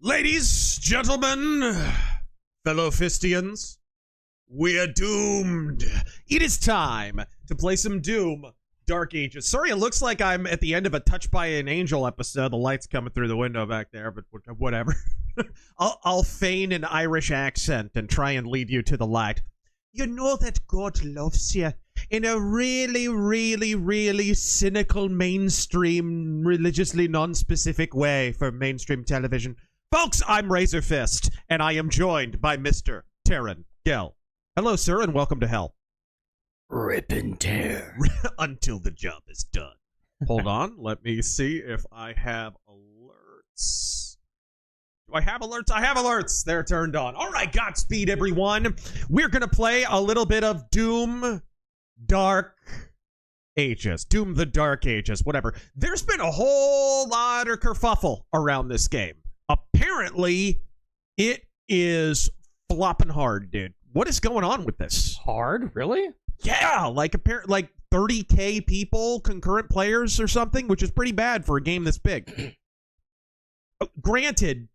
Ladies, gentlemen, fellow Fistians, we're doomed. It is time to play some Doom Dark Ages. Sorry, it looks like I'm at the end of a Touched by an Angel episode. The light's coming through the window back there, but whatever. I'll feign an Irish accent and try and lead you to the light. You know that God loves you in a really, really, really cynical, mainstream, religiously non-specific way for mainstream television. Folks, I'm RazörFist, and I am joined by Mr. Taran Gell. Hello, sir, and welcome to hell. Rip and tear. Until the job is done. Hold on, let me see if I have alerts. Do I have alerts? I have alerts. They're turned on. All right, Godspeed, everyone. We're going to play a little bit of Doom Dark Ages. Doom the Dark Ages, whatever. There's been a whole lot of kerfuffle around this game. Apparently, it is flopping hard, dude. What is going on with this? Hard? Really? Yeah, like 30K people, concurrent players or something, which is pretty bad for a game this big. Granted,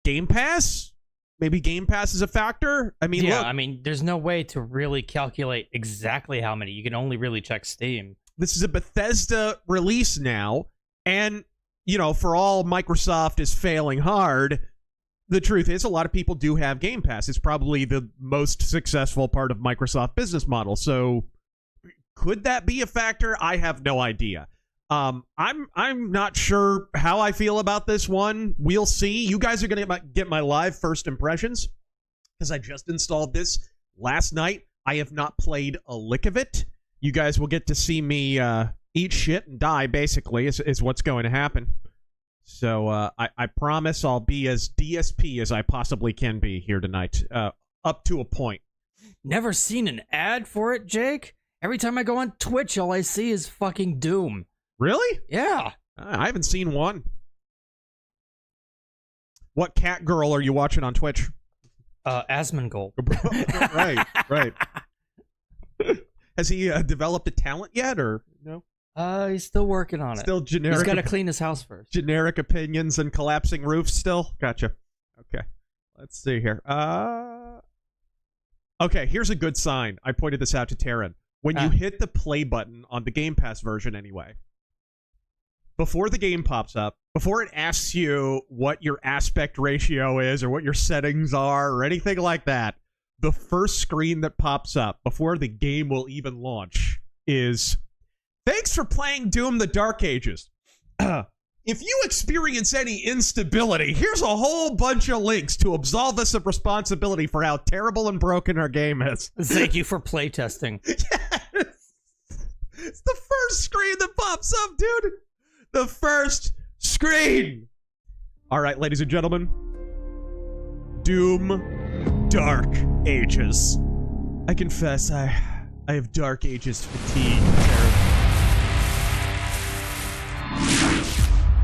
Game Pass? Maybe Game Pass is a factor? I mean, yeah, look, I mean, there's no way to really calculate exactly how many. You can only really check Steam. This is a Bethesda release now, and, you know, for all Microsoft is failing hard, the truth is a lot of people do have Game Pass. It's probably the most successful part of Microsoft business model. So could that be a factor? I have no idea. I'm not sure how I feel about this one. We'll see. You guys are going to get my live first impressions because I just installed this last night. I have not played a lick of it. You guys will get to see me eat shit and die, basically, is what's going to happen. So I promise I'll be as DSP as I possibly can be here tonight, up to a point. Never seen an ad for it, Jake? Every time I go on Twitch, all I see is fucking Doom. Really? Yeah. I haven't seen one. What cat girl are you watching on Twitch? Asmongold. Right. Has he developed a talent yet, or no? He's still working on it. Still generic. He's got to clean his house first. Generic opinions and collapsing roofs still? Gotcha. Okay. Let's see here. Okay, here's a good sign. I pointed this out to Taran. When you hit the play button on the Game Pass version anyway, before the game pops up, before it asks you what your aspect ratio is or what your settings are or anything like that, the first screen that pops up before the game will even launch is, "Thanks for playing Doom the Dark Ages. If you experience any instability, here's a whole bunch of links to absolve us of responsibility for how terrible and broken our game is." Thank you for playtesting. Yes! It's the first screen that pops up, dude. The first screen. All right, ladies and gentlemen. Doom Dark Ages. I confess, I have Dark Ages fatigue.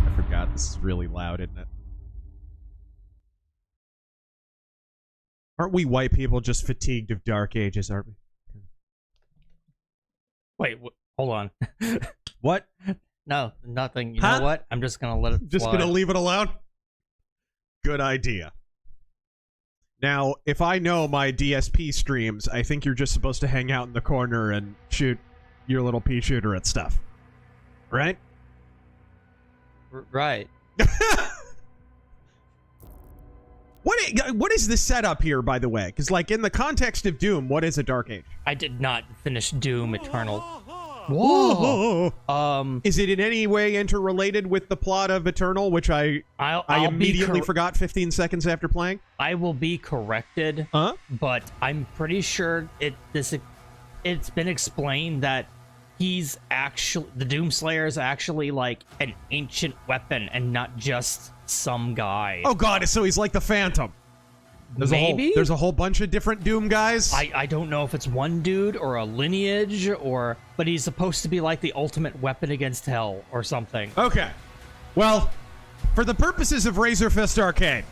I forgot, this is really loud, isn't it? Aren't we white people just fatigued of Dark Ages, aren't we? Wait, hold on. What? No, nothing. You know what? I'm just going to let it Just fly. going to leave it alone? Good idea. Now, if I know my DSP streams, I think you're just supposed to hang out in the corner and shoot your little pea shooter at stuff. Right? Right. What is the setup here, by the way? Because, like, in the context of Doom, what is a Dark Age? I did not finish Doom Eternal. Whoa! Is it in any way interrelated with the plot of Eternal, which I immediately forgot 15 seconds after playing? I will be corrected, but I'm pretty sure it's been explained that the Doomslayer is actually like an ancient weapon and not just some guy. Oh god, so he's like the Phantom. Maybe? There's a whole bunch of different Doom guys. I don't know if it's one dude or a lineage but he's supposed to be like the ultimate weapon against hell or something. Okay. Well, for the purposes of RazörFist Arcade,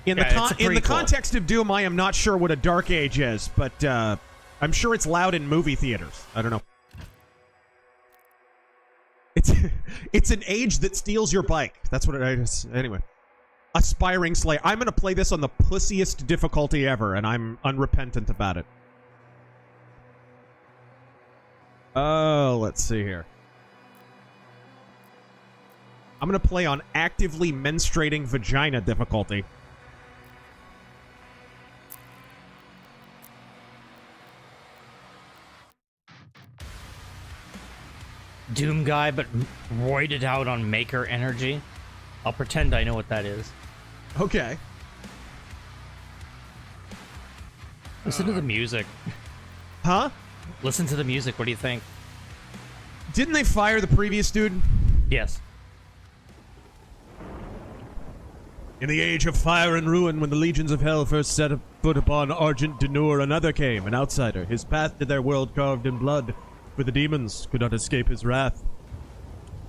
in the context of Doom, I am not sure what a Dark Age is, but I'm sure it's loud in movie theaters. I don't know. It's an age that steals your bike. That's what it is. Anyway. Aspiring Slayer. I'm gonna play this on the pussiest difficulty ever, and I'm unrepentant about it. Oh, let's see here. I'm gonna play on actively menstruating vagina difficulty. Doom guy, but roided out on Maker energy. I'll pretend I know what that is. Okay. Listen to the music. Huh? Listen to the music. What do you think? Didn't they fire the previous dude? Yes. In the age of fire and ruin, when the legions of hell first set foot upon Argent Denur, another came, an outsider, his path to their world carved in blood, for the demons could not escape his wrath.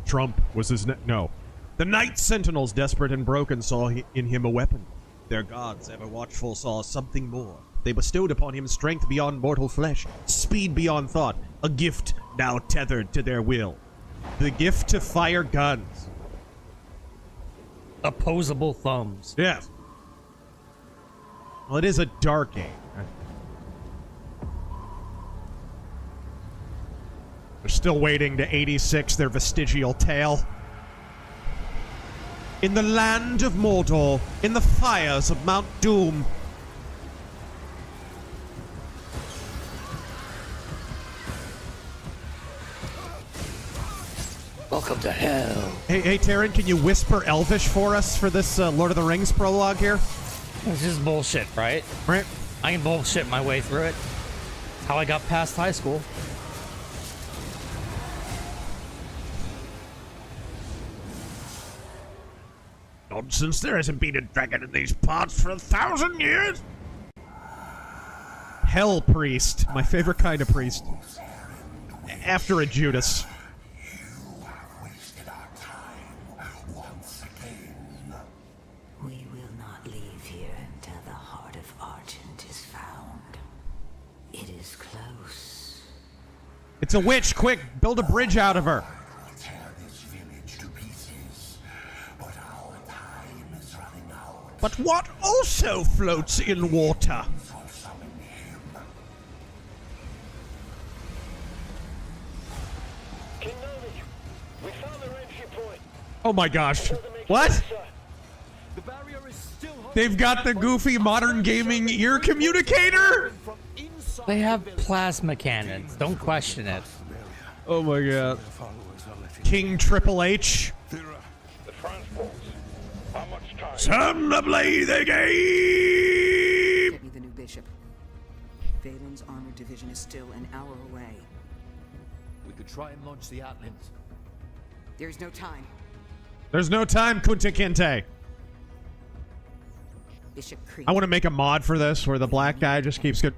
Trump was his no. The Night Sentinels, desperate and broken, saw in him a weapon. Their gods, ever watchful, saw something more. They bestowed upon him strength beyond mortal flesh, speed beyond thought, a gift now tethered to their will. The gift to fire guns. Opposable thumbs. Yes. Well, it is a dark game. They're still waiting to 86 their vestigial tale. In the land of Mordor, in the fires of Mount Doom. Welcome to hell. Hey, Taryn, can you whisper Elvish for us for this Lord of the Rings prologue here? This is bullshit, right? Right. I can bullshit my way through it. That's how I got past high school. Nonsense, there hasn't been a dragon in these parts for 1,000 years. Hell Priest, my favorite kind of priest. After a Judas. You have wasted our time once again. We will not leave here until the heart of Argent is found. It is close. It's a witch, quick, build a bridge out of her. Tear this village to pieces, but our time is running out. But what also floats in water? So summon him. We found their entry point. Oh my gosh. What? The barrier is still They've got the goofy modern gaming ear communicator? from inside. They have plasma cannons. Don't question it. Oh my god. King Triple H. The transports. How much time? Time to play the game! Get me the new bishop. Valen's armored division is still an hour away. We could try and launch the Atlands. There's no time. There's no time, Kunta Kinte. Bishop Creed. I want to make a mod for this where the black guy just keeps going.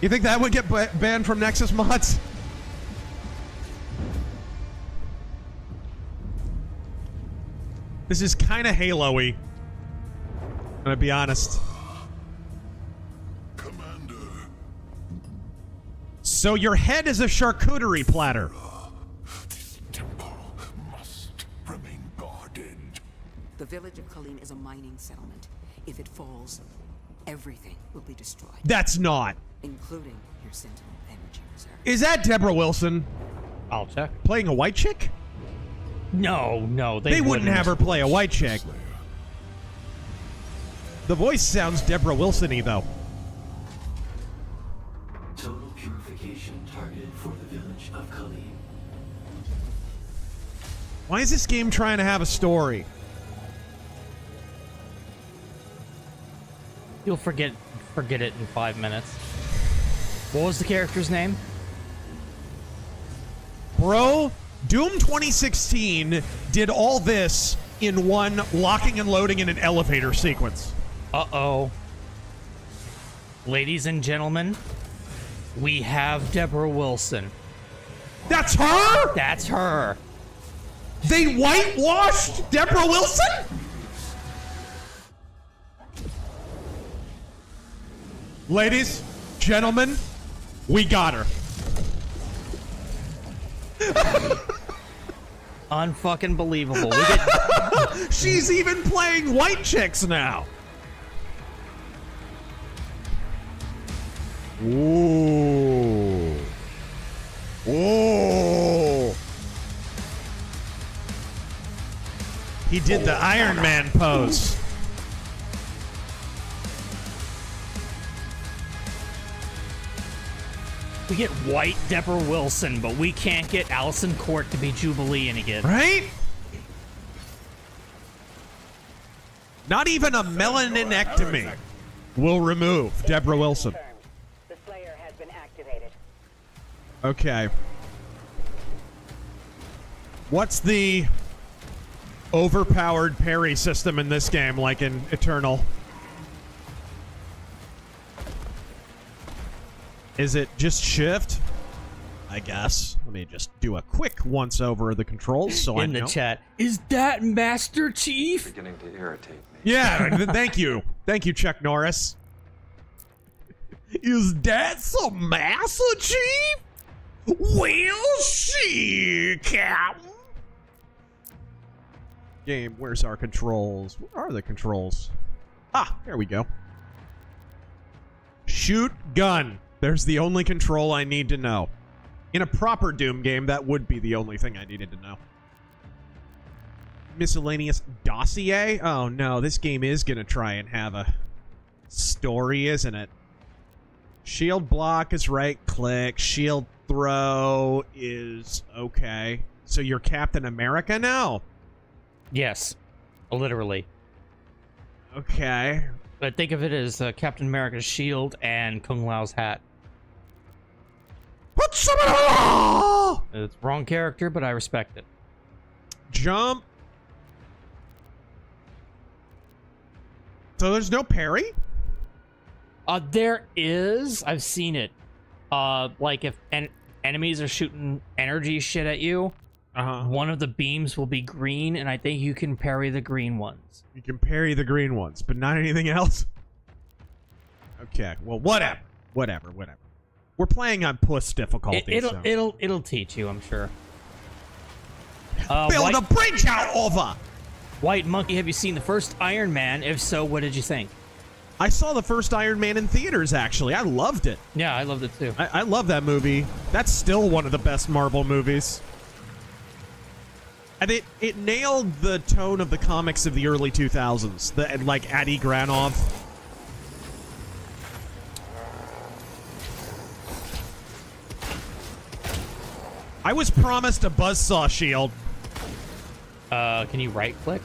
You think that would get banned from Nexus mods? This is kind of Halo-y. I'm gonna be honest. Commander, So your head is a charcuterie platter. this temple must remain guarded. The village of Colleen is a mining settlement. If it falls, everything will be destroyed, That's not. including your Sentinel energy reserve. Is that Deborah Wilson I'll check. playing a white chick? No, They wouldn't have her play a white chick. The voice sounds Deborah Wilson-y, though. Total purification targeted for the village of Colleen. Why is this game trying to have a story? You'll forget it in 5 minutes. What was the character's name? Bro, Doom 2016 did all this in one locking and loading in an elevator sequence. Uh-oh. Ladies and gentlemen, we have Deborah Wilson. That's her? That's her. They whitewashed Deborah Wilson? Ladies, gentlemen, we got her. Unfucking believable. We get She's even playing white chicks now. Ooh. Ooh. He did the Iron Man pose. we get white Deborah Wilson, but we can't get Allison Court to be Jubilee in again. Right? Not even a melaninectomy will remove Deborah Wilson. The Slayer has been activated. Okay. What's the overpowered parry system in this game, like in Eternal? Is it just shift? I guess. Let me just do a quick once over of the controls so I In know. the chat, is that Master Chief? Beginning to irritate me. Yeah, thank you. Thank you, Chuck Norris. Is that some Master Chief? We'll see, Captain. Game, where's our controls? Where are the controls? Ah, there we go. Shoot, gun. There's the only control I need to know. In a proper Doom game, that would be the only thing I needed to know. Miscellaneous dossier? Oh no, this game is gonna try and have a story, isn't it? Shield block is right click. Shield throw is okay. So you're Captain America now? Yes, literally. Okay. But think of it as Captain America's shield and Kung Lao's hat. What's It's wrong character, but I respect it. Jump. So there's no parry? There is. I've seen it. Like if enemies are shooting energy shit at you, one of the beams will be green, and I think you can parry the green ones. You can parry the green ones, but not anything else? Okay, well, whatever. Whatever. We're playing on puss difficulty. So. It'll teach you, I'm sure. Build a bridge out over! White Monkey, have you seen the first Iron Man? If so, what did you think? I saw the first Iron Man in theaters, actually. I loved it. Yeah, I loved it too. I love that movie. That's still one of the best Marvel movies. And it nailed the tone of the comics of the early 2000s. Like Adi Granov. I was promised a buzzsaw shield. Can you right click?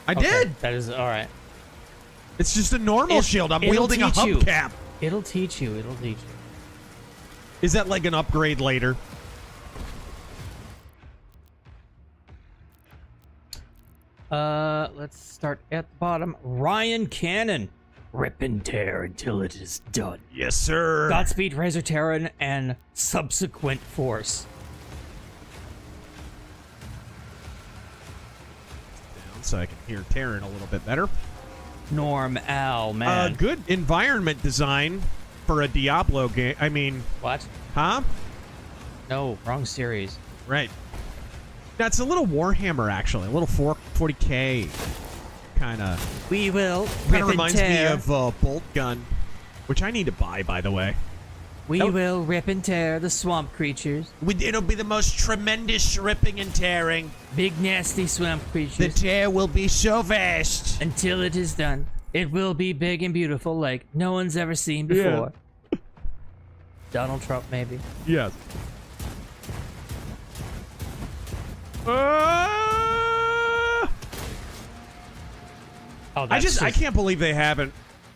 I did. That is alright. It's just a normal shield. I'm wielding a hubcap. It'll teach you. Is that like an upgrade later? Let's start at the bottom. Ryan Cannon. Rip and tear until it is done. Yes, sir. Godspeed, Razor Terran, and subsequent force. Down so I can hear Terran a little bit better. Norm Al, man. Good environment design for a Diablo game. I mean... What? Huh? No, wrong series. Right. That's a little Warhammer, actually. A little 40K kind of... We will. Kind of reminds me of Bolt Gun, which I need to buy, by the way. We will rip and tear the swamp creatures. It'll be the most tremendous ripping and tearing. Big nasty swamp creatures. The tear will be so vast. Until it is done. It will be big and beautiful like no one's ever seen before. Yeah. Donald Trump, maybe. Yes. I can't believe they haven't,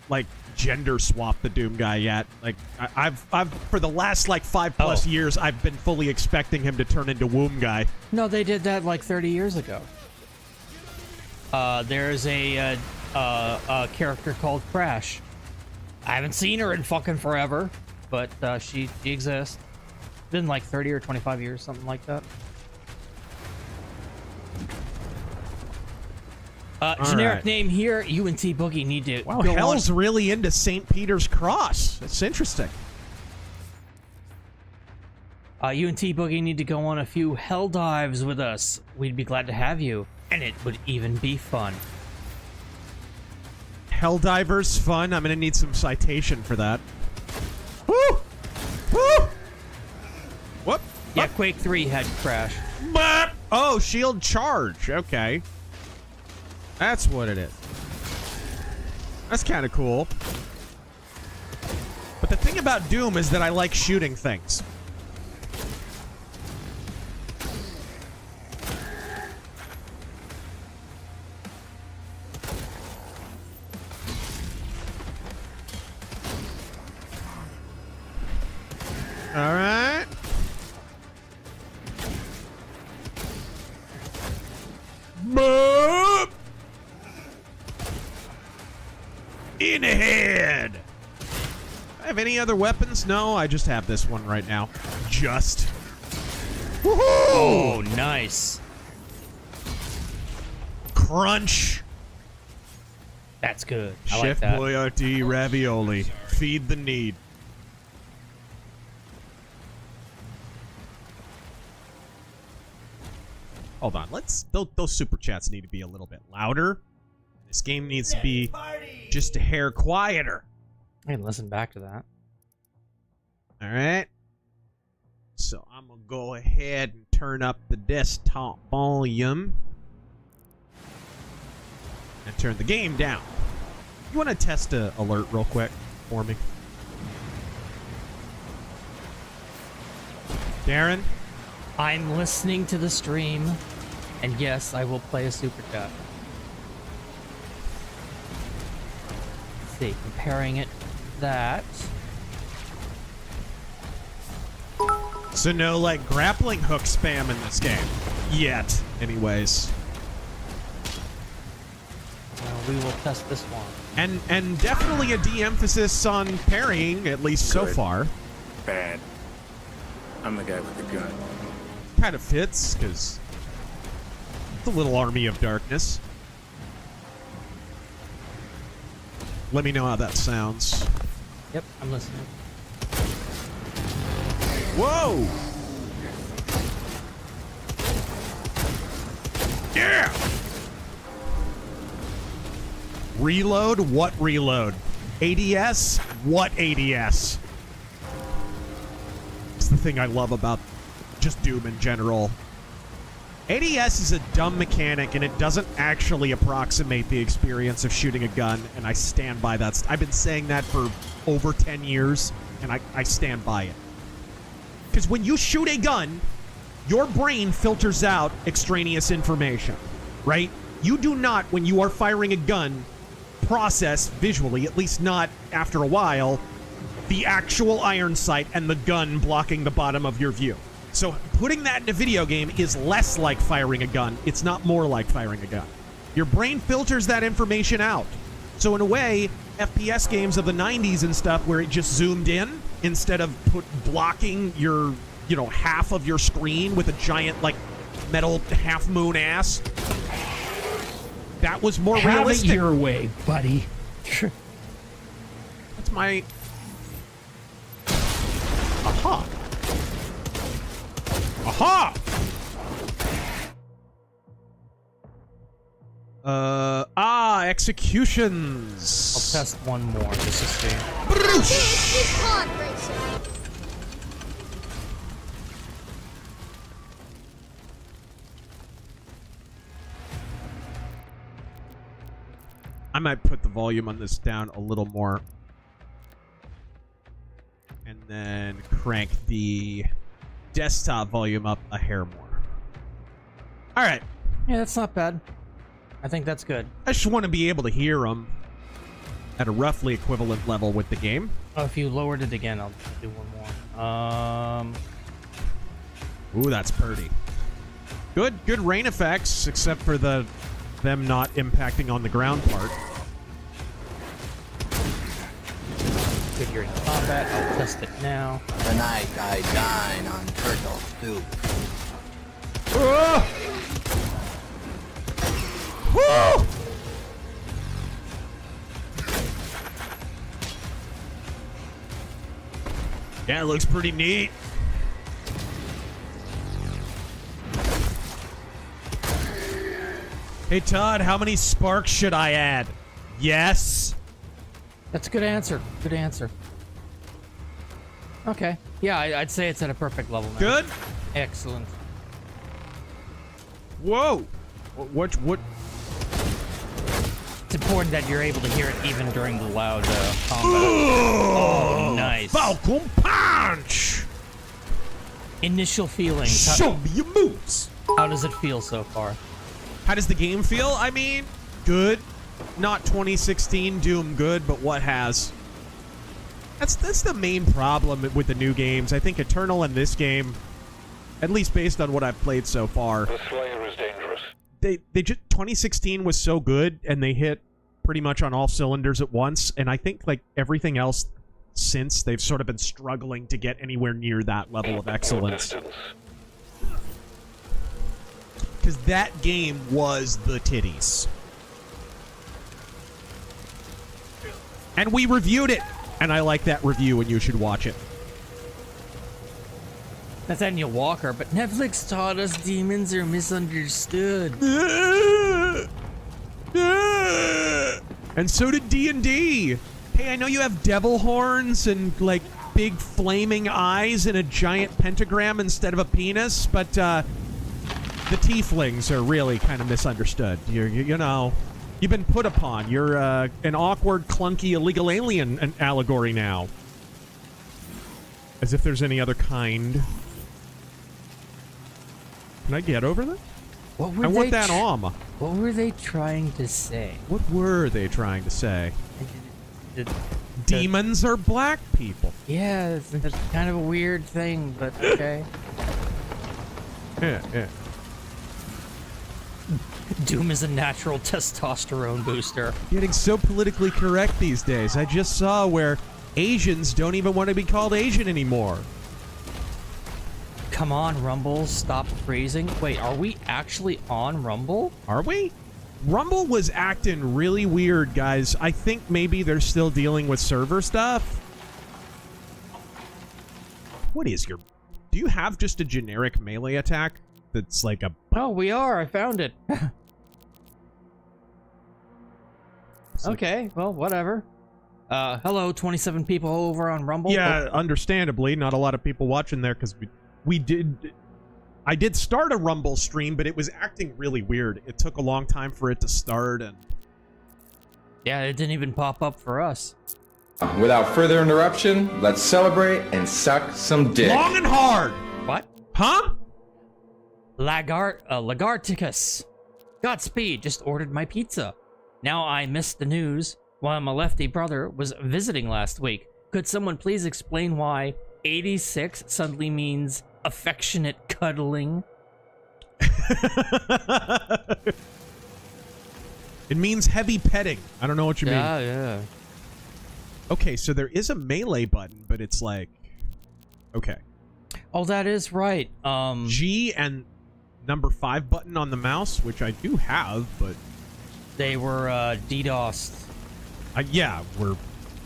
like, gender swapped the Doom guy yet. Like, I've for the last, like, 5+ years, I've been fully expecting him to turn into Womb guy. No, they did that, like, 30 years ago. There's a character called Crash. I haven't seen her in fucking forever, but she exists. Been, like, 30 or 25 years, something like that. Generic name here, UNT Boogie need to Wow, go Hell's really into St. Peter's Cross. That's interesting. You and T-Boogie need to go on a few hell dives with us. We'd be glad to have you, and it would even be fun. Helldivers fun. I'm gonna need some citation for that. Woo! Woo! Whoop! Yeah, Quake 3 had crash. Bop! Oh, shield charge. Okay. That's what it is. That's kind of cool. But the thing about Doom is that I like shooting things. All right. Boop! In the head. I have any other weapons? No, I just have this one right now. Just. Woohoo! Oh, nice. Crunch. That's good. I Chef like that. Boyardee ravioli. Feed the need. Hold on, those super chats need to be a little bit louder. This game needs to be just a hair quieter. I can listen back to that. All right. So I'm gonna go ahead and turn up the desktop volume and turn the game down. You want to test a alert real quick for me, Darren? I'm listening to the stream, and yes, I will play a super chat. Let's see, comparing it to that. So no, like, grappling hook spam in this game. Yet, anyways. We will test this one. And definitely a de-emphasis on parrying, at least so Good. far. Bad. I'm the guy with the gun. Kind of fits, because it's a little army of darkness. Let me know how that sounds. Yep, I'm listening. Whoa! Yeah! Reload? What reload? ADS? What ADS? It's the thing I love about just Doom in general. ADS is a dumb mechanic, and it doesn't actually approximate the experience of shooting a gun, and I stand by that. I've been saying that for over 10 years, and I stand by it. Because when you shoot a gun, your brain filters out extraneous information, right? You do not, when you are firing a gun, process visually, at least not after a while, the actual iron sight and the gun blocking the bottom of your view. So putting that in a video game is less like firing a gun. It's not more like firing a gun. Your brain filters that information out. So in a way, FPS games of the 90s and stuff where it just zoomed in instead of blocking your, half of your screen with a giant, like, metal half-moon ass, that was more realistic. Have it your way, buddy. That's my... Aha! Aha! Executions. I'll test one more just to see. I might put the volume on this down a little more. And then crank the desktop volume up a hair more. All right. Yeah, that's not bad. I think that's good. I just want to be able to hear them at a roughly equivalent level with the game. Oh, if you lowered it again, I'll do one more. Ooh, that's pretty. Good rain effects, except for them not impacting on the ground part. Good hearing combat. I'll test it now. Tonight I dine on turtle soup. Woo! Yeah, it looks pretty neat. Hey, Todd, how many sparks should I add? Yes. That's a good answer. Good answer. Okay. Yeah, I'd say it's at a perfect level now. Good? Excellent. Whoa. What? It's important that you're able to hear it even during the loud combat. Oh, nice. Falcon Punch! Initial feelings. Show me your moves. How does it feel so far? How does the game feel? I mean, good. Not 2016 Doom good, but what has? That's the main problem with the new games. I think Eternal and this game, at least based on what I've played so far, The Slayer is dangerous. they just 2016 was so good and they hit pretty much on all cylinders at once, and I think like everything else since, they've sort of been struggling to get anywhere near that level of excellence. Because that game was the titties. And we reviewed it, and I like that review, and you should watch it. Nathaniel Walker, but Netflix taught us demons are misunderstood. And so did D&D. Hey, I know you have devil horns and like big flaming eyes and a giant pentagram instead of a penis, but the tieflings are really kind of misunderstood. You know, you've been put upon. You're an awkward, clunky, illegal alien allegory now. As if there's any other kind. Can I get over that? What were I want that arm. What were they trying to say? What were they trying to say? Demons are black people. Yeah, that's kind of a weird thing, but okay. Yeah. Doom is a natural testosterone booster. Getting so politically correct these days. I just saw where Asians don't even want to be called Asian anymore. Come on, Rumble, stop freezing. Wait, are we actually on Rumble? Are we? Rumble was acting really weird, guys. I think maybe they're still dealing with server stuff. What is your... Do you have just a generic melee attack that's like a... Oh, we are. I found it. Okay, well, whatever. Hello, 27 people over on Rumble. Yeah, understandably, not a lot of people watching there because I did start a Rumble stream, but it was acting really weird. It took a long time for it to start, and yeah, it didn't even pop up for us. Without further interruption, let's celebrate and suck some dick. Long and hard. What? Huh? Lagarticus. Godspeed, just ordered my pizza. Now I missed the news while my lefty brother was visiting last week. Could someone please explain why 86 suddenly means affectionate cuddling? It means heavy petting. I don't know what you mean. Yeah. Okay, so there is a melee button, but it's like... Okay. Oh, that is right. G and number 5 button on the mouse, which I do have, but... They were DDoSed. Yeah,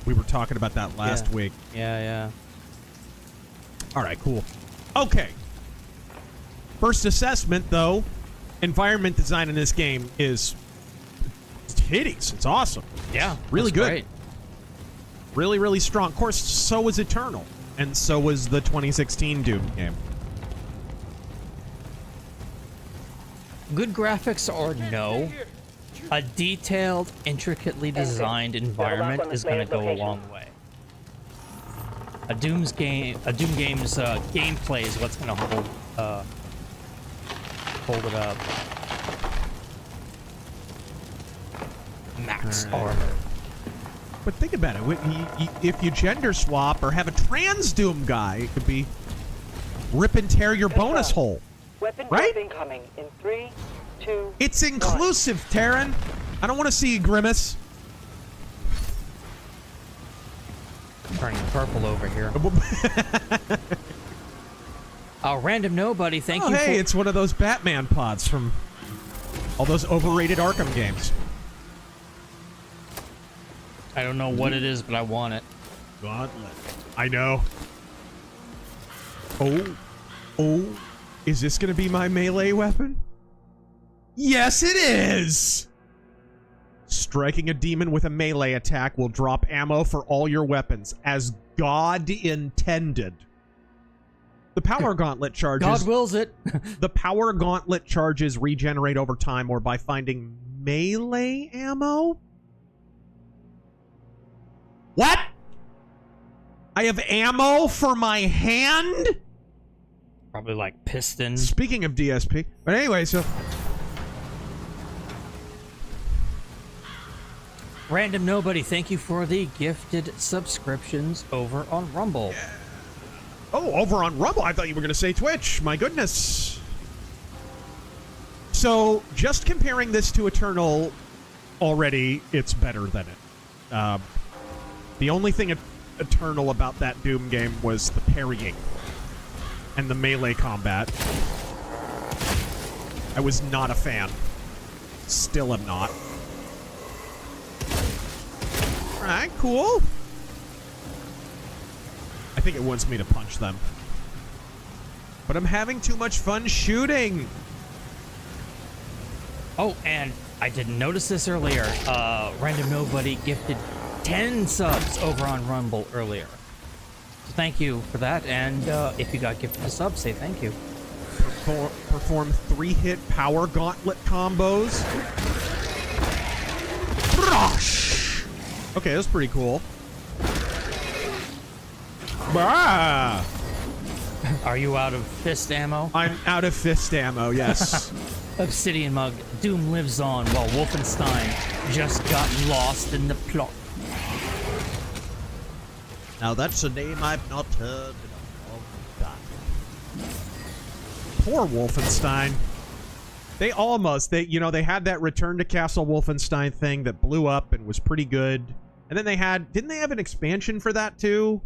we were talking about that last week. Yeah. All right, cool. Okay. First assessment, though, environment design in this game is titties. It's awesome. Yeah, really good. Great. Really, really strong. Of course, so was Eternal, and so was the 2016 Doom game. Good graphics or no, a detailed, intricately designed environment is going to go a long way. A Doom game's gameplay is what's going to hold it up. Max armor. But think about it. If you gender swap or have a trans Doom guy, it could be rip and tear your bonus hole. Weapon right? incoming in 3, 2. It's inclusive, Taryn. I don't want to see you grimace. Turning purple over here. Random nobody, thank you. Hey, it's one of those Batman pods from all those overrated Arkham games. I don't know what it is, but I want it. Gauntlet. I know. Oh, is this gonna be my melee weapon? Yes, it is! Striking a demon with a melee attack will drop ammo for all your weapons, as God intended. The power gauntlet charges... God wills it. The power gauntlet charges regenerate over time or by finding melee ammo? What? I have ammo for my hand? Probably like piston. Speaking of DSP. But anyway, so... Random Nobody, thank you for the gifted subscriptions over on Rumble. Yeah. Oh, over on Rumble. I thought you were going to say Twitch. My goodness. So, just comparing this to Eternal, already, it's better than it. The only thing Eternal about that Doom game was the parrying and the melee combat. I was not a fan. Still am not. Alright, cool. I think it wants me to punch them. But I'm having too much fun shooting. Oh, and I didn't notice this earlier. Random Nobody gifted 10 subs over on Rumble earlier. So thank you for that. And if you got gifted a sub, say thank you. Perform 3-hit power gauntlet combos. Okay, that's pretty cool. Bah! Are you out of fist ammo? I'm out of fist ammo, yes. Obsidian Mug, Doom lives on while Wolfenstein just got lost in the plot. Now that's a name I've not heard in a long time. Poor Wolfenstein. They had that Return to Castle Wolfenstein thing that blew up and was pretty good. And then didn't they have an expansion for that too?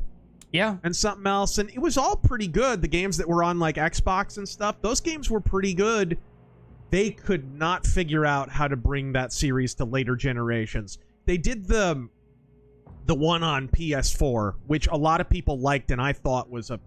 Yeah. And something else. And it was all pretty good. The games that were on like Xbox and stuff, those games were pretty good. They could not figure out how to bring that series to later generations. They did the one on PS4, which a lot of people liked and I thought was a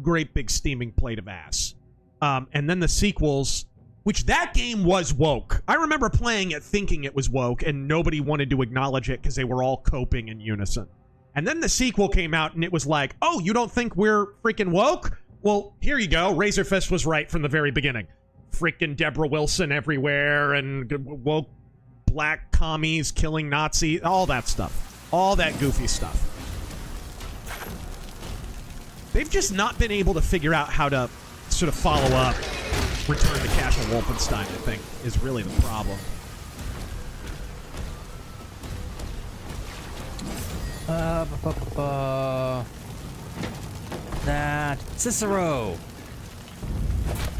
great big steaming plate of ass. And then the sequels, which that game was woke. I remember playing it thinking it was woke and nobody wanted to acknowledge it because they were all coping in unison. And then the sequel came out and it was like, oh, you don't think we're freaking woke? Well, here you go. RazörFist was right from the very beginning. Freaking Deborah Wilson everywhere and woke black commies killing Nazis, all that stuff. All that goofy stuff. They've just not been able to figure out how to sort of follow up Return to Castle Wolfenstein, I think, is really the problem. That Cicero.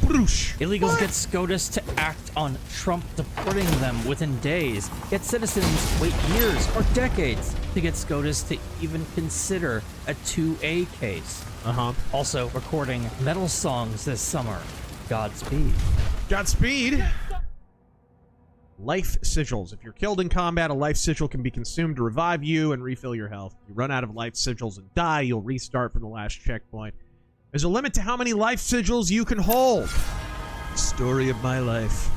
Broosh. Illegals get SCOTUS to act on Trump deporting them within days. Yet citizens wait years or decades to get SCOTUS to even consider a 2A case. Also recording metal songs this summer. Godspeed. Godspeed. Life sigils. If you're killed in combat, a life sigil can be consumed to revive you and refill your health. If you run out of life sigils and die, you'll restart from the last checkpoint. There's a limit to how many life sigils you can hold. Story of my life.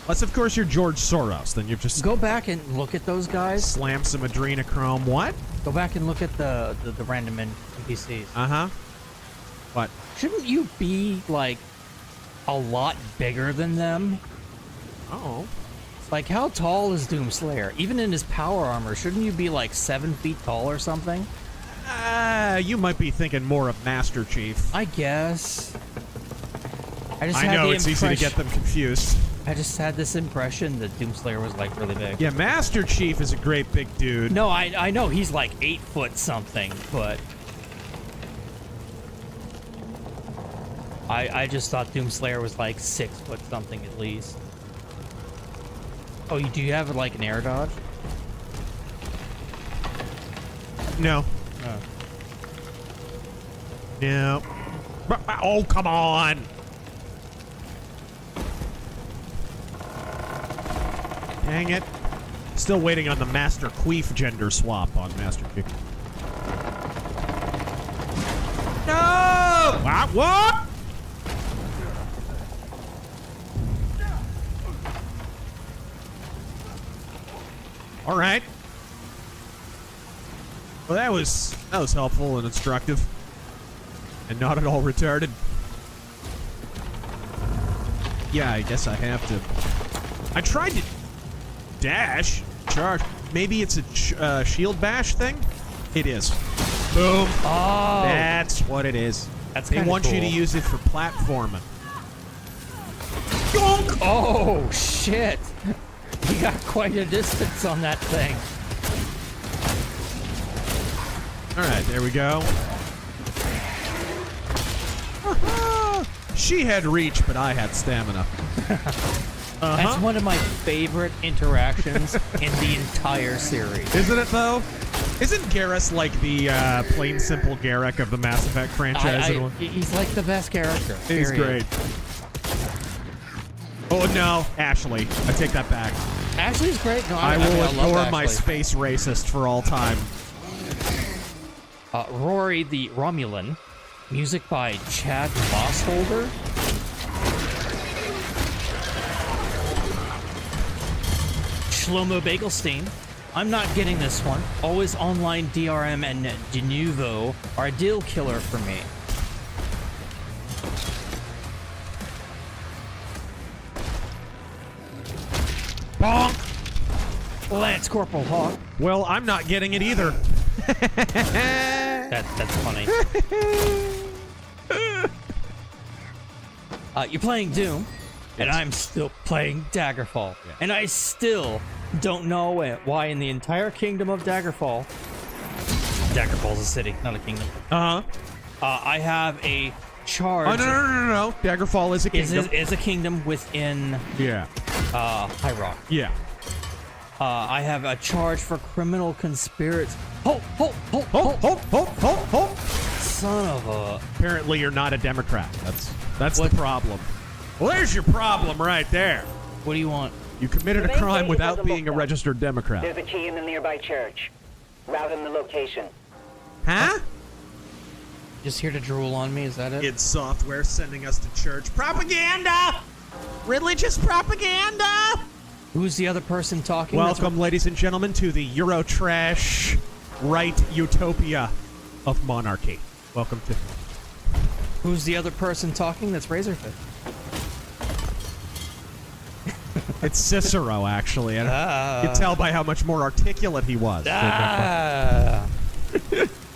Unless, of course, you're George Soros. Then you're just... Go back and look at those guys. Slam some adrenochrome. What? Go back and look at the random NPCs. Uh-huh. What? Shouldn't you be, like, a lot bigger than them? Oh. Like, how tall is Doomslayer? Even in his power armor, shouldn't you be, like, 7 feet tall or something? You might be thinking more of Master Chief. I guess. I know, it's easy to get them confused. I just had this impression that Doomslayer was, like, really big. Yeah, Master Chief is a great big dude. No, I know he's, like, 8 foot something, but... I just thought Doomslayer was, like, 6 foot something at least. Oh, do you have, like, an air dodge? No. Oh. No. Oh, come on! Dang it. Still waiting on the Master Queef gender swap on Master Chief. No! What? All right. Well, that was helpful and instructive, and not at all retarded. Yeah, I guess I have to. I tried to dash, charge. Maybe it's a shield bash thing. It is. Boom. Oh, That's what it is. They want cool. you to use it for platforming. Oh shit! You got quite a distance on that thing. All right, there we go. She had reach, but I had stamina. That's one of my favorite interactions in the entire series. Isn't it, though? Isn't Garrus like the plain simple Garrick of the Mass Effect franchise? He's like the best character. He's great. Oh, no. Ashley. I take that back. Ashley's great. No, I will love ignore Ashley. my space racist for all time. Rory the Romulan. Music by Chad Mossholder. Shlomo Bagelstein. I'm not getting this one. Always online DRM and Denuvo are a deal killer for me. Bonk! Lance Corporal Hawk. Well, I'm not getting it either. That's funny. You're playing Doom, and I'm still playing Daggerfall. Yeah. And I still don't know why in the entire kingdom of Daggerfall... Daggerfall's a city, not a kingdom. I have a charge... Oh, no. Daggerfall is a kingdom. Is a kingdom within... Yeah. High Rock. Yeah. I have a charge for criminal conspiracy. Halt! Son of a... Apparently you're not a Democrat. That's the problem. Well, there's your problem right there. What do you want? You committed a crime without being a registered Democrat. There's a key in the nearby church. Route him the location. Huh? Just here to drool on me, is that it? It's software sending us to church. Propaganda! Religious propaganda! Who's the other person talking? Welcome, ladies and gentlemen, to the Eurotrash right utopia of monarchy. Welcome to... Who's the other person talking? That's RazörFist. It's Cicero, actually. You can tell by how much more articulate he was.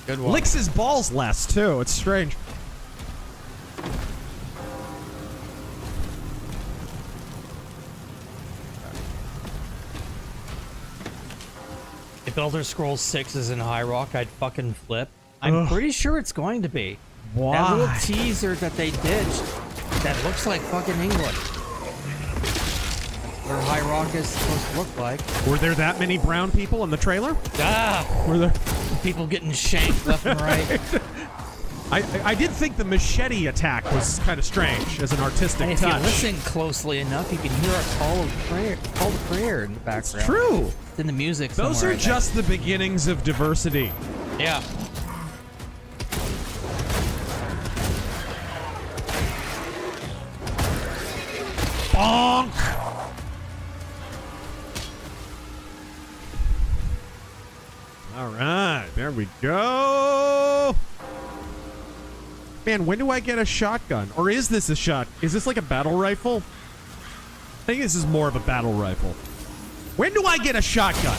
Good one. Licks his balls less, too. It's strange. If Elder Scrolls 6 is in High Rock, I'd fucking flip. I'm pretty sure it's going to be. Why? That little teaser that they did, that looks like fucking England. Where High Rock is supposed to look like. Were there that many brown people in the trailer? Were there people getting shanked left and right? I did think the machete attack was kind of strange as an artistic and if touch. you listen closely enough, you can hear a call to prayer in the background. It's true. It's in the music. Those are just the beginnings of diversity. Yeah. Bonk! All right, there we go. Man, when do I get a shotgun? Or is this a shot? Is this like a battle rifle? I think this is more of a battle rifle. When do I get a shotgun?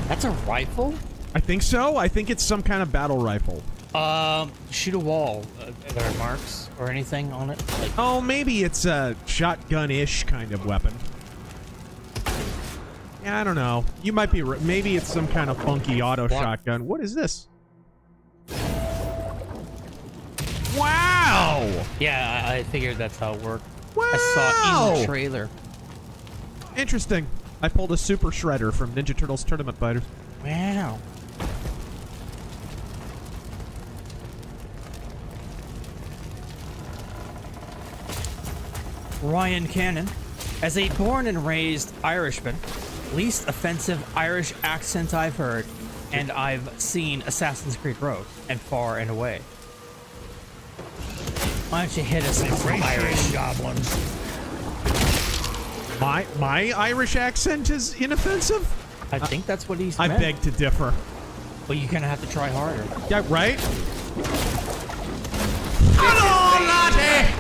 That's a rifle? I think so. I think it's some kind of battle rifle. Shoot a wall. Are there marks or anything on it? Like, oh, maybe it's a shotgun-ish kind of weapon. Yeah, I don't know. You might be right. Maybe it's some kind of funky auto shotgun. What is this? Wow! Yeah, I figured that's how it worked. Wow! I saw it in the trailer. Interesting. I pulled a Super Shredder from Ninja Turtles Tournament Fighters. Wow. Ryan Cannon. As a born and raised Irishman, least offensive Irish accent I've heard, and I've seen Assassin's Creed Rogue, and Far and Away. Why don't you hit us with some Irish goblins? My Irish accent is inoffensive? I think that's what he's I meant. beg to differ. Well, you're gonna have to try harder. Yeah, right? Hello, laddie!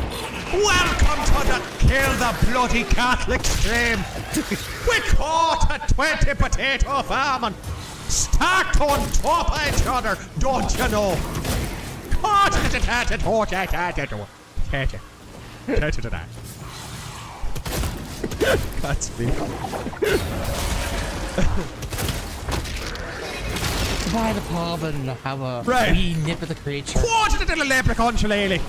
Welcome to the Kill the Bloody Catholic stream. We caught a 20 potato farm stacked on top of each other, don't you know? Godspeed. By the pub and have a wee nip of the creature. What a little leprechaun, shillelagh.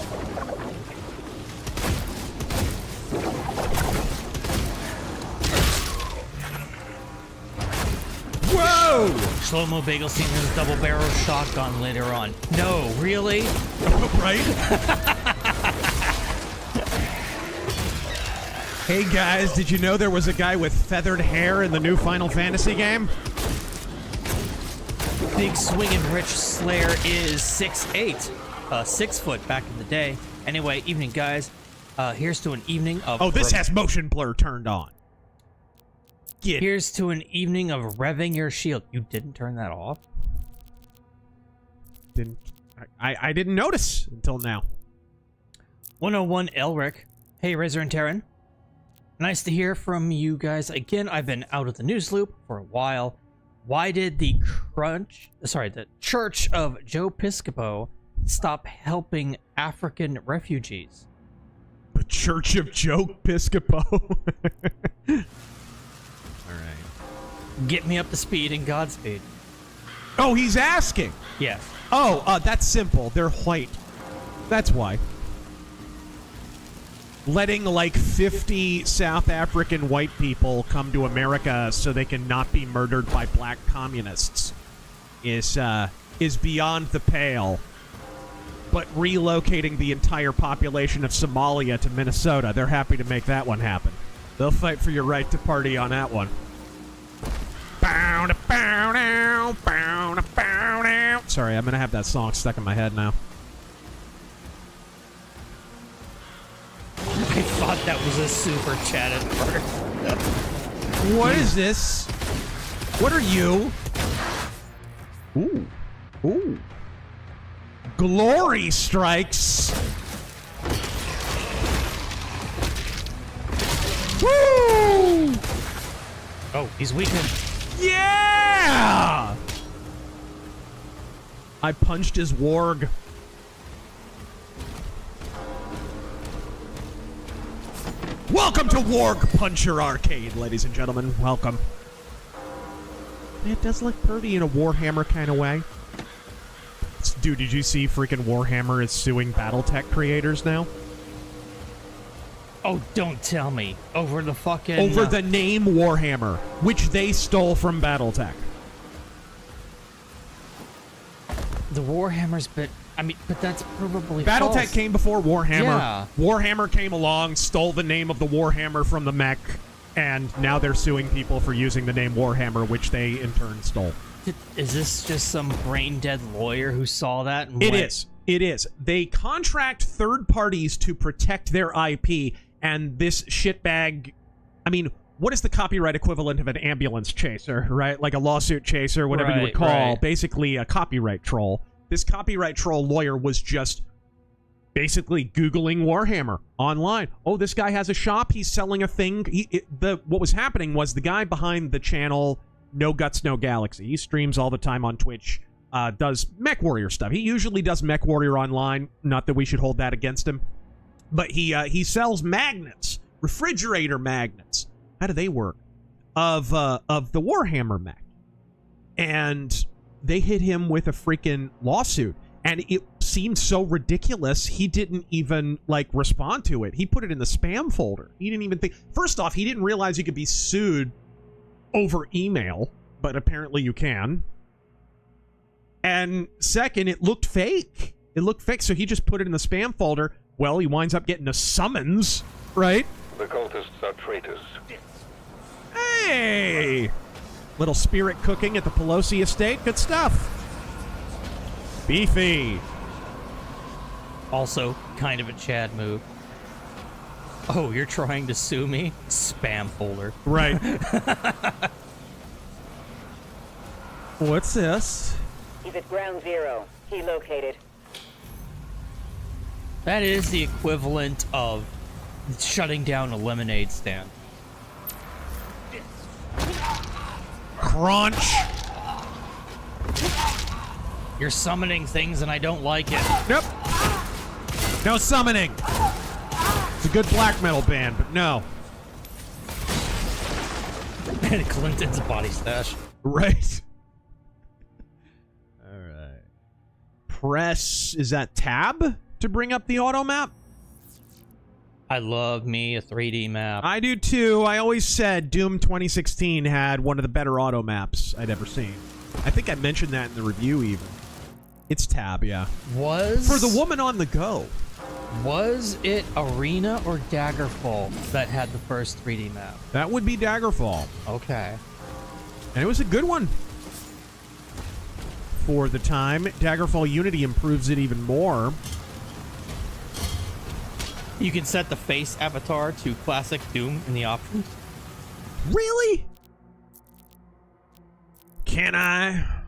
Whoa! Slow-mo bagel seen his double barrel shotgun later on. No, really? Right? Hey guys, did you know there was a guy with feathered hair in the new Final Fantasy game? Big swinging rich Slayer is 6'8", 6 foot back in the day. Anyway, evening guys. Here's to an evening of. Oh, this has motion blur turned on. Here's to an evening of revving your shield. You didn't turn that off? I didn't notice until now. 101 Elric. Hey, Razor and Terran. Nice to hear from you guys again. I've been out of the news loop for a while. Why did the Church of Joe Piscopo stop helping African refugees? The Church of Joe Piscopo. All right. Get me up to speed and Godspeed. Oh, he's asking. Yes. Oh, that's simple. They're white. That's why. Letting like 50 South African white people come to America so they can not be murdered by black communists is beyond the pale. But relocating the entire population of Somalia to Minnesota, they're happy to make that one happen. They'll fight for your right to party on that one. Sorry, I'm gonna have that song stuck in my head now. I thought that was a super chat at first. What is this? What are you? Ooh. Ooh. Glory strikes. Woo! Oh, he's weakened. Yeah! I punched his warg. Welcome to Warg Puncher Arcade, ladies and gentlemen. Welcome. It does look pretty in a Warhammer kind of way. Dude, did you see freaking Warhammer is suing BattleTech creators now? Oh, don't tell me. Over the fucking... Over the name Warhammer, which they stole from BattleTech. The Warhammer's bit... I mean, but that's probably BattleTech false. came before Warhammer. Yeah. Warhammer came along, stole the name of the Warhammer from the mech, and now they're suing people for using the name Warhammer, which they in turn stole. Is this just some brain-dead lawyer who saw that? And It is. It is. They contract third parties to protect their IP, and this shitbag... I mean, what is the copyright equivalent of an ambulance chaser, right? Like a lawsuit chaser, whatever you would call, basically a copyright troll. This copyright troll lawyer was just basically Googling Warhammer online. Oh, this guy has a shop. He's selling a thing. What was happening was the guy behind the channel, No Guts, No Galaxy. He streams all the time on Twitch, does Mech Warrior stuff. He usually does Mech Warrior online. Not that we should hold that against him. But he sells magnets, refrigerator magnets. How do they work? Of the Warhammer mech. And they hit him with a freaking lawsuit, and it seemed so ridiculous he didn't even like respond to it. He put it in the spam folder. He didn't even think. First off, he didn't realize you could be sued over email, but apparently you can. And second, it looked fake. It looked fake, so he just put it in the spam folder. Well, he winds up getting a summons, right? The cultists are traitors. Hey! Little spirit cooking at the Pelosi estate. Good stuff. Beefy. Also, kind of a Chad move. Oh, you're trying to sue me? Spam folder. Right. What's this? He's at ground zero. Key located. That is the equivalent of shutting down a lemonade stand. Crunch. You're summoning things and I don't like it. Nope. No summoning. It's a good black metal band, but no. And Clinton's body stash. Right. All right. Press, is that tab to bring up the auto map? I love me a 3D map. I do too. I always said Doom 2016 had one of the better auto maps I'd ever seen. I think I mentioned that in the review even. It's tab, yeah. For the woman on the go. Was it Arena or Daggerfall that had the first 3D map? That would be Daggerfall. Okay. And it was a good one. For the time, Daggerfall Unity improves it even more. You can set the face avatar to classic Doom in the options. Really? Can I?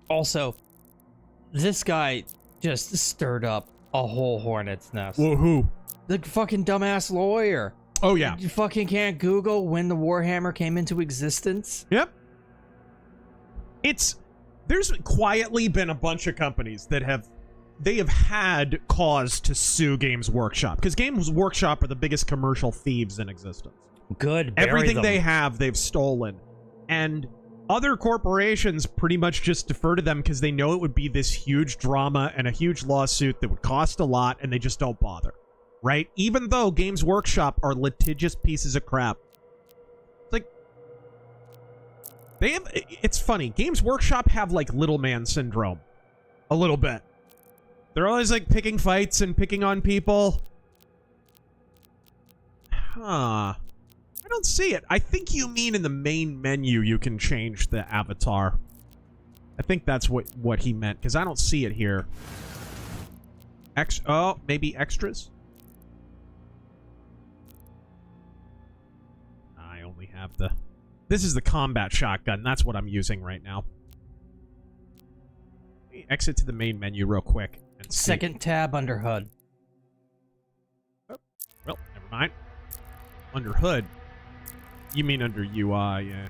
Also, this guy just stirred up a whole hornet's nest. Whoa, who? The fucking dumbass lawyer. Oh, yeah. You fucking can't Google when the Warhammer came into existence? Yep. There's quietly been a bunch of companies that have had cause to sue Games Workshop, because Games Workshop are the biggest commercial thieves in existence. Good. Everything they have, they've stolen. And other corporations pretty much just defer to them because they know it would be this huge drama and a huge lawsuit that would cost a lot, and they just don't bother. Right? Even though Games Workshop are litigious pieces of crap. It's like, it's funny. Games Workshop have like little man syndrome. A little bit. They're always like picking fights and picking on people. Huh. I don't see it. I think you mean in the main menu you can change the avatar. I think that's what he meant, because I don't see it here. Oh, maybe extras? I only have the... This is the combat shotgun. That's what I'm using right now. Let me exit to the main menu real quick. And Second tab under HUD. Oh, well, never mind. Under HUD. You mean under UI, yeah.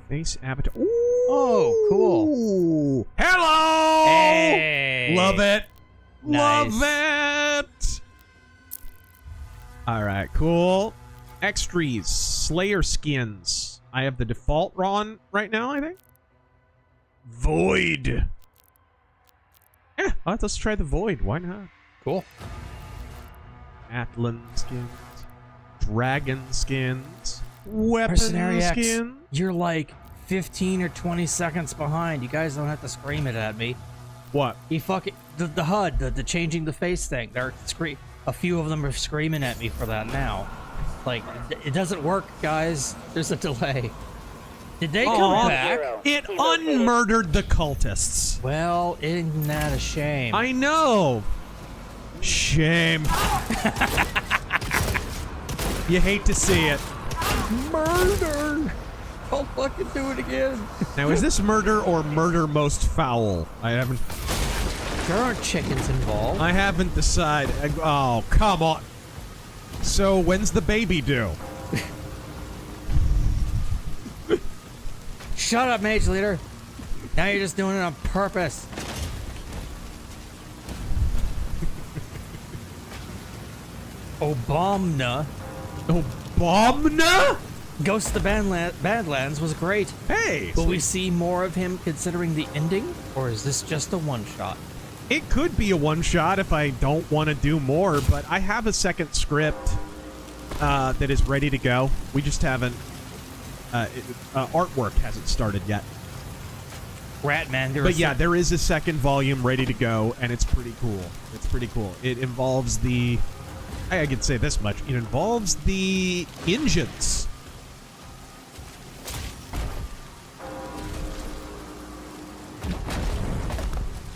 Face avatar. Ooh! Oh, cool. Hello! Hey! Love it! Nice. Love it! Alright, cool. Extras. Slayer skins. I have the default RON right now, I think. Void. Yeah, let's try the Void. Why not? Cool. Atlan skins. Dragon skins. Weapon skins. You're like 15 or 20 seconds behind. You guys don't have to scream it at me. What? He fucking... The HUD, the changing the face thing. A few of them are screaming at me for that now. Like, it doesn't work, guys. There's a delay. Did they come back? It unmurdered the cultists. Well, isn't that a shame? I know. Shame. You hate to see it. Murder! I'll fucking do it again. Now, is this murder or murder most foul? I haven't... There aren't chickens involved. I haven't decided. Oh, come on. So, when's the baby due? Shut up, Mage Leader. Now you're just doing it on purpose. Obamna. Obamna? Ghost of the Badlands was great. Hey! Will we see more of him considering the ending? Or is this just a one-shot? It could be a one-shot if I don't want to do more, but I have a second script that is ready to go. We just haven't... artwork hasn't started yet. Ratman, but yeah, there is a second volume ready to go, and it's pretty cool. It's pretty cool. It involves the... I can say this much. It involves the engines.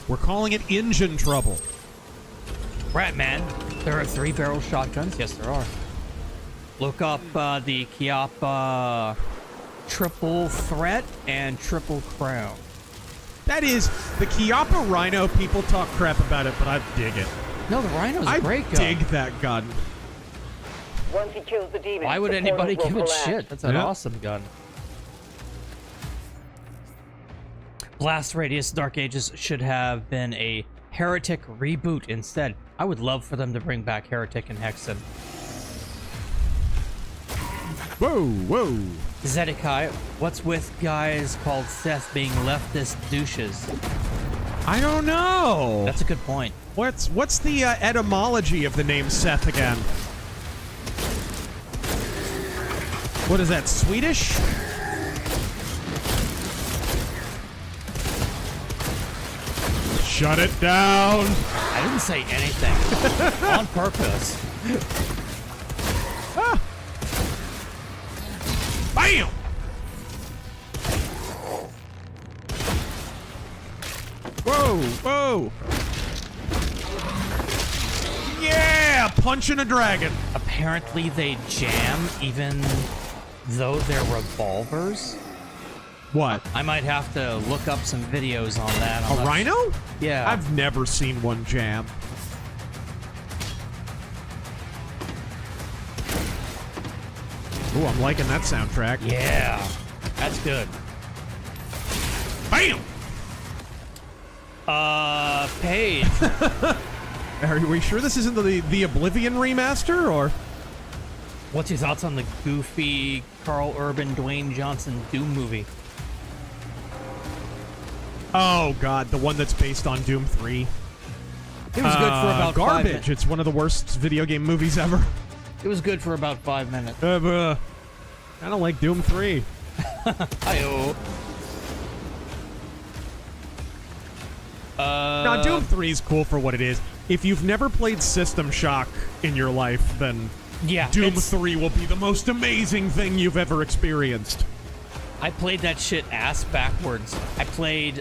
We're calling it engine trouble. Ratman, There are 3-barrel shotguns. Yes, there are. Look up the Chiappa Triple Threat and Triple Crown. That is, the Chiappa Rhino, people talk crap about it, but I dig it. No, the Rhino's a great gun. I dig that gun. Once he kills the demon, why would the anybody portal give will it collapse. shit? That's an awesome gun. Blast Radius Dark Ages should have been a Heretic reboot instead. I would love for them to bring back Heretic and Hexen. Whoa, whoa. Zedekiah, what's with guys called Seth being leftist douches? I don't know. That's a good point. What's the etymology of the name Seth again? What is that, Swedish? Shut it down. I didn't say anything. On purpose. Ah. Bam! Whoa, whoa. Yeah, punching a dragon. Apparently they jam even though they're revolvers. What? I might have to look up some videos on that. A rhino? Yeah. I've never seen one jam. Ooh, I'm liking that soundtrack. Yeah. That's good. Bam! Paige. Are we sure this isn't the Oblivion remaster, or? What's your thoughts on the goofy Carl Urban, Dwayne Johnson Doom movie? Oh god, the one that's based on Doom 3. It was good for about 5 garbage. minutes. It's one of the worst video game movies ever. It was good for about 5 minutes. Kind of like Doom 3. Hi-oh. No, Doom 3 is cool for what it is. If you've never played System Shock in your life, then yeah, Doom 3 will be the most amazing thing you've ever experienced. I played that shit ass backwards. I played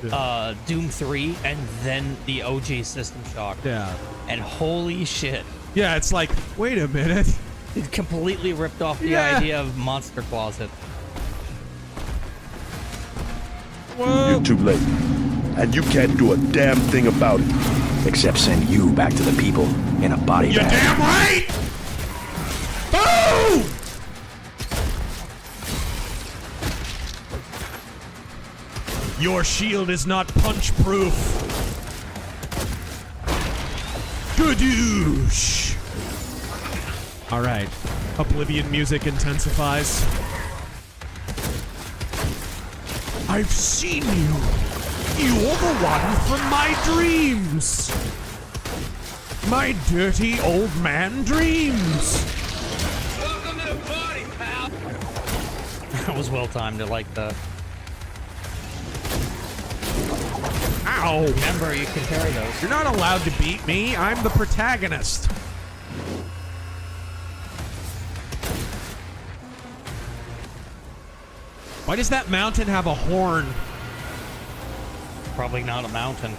Doom 3 and then the OG System Shock. Yeah. And holy shit. Yeah, it's like, wait a minute. It completely ripped off the idea of Monster Closet. Whoa. You're too late. And you can't do a damn thing about it. Except send you back to the people in a body You're bag. damn right! Boom! Your shield is not punch-proof. Gadoosh! Alright. Oblivion music intensifies. I've seen you. You're the one from my dreams. My dirty old man dreams. Welcome to the party, pal. That was well timed. I like that. Ow! Remember, you can carry those. You're not allowed to beat me. I'm the protagonist. Why does that mountain have a horn? Probably not a mountain.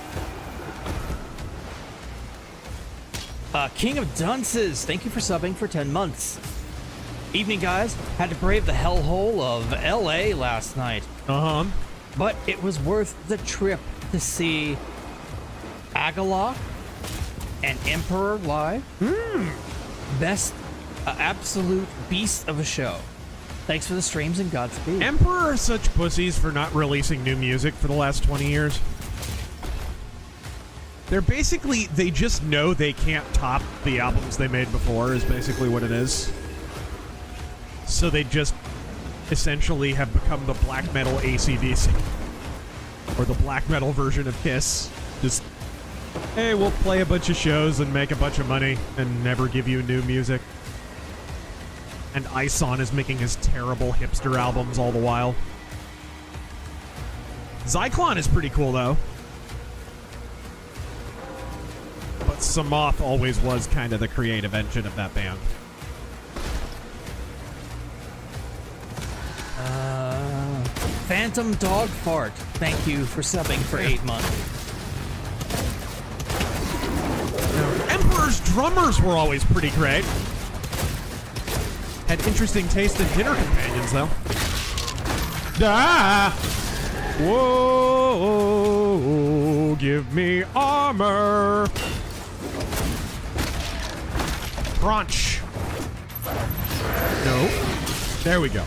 King of Dunces, thank you for subbing for 10 months. Evening, guys. Had to brave the hellhole of LA last night. Uh-huh. But it was worth the trip to see Agalok and Emperor live. Best, absolute beast of a show. Thanks for the streams and Godspeed. Emperor are such pussies for not releasing new music for the last 20 years. They're basically, they just know they can't top the albums they made before, is basically what it is. So they just essentially have become the black metal AC/DC. Or the black metal version of Kiss. Just, hey, we'll play a bunch of shows and make a bunch of money and never give you new music. And Ison is making his terrible hipster albums all the while. Zyklon is pretty cool, though. But Samoth always was kind of the creative engine of that band. Phantom Dog Fart, thank you for subbing for 8 months. Emperor's drummers were always pretty great. Had interesting taste in dinner companions, though. Ah! Whoa! Give me armor! Crunch! No. There we go.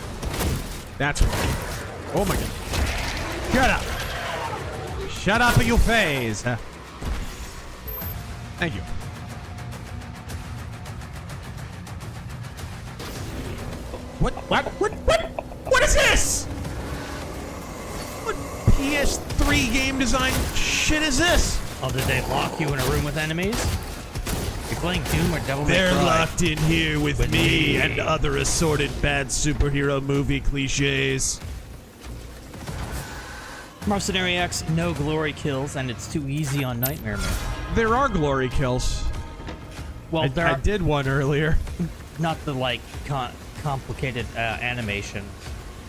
That's right. Oh my god. Shut up! Shut up in your face! Thank you. What is this? What PS3 game design shit is this? Oh, did they lock you in a room with enemies? You're playing Doom or Devil May Cry? They're locked in here with me and other assorted bad superhero movie cliches. Mercenary X, no glory kills, and it's too easy on Nightmare Mode. There are glory kills. Well, I did one earlier. Not the, like, complicated animation.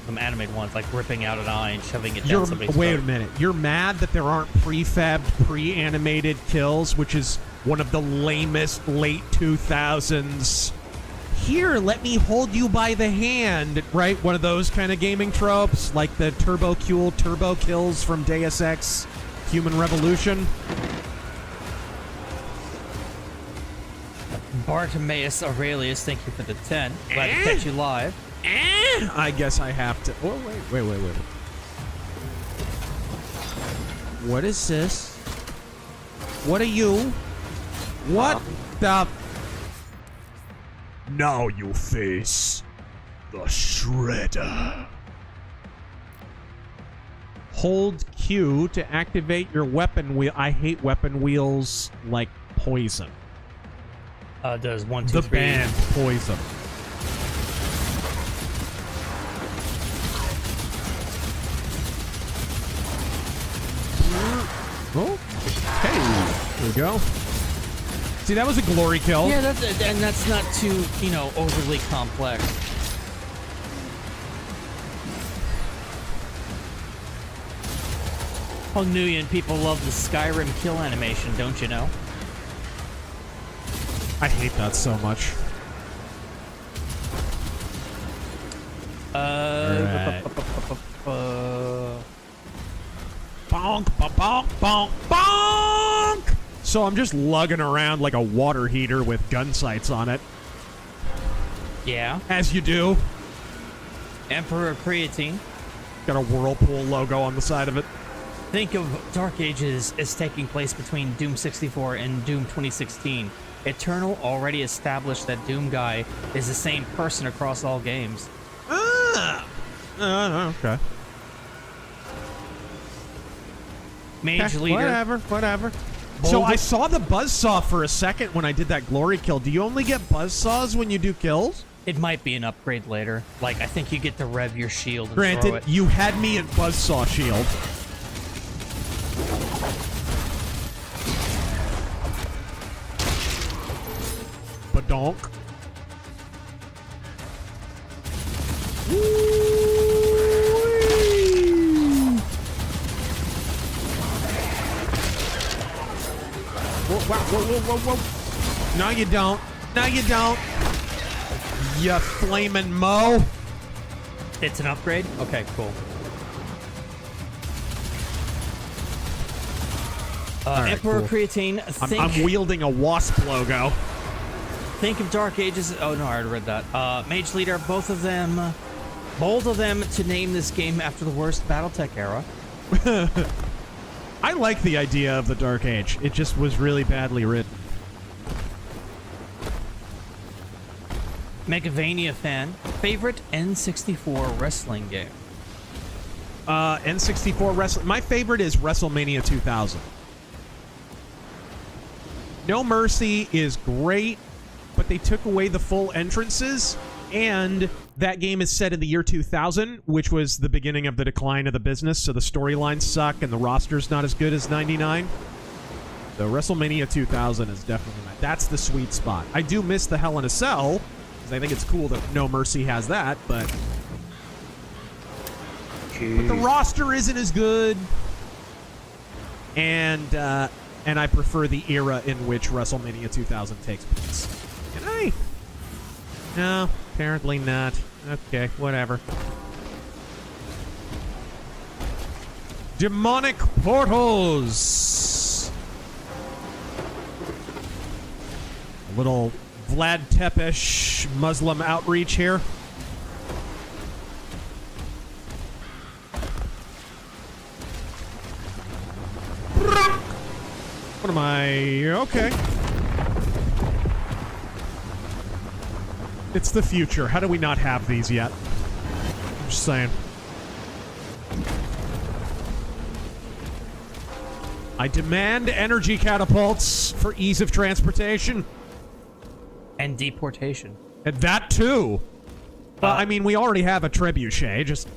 Some animated ones, like ripping out an eye and shoving it down somebody's Wait throat. a minute. You're mad that there aren't prefabbed, pre-animated kills, which is one of the lamest late 2000s. Here, let me hold you by the hand, right? One of those kind of gaming tropes, like the turbo kills from Deus Ex Human Revolution. Bartimaeus Aurelius, thank you for the 10. Glad to catch you live. I guess I have to. Oh, wait. What is this? What are you? What the? Now you face the Shredder. Hold Q to activate your weapon wheel. I hate weapon wheels like poison. Does 1, 2, 3. The band Poison. Oh, hey, there we go. See, that was a glory kill. Yeah, that's not too, overly complex. Oh, Nuyen, people love the Skyrim kill animation, don't you know? I hate that so much. Right. Bonk, bonk, bonk, bonk! So I'm just lugging around like a water heater with gun sights on it. Yeah. As you do. Emperor Creatine. Got a Whirlpool logo on the side of it. Think of Dark Ages as taking place between Doom 64 and Doom 2016. Eternal already established that Doom guy is the same person across all games. Okay. Mage leader. Whatever. So I saw the buzzsaw for a second when I did that glory kill. Do you only get buzzsaws when you do kills? It might be an upgrade later. Like, I think you get to rev your shield and throw Granted, it. you had me at buzzsaw shield. Badonk. Whoa. No, you don't. No, you don't. You flamin' Mo. It's an upgrade? Okay, cool. Right, Emperor cool. Creatine, I'm wielding a wasp logo. Think of Dark Ages. Oh no, I already read that. Mage Leader, both of them. Bold of them to name this game after the worst BattleTech era. I like the idea of the Dark Age. It just was really badly written. Megavania fan. Favorite N64 wrestling game? N64 wrestling. My favorite is WrestleMania 2000. No Mercy is great, but they took away the full entrances, and that game is set in the year 2000, which was the beginning of the decline of the business, so the storylines suck and the roster's not as good as 99. So WrestleMania 2000 is definitely that's the sweet spot. I do miss the Hell in a Cell, because I think it's cool that No Mercy has that, but the roster isn't as good. And and I prefer the era in which WrestleMania 2000 takes place. Can I? No, apparently not. Okay, whatever. Demonic portals. A little Vlad Tepes Muslim outreach here. What am I? Okay. It's the future. How do we not have these yet? I'm just saying. I demand energy catapults for ease of transportation. And deportation. And that too. Well, I mean, we already have a trebuchet, just...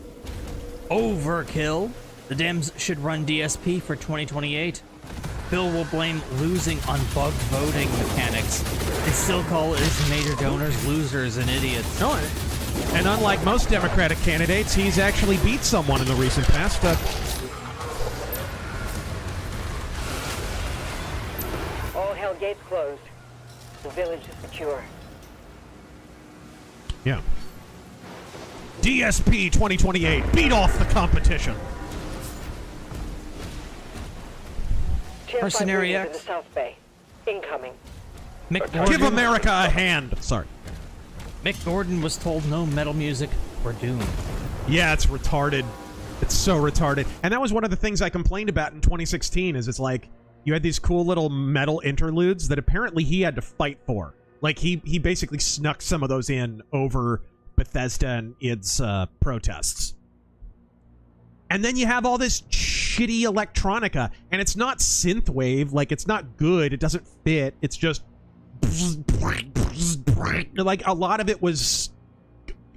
Overkill. The Dems should run DSP for 2028. Bill will blame losing on bugged voting mechanics and still call his major donors losers and idiots. No, and unlike most Democratic candidates, he's actually beat someone in the recent past. All hell gates closed. The village is secure. Yeah. DSP 2028. Beat off the competition. Mercenary in X. the South Bay. Incoming. Give America a hand. Sorry. Mick Gordon was told no metal music or Doom. Yeah, it's retarded. It's so retarded. And that was one of the things I complained about in 2016 is it's like you had these cool little metal interludes that apparently he had to fight for. Like he basically snuck some of those in over Bethesda and its protests. And then you have all this shitty electronica, and it's not synthwave, like it's not good, it doesn't fit, it's just like a lot of it was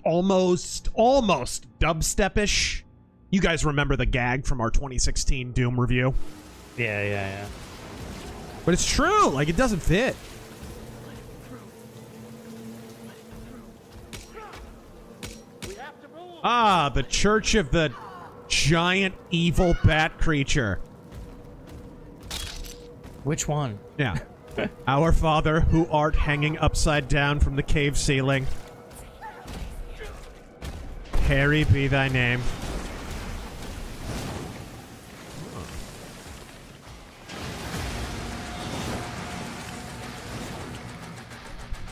almost dubstep-ish. You guys remember the gag from our 2016 Doom review? Yeah. But it's true, like it doesn't fit. Ah, the Church of the Giant Evil Bat Creature. Which one? Yeah. Our Father, who art hanging upside down from the cave ceiling. Hairy be thy name.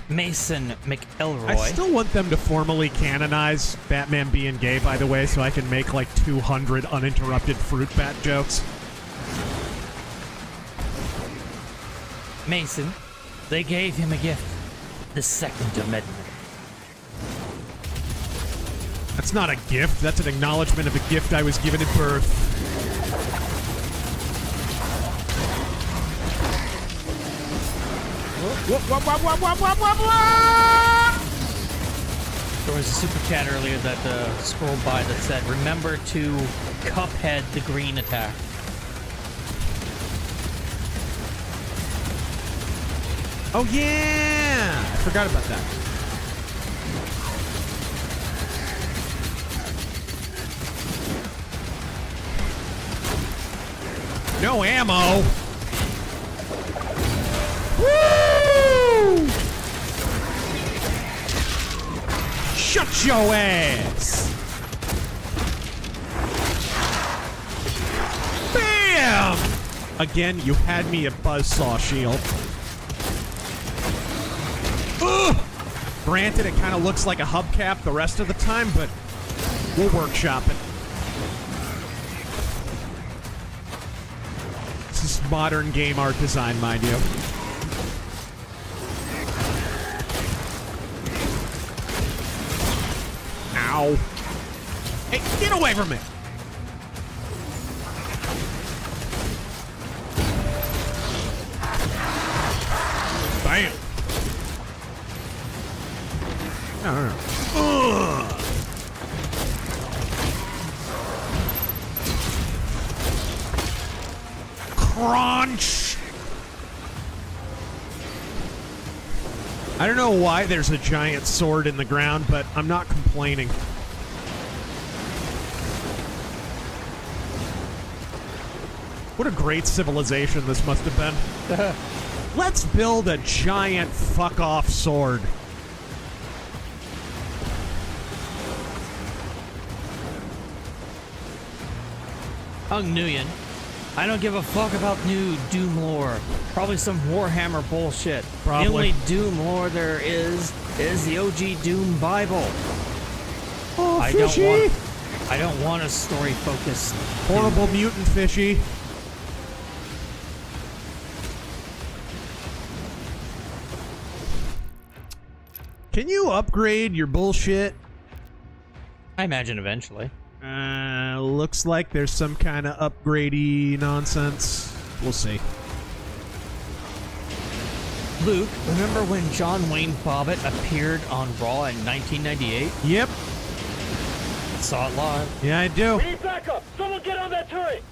Mason McElroy. I still want them to formally canonize Batman being gay, by the way, so I can make like 200 uninterrupted fruit bat jokes. Mason, they gave him a gift. The Second Amendment. That's not a gift. That's an acknowledgement of a gift I was given at birth. There was a super chat earlier that scrolled by that said, remember to Cuphead the green attack. Oh yeah! I forgot about that. No ammo! Woo! Shut your ass! Bam! Again, you had me a buzzsaw shield. Ugh! Granted, it kind of looks like a hubcap the rest of the time, but we'll workshop it. This is modern game art design, mind you. Ow. Hey, get away from me! Bam! No. Ugh. Crunch! I don't know why there's a giant sword in the ground, but I'm not complaining. What a great civilization this must have been. Let's build a giant fuck-off sword. Hung Nguyen. I don't give a fuck about new Doom lore. Probably some Warhammer bullshit. Probably. The only Doom lore there is the OG Doom Bible. Oh, fishy! I don't want a story-focused... Horrible mutant fishy. Can you upgrade your bullshit? I imagine eventually. Looks like there's some kind of upgradey nonsense. We'll see. Luke, remember when John Wayne Bobbitt appeared on Raw in 1998? Yep. Saw it live. Yeah, I do. We need backup! Someone get on that turret!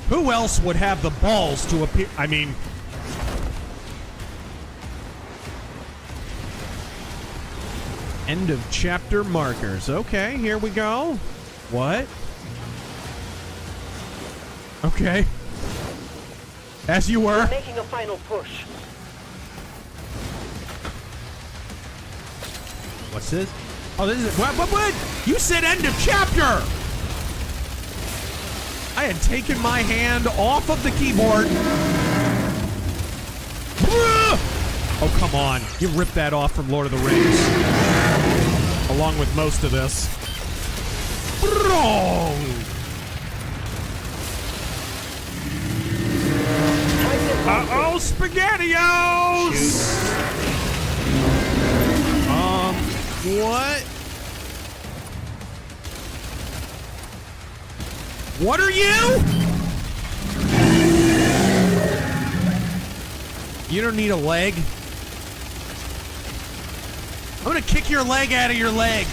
Who else would have the balls to appear? I mean... End of chapter markers. Okay, here we go. What? Okay. As you were. We're making a final push. What's this? Oh, this is what? You said end of chapter. I had taken my hand off of the keyboard. Oh, come on. You ripped that off from Lord of the Rings. Along with most of this. Uh-oh, SpaghettiOs! What? What are you? You don't need a leg. I'm gonna kick your leg out of your leg.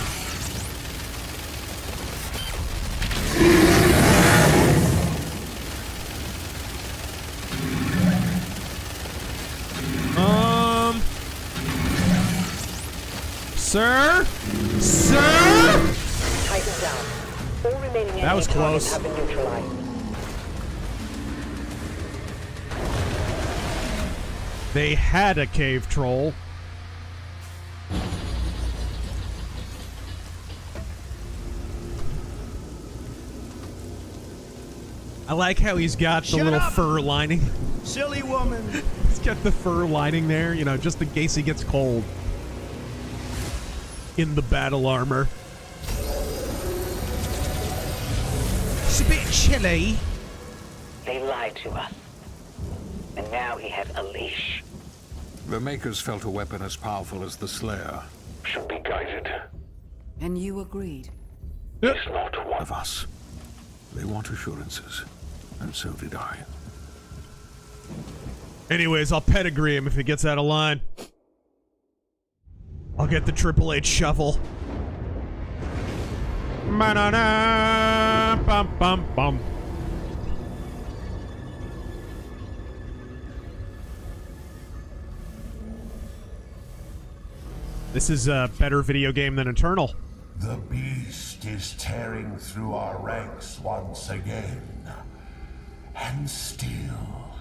Sir? Sir? Tighten down. All remaining That was enemy close. targets have been neutralized. They had a cave troll. I like how he's got the little fur lining. Silly woman. He's got the fur lining there, you know, just in case he gets cold. In the battle armor. It's a bit chilly. They lied to us. And now he has a leash. The Makers felt a weapon as powerful as the Slayer. Should be guided. And you agreed? It's not one Of us. They want assurances. And so did I. Anyways, I'll pedigree him if he gets out of line. I'll get the Triple H shovel. Ma-na-na, bum, bum, bum. This is a better video game than Eternal. The beast is tearing through our ranks once again. And still,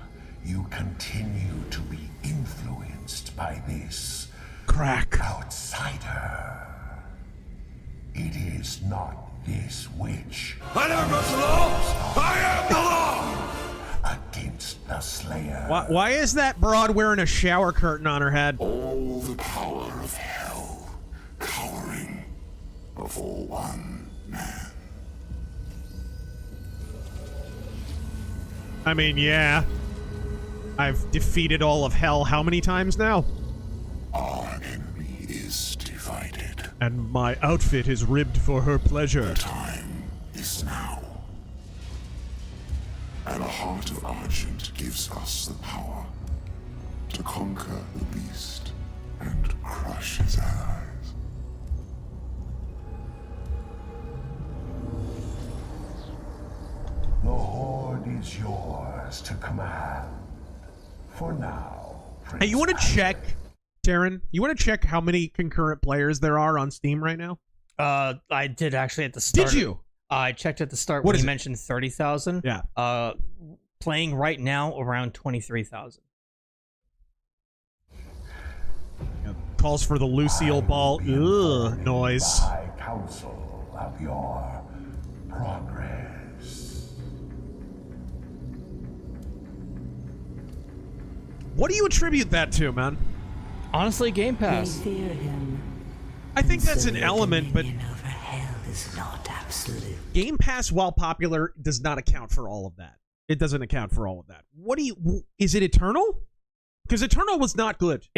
you continue to be influenced by this crack outsider. It is not this witch. I never broke the law! I am the law! Against the Slayer. Why is that broad wearing a shower curtain on her head? All the power of hell, cowering before one man. I mean, yeah. I've defeated all of hell how many times now? Our enemy is divided. And my outfit is ribbed for her pleasure. The time is now. And a heart of Argent gives us the power to conquer the beast and crush his allies. The Horde is yours to command. For now, Hey, you want to check, Taryn? You want to check how many concurrent players there are on Steam right now? I did actually at the start. Did you? I checked at the start What when is you it? mentioned 30,000. Yeah. Playing right now around 23,000. Calls for the Lucille Ball noise. High counsel of your progress. What do you attribute that to, man? Honestly, Game Pass. They fear him. I think that's So an their element, but dominion over hell is not absolute. Game Pass, while popular, does not account for all of that. It doesn't account for all of that. What do you... Is it Eternal? Because Eternal was not good.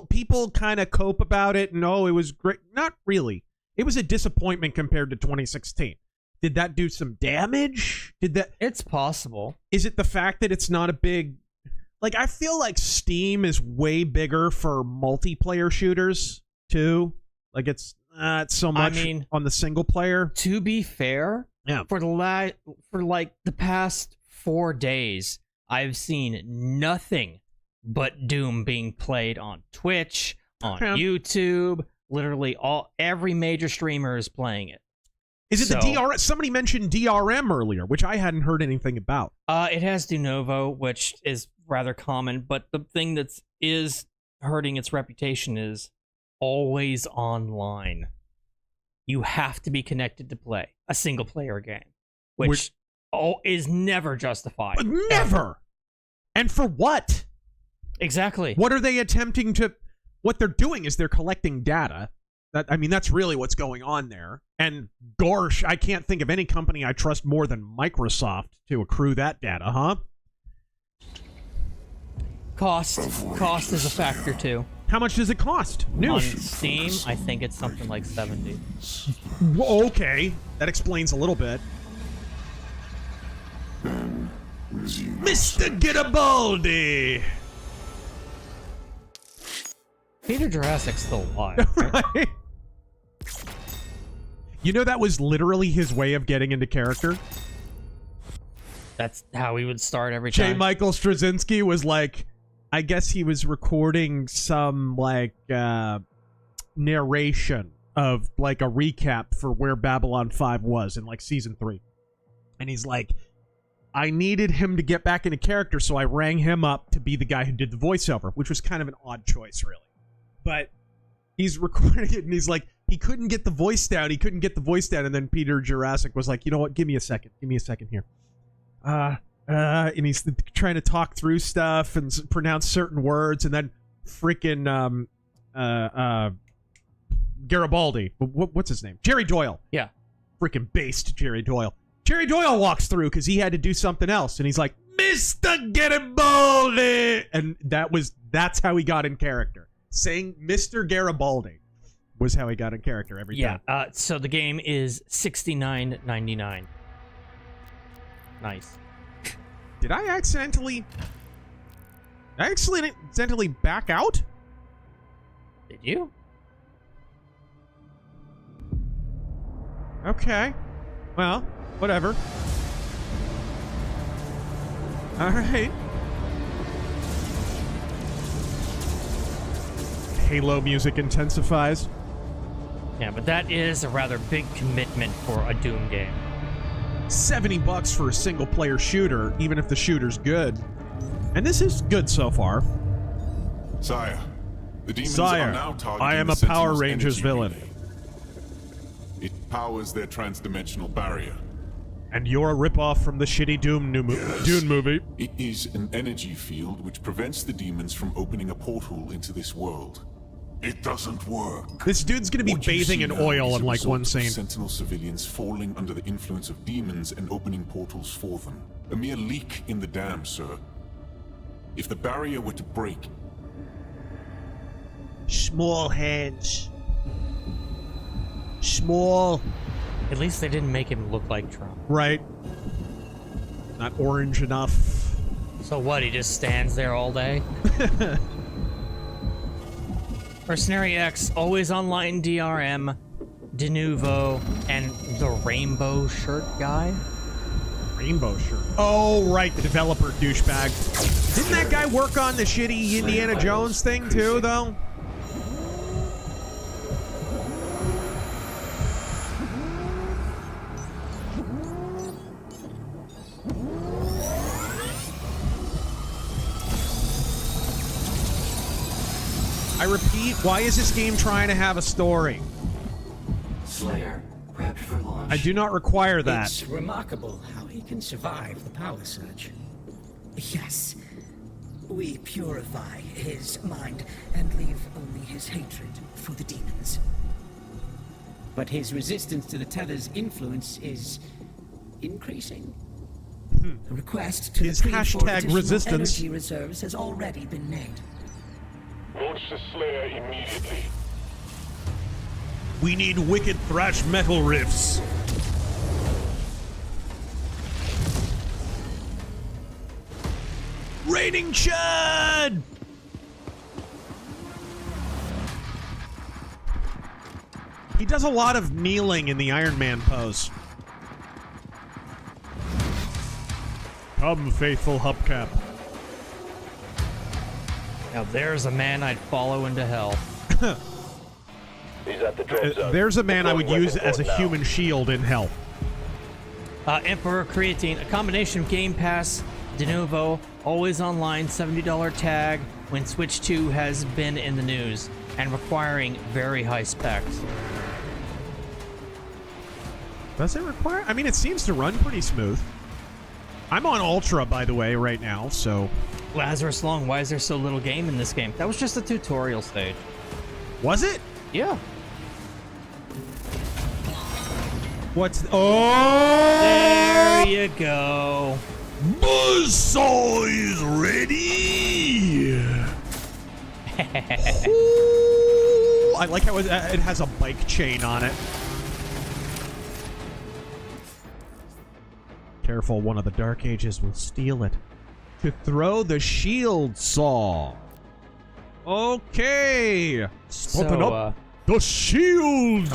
People kind of cope about it, and it was great. Not really. It was a disappointment compared to 2016. Did that do some damage? It's possible. Is it the fact that it's not a big... Like, I feel like Steam is way bigger for multiplayer shooters, too. Like, it's not so much on the single player. To be fair, for the past 4 days, I've seen nothing but Doom being played on Twitch, on YouTube. Literally, every major streamer is playing it. Is it the DRM? Somebody mentioned DRM earlier, which I hadn't heard anything about. It has de novo, which is rather common, but the thing that is hurting its reputation is always online. You have to be connected to play a single player game, which is never justified. Never. And for what? Exactly. What are they attempting to... What they're doing is they're collecting data. That's really what's going on there. And gosh, I can't think of any company I trust more than Microsoft to accrue that data, huh? Cost is a factor too. How much does it cost? On Steam, I think it's something like 70. Okay, that explains a little bit. Mr. Garibaldi! Peter Jurassic's still alive, right? You know that was literally his way of getting into character? That's how he would start every time. J. Michael Straczynski was like... I guess he was recording some, like, narration of, like, a recap for where Babylon 5 was in, like, Season 3. And he's like, I needed him to get back into character, so I rang him up to be the guy who did the voiceover, which was kind of an odd choice, really. But he's recording it, and he's like, he couldn't get the voice down, and then Peter Jurassic was like, you know what, give me a second here. And he's trying to talk through stuff and pronounce certain words, and then freaking Garibaldi. What's his name? Jerry Doyle. Yeah. Freaking based Jerry Doyle. Jerry Doyle walks through because he had to do something else, and he's like, Mr. Garibaldi! And that's how he got in character. Saying Mr. Garibaldi was how he got in character every time. Yeah, so the game is $69.99. Nice. Did I accidentally back out? Did you? Okay. Well, whatever. Alright. Halo music intensifies. Yeah, but that is a rather big commitment for a Doom game. $70 for a single-player shooter, even if the shooter's good. And this is good so far. Sire, the demons are now targeting I am the a Power Sentinel's Rangers energy villain. relay. It powers their transdimensional barrier. And you're a ripoff from the shitty Dune movie. It is an energy field which prevents the demons from opening a portal into this world. It doesn't work. This dude's gonna be bathing in oil in like one scene. Sentinel civilians falling under the influence of demons and opening portals for them. A mere leak in the dam, sir. If the barrier were to break... Small hands. Small. At least they didn't make him look like Trump. Right. Not orange enough. So what, he just stands there all day? Mercenary X, always online DRM, de nouveau, and the rainbow shirt guy? Rainbow shirt. Oh, right, the developer douchebag. Didn't that guy work on the shitty Indiana Jones thing too, though? I repeat, why is this game trying to have a story? Slayer, prepped for launch. I do not require that. It's remarkable how he can survive the power surge. Yes. We purify his mind and leave only his hatred for the demons. But his resistance to the Tether's influence is increasing. A request to His the Creed for hashtag additional resistance. energy reserves has already been made. Launch the Slayer immediately. We need wicked thrash metal riffs. Raining Chad! He does a lot of kneeling in the Iron Man pose. Come, faithful hubcap. Now there's a man I'd follow into hell. He's at the drop zone. There's a man I would use as a now. human shield in hell. Emperor Creatine, a combination of Game Pass, de novo, always online, $70 tag when Switch 2 has been in the news, and requiring very high specs. Does it require? I mean, it seems to run pretty smooth. I'm on Ultra, by the way, right now, so... Lazarus Long, why is there so little game in this game? That was just a tutorial stage. Was it? Yeah. What's... Oh! There you go. Buzzsaw is ready! Ooh, I like how it has a bike chain on it. Careful, one of the Dark Ages will steal it. To throw the shield saw. Okay. Spotting up the shield.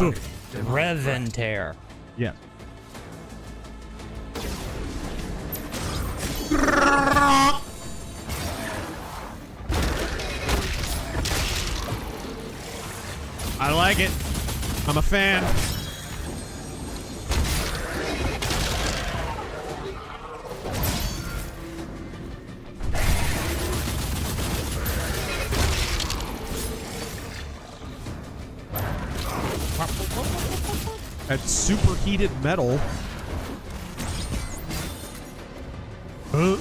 Reventear. Yes. I like it. I'm a fan. That's superheated metal. Huh?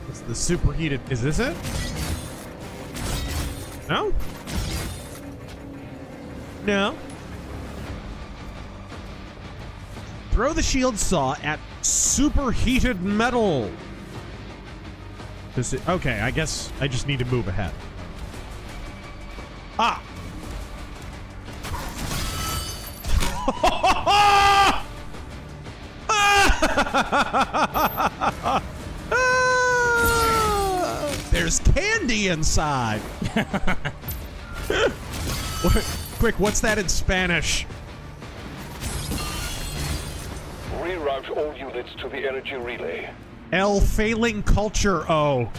It's the superheated. Is this it? No? No. Throw the shield saw at superheated metal. Okay, I guess I just need to move ahead. Ah! There's candy inside. Quick, what's that in Spanish? Reroute all units to the energy relay. El failing culture. Oh.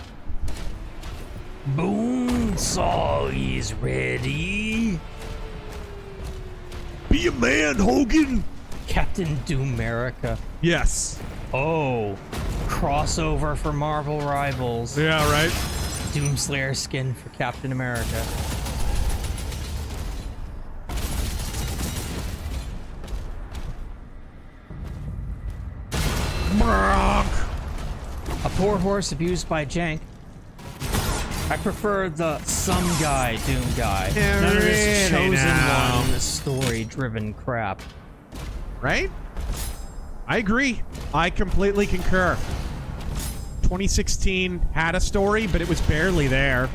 Bonesaw is ready. Be a man, Hogan. Captain Doomerica. Yes. Oh. Crossover for Marvel Rivals. Yeah, right. Doomslayer skin for Captain America. A poor horse abused by Jank. I prefer the some guy Doom guy. Yeah, None of this really chosen now. one story-driven crap. Right? I agree. I completely concur. 2016 had a story, but it was barely there.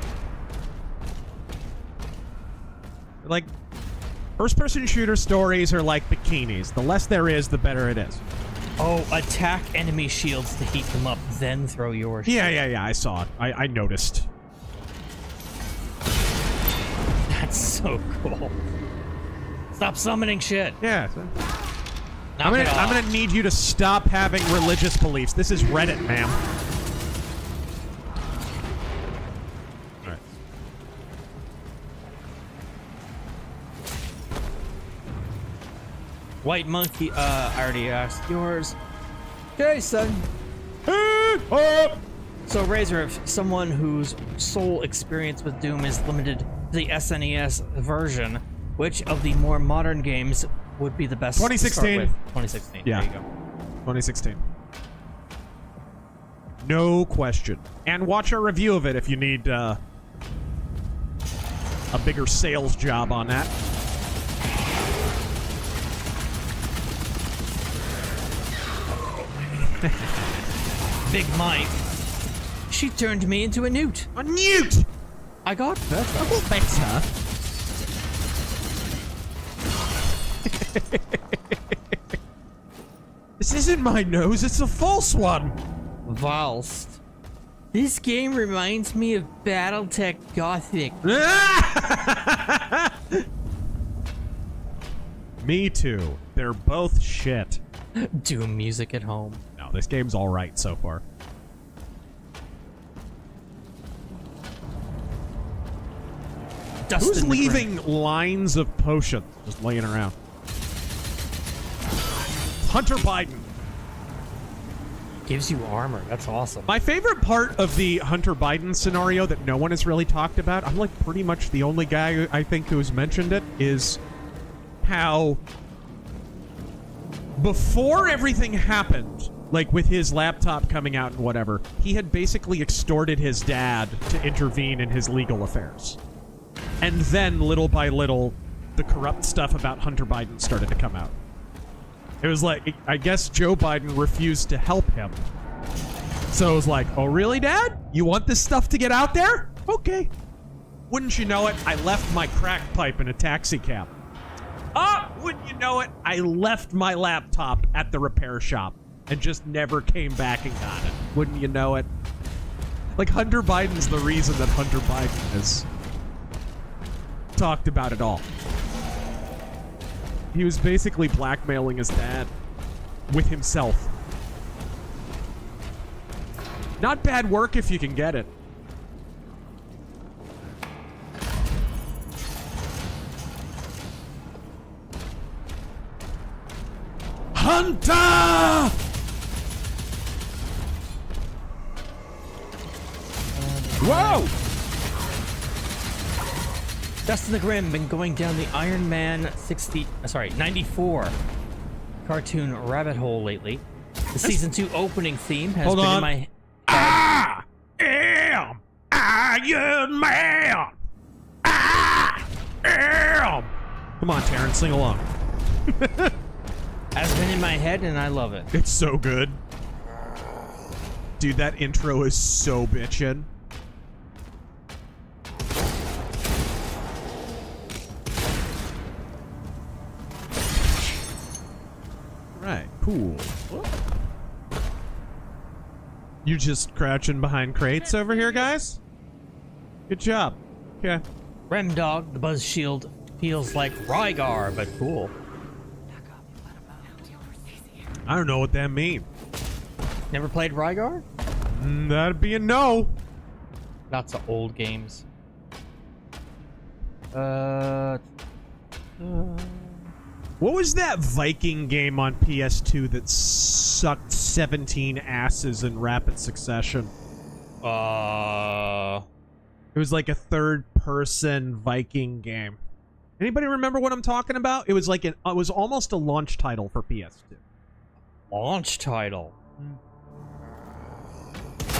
Like, first-person shooter stories are like bikinis. The less there is, the better it is. Oh, attack enemy shields to heat them up, then throw yours. Yeah, I saw it. I noticed. That's so cool. Stop summoning shit. Yeah. Knock it off. I'm gonna need you to stop having religious beliefs. This is Reddit, ma'am. Alright. White monkey, I already asked yours. Okay, son. So, Razor, if someone whose sole experience with Doom is limited to the SNES version, which of the more modern games would be the best? 2016. 2016. Yeah. There you go. 2016. No question. And watch our review of it if you need a bigger sales job on that. Big Mike. She turned me into a newt. A newt! I got better. I got better. This isn't my nose, it's a false one. Valst. This game reminds me of Battletech Gothic. Me too. They're both shit. Doom music at home. No, this game's alright so far. Dust Who's in the leaving lines of potions just laying around? Hunter Biden. Gives you armor. That's awesome. My favorite part of the Hunter Biden scenario that no one has really talked about, I'm like pretty much the only guy I think who's mentioned it, is how before everything happened, like with his laptop coming out and whatever, he had basically extorted his dad to intervene in his legal affairs. And then, little by little, the corrupt stuff about Hunter Biden started to come out. It was like, I guess Joe Biden refused to help him. So it was like, oh really, Dad? You want this stuff to get out there? Okay. Wouldn't you know it, I left my crack pipe in a taxi cab. Wouldn't you know it, I left my laptop at the repair shop and just never came back and got it. Wouldn't you know it? Like, Hunter Biden's the reason that Hunter Biden is talked about it all. He was basically blackmailing his dad with himself. Not bad work if you can get it. Hunter! Whoa! Dust in the Grim been going down the Iron Man 94 cartoon rabbit hole lately. The season 2 opening theme has been in my I am Iron Man! I am! Come on, Terrence, sing along. has been in my head and I love it. It's so good. Dude, that intro is so bitchin'. Right, cool. You just crouching behind crates over here, guys? Good job. Okay. Remdog, the Buzz Shield, feels like Rygar, but cool. I don't know what that means. Never played Rygar? That'd be a no. Lots of old games. What was that Viking game on PS2 that sucked 17 asses in rapid succession? It was like a third-person Viking game. Anybody remember what I'm talking about? It was like it was almost a launch title for PS2. Launch title?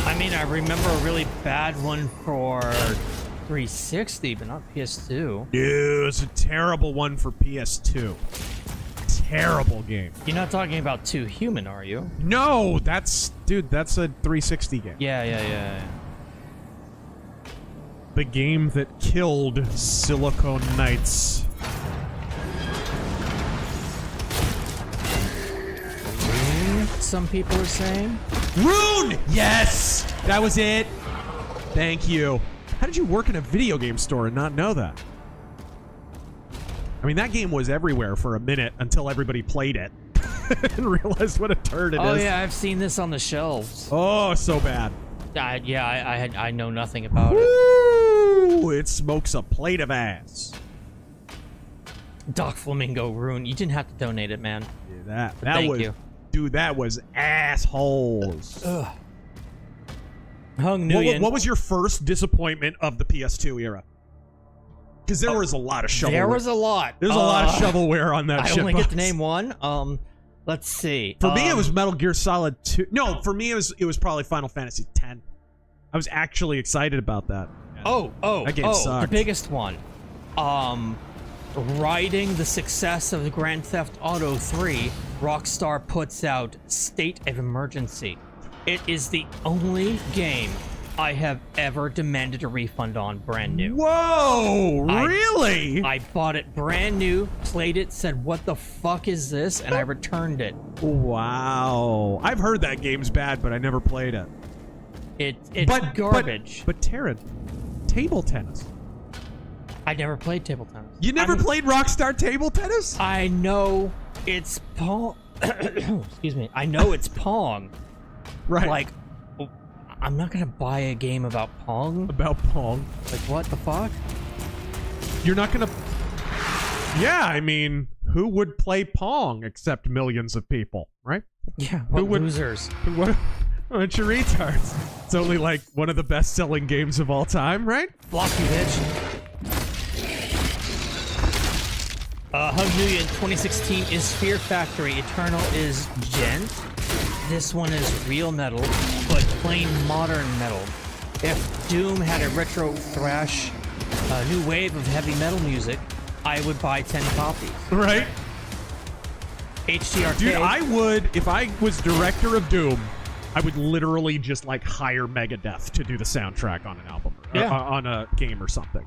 I mean, I remember a really bad one for 360, but not PS2. Dude, it's a terrible one for PS2. Terrible game. You're not talking about 2 Human, are you? No, that's a 360 game. Yeah. The game that killed Silicon Knights. Some people are saying. Rune! Yes! That was it. Thank you. How did you work in a video game store and not know that? I mean, that game was everywhere for a minute until everybody played it and realized what a turd it is. Oh yeah, I've seen this on the shelves. Oh, so bad. I know nothing about Woo! It smokes a plate of ass. Doc Flamingo Rune. You didn't have to donate it, man. Yeah, that Thank was you. dude, that was assholes. Ugh. Hung Nguyen. What was your first disappointment of the PS2 era? Because there was a lot of shovelware. There was a lot. There's a lot of shovelware on that I shit only box. get to name one. Let's see. For me, it was Metal Gear Solid 2. No, for me, it was probably Final Fantasy 10. I was actually excited about that. That game the sucked. biggest one. Riding the success of Grand Theft Auto 3, Rockstar puts out State of Emergency. It is the only game I have ever demanded a refund on brand new. Whoa, really? I bought it brand new, played it, said, what the fuck is this? And I returned it. Wow. I've heard that game's bad, but I never played it. It's garbage. But Taryn, table tennis. I never played table tennis. You never played Rockstar Table Tennis? I know it's Pong. Excuse me. I know it's Pong. Right. Like, I'm not gonna buy a game about Pong. About Pong. Like, what the fuck? You're not gonna... Yeah, I mean, who would play Pong except millions of people, right? Yeah, what losers? What a bunch of retards. It's only like one of the best-selling games of all time, right? Block you, bitch. Hung Nguyen 2016 is Fear Factory. Eternal is Gent. This one is real metal, but plain modern metal. If Doom had a retro thrash, new wave of heavy metal music, I would buy 10 copies. Right? HD Arcade. Dude, I would, if I was director of Doom, I would literally just like hire Megadeth to do the soundtrack on an album, on a game or something.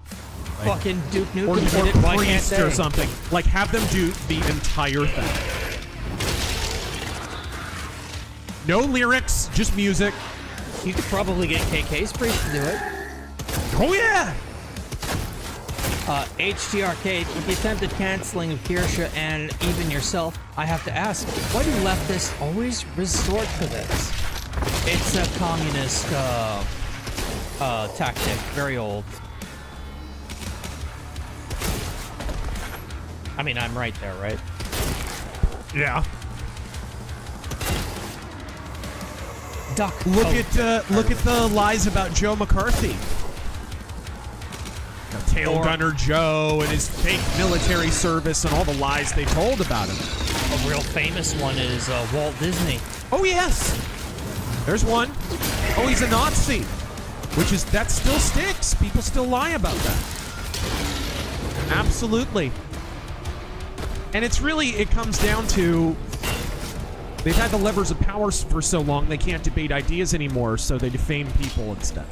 Like, fucking Duke Nukem or did it. Why can't Priest they? or something. Like, have them do the entire thing. No lyrics, just music. You could probably get KK's Priest to do it. Oh yeah! HD Arcade, with the attempted canceling of Kirsha and even yourself, I have to ask, why do leftists always resort to this? It's a communist tactic, very old. I mean, I'm right there, right? Yeah. Duck. Look at the lies about Joe McCarthy. Tail Gunner Joe and his fake military service and all the lies they told about him. A real famous one is Walt Disney. Oh yes, there's one. Oh, he's a Nazi, that still sticks. People still lie about that. Absolutely. And it comes down to they've had the levers of power for so long they can't debate ideas anymore, so they defame people instead.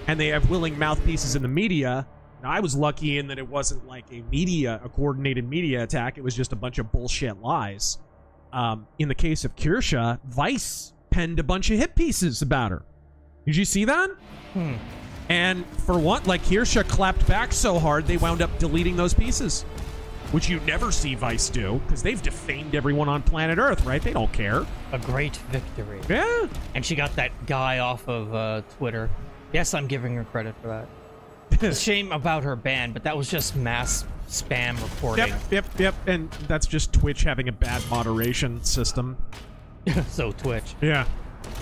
And they have willing mouthpieces in the media. Now, I was lucky in that it wasn't like a coordinated media attack. It was just a bunch of bullshit lies. In the case of Kirsha, Vice penned a bunch of hit pieces about her. Did you see that? And for what? Like, Kirsha clapped back so hard, they wound up deleting those pieces. Which you never see Vice do, because they've defamed everyone on planet Earth, right? They don't care. A great victory. Yeah. And she got that guy off of Twitter. Yes, I'm giving her credit for that. It's a shame about her ban, but that was just mass spam reporting. Yep. And that's just Twitch having a bad moderation system. So Twitch. Yeah.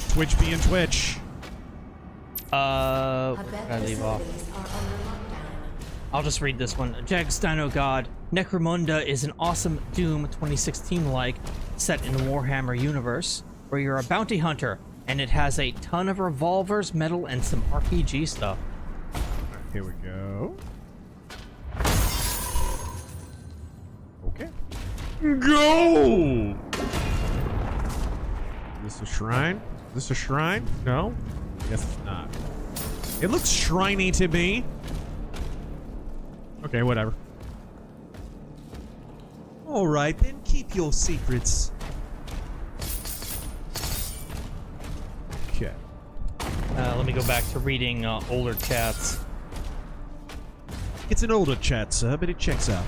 Twitch being Twitch. Where did I leave off? I'll just read this one. Jags Dino God. Necromunda is an awesome Doom 2016-like set in the Warhammer universe where you're a bounty hunter, and it has a ton of revolvers, metal, and some RPG stuff. Here we go. Okay. Go! Is this a shrine? Is this a shrine? No? I guess it's not. It looks shriny to me. Okay, whatever. Alright, then keep your secrets. Okay. Let me go back to reading older chats. It's an older chat, sir, but it checks out.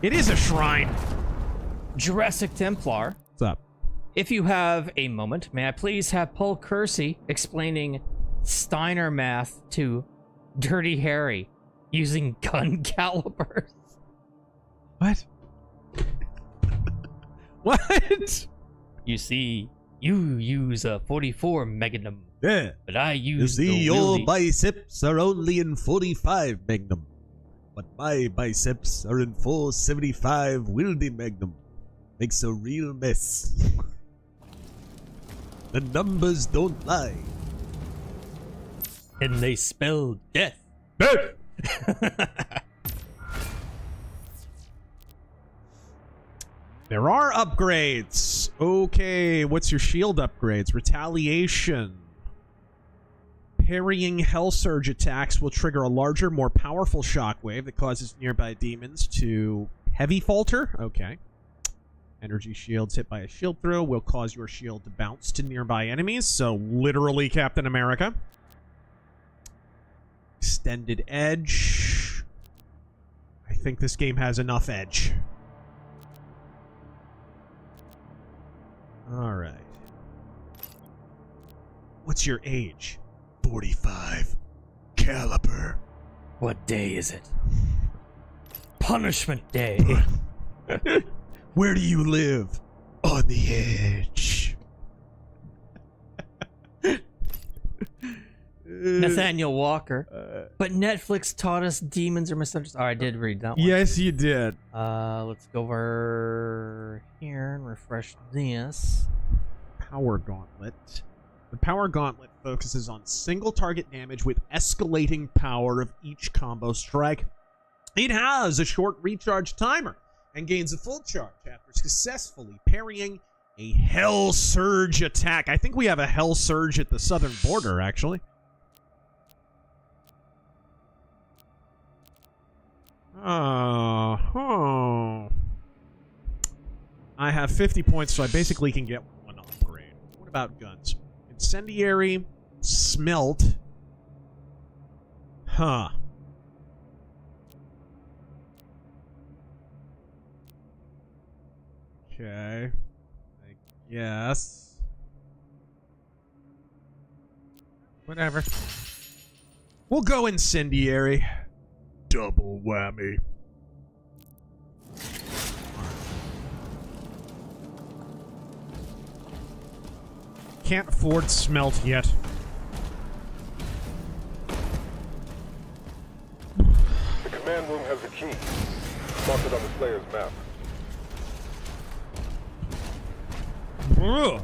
It is a shrine. Jurassic Templar. What's up? If you have a moment, may I please have Paul Kersey explaining Steiner math to Dirty Harry using gun calibers? What? What? You see, you use a 44 Magnum. Yeah. But I use You see, the your wieldy- biceps are only in 45 Magnum. But my biceps are in 475 Wieldy Magnum. Makes a real mess. The numbers don't lie. And they spell death. Death! There are upgrades. Okay, what's your shield upgrades? Retaliation. Parrying Hell Surge attacks will trigger a larger, more powerful shockwave that causes nearby demons to heavy falter. Okay. Energy shields hit by a shield throw will cause your shield to bounce to nearby enemies. So literally Captain America. Extended edge. I think this game has enough edge. Alright. What's your age? 45. Caliber. What day is it? Punishment Day. Where do you live? On the edge. Nathaniel Walker. But Netflix taught us demons are misunderstood. Oh, I did read that one. Yes, you did. Let's go over here and refresh this. Power Gauntlet. The Power Gauntlet focuses on single target damage with escalating power of each combo strike. It has a short recharge timer and gains a full charge after successfully parrying a Hell Surge attack. I think we have a Hell Surge at the southern border, actually. I have 50 points, so I basically can get one upgrade. What about guns? Incendiary, Smelt. Huh. Okay. I guess. Whatever. We'll go Incendiary. Double whammy. Can't afford Smelt yet. The command room has a key. Mark it on the Slayer's map. Ugh.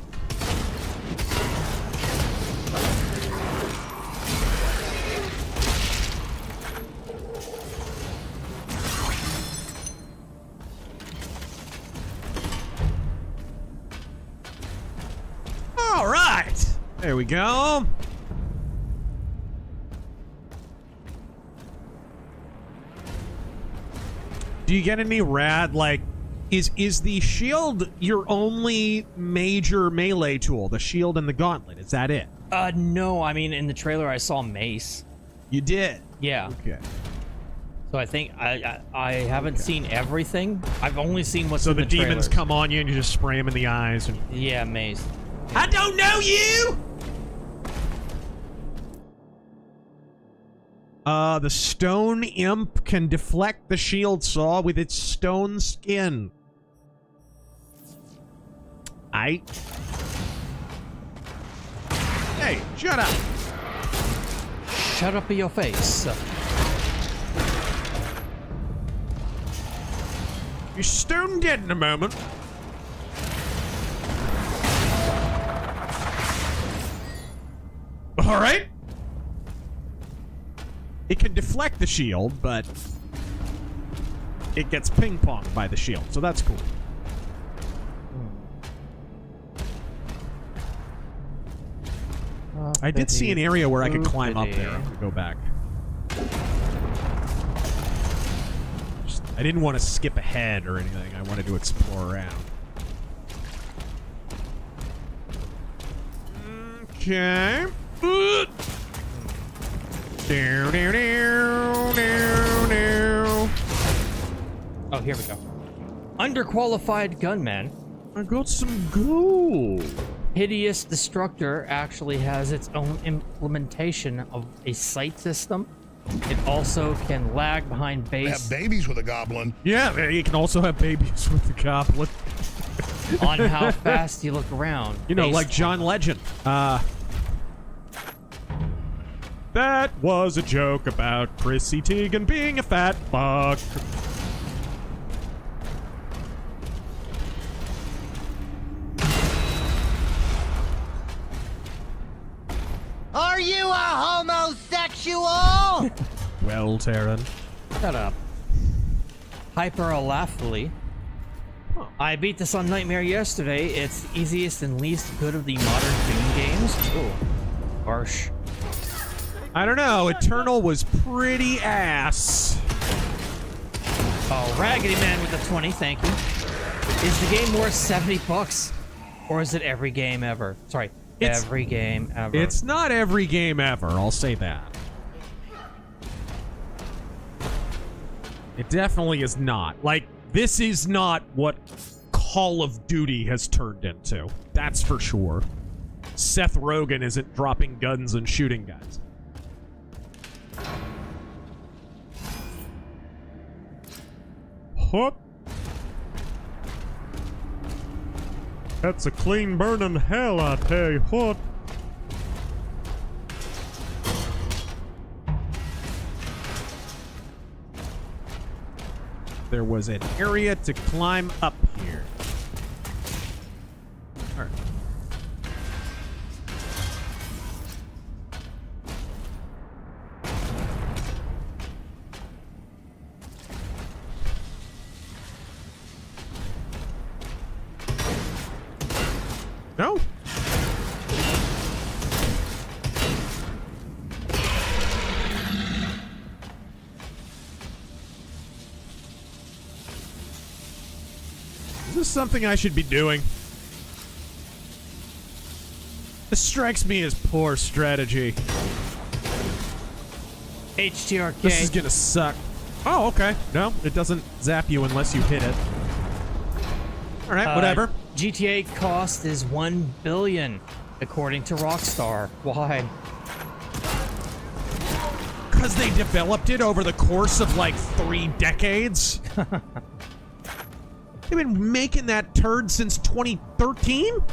All right. There we go. Do you get any rad, like, is the shield your only major melee tool? The shield and the gauntlet, is that it? No, I mean, in the trailer I saw mace. You did? Yeah. Okay. So I think I haven't seen everything. I've only seen what's So in the demons trailers. come on you and you just spray them in the eyes. And... Yeah, mace. I don't know you! The stone imp can deflect the shield saw with its stone skin. Hey, shut up. Shut up in your face. You're stone dead in a moment. All right. It can deflect the shield, but it gets ping-ponged by the shield, so that's cool. I did see an area where I could climb up there to go back. I didn't want to skip ahead or anything. I wanted to explore around. Okay. Oh, here we go. Underqualified gunman. I got some gold. Hideous Destructor actually has its own implementation of a sight system It also can lag behind They base have babies with a goblin. Yeah, you can also have babies with the goblin. on how fast you look around. You know, based like John Legend. That was a joke about Chrissy Teigen being a fat fuck. Are you a homosexual? Well, Taryn. Shut up. Hyper-Alafly. I beat this on Nightmare yesterday. It's the easiest and least good of the modern Doom games. Ooh. Harsh. I don't know. Eternal was pretty ass. Oh, Raggedy Man with the 20, thank you. Is the game worth $70? Or is it every game ever? Sorry, every game ever. It's not every game ever, I'll say that. It definitely is not. Like, this is not what Call of Duty has turned into. That's for sure. Seth Rogen isn't dropping guns and shooting guys. What? That's a clean burning hell, I tell you what. There was an area to climb up here. All right. No? Is this something I should be doing? This strikes me as poor strategy. HTRK. This is gonna suck. Oh, okay. No, it doesn't zap you unless you hit it. All right, whatever. GTA cost is $1 billion, according to Rockstar. Why? Because they developed it over the course of like 3 decades. They've been making that turd since 2013?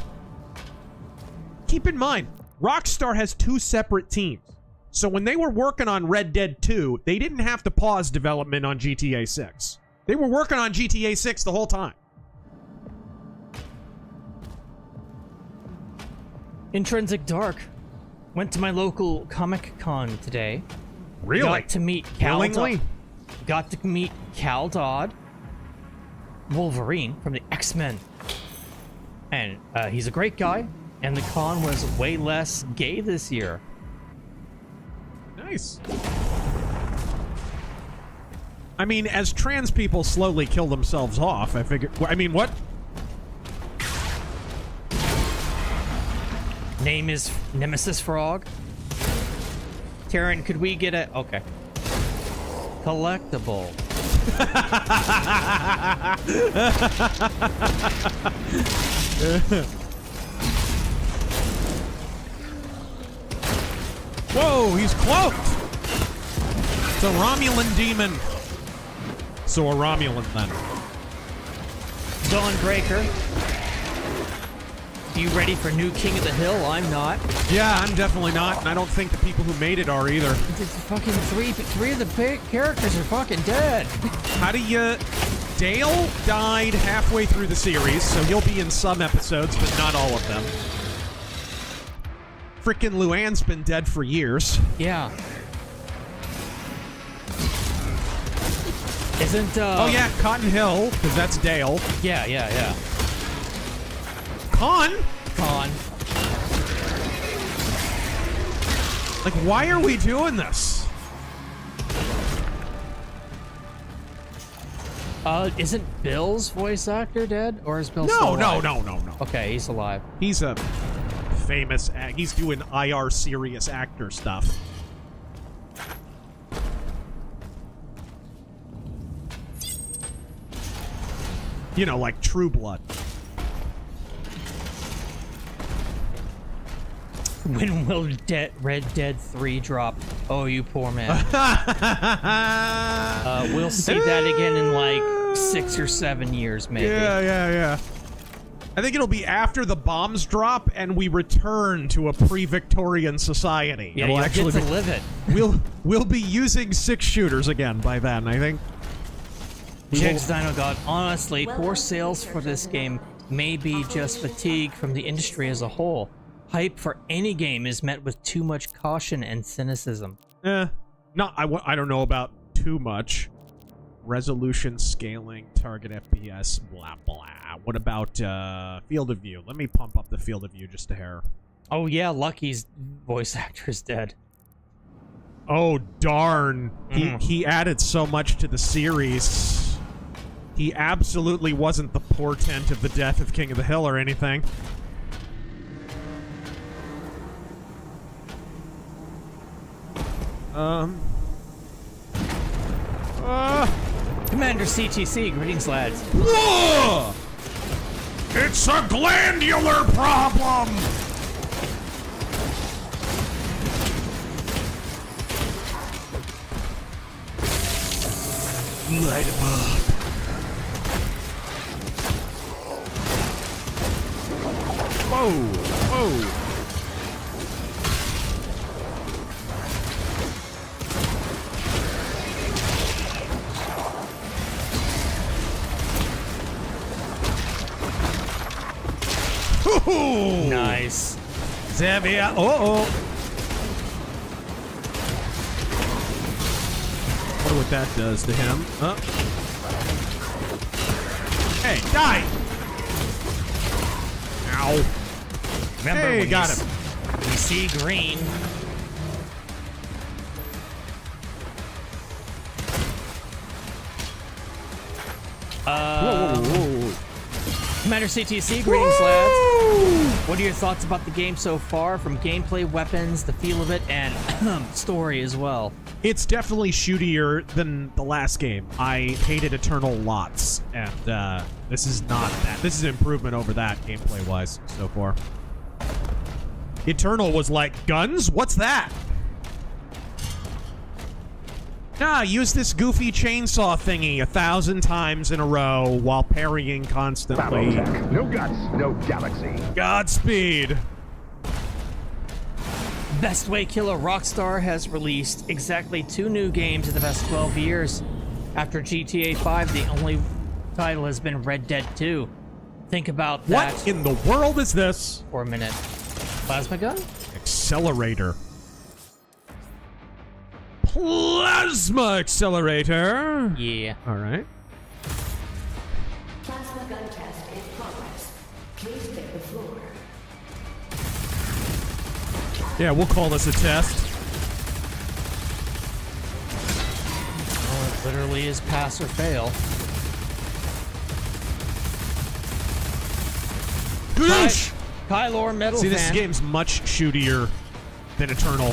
Keep in mind, Rockstar has 2 separate teams. So when they were working on Red Dead 2, they didn't have to pause development on GTA 6. They were working on GTA 6 the whole time. Intrinsic Dark. Went to my local Comic-Con today. Really? Got to meet Cal Willingly? Got to meet Cal Dodd, Wolverine from the X-Men. And he's a great guy, and the con was way less gay this year. Nice. I mean, as trans people slowly kill themselves off, I figure... I mean, what? Name is Nemesis Frog. Taryn, could we get a... Okay. Collectible. Whoa, he's cloaked! It's a Romulan demon. So a Romulan, then. Dawnbreaker. You ready for new King of the Hill? I'm not. Yeah, I'm definitely not, and I don't think the people who made it are either. It's fucking three of the big characters are fucking dead. How do you... Dale died halfway through the series, so he'll be in some episodes, but not all of them. Frickin' Luann's been dead for years. Yeah. Isn't, Oh yeah, Cotton Hill, because that's Dale. Yeah. Con? Like, why are we doing this? Isn't Bill's voice actor dead? Or is Bill still alive? No. Okay, he's alive. He's a famous he's doing IR serious actor stuff. You know, like True Blood. When will Red Dead 3 drop? Oh, you poor man. We'll see that again in like 6 or 7 years, maybe. Yeah. I think it'll be after the bombs drop and we return to a pre-Victorian society. Yeah, it'll you'll actually get to live it. We'll be using 6-shooters again by then, I think. James Dino God, honestly, poor sales for this game may be just fatigue from the industry as a whole. Hype for any game is met with too much caution and cynicism. I don't know about too much. Resolution, scaling, target FPS, blah, blah. What about field of view? Let me pump up the field of view just a hair. Oh, yeah, Lucky's voice actor is dead. Oh, darn. He added so much to the series. He absolutely wasn't the portent of the death of King of the Hill or anything. Commander CTC, greetings, lads. Whoa! It's a glandular problem! Light him up. Whoa! Ooh. Nice. Xavier. Uh-oh. Wonder what that does to him. Hey, die! Ow. Remember, hey, when got him. We see green. Whoa. Commander CTC, greetings, lads. What are your thoughts about the game so far, from gameplay, weapons, the feel of it, and story as well? It's definitely shootier than the last game. I hated Eternal lots, and this is not that. This is an improvement over that, gameplay-wise, so far. Eternal was like, guns? What's that? Nah, use this goofy chainsaw thingy 1,000 times in a row while parrying constantly. No guts, no galaxy. Godspeed. Best Way Killer Rockstar has released exactly 2 new games in the past 12 years. After GTA 5, the only title has been Red Dead 2. Think about that. What in the world is this? For a minute. Plasma gun? Accelerator. Plasma accelerator. Yeah. All right. Plasma gun test in progress. Please take the floor. Yeah, we'll call this a test. Well, it literally is pass or fail. Kylor Metal See, this fan. game's much shootier than Eternal,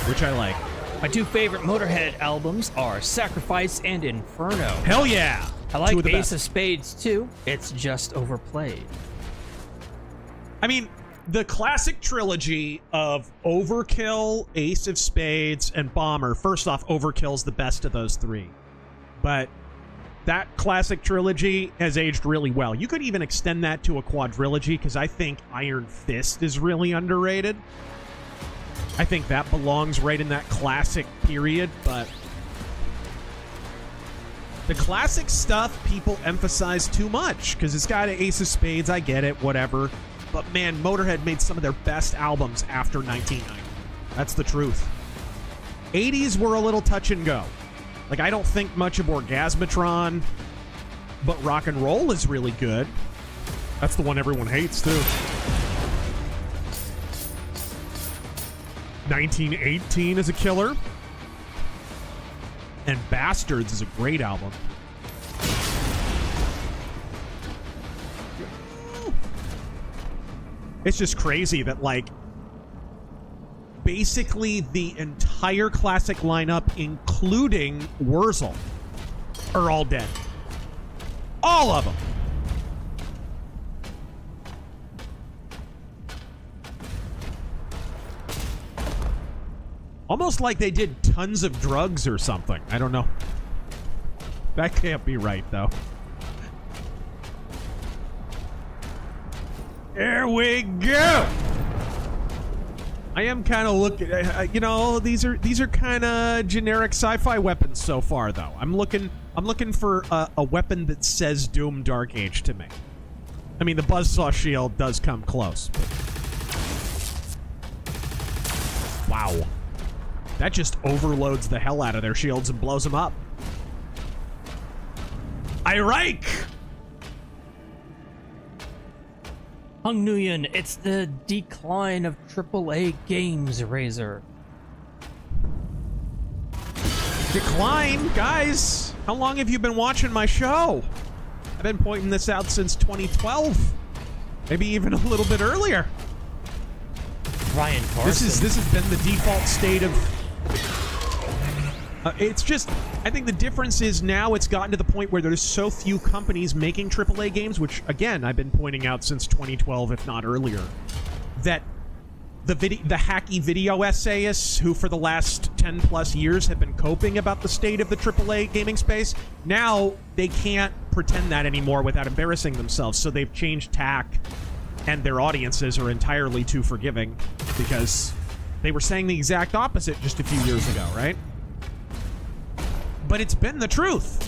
which I like. My 2 favorite Motorhead albums are Sacrifice and Inferno. Hell yeah! I like Ace of Spades too. It's just overplayed. I mean, the classic trilogy of Overkill, Ace of Spades, and Bomber. First off, Overkill's the best of those 3. But that classic trilogy has aged really well. You could even extend that to a quadrilogy, because I think Iron Fist is really underrated. I think that belongs right in that classic period, but the classic stuff people emphasize too much, because it's got an Ace of Spades, I get it, whatever. But man, Motorhead made some of their best albums after 1990. That's the truth. 80s were a little touch and go. Like, I don't think much of Orgasmatron, but Rock and Roll is really good. That's the one everyone hates, too. 1918 is a killer. And Bastards is a great album. It's just crazy that, like, basically the entire classic lineup, including Wurzel, are all dead. All of them. Almost like they did tons of drugs or something. I don't know. That can't be right, though. There we go. I am kind of looking. You know, these are kind of generic sci-fi weapons so far, though. I'm looking for a weapon that says Doom Dark Age to me. I mean, the buzzsaw shield does come close. Wow. That just overloads the hell out of their shields and blows them up. Irike! Hung Nguyen, it's the decline of AAA games, Razor. Decline? Guys, how long have you been watching my show? I've been pointing this out since 2012. Maybe even a little bit earlier. Ryan Carson. This has been the default state of... it's just... I think the difference is now it's gotten to the point where there's so few companies making AAA games, which, again, I've been pointing out since 2012, if not earlier, that the hacky video essayists who for the last 10 plus years have been coping about the state of the AAA gaming space, now they can't pretend that anymore without embarrassing themselves, so they've changed tack, and their audiences are entirely too forgiving, because they were saying the exact opposite just a few years ago, right? But it's been the truth.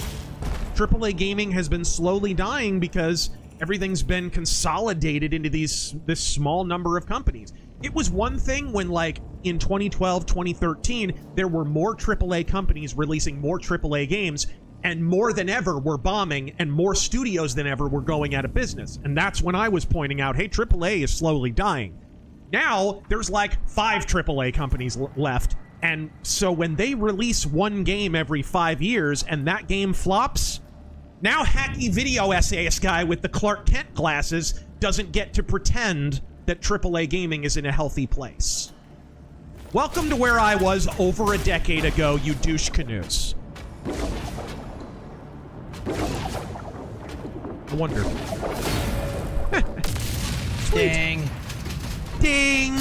AAA gaming has been slowly dying because everything's been consolidated into this small number of companies. It was one thing when, like, in 2012, 2013, there were more AAA companies releasing more AAA games, and more than ever were bombing, and more studios than ever were going out of business. And that's when I was pointing out, hey, AAA is slowly dying. Now, there's like 5 AAA companies left. And so when they release one game every 5 years and that game flops, now hacky video essayist guy with the Clark Kent glasses doesn't get to pretend that AAA gaming is in a healthy place. Welcome to where I was over a decade ago, you douche canoes. I wonder. Dang. Ding!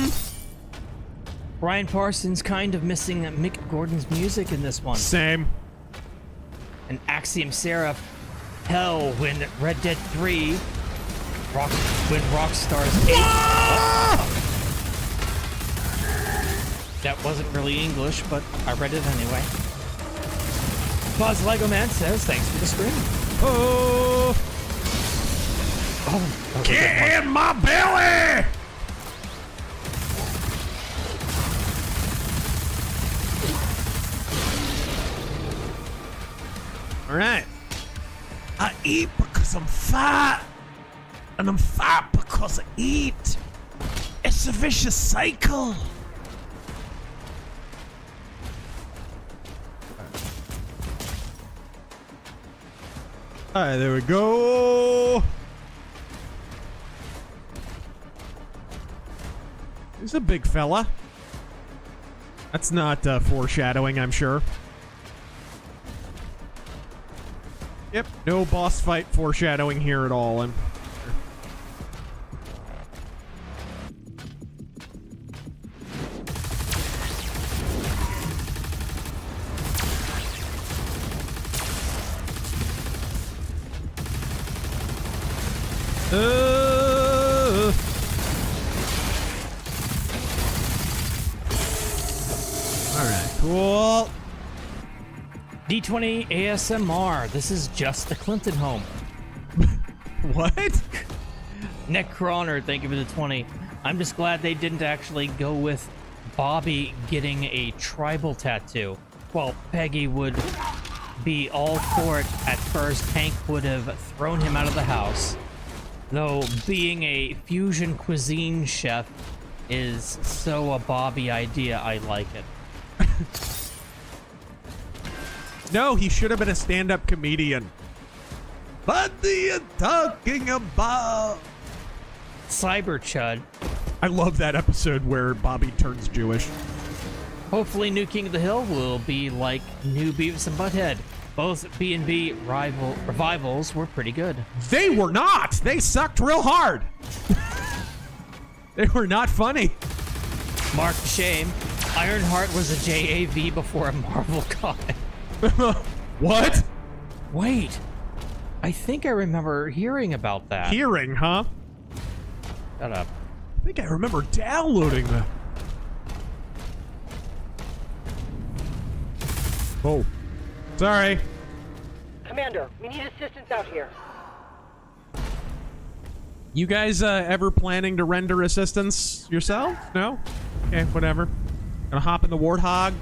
Brian Parsons kind of missing Mick Gordon's music in this one. Same. And Axiom Seraph, hell, when Red Dead 3, when Rockstar's 8... That wasn't really English, but I read it anyway. Buzz Lego Man says, thanks for the stream. Oh! Get in my belly! Alright. I eat because I'm fat. And I'm fat because I eat. It's a vicious cycle. Alright, there we go. He's a big fella. That's not foreshadowing, I'm sure. Yep, no boss fight foreshadowing here at all. I'm Alright, cool. D20 ASMR. This is just the Clinton home. What? Necroner, thank you for the 20. I'm just glad they didn't actually go with Bobby getting a tribal tattoo. Well, Peggy would be all for it at first. Hank would have thrown him out of the house. Though being a fusion cuisine chef is so a Bobby idea, I like it. No, he should have been a stand-up comedian. What are you talking about? Cyber Chud. I love that episode where Bobby turns Jewish. Hopefully New King of the Hill will be like New Beavis and Butthead. Both B&B revivals were pretty good. They were not! They sucked real hard! They were not funny. Mark Shame. Ironheart was a JAV before a Marvel comic. What? Wait. I think I remember hearing about that. Hearing, huh? Shut up. I think I remember downloading that. Oh. Sorry. Commander, we need assistance out here. You guys ever planning to render assistance yourself? No? Okay, whatever. Gonna hop in the Warthog.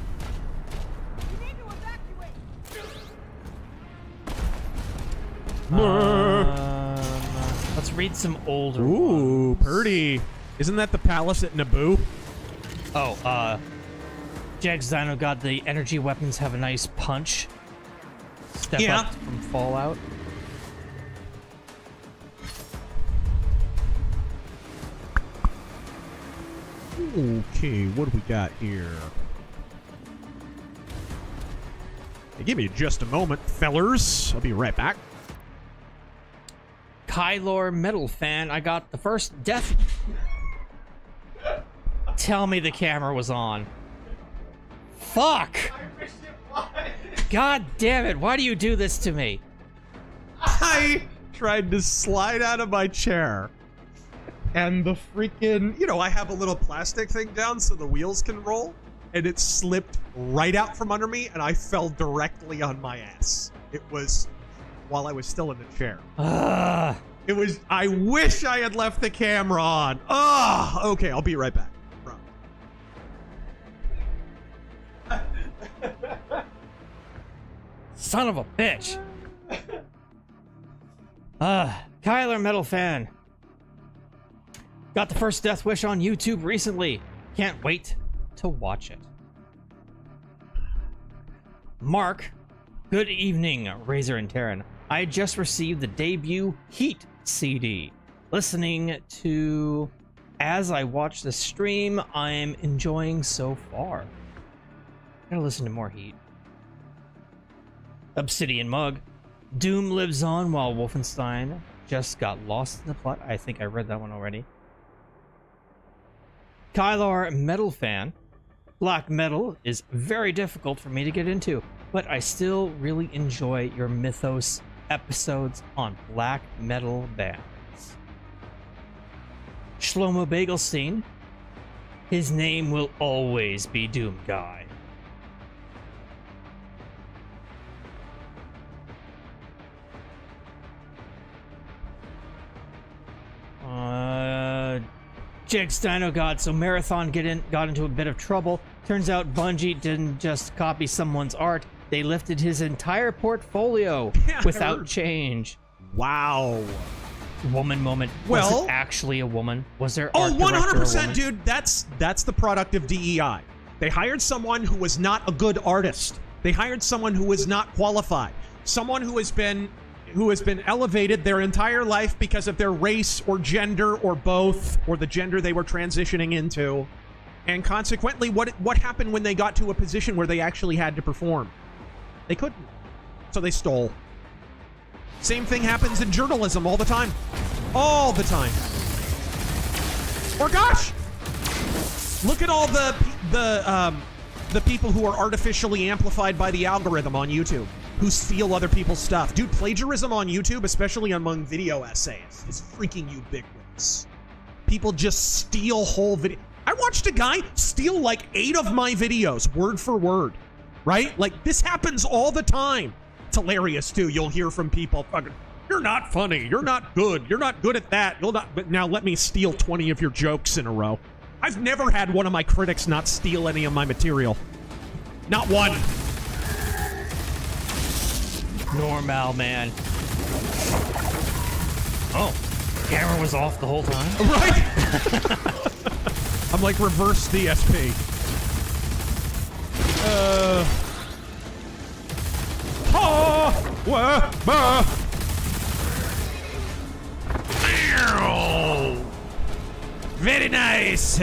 Let's read some older Ooh, ones. Purdy. Isn't that the palace at Naboo? Oh, Jags Dino God, the energy weapons have a nice punch. Step up from Fallout. Okay, what do we got here? Hey, give me just a moment, fellers. I'll be right back. Kylor Metal Fan, I got the first death. Tell me the camera was on. Fuck! God damn it, why do you do this to me? I tried to slide out of my chair. And the freaking, you know, I have a little plastic thing down so the wheels can roll. And it slipped right out from under me and I fell directly on my ass. It was while I was still in the chair. It was, I wish I had left the camera on. Okay, I'll be right back. Son of a bitch. Kyler Metal Fan. Got the first Death Wish on YouTube recently. Can't wait to watch it. Mark. Good evening, Razor and Terran. I just received the debut Heat CD. Listening to as I watch the stream, I'm enjoying so far. Gotta listen to more Heat. Obsidian Mug. Doom lives on while Wolfenstein just got lost in the plot. I think I read that one already. Kylar Metal Fan. Black metal is very difficult for me to get into, but I still really enjoy your Mythos episodes on black metal bands. Shlomo Bagelstein. His name will always be Doom Guy. Jags Dino God, so Marathon got into a bit of trouble. Turns out Bungie didn't just copy someone's art, they lifted his entire portfolio without change. Wow. Woman moment. Well, was it actually a woman? Was there Oh, art director 100%, dude. That's the product of DEI. They hired someone who was not a good artist. They hired someone who was not qualified. Someone who has been elevated their entire life because of their race or gender or both, or the gender they were transitioning into. And consequently, what happened when they got to a position where they actually had to perform? They couldn't. So they stole. Same thing happens in journalism all the time. All the time. Or gosh! Look at all the people who are artificially amplified by the algorithm on YouTube, who steal other people's stuff. Dude, plagiarism on YouTube, especially among video essays, is freaking ubiquitous. People just steal whole video. I watched a guy steal like 8 of my videos, word for word, right? Like, this happens all the time. It's hilarious, too. You'll hear from people, fucking, you're not funny, you're not good at that, but now let me steal 20 of your jokes in a row. I've never had one of my critics not steal any of my material. Not one. Normal, man. Oh, camera was off the whole time? Right? I'm like reverse DSP. Very nice. See,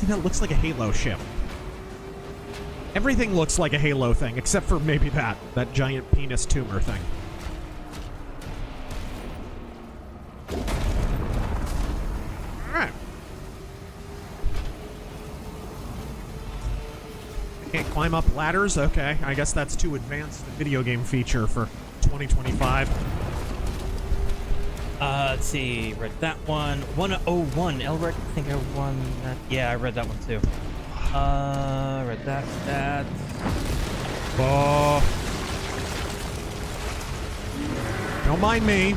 that looks like a Halo ship. Everything looks like a Halo thing, except for maybe that giant penis tumor thing. climb up ladders? Okay, I guess that's too advanced a video game feature for 2025. Let's see. Read that one. 101. Elric, I think I won that. Yeah, I read that one too. Read that. Oh. Don't mind me.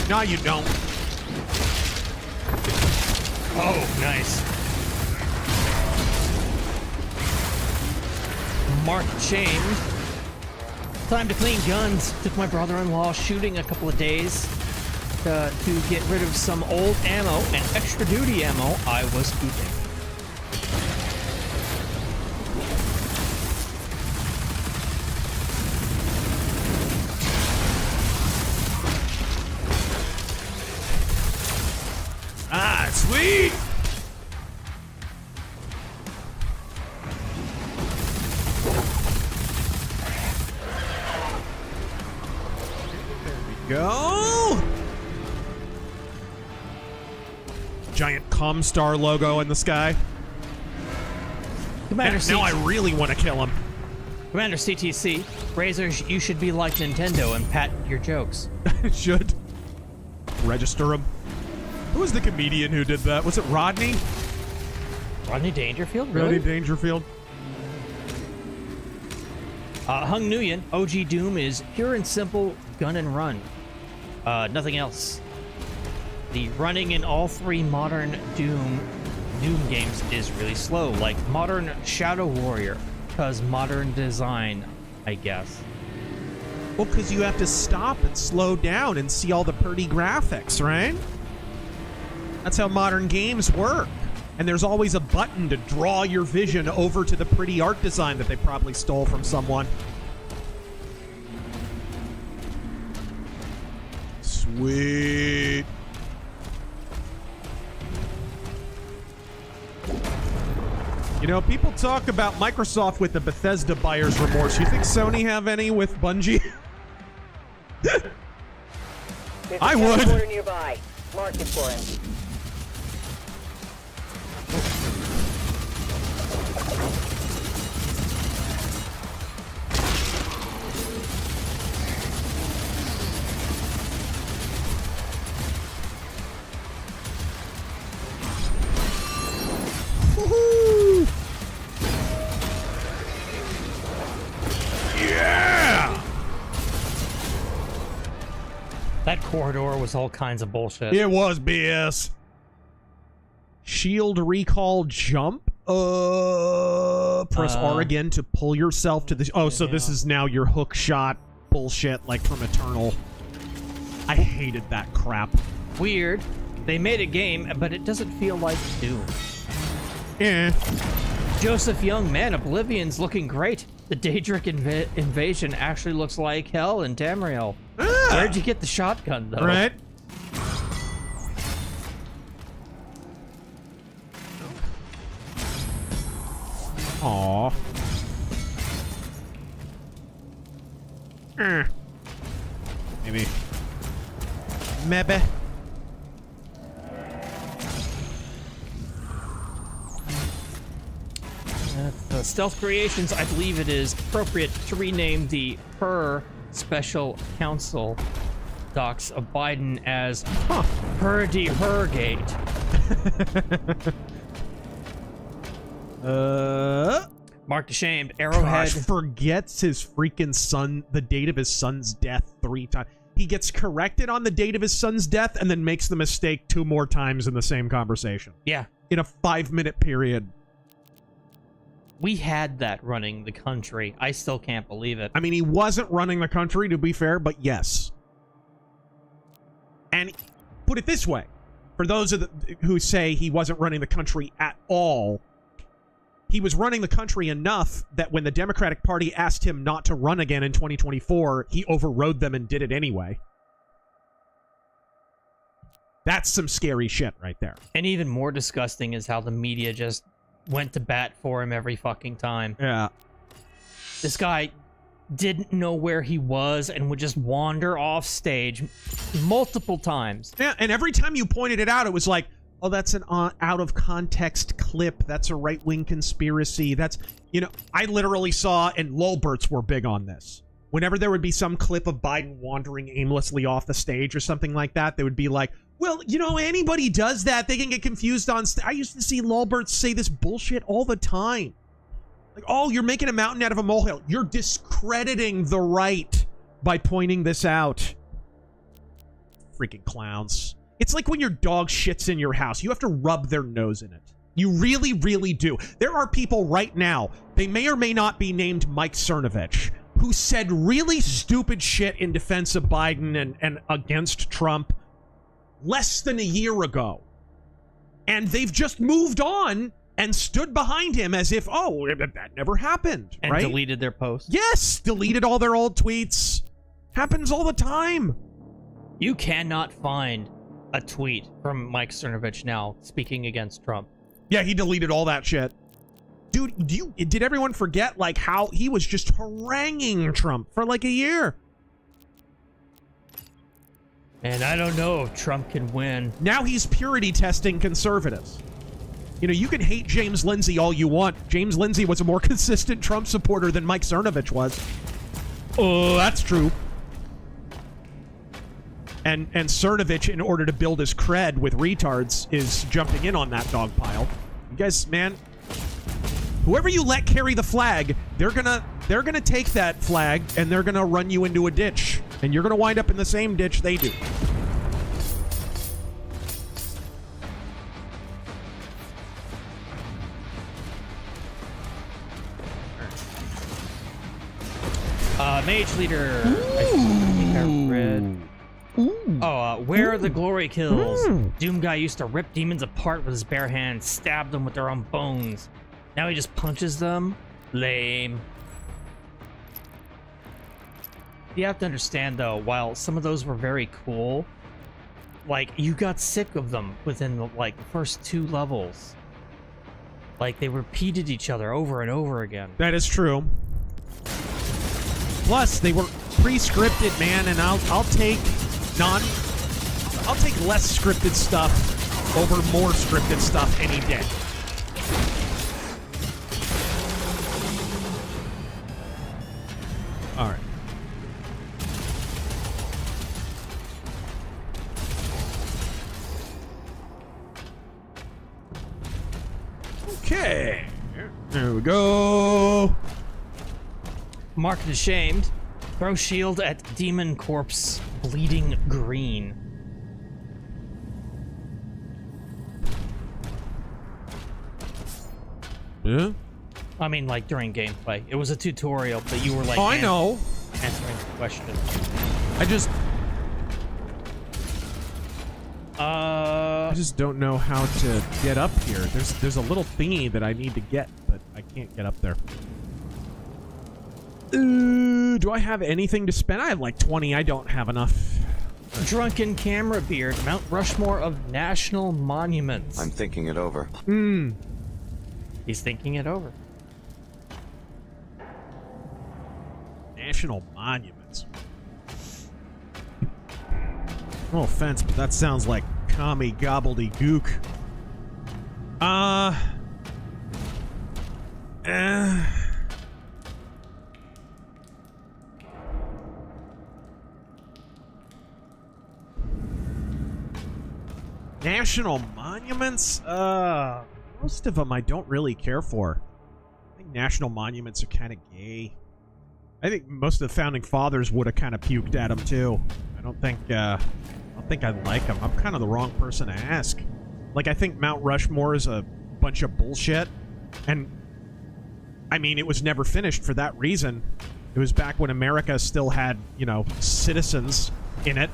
No, you don't. Oh, nice. Mark Shamed. Time to clean guns. Took my brother-in-law shooting a couple of days to get rid of some old ammo and extra duty ammo I was keeping. Ah, sweet! Go! Giant Comstar logo in the sky. Commander now I really want to kill him. Commander CTC, Razors, you should be like Nintendo and patent your jokes. Should. Register them. Who was the comedian who did that? Was it Rodney? Rodney Dangerfield? Really? Rodney Dangerfield. Hung Nguyen, OG Doom is pure and simple gun and run. Nothing else. The running in all three modern Doom games is really slow, like modern Shadow Warrior, because modern design, I guess. Well, because you have to stop and slow down and see all the pretty graphics, right? That's how modern games work. And there's always a button to draw your vision over to the pretty art design that they probably stole from someone. Sweet. You know, people talk about Microsoft with the Bethesda buyer's remorse. You think Sony have any with Bungie? I would. Nearby. Mark it for him. Woohoo! Yeah! That corridor was all kinds of bullshit. It was BS. Shield recall jump. Press R again to pull yourself to the... Oh, so this is now your hook shot bullshit like from Eternal. I hated that crap. Weird. They made a game, but it doesn't feel like Doom. Yeah. Joseph Young, man, Oblivion's looking great. The Daedric invasion actually looks like hell in Tamriel. Where'd you get the shotgun, though? Right. Aww. Maybe. Maybe. Stealth Creations, I believe it is appropriate to rename the Per Special Counsel docs of Biden as Purdy Hergate. Mark Ashamed, Arrowhead. Gosh, forgets his freaking son, the date of his son's death 3 times. He gets corrected on the date of his son's death and then makes the mistake 2 more times in the same conversation. Yeah. In a 5-minute period. We had that running the country. I still can't believe it. I mean, he wasn't running the country, to be fair, but yes. And put it this way. For those who say he wasn't running the country at all, he was running the country enough that when the Democratic Party asked him not to run again in 2024, he overrode them and did it anyway. That's some scary shit right there. And even more disgusting is how the media just went to bat for him every fucking time. Yeah. This guy didn't know where he was and would just wander off stage multiple times. Yeah, and every time you pointed it out, it was like, oh, that's an out of context clip. That's a right-wing conspiracy. That's, you know, I literally saw, and Lolberts were big on this. Whenever there would be some clip of Biden wandering aimlessly off the stage or something like that, they would be like, well, you know, anybody does that. They can get confused on I used to see Lolberts say this bullshit all the time. Like, oh, you're making a mountain out of a molehill. You're discrediting the right by pointing this out. Freaking clowns. It's like when your dog shits in your house. You have to rub their nose in it. You really, really do. There are people right now, they may or may not be named Mike Cernovich, who said really stupid shit in defense of Biden and against Trump less than a year ago. And they've just moved on and stood behind him as if, oh, that never happened, and right? deleted their posts. Yes, deleted all their old tweets. Happens all the time. You cannot find a tweet from Mike Cernovich now speaking against Trump. Yeah, he deleted all that shit. Dude, did everyone forget, like, how he was just haranguing Trump for, like, a year? And I don't know if Trump can win. Now he's purity testing conservatives. You know, you can hate James Lindsay all you want. James Lindsay was a more consistent Trump supporter than Mike Cernovich was. Oh, that's true. And Cernovich, in order to build his cred with retards, is jumping in on that dog pile. You guys, man, whoever you let carry the flag, they're gonna take that flag and they're gonna run you into a ditch, and you're gonna wind up in the same ditch they do. Mage leader. I think I read. Where are the glory kills? Doom guy used to rip demons apart with his bare hands, stab them with their own bones. Now he just punches them? Lame. You have to understand, though, while some of those were very cool, like, you got sick of them within, the first 2 levels. Like, they repeated each other over and over again. That is true. Plus, they were pre-scripted, man, and I'll take less scripted stuff over more scripted stuff any day. All right. Okay. There we go. Marked ashamed. Throw shield at demon corpse bleeding green. Yeah? I mean, like, during gameplay. It was a tutorial, but you were, like... Oh, I know. Answering the question. I just don't know how to get up here. There's a little thingy that I need to get, but I can't get up there. Do I have anything to spend? I have like 20. I don't have enough. Drunken camera beard, Mount Rushmore of national monuments. I'm thinking it over. He's thinking it over. National monuments. No offense, but that sounds like commie gobbledygook. National monuments? Most of them I don't really care for. I think national monuments are kind of gay. I think most of the founding fathers would have kind of puked at them too. I don't think I like them. I'm kind of the wrong person to ask. Like, I think Mount Rushmore is a bunch of bullshit, and I mean, it was never finished for that reason. It was back when America still had, you know, citizens in it.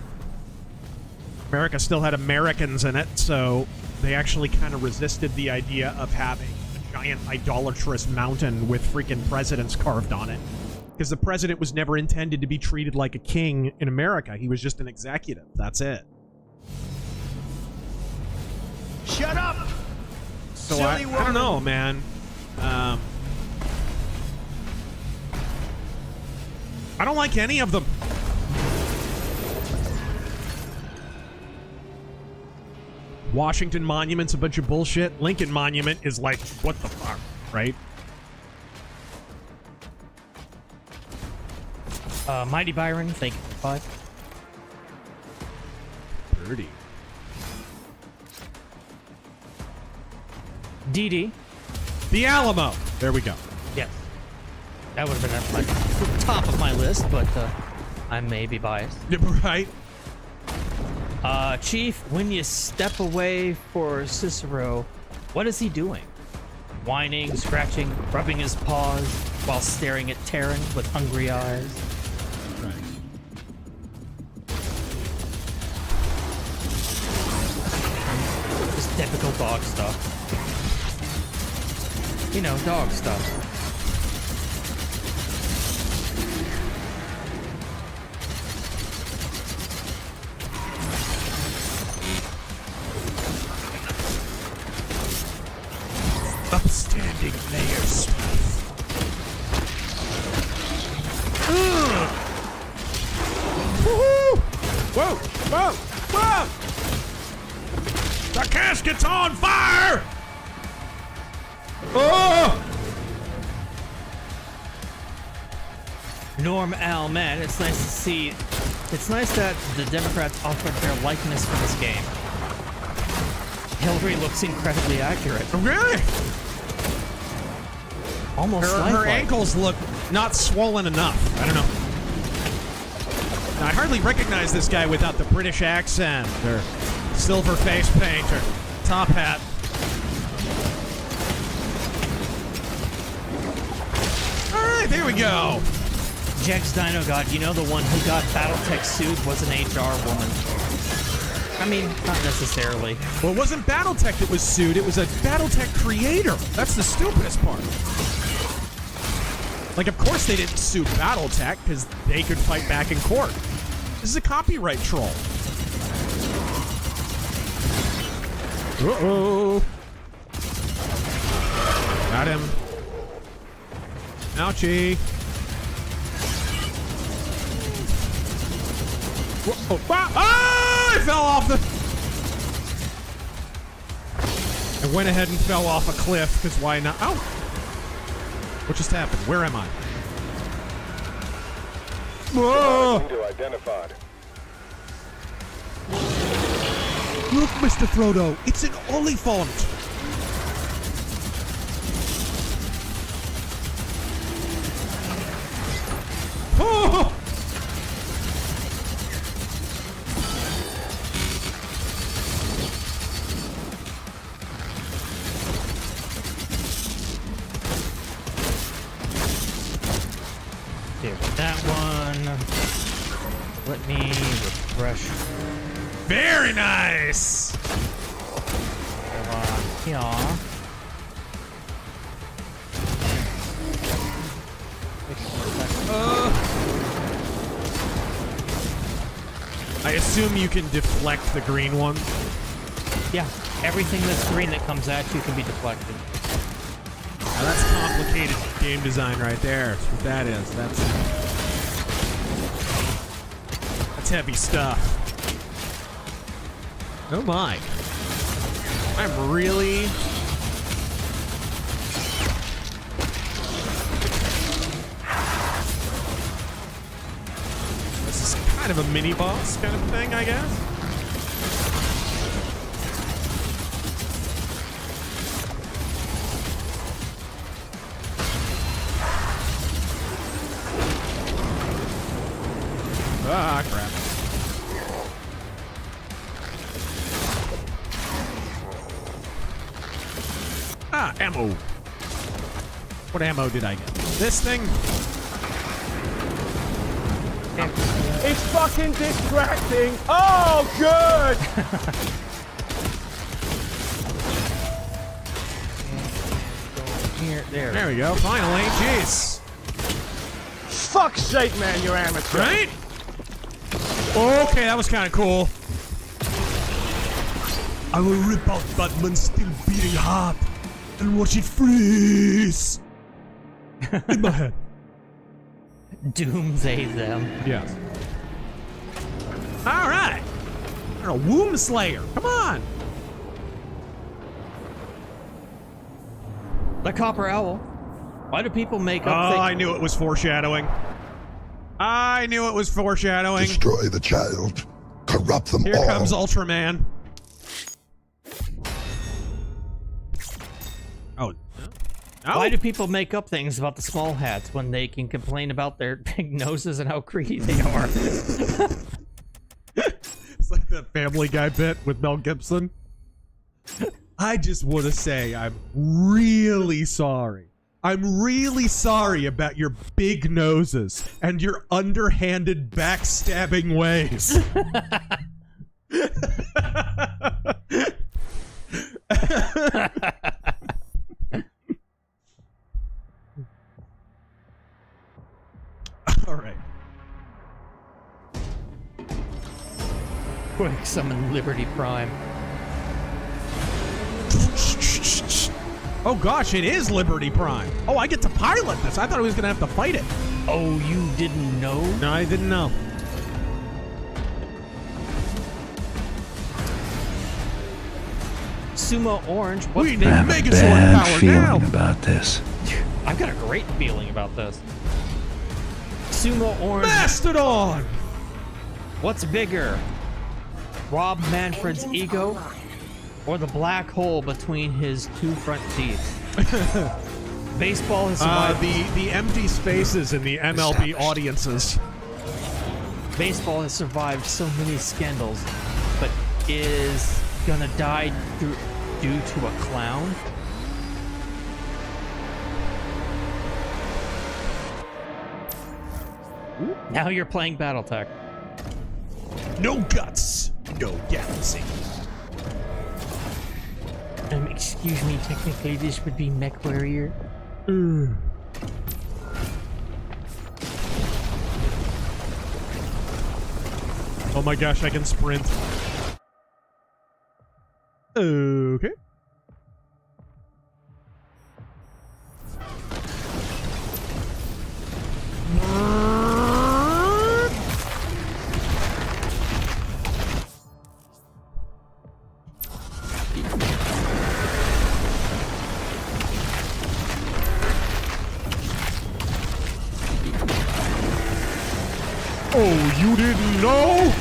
America still had Americans in it, so they actually kind of resisted the idea of having a giant idolatrous mountain with freaking presidents carved on it. Because the president was never intended to be treated like a king in America. He was just an executive. That's it. Shut up! So I don't know, I don't like any of them. Washington Monument's a bunch of bullshit. Lincoln Monument is like, what the fuck, right? Mighty Byron, thank you for 5. Birdie. DD. The Alamo. There we go. Yes. That would have been at my top of my list, but I may be biased. Right. Chief, when you step away for Cicero, what is he doing? Whining, scratching, rubbing his paws while staring at Terran with hungry eyes. Right. Just typical dog stuff. You know, dog stuff. Upstanding layers. Woohoo! Whoa! Whoa! Whoa! The casket's on fire! Oh! Norm Al, man, it's nice to see. It's nice that the Democrats offered their likeness for this game. Hillary looks incredibly accurate. Really? Almost her ankles look not swollen enough. I don't know. Now, I hardly recognize this guy without the British accent or silver face paint or top hat. All right, there we go. Jex Dino God, you know the one who got Battletech sued was an HR woman. I mean, not necessarily. Well, it wasn't Battletech that was sued. It was a Battletech creator. That's the stupidest part. Like, of course they didn't sue Battletech because they could fight back in court. This is a copyright troll. Uh-oh. Got him. Ouchie. Whoa. Oh, I fell off the... I went ahead and fell off a cliff, because why not? Oh! What just happened? Where am I? Whoa! Identified. Look, Mr. Frodo, it's an Oliphant! Oh! Here, that one. Let me refresh. Very nice! Yeah. I assume you can deflect the green one? Yeah, everything that's green that comes at you can be deflected. Now that's complicated game design right there. That's what that is. That's heavy stuff. Oh my. I'm really... This is kind of a mini-boss kind of thing, I guess. Ah, crap. Ah, ammo. What ammo did I get? This thing? It's fucking distracting. Oh, good. Here, there we go. Finally. Jeez. Fuck's sake, man, you're amateur. Right? Okay, that was kind of cool. I will rip out Batman's still beating heart and watch it freeze in my head. Doomsday them. Yes. All right. A womb slayer. Come on. The Copper Owl. Why do people make up things? I knew it was foreshadowing. I knew it was foreshadowing. Destroy the child. Corrupt them all. Here comes Ultraman. Oh. No. Why do people make up things about the small hats when they can complain about their big noses and how greedy they are? It's like that Family Guy bit with Mel Gibson. I just want to say I'm really sorry. I'm really sorry about your big noses and your underhanded backstabbing ways. All right. Quick, summon Liberty Prime. Oh gosh, it is Liberty Prime. Oh, I get to pilot this. I thought I was gonna have to fight it. Oh, you didn't know? No, I didn't know. Sumo Orange. What We big need I have a Megazord bad power feeling now. about this. I've got a great feeling about this. Sumo Orange. Mastodon! What's bigger? Rob Manfred's ego or the black hole between his two front teeth? Baseball has survived. The empty spaces in the MLB audiences. Baseball has survived so many scandals, but is gonna die due to a clown? Now you're playing BattleTech. No guts, no galaxy. Excuse me, technically this would be Mech Warrior. Oh my gosh, I can sprint. Okay. Oh, you didn't know?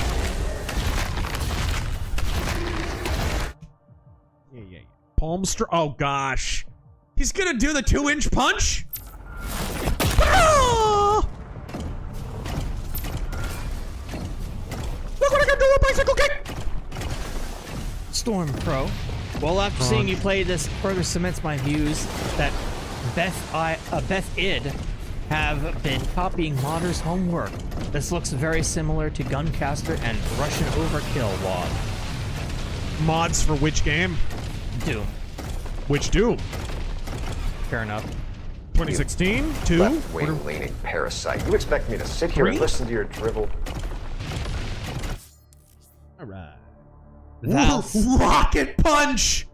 Yeah. Palm oh gosh. He's gonna do the 2-inch punch? Ah! Look what I can do with bicycle kick! Storm Pro. Well, after seeing you play this, further cements my views that Beth Id have been copying modders' homework. This looks very similar to Guncaster and Russian Overkill WoD. Mods for which game? Doom. Which Doom? Fair enough. 2016? 2? Left-wing leaning parasite. You expect me to sit here and listen to your drivel? Alright. Rocket Punch!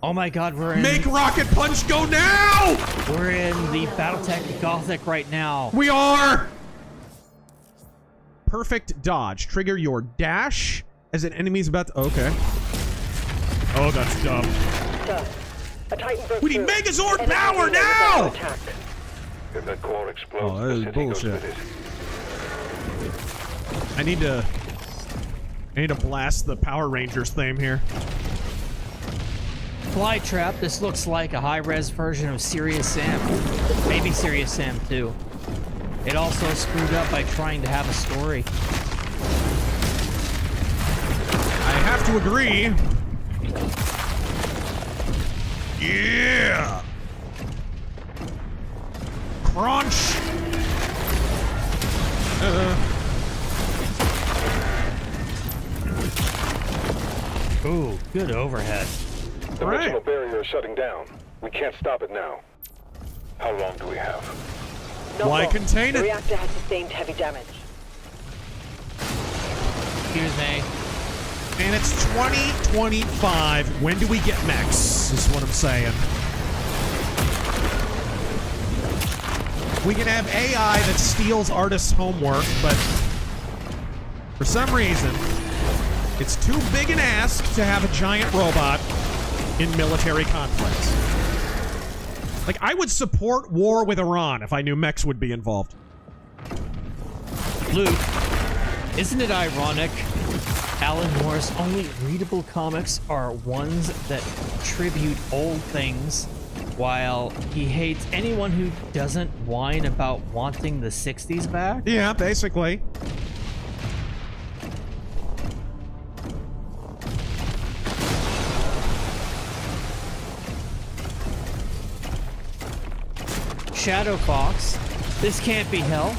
Oh my god, we're in... Make Rocket Punch go now! We're in the BattleTech Gothic right now. We are! Perfect dodge. Trigger your dash as an enemy's about to... Okay. Oh, that's dumb. We need Megazord power now! If that core explodes, Oh, that is bullshit. I need to blast the Power Rangers theme here. Flytrap, this looks like a high-res version of Serious Sam. Maybe Serious Sam 2. It also screwed up by trying to have a story. I have to agree. Yeah! Crunch! Ooh, good overhead. The dimensional barrier is shutting down. We can't stop it now. How long do we have? Why contain The it? reactor has sustained heavy damage. Excuse me. And it's 2025. When do we get mechs? Is what I'm saying. We can have AI that steals artists' homework, but for some reason, it's too big an ask to have a giant robot in military conflicts. Like, I would support war with Iran if I knew mechs would be involved. Luke, isn't it ironic Alan Moore's only readable comics are ones that tribute old things, while he hates anyone who doesn't whine about wanting the 60s back? Yeah, basically. Shadow Fox, this can't be hell.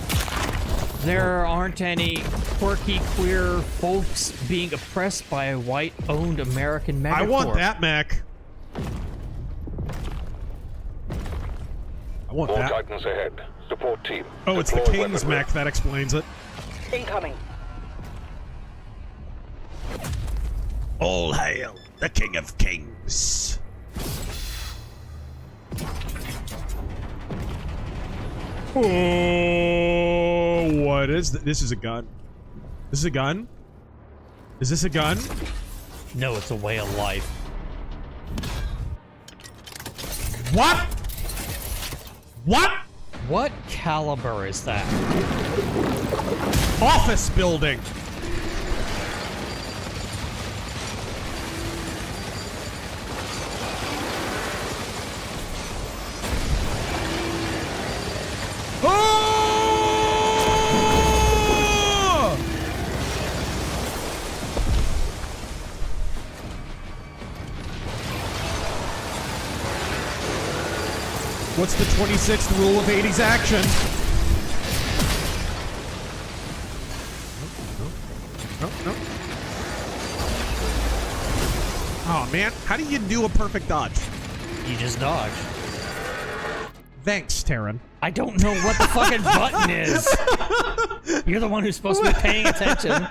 There aren't any quirky queer folks being oppressed by a white-owned American megacorp. I want that mech. I want More that. Titans ahead. Support team. Oh, it's the Deploy King's weaponry. mech. That explains it. Incoming. All hail the King of Kings. Oh, what is this? This is a gun. This is a gun? Is this a gun? No, it's a way of life. What? What? What caliber is that? Office building. Oh! What's the 26th rule of 80s action? No. Oh, man. How do you do a perfect dodge? You just dodge. Thanks, Taryn. I don't know what the fucking button is. You're the one who's supposed to be paying attention.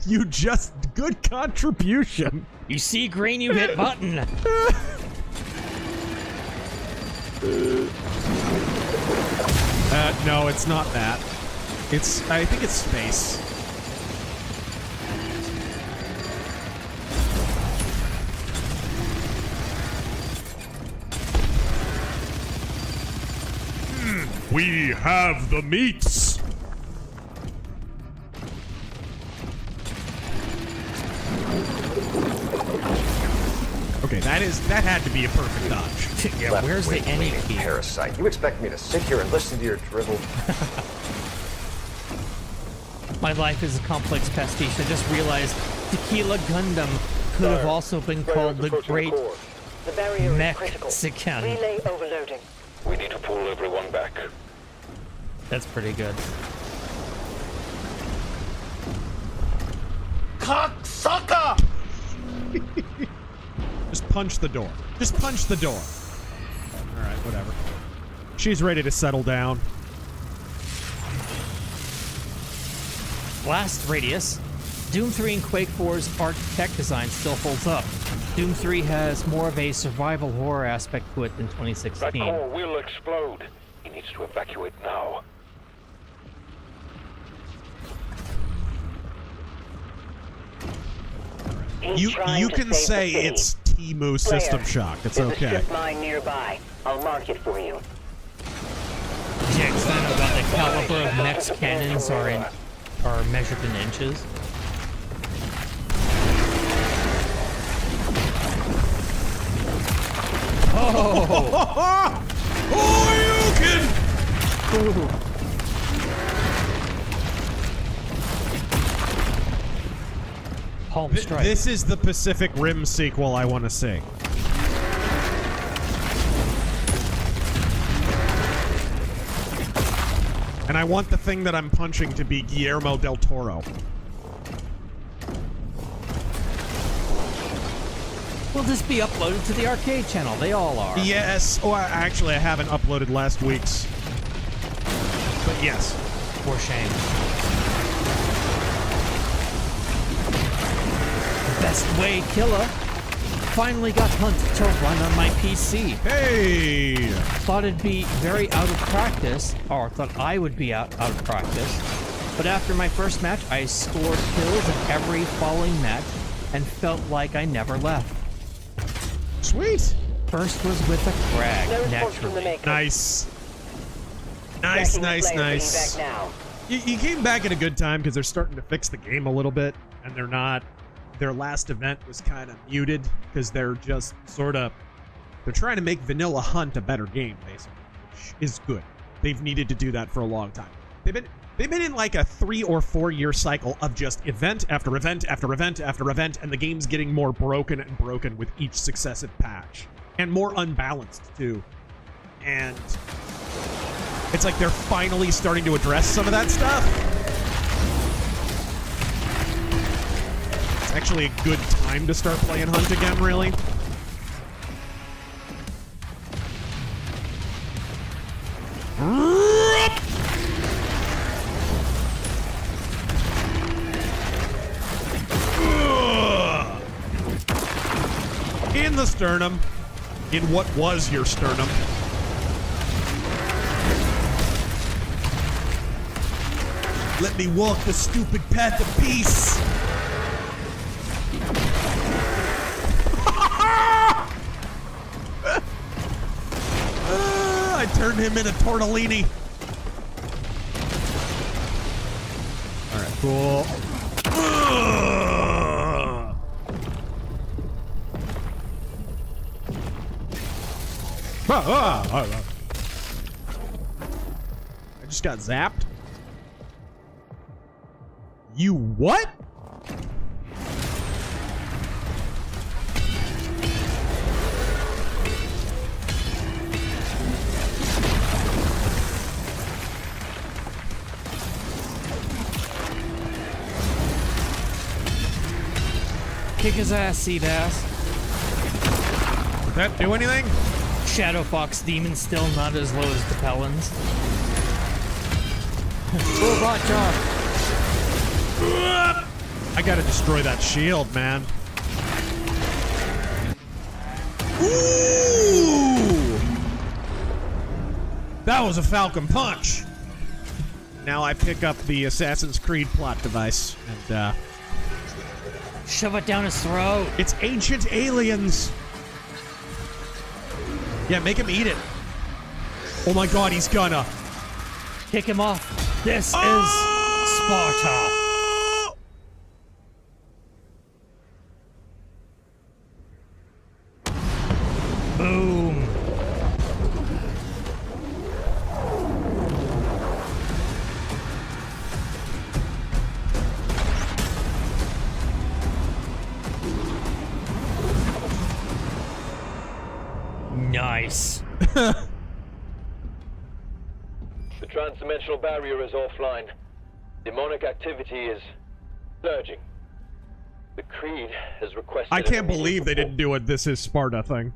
You just... Good contribution. You see green, you hit button. No, it's not that. It's... I think it's space. We have the meats. Okay, that had to be a perfect dodge. Yeah, where's the enemy key? Parasite. You expect me to sit here and listen to your drivel? My life is a complex pastiche. I just realized Tequila Gundam could have also been called the Great The barrier is critical. Mexican. Relay overloading. We need to pull everyone back. That's pretty good. Cocksucker! Just punch the door. Just punch the door. Alright, whatever. She's ready to settle down. Blast radius. Doom 3 and Quake 4's architect design still holds up. Doom 3 has more of a survival horror aspect to it than That 2016. core will explode. He needs to evacuate now. He's trying You to can save say the city. it's Temu System Shock. It's There's okay. a strip mine nearby. I'll mark it for you. Jack's not about the caliber of mech's cannons are measured in inches. Oh! Oh, you can! Palm strike. This is the Pacific Rim sequel I want to see. And I want the thing that I'm punching to be Guillermo del Toro. Will this be uploaded to the arcade channel? They all are. Yes. Oh, actually, I haven't uploaded last week's. But yes. For shame. Best way, killer. finally got Hunt to run on my PC. Hey! Thought it'd be very out of practice, or thought I would be out of practice. But after my first match, I scored kills in every following match and felt like I never left. Sweet! First was with a Crag, No response naturally. from the maker. Nice. Nice, Backing the nice, player, nice. bringing back now. You came back at a good time because they're starting to fix the game a little bit, and they're not. Their last event was kind of muted because they're just sort of. They're trying to make Vanilla Hunt a better game, basically, which is good. They've needed to do that for a long time. They've been in like a 3 or 4 year cycle of just event after event after event after event, and the game's getting more broken and broken with each successive patch, and more unbalanced too. And it's like they're finally starting to address some of that stuff. It's actually a good time to start playing Hunt again, really. In the sternum. In what was your sternum. Let me walk the stupid path of peace. I turned him into tortellini. All right, cool. I just got zapped. You what? Kick his ass, seed ass. Did that do anything? Shadow Fox Demon still not as low as the Pellins. Robot job. I gotta destroy that shield, man. Ooh! That was a Falcon Punch. Now I pick up the Assassin's Creed plot device and shove it down his throat. It's ancient aliens. Yeah, make him eat it. Oh my god, he's gonna. Kick him off. This is Sparta. Boom. Nice. The transdimensional barrier is offline. Demonic activity is surging. The Creed has requested... I can't believe they didn't do a This Is Sparta thing.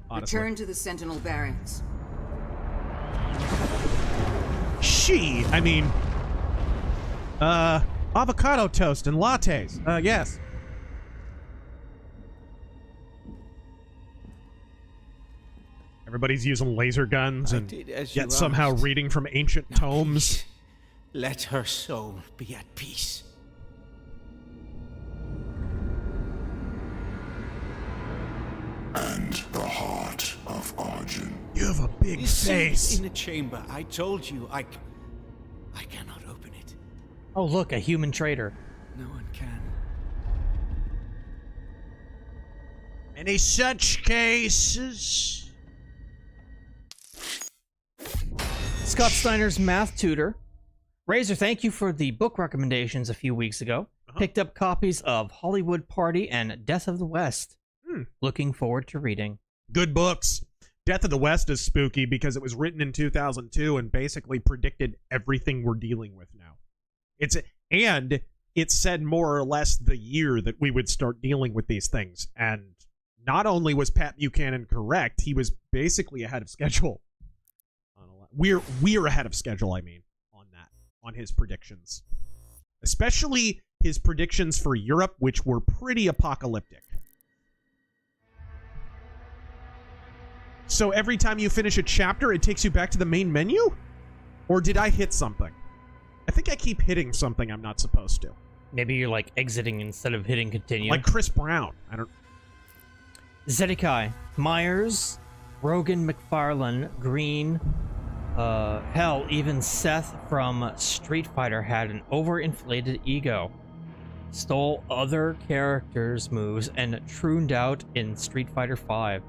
Honestly. Return to the Sentinel barracks. I mean... avocado toast and lattes. Yes. Everybody's using laser guns and yet somehow reading from ancient tomes. Let her soul be at peace. And the heart of Arjun. You have a big face. In the chamber. I told you, I cannot open it. Oh, look, a human traitor. No one can. Any such cases? Scott Steiner's math tutor. Razor, thank you for the book recommendations a few weeks ago. Picked up copies of Hollywood Party and Death of the West. Looking forward to reading. Good books. Death of the West is spooky because it was written in 2002 and basically predicted everything we're dealing with now. And it said more or less the year that we would start dealing with these things. And not only was Pat Buchanan correct, he was basically ahead of schedule. We're ahead of schedule, I mean, on his predictions. Especially his predictions for Europe, which were pretty apocalyptic. So every time you finish a chapter, it takes you back to the main menu? Or did I hit something? I think I keep hitting something I'm not supposed to. Maybe you're like exiting instead of hitting continue. Like Chris Brown. I don't... Zedekiah, Myers, Rogan, McFarlane, Green, hell, even Seth from Street Fighter had an overinflated ego. Stole other characters' moves and trooned out in Street Fighter V.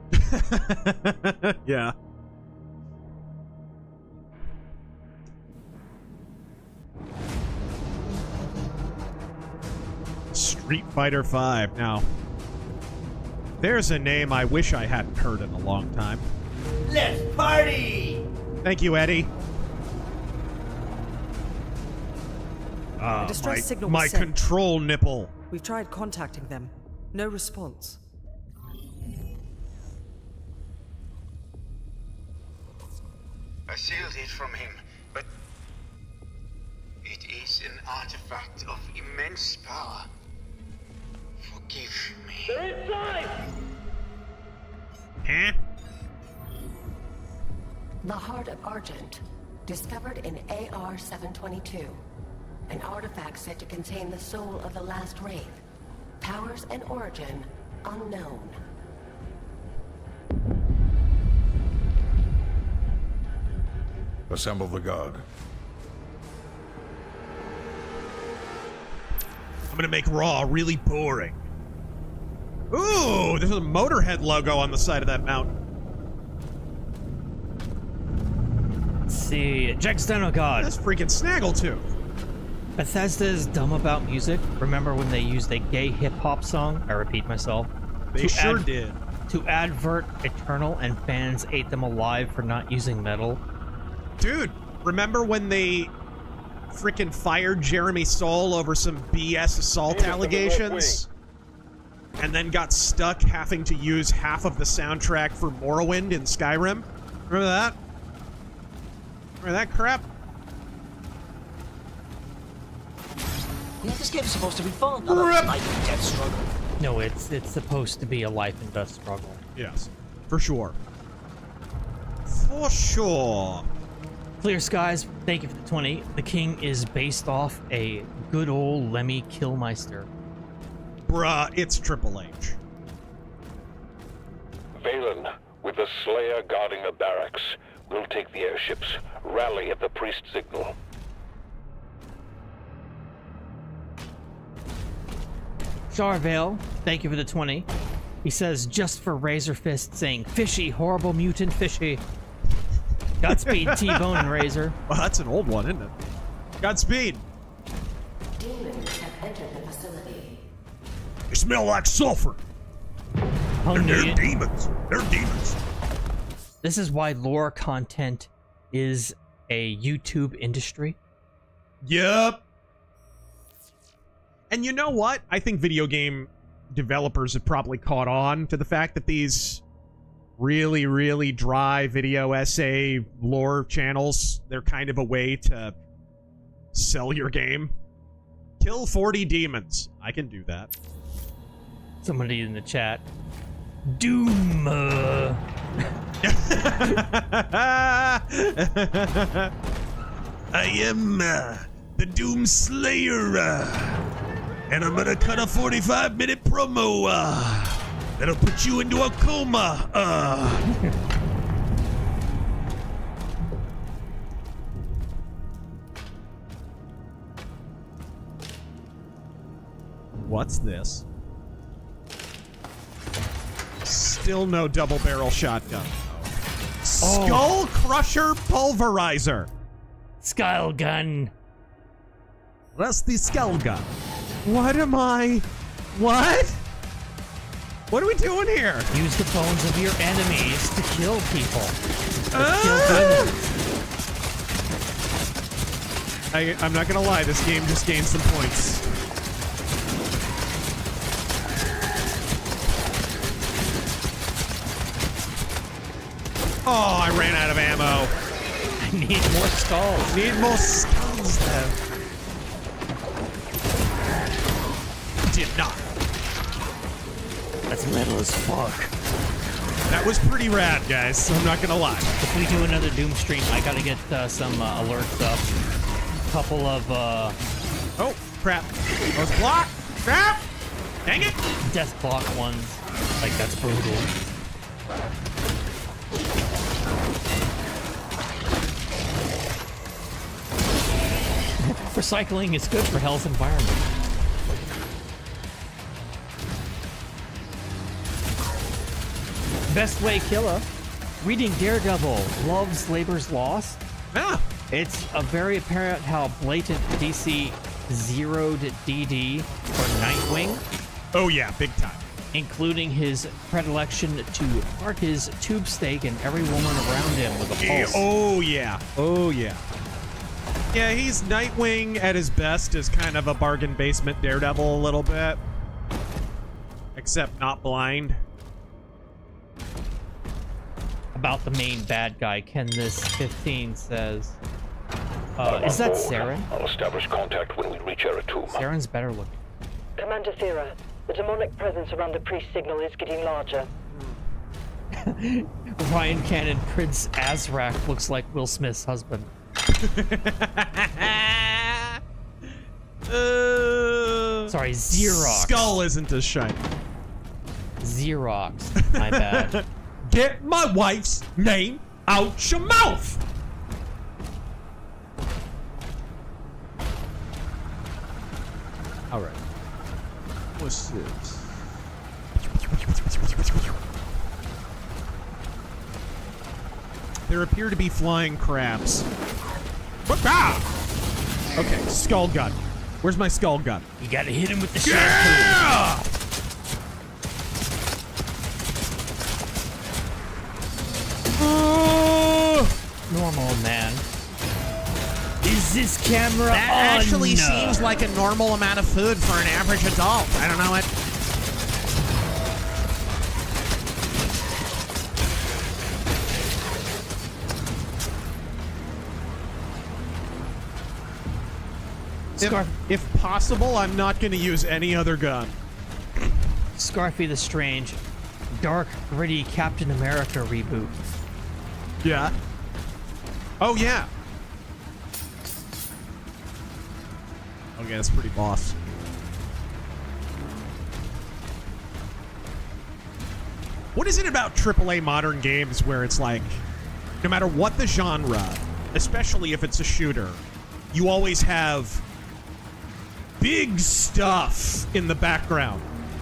Yeah. Street Fighter V. Now, there's a name I wish I hadn't heard in a long time. Let's party! Thank you, Eddie. A distress signal was my sent. control nipple. We've tried contacting them. No response. I sealed it from him, but it is an artifact of immense power. Forgive me. They're inside! Huh? The Heart of Argent, discovered in AR-722. An artifact said to contain the soul of the last wraith. Powers and origin unknown. Assemble the guard. I'm gonna make Raw really boring. Ooh, there's a Motorhead logo on the side of that mountain. Let's see, Jack God. That's freaking Snaggletooth. Bethesda is dumb about music. Remember when they used a gay hip-hop song? I repeat myself. They sure did. To advert Eternal, and fans ate them alive for not using metal. Dude, remember when they freaking fired Jeremy Soule over some BS assault allegations? And then got stuck having to use half of the soundtrack for Morrowind in Skyrim? Remember that? Remember that crap? Yeah, this game's supposed to be fun. Not a life and death struggle. No, it's supposed to be a life and death struggle. Yes, for sure. For sure. Clear Skies, thank you for the 20. The King is based off a good old Lemmy Kilmeister. Bruh, it's Triple H. Valen, with the Slayer guarding the barracks, we'll take the airships. Rally at the priest signal. Charvale, thank you for the 20. He says, just for RazörFist saying, fishy, horrible mutant fishy. Godspeed, T-Bone and Razor. Well, that's an old one, isn't it? Godspeed. Demons have entered the facility. They smell like sulfur. They're demons. They're demons. This is why lore content is a YouTube industry. Yep. And you know what? I think video game developers have probably caught on to the fact that these really, really dry video essay lore channels, they're kind of a way to sell your game. Kill 40 demons. I can do that. Somebody in the chat. Doom. I am the Doom Slayer, and I'm gonna cut a 45-minute promo that'll put you into a coma. What's this? Still no double barrel shotgun. Skull Crusher Pulverizer. Skull gun. That's the skull gun. What am I? What? What are we doing here? Use the bones of your enemies to kill people. I'm not gonna lie, this game just gained some points. Oh, I ran out of ammo. I need more skulls. Need more skulls, though. Did not. That's metal as fuck. That was pretty rad, guys. I'm not gonna lie. If we do another Doom stream, I gotta get some alerts up. Couple of oh crap! Those block crap! Dang it! Death block ones. Like that's brutal. Recycling is good for Hell's environment. Best Way Killer. Reading Daredevil. Loves Labor's Lost. Ah. It's very apparent how blatant DC zeroed DD for Nightwing. Oh yeah, big time. Including his predilection to mark his tube stake in every woman around him with a pulse. Oh yeah. Oh yeah. Yeah, he's Nightwing at his best as kind of a bargain basement Daredevil a little bit. Except not blind. About the main bad guy, Ken this 15 says. Is that Saren? I'll establish contact when we reach Era 2. Saren's better looking. Commander Thera, the demonic presence around the priest signal is getting larger. Ryan Cannon, Prince Azrak looks like Will Smith's husband. Sorry, Xerox. Skull isn't as shiny. Xerox, my bad. Get my wife's name out your mouth! Alright. What's this? There appear to be flying crabs. Okay, skull gun. Where's my skull gun? You gotta hit him with the shampoo. Normal, man. Is this camera That on? actually seems like a normal amount of food for an average adult. I don't know what. If possible, I'm not going to use any other gun. Scarfy the Strange, dark, gritty Captain America reboot. Yeah. Oh, yeah. Okay, that's pretty boss. What is it about AAA modern games where it's like, no matter what the genre, especially if it's a shooter, you always have big stuff in the background.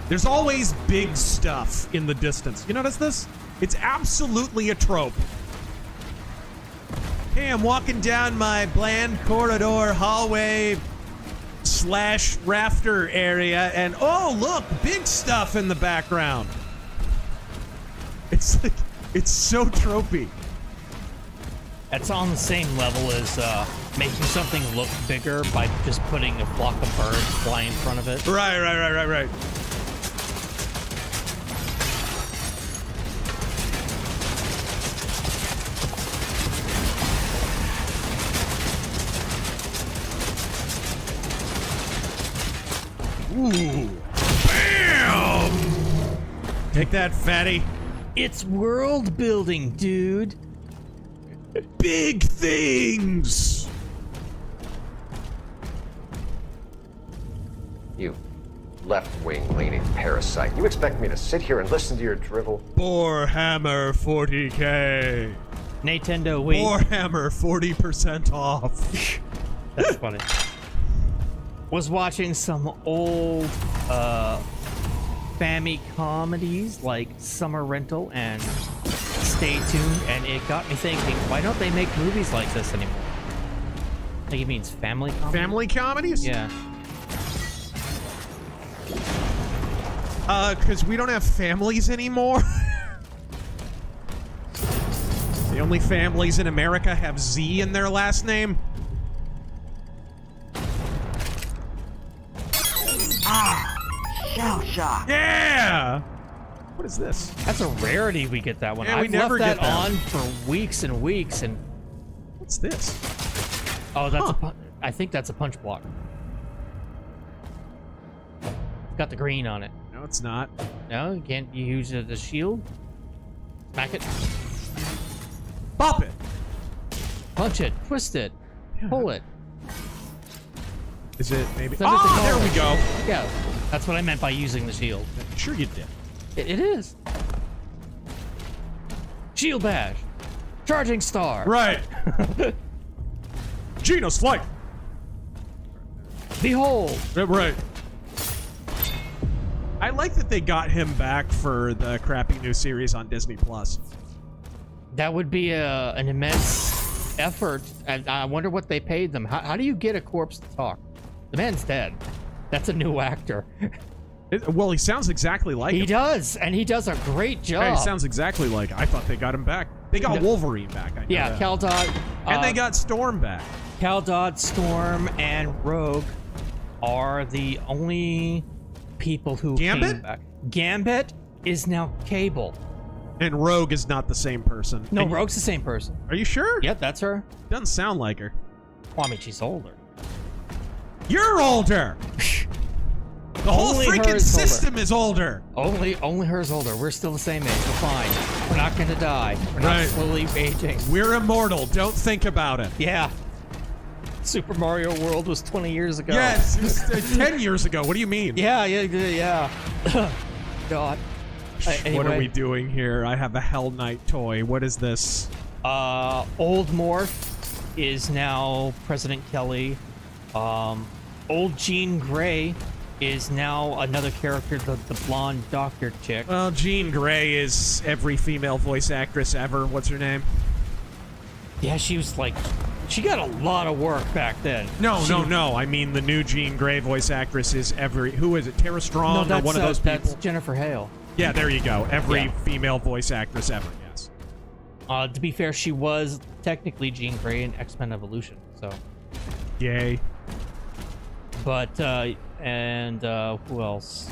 There's always big stuff in the distance. You notice this? It's absolutely a trope. Hey, I'm walking down my bland corridor hallway / rafter area, and oh, look, big stuff in the background. It's like, it's so tropey. That's on the same level as making something look bigger by just putting a flock of birds fly in front of it. Right. Ooh. Bam! Take that, fatty. It's world building, dude. Big things! You left-wing leaning parasite. You expect me to sit here and listen to your drivel? Warhammer 40k. Nintendo Wii. Warhammer 40% off. That's funny. Was watching some old family comedies like Summer Rental and Stay Tuned, and it got me thinking, why don't they make movies like this anymore? I think it means family comedy. Family comedies? Yeah. Because we don't have families anymore. The only families in America have Z in their last name. Shell shock. Yeah! What is this? That's a rarity we get that one. Yeah, we I've never left get that them. on for weeks and weeks, and what's this? Oh, that's I think that's a punch block. It's got the green on it. No, it's not. No, you can't use it as a shield? Smack it. Bop it. Punch it. Twist it. Pull it. Is it maybe? Send it to There we go. Yeah, that's what I meant by using the shield. Sure you did. It is. Shield bash. Charging star. Right. Genos flight. Behold. Right. I like that they got him back for the crappy new series on Disney Plus. That would be an immense effort, and I wonder what they paid them. How do you get a corpse to talk? The man's dead. That's a new actor. Well, he sounds exactly like him. He does, and he does a great job. Hey, he sounds exactly like I thought they got him back. They got Wolverine back. I know yeah, that. Cal Dodd. And they got Storm back. Cal Dodd, Storm, and Rogue are the only people who came back. Gambit is now Cable. And Rogue is not the same person. No, Rogue's the same person. Are you sure? Yep, that's her. Doesn't sound like her. Well, I mean, she's older. You're older! The whole freaking system is older. Only hers older. We're still the same age. We're fine. We're not gonna die. We're not slowly aging. We're immortal. Don't think about it. Yeah. Super Mario World was 20 years ago. Yes, it was 10 years ago. What do you mean? Yeah. God. Anyway. What are we doing here? I have a Hell Knight toy. What is this? Old Morph is now President Kelly. Old Jean Grey is now another character, the blonde doctor chick. Well, Jean Grey is every female voice actress ever. What's her name? Yeah, she was like... She got a lot of work back then. No. I mean, the new Jean Grey voice actress is every... Who is it? Tara Strong or one of those people? That's Jennifer Hale. Yeah, there you go. Every female voice actress ever, yes. To be fair, she was technically Jean Grey in X-Men Evolution, so... Yay. But, who else?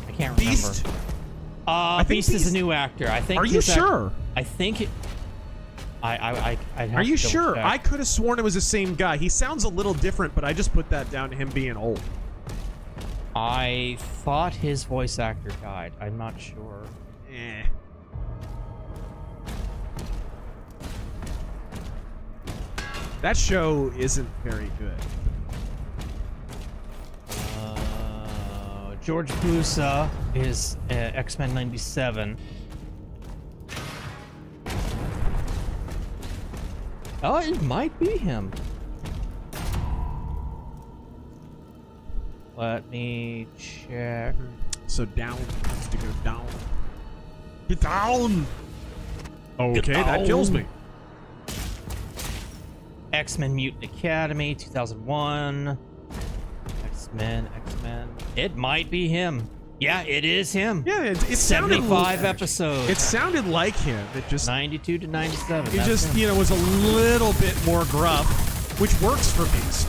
I can't remember. Beast? Beast is a new actor. I think. Are you sure? I think it... I'd have Are you to sure? check. I could have sworn it was the same guy. He sounds a little different, but I just put that down to him being old. I thought his voice actor died. I'm not sure. That show isn't very good. George Busa is X-Men 97. Oh, it might be him. Let me check. So down. Has to go down. Get down! Okay, that kills me. X-Men Mutant Academy, 2001. X-Men. It might be him. Yeah, it is him. Yeah, it 75 episodes. It sounded like him. It just 92 to 97. He just, was a little bit more gruff, which works for Beast.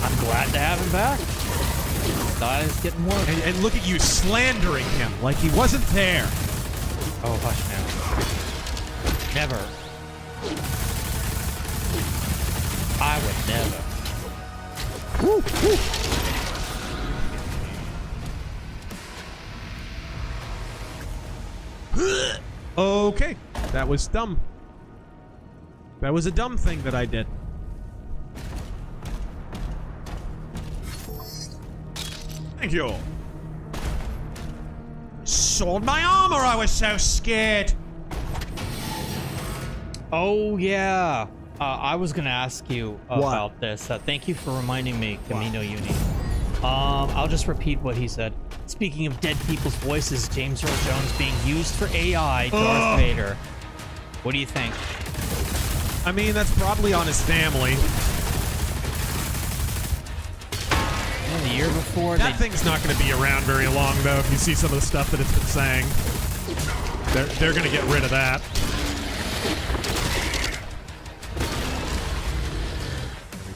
I'm glad to have him back. Thought he was getting more. And look at you slandering him like he wasn't there. Oh, hush now. Never. I would never. Woo, woo. Okay, that was dumb. That was a dumb thing that I did. Thank you. Sold my armor, I was so scared. Oh, yeah. I was going to ask you about this. Thank you for reminding me, Camino Uni. I'll just repeat what he said. Speaking of dead people's voices, James Earl Jones being used for AI, Darth Vader. What do you think? I mean, that's probably on his family. And the year before, that thing's not going to be around very long, though. If you see some of the stuff that it's been saying, they're going to get rid of that.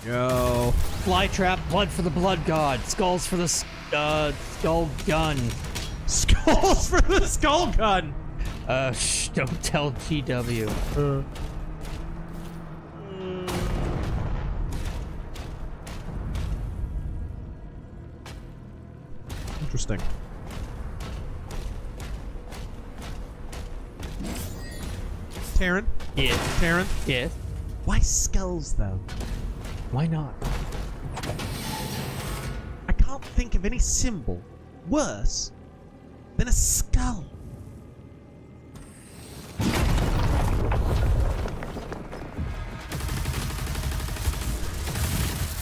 There we go. Flytrap, blood for the blood god, skulls for the skull gun. Skulls for the skull gun. Shh, don't tell GW. Interesting. Karen? Yes. Karen? Yes. Why skulls, though? Why not? I can't think of any symbol worse than a skull.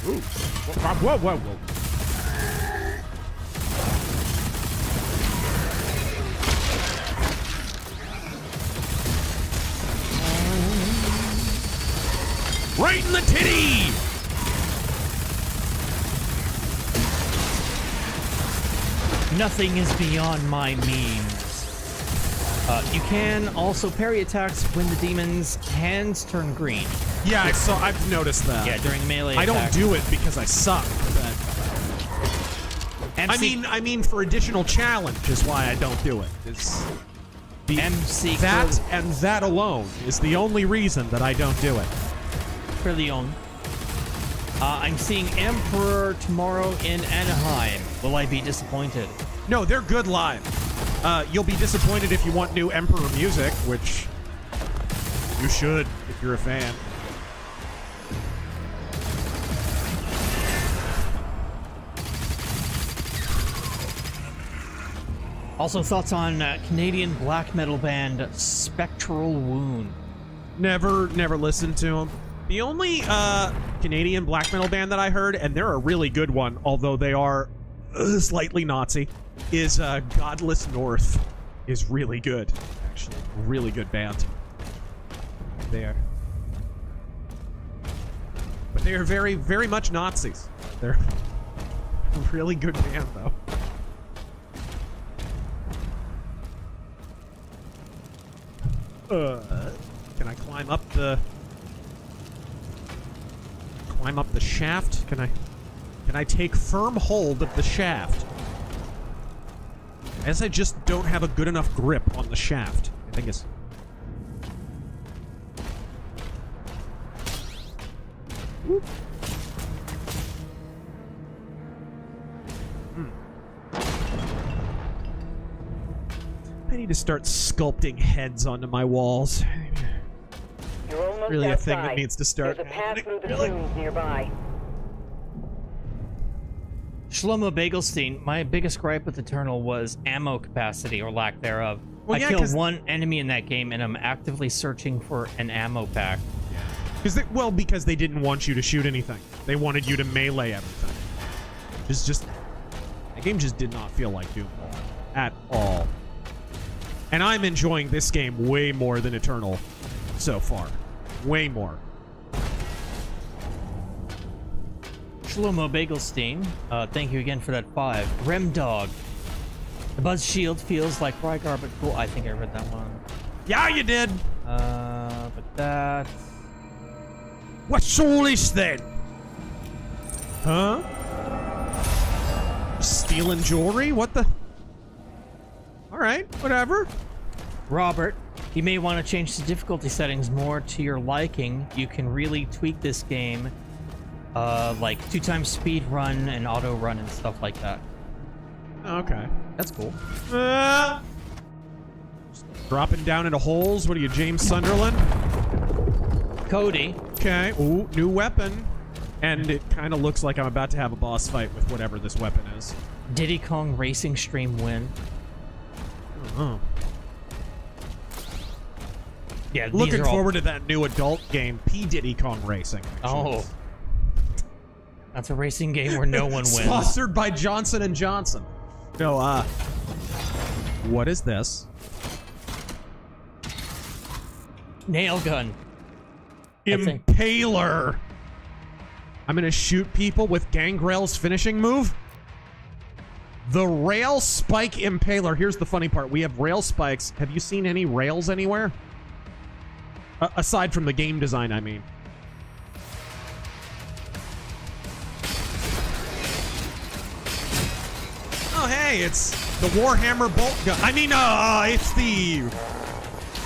Ooh. Whoa, whoa, whoa. Right in the titty! Nothing is beyond my means. You can also parry attacks when the demon's hands turn green. Yeah, I've noticed that. Yeah, during melee I don't attack. do it because I suck. But I mean, for additional challenge is why I don't do it. It's MC that and that alone is the only reason that I don't do it. Leon. I'm seeing Emperor tomorrow in Anaheim. Will I be disappointed? No, they're good live. You'll be disappointed if you want new Emperor music, which you should if you're a fan. Also, thoughts on Canadian black metal band Spectral Wound? Never listened to them. The only Canadian black metal band that I heard, and they're a really good one, although they are slightly Nazi, is Godless North. Is really good, actually. Really good band. There. But they are very, very much Nazis. They're a really good band, though. Can I climb up the shaft? Can I take firm hold of the shaft? As I just don't have a good enough grip on the shaft. I think it's... Whoop. I need to start sculpting heads onto my walls. You're almost really outside. A thing that needs to start. There's a path through the dunes nearby. Shlomo Bagelstein, my biggest gripe with Eternal was ammo capacity or lack thereof. Well, I yeah, killed one enemy in that game and I'm actively searching for an ammo pack. Because they didn't want you to shoot anything. They wanted you to melee everything. It's just... That game just did not feel like Doom at all. And I'm enjoying this game way more than Eternal so far. Way more. Shlomo Bagelstein, thank you again for that 5. Rem Dog. The Buzz Shield feels like Rygar, but cool. I think I read that one. Yeah, you did. But that... What's all this then? Huh? Stealing jewelry? What the? Alright, whatever. Robert, you may want to change the difficulty settings more to your liking. You can really tweak this game. Like 2x speed run and auto run and stuff like that. Okay. That's cool. Dropping down into holes. What are you, James Sunderland? Cody. Okay. Ooh, new weapon. And it kind of looks like I'm about to have a boss fight with whatever this weapon is. Diddy Kong Racing Stream win. Oh. Yeah, looking forward to that new adult game, P. Diddy Kong Racing. Actually. Oh. That's a racing game where no one wins. Sponsored by Johnson & Johnson. No, what is this? Nail gun. Impaler. I'm gonna shoot people with Gangrel's finishing move. The rail spike impaler. Here's the funny part. We have rail spikes. Have you seen any rails anywhere? Aside from the game design, I mean. Oh, hey, it's the Warhammer bolt gun. I mean, it's the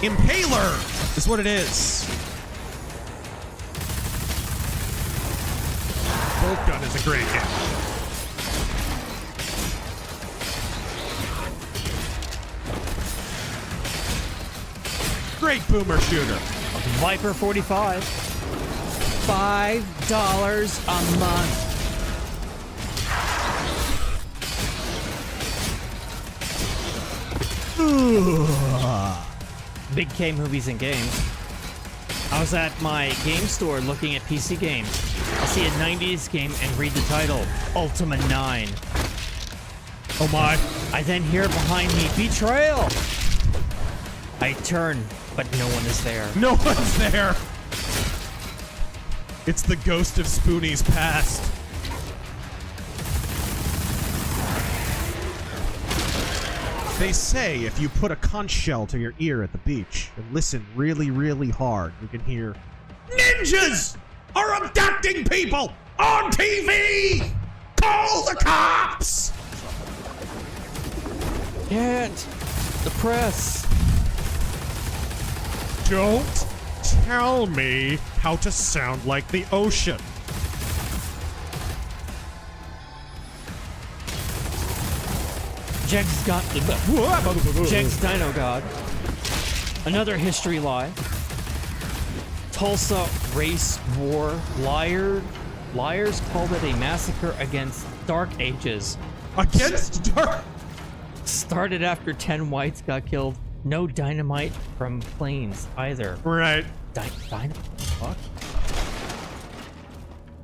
Impaler is what it is. Bolt gun is a great game. great boomer shooter. Viper 45. $5 a month. Big K movies and games. I was at my game store looking at PC games. I see a 90s game and read the title, Ultima 9. Oh my. I then hear behind me, Betrayal! I turn, but no one is there. No one's there! It's the ghost of Spoonie's past. They say if you put a conch shell to your ear at the beach and listen really, really hard, you can hear ninjas are abducting people on TV! Call the cops! Can't. The press. Don't tell me how to sound like the ocean. Jeg's Dino God. Another history lie. Tulsa race war. Liars called it a massacre against Dark Ages. Against Dark? Started after 10 whites got killed. No dynamite from planes either. Right. Dynamite? Fuck.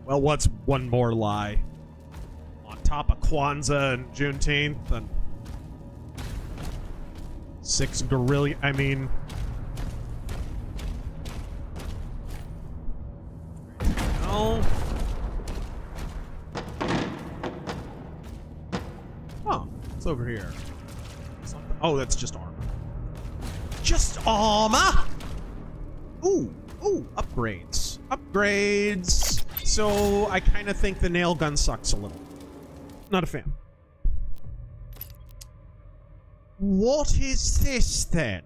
Well, what's one more lie? On top of Kwanzaa and Juneteenth and 6 guerrilla. I mean. No. Oh, it's over here. Something. Oh, that's just armor. Just armor. Ooh, upgrades. Upgrades. So I kind of think the nail gun sucks a little. Not a fan. What is this then?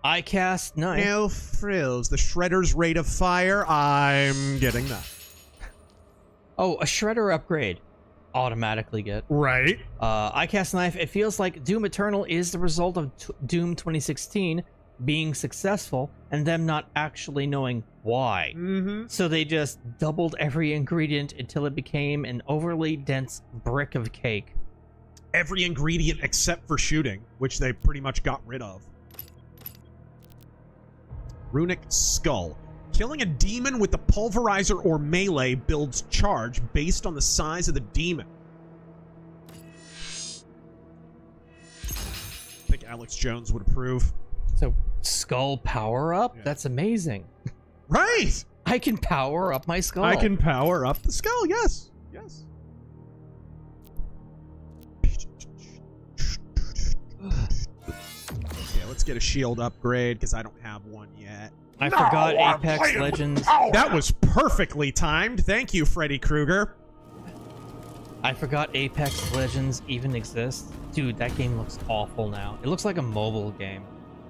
I cast knife. No frills. The shredder's rate of fire. I'm getting that. Oh, a shredder upgrade. Automatically get. Right. I cast knife. It feels like Doom Eternal is the result of Doom 2016 being successful and them not actually knowing why. So they just doubled every ingredient until it became an overly dense brick of cake. Every ingredient except for shooting, which they pretty much got rid of. Runic Skull. Killing a demon with the pulverizer or melee builds charge based on the size of the demon. I think Alex Jones would approve. So, skull power up? Yeah. That's amazing. Right! I can power up my skull. I can power up the skull, yes. Yes. Okay, let's get a shield upgrade, because I don't have one yet. I forgot Apex Legends. That was perfectly timed. Thank you, Freddy Krueger. I forgot Apex Legends even exists. Dude, that game looks awful now. It looks like a mobile game.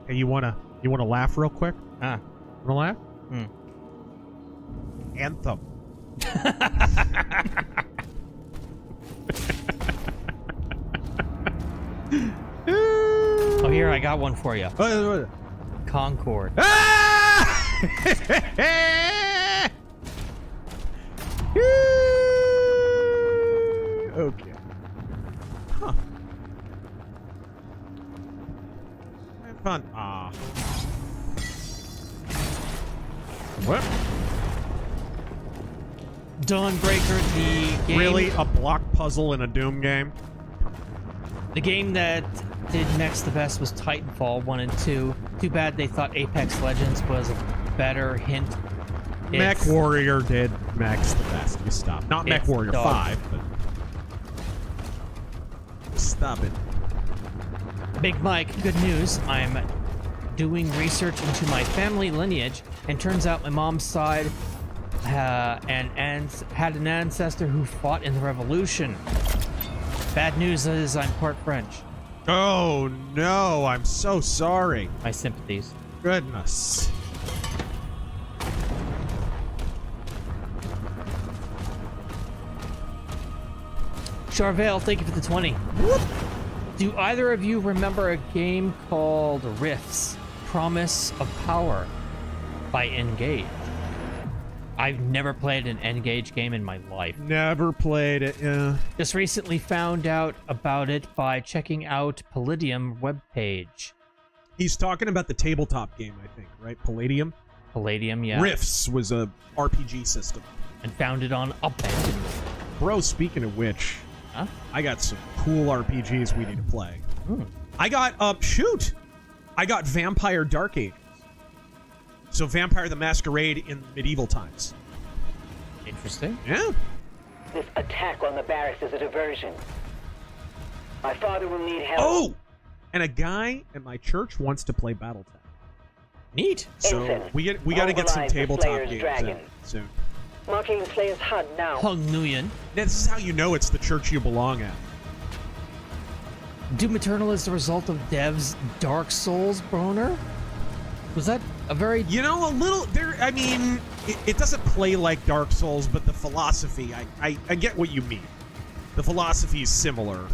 Hey, you wanna laugh real quick? Ah. Wanna laugh? Anthem. Oh, here, I got one for you. Concord. Ah! Okay. Huh. Have fun. Ah. What? Dawnbreaker, the game... Really? A block puzzle in a Doom game? The game that did next the best was Titanfall 1 and 2. Too bad they thought Apex Legends was a better hint. Mech Warrior did Max the best. You stop. Not Mech Warrior 5, but... Stop it. Big Mike, good news. I'm doing research into my family lineage, and turns out my mom's side had an ancestor who fought in the Revolution. Bad news is I'm part French. Oh no, I'm so sorry. My sympathies. Goodness. Charvel, thank you for the 20. Whoop. Do either of you remember a game called Rifts? Promise of Power by Engage. I've never played an Engage game in my life. Never played it, yeah. Just recently found out about it by checking out Palladium webpage. He's talking about the tabletop game, I think, right? Palladium? Palladium, yeah. Rifts was a RPG system. And founded on Abandonment. Bro, speaking of which, I got some cool RPGs we need to play. I got, I got Vampire Dark Ages. So Vampire the Masquerade in medieval times. Interesting. Yeah. This attack on the barracks is a diversion. My father will need help. Oh! And a guy at my church wants to play Battletech. Neat. So we got to get some tabletop games in soon. Marking Slayer's HUD now. Hung Nguyen. This is how you know it's the church you belong at. Doom Eternal is the result of devs Dark Souls boner? Was that a very... You know, a little... I mean, it doesn't play like Dark Souls, but the philosophy, I get what you mean. The philosophy is similar.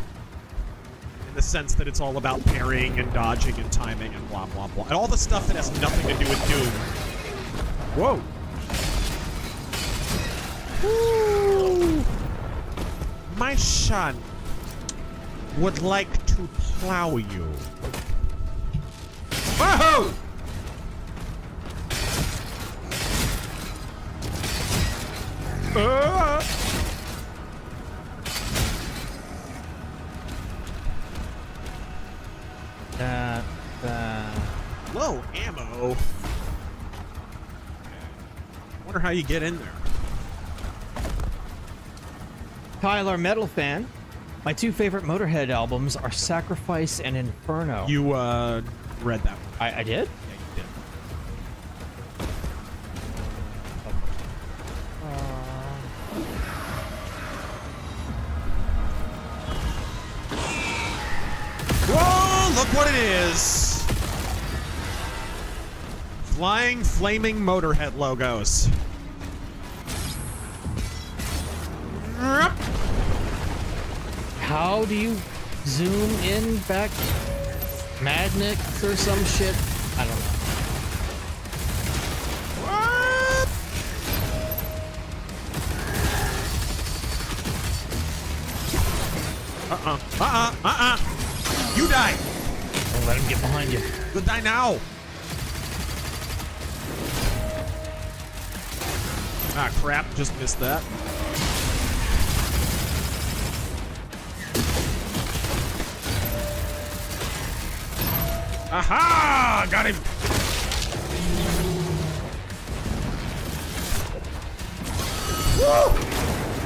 In the sense that it's all about parrying and dodging and timing and blah, blah, blah. And all the stuff that has nothing to do with Doom. Whoa. Ooh. My son would like to plow you. Whoa! Low ammo. Wonder how you get in there. Tyler Metal Fan. My two favorite Motorhead albums are Sacrifice and Inferno. You read that one. I did? Yeah, you did. Whoa, look what it is. Flying, flaming Motorhead logos. How do you zoom in back? Magnets or some shit? I don't know. You die. Don't let him get behind you. You die now. Ah, crap. Just missed that. Aha! Got him. Woo!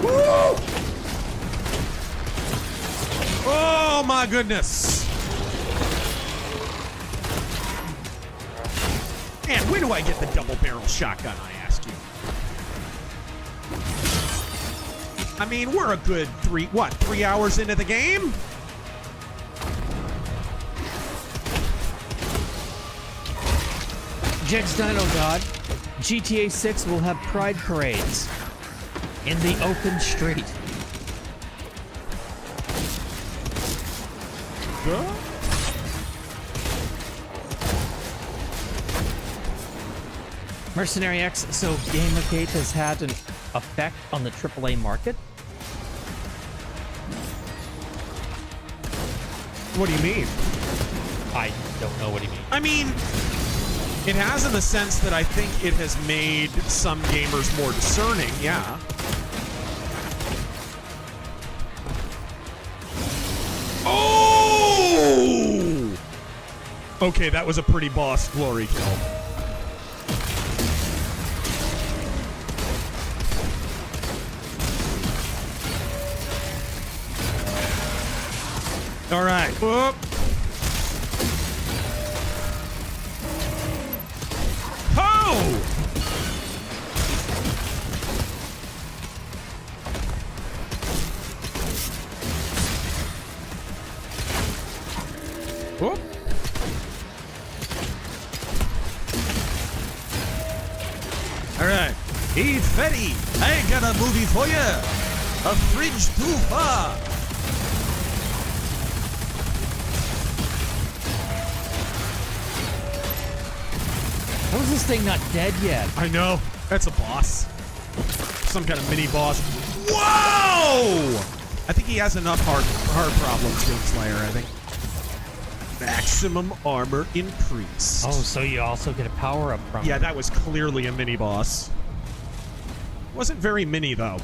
Woo! Oh my goodness! Man, where do I get the double barrel shotgun, I ask you? I mean, we're a good 3 hours into the game? Jed's Dino God, GTA 6 will have pride parades in the open street. Mercenary X, so Gamergate has had an effect on the AAA market? What do you mean? I don't know what he means. I mean, it has in the sense that I think it has made some gamers more discerning, yeah. Oh! Okay, that was a pretty boss glory kill. All right. Whoop. Oh! Whoop. All right. Hey, Fetty, I got a movie for you. A Fridge Too Far. How is this thing not dead yet? I know. That's a boss. Some kind of mini boss. Whoa! I think he has enough heart problems, Doomslayer, I think. Maximum armor increased. Oh, so you also get a power-up from Yeah, it. that was clearly a mini boss. Wasn't very mini, though.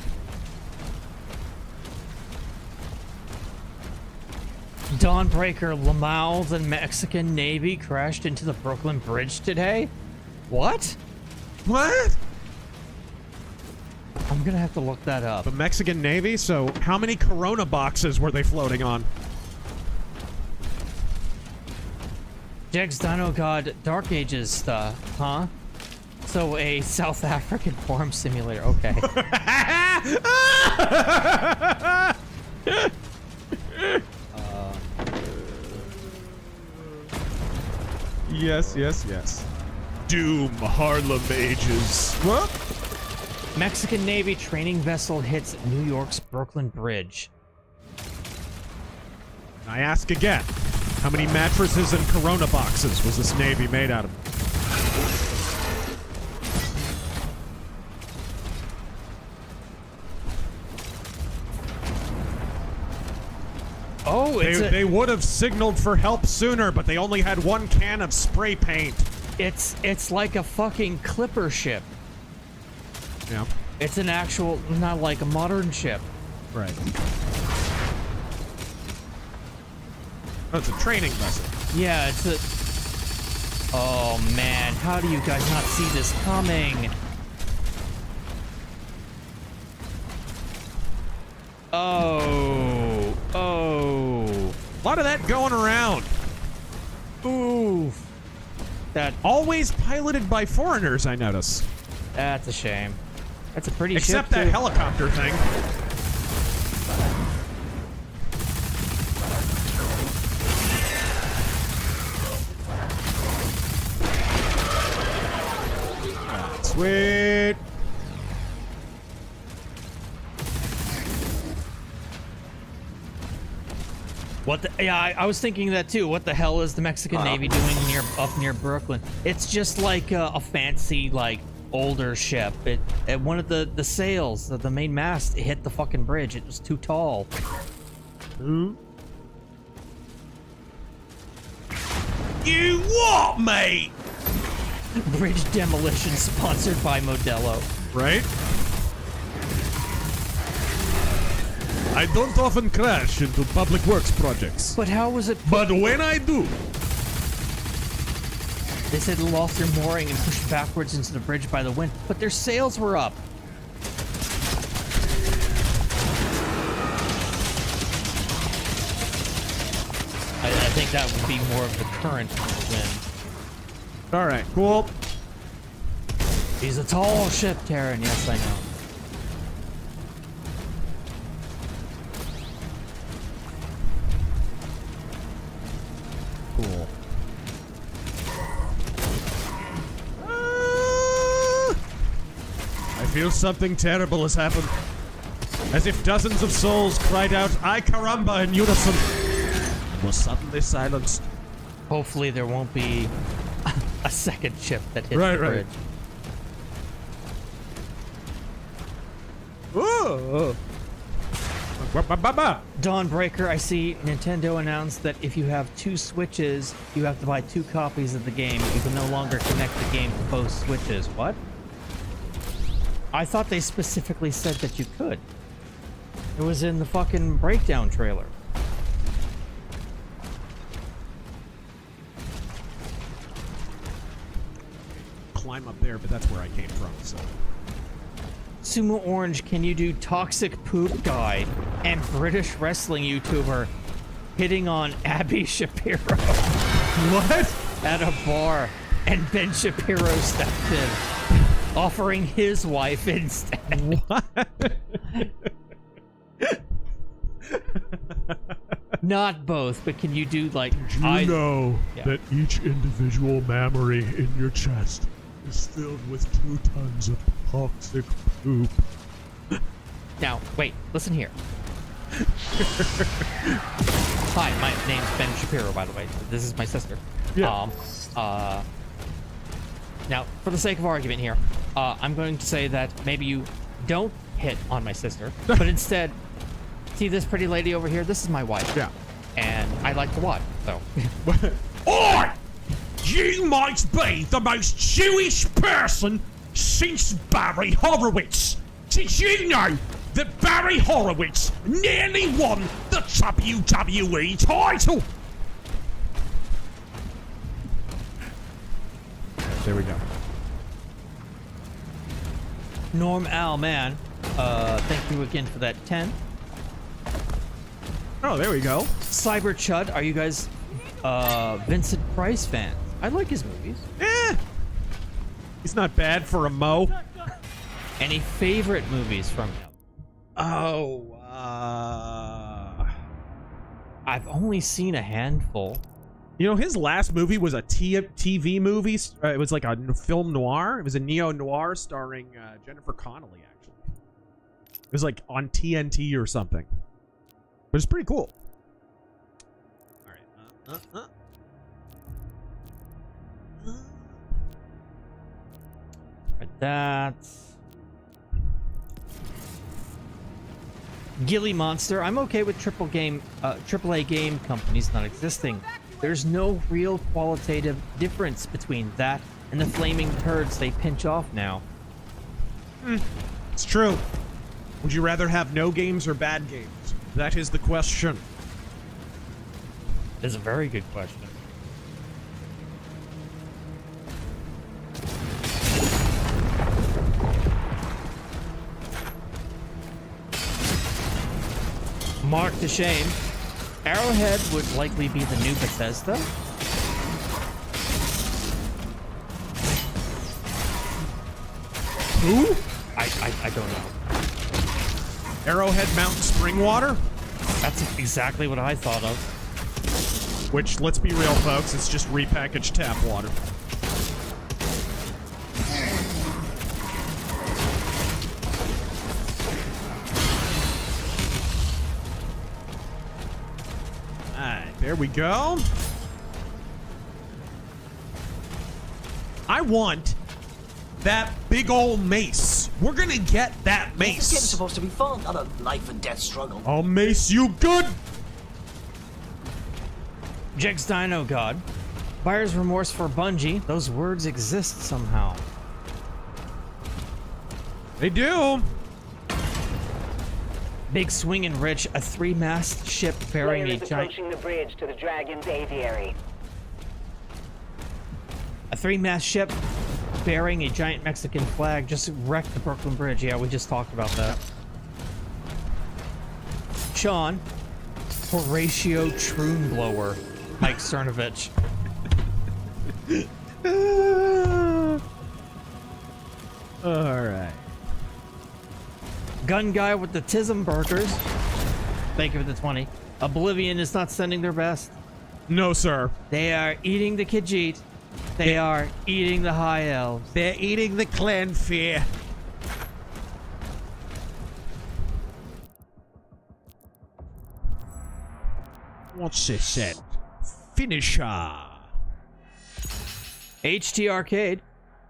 Dawnbreaker, Lamals, and Mexican Navy crashed into the Brooklyn Bridge today? What? What? I'm gonna have to look that up. The Mexican Navy? So how many Corona boxes were they floating on? Jegs Dino God Dark Ages stuff, huh? So a South African farm simulator. Okay. Yes, yes, yes. Doom Harlem Ages. What? Mexican Navy training vessel hits New York's Brooklyn Bridge. I ask again, how many mattresses and Corona boxes was this Navy made out of? Oh, they would have signaled for help sooner, but they only had one can of spray paint. It's like a fucking clipper ship. Yeah. It's an actual, not like a modern ship. Right. Oh, it's a training vessel. Yeah, it's a... Oh, man. How do you guys not see this coming? Oh. Oh. A lot of that going around. Ooh. That... Always piloted by foreigners, I notice. That's a shame. That's a pretty Except ship, that too. helicopter thing. Sweet. What the? Yeah, I was thinking that too. What the hell is the Mexican Navy doing up near Brooklyn? It's just like a fancy, like, older ship. At one of the sails, the main mast, it hit the fucking bridge. It was too tall. Who? You what, mate? Bridge demolition sponsored by Modelo. Right? I don't often crash into public works projects. But how was it? But when I do. They said they lost their mooring and pushed backwards into the bridge by the wind, but their sails were up. I think that would be more of the current wind. All right, cool. He's a tall ship, Terran. Yes, I know. Cool. I feel something terrible has happened. As if dozens of souls cried out, "Ay caramba," in unison. Was suddenly silenced. Hopefully there won't be a second ship that hits Right, the bridge. Ooh. Dawnbreaker, I see Nintendo announced that if you have 2 Switches, you have to buy 2 copies of the game. You can no longer connect the game to both Switches. What? I thought they specifically said that you could. It was in the fucking breakdown trailer. Climb up there, but that's where I came from, so. Sumo Orange, can you do Toxic Poop Guy and British wrestling YouTuber hitting on Abby Shapiro? What? At a bar, and Ben Shapiro stepped in, offering his wife instead. What? Not both, but can you do like... You know that each individual mammary in your chest is filled with 2 tons of toxic poop. Now, wait, listen here. Hi, my name's Ben Shapiro, by the way. This is my sister. Yeah. Now, for the sake of argument here, I'm going to say that maybe you don't hit on my sister, but instead, see this pretty lady over here? This is my wife. Yeah. And I like to watch, so. Oi! You might be the most Jewish person since Barry Horowitz. Did you know that Barry Horowitz nearly won the WWE title? There we go. Norm Al, man. Thank you again for that 10. Oh, there we go. Cyber Chud, are you guys Vincent Price fans? I like his movies. He's not bad for a Mo. Any favorite movies from him? Oh, I've only seen a handful. You know, his last movie was a TV movie. It was like a film noir. It was a neo-noir starring Jennifer Connelly, actually. It was like on TNT or something. But it's pretty cool. All right. That's Gilly Monster. I'm okay with AAA game companies not existing. There's no real qualitative difference between that and the flaming turds they pinch off now. It's true. Would you rather have no games or bad games? That is the question. It's a very good question. Mark to shame. Arrowhead would likely be the new Bethesda. Who? I don't know. Arrowhead Mountain Spring Water? That's exactly what I thought of. Which, let's be real, folks, it's just repackaged tap water. Alright, there we go. I want that big old mace. We're gonna get that mace. This game's supposed to be fun, not a life and death struggle. I'll mace you good. Jigs Dino God. Buyer's remorse for Bungie. Those words exist somehow. They do. Big Swing and Rich, a 3-mast ship bearing a giant... approaching the bridge to the Dragon's aviary. A 3-mast ship bearing a giant Mexican flag just wrecked the Brooklyn Bridge. Yeah, we just talked about that. Sean, Horatio Troonblower, Mike Cernovich. All right. Gun guy with the Tism burgers. Thank you for the 20. Oblivion is not sending their best. No, sir. They are eating the Khajiit. They are eating the High Elves. They're eating the Clan Fear. What's this said? Finisher. HT Arcade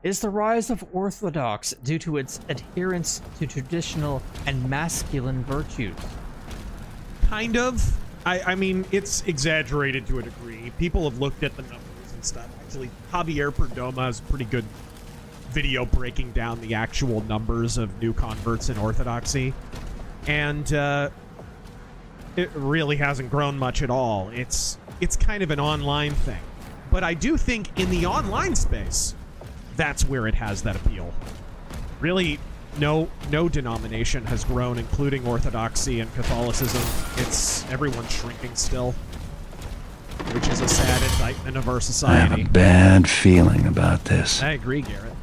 is the rise of Orthodox due to its adherence to traditional and masculine virtues. Kind of. I mean, it's exaggerated to a degree. People have looked at the numbers and stuff. Actually, Javier Perdomo has a pretty good video breaking down the actual numbers of new converts in Orthodoxy. And it really hasn't grown much at all. It's kind of an online thing. But I do think in the online space, that's where it has that appeal. Really, no denomination has grown, including Orthodoxy and Catholicism. Everyone's shrinking still, which is a sad indictment of our I society. have a bad feeling about this. I agree, Garrett.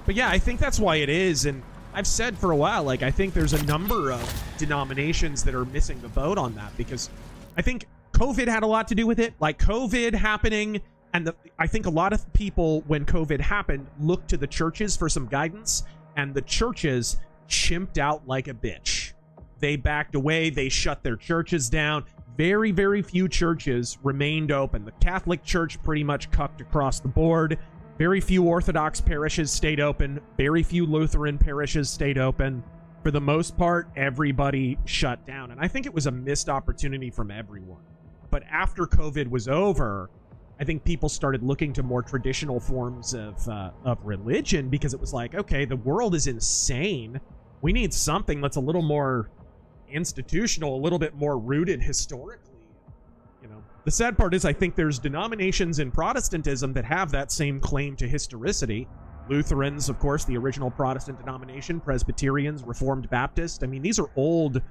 But yeah, I think that's why it is, and I've said for a while, like, I think there's a number of denominations that are missing the boat on that, because I think COVID had a lot to do with it. Like, COVID happening, and I think a lot of people, when COVID happened, looked to the churches for some guidance, and the churches chimped out like a bitch. They backed away, they shut their churches down, very, very few churches remained open. The Catholic Church pretty much cucked across the board. Very few Orthodox parishes stayed open. Very few Lutheran parishes stayed open. For the most part, everybody shut down. And I think it was a missed opportunity from everyone. But after COVID was over, I think people started looking to more traditional forms of religion, because it was like, okay, the world is insane. We need something that's a little more institutional, a little bit more rooted historically. You know, the sad part is I think there's denominations in Protestantism that have that same claim to historicity. Lutherans, of course, the original Protestant denomination, Presbyterians, Reformed Baptist. I mean, these are old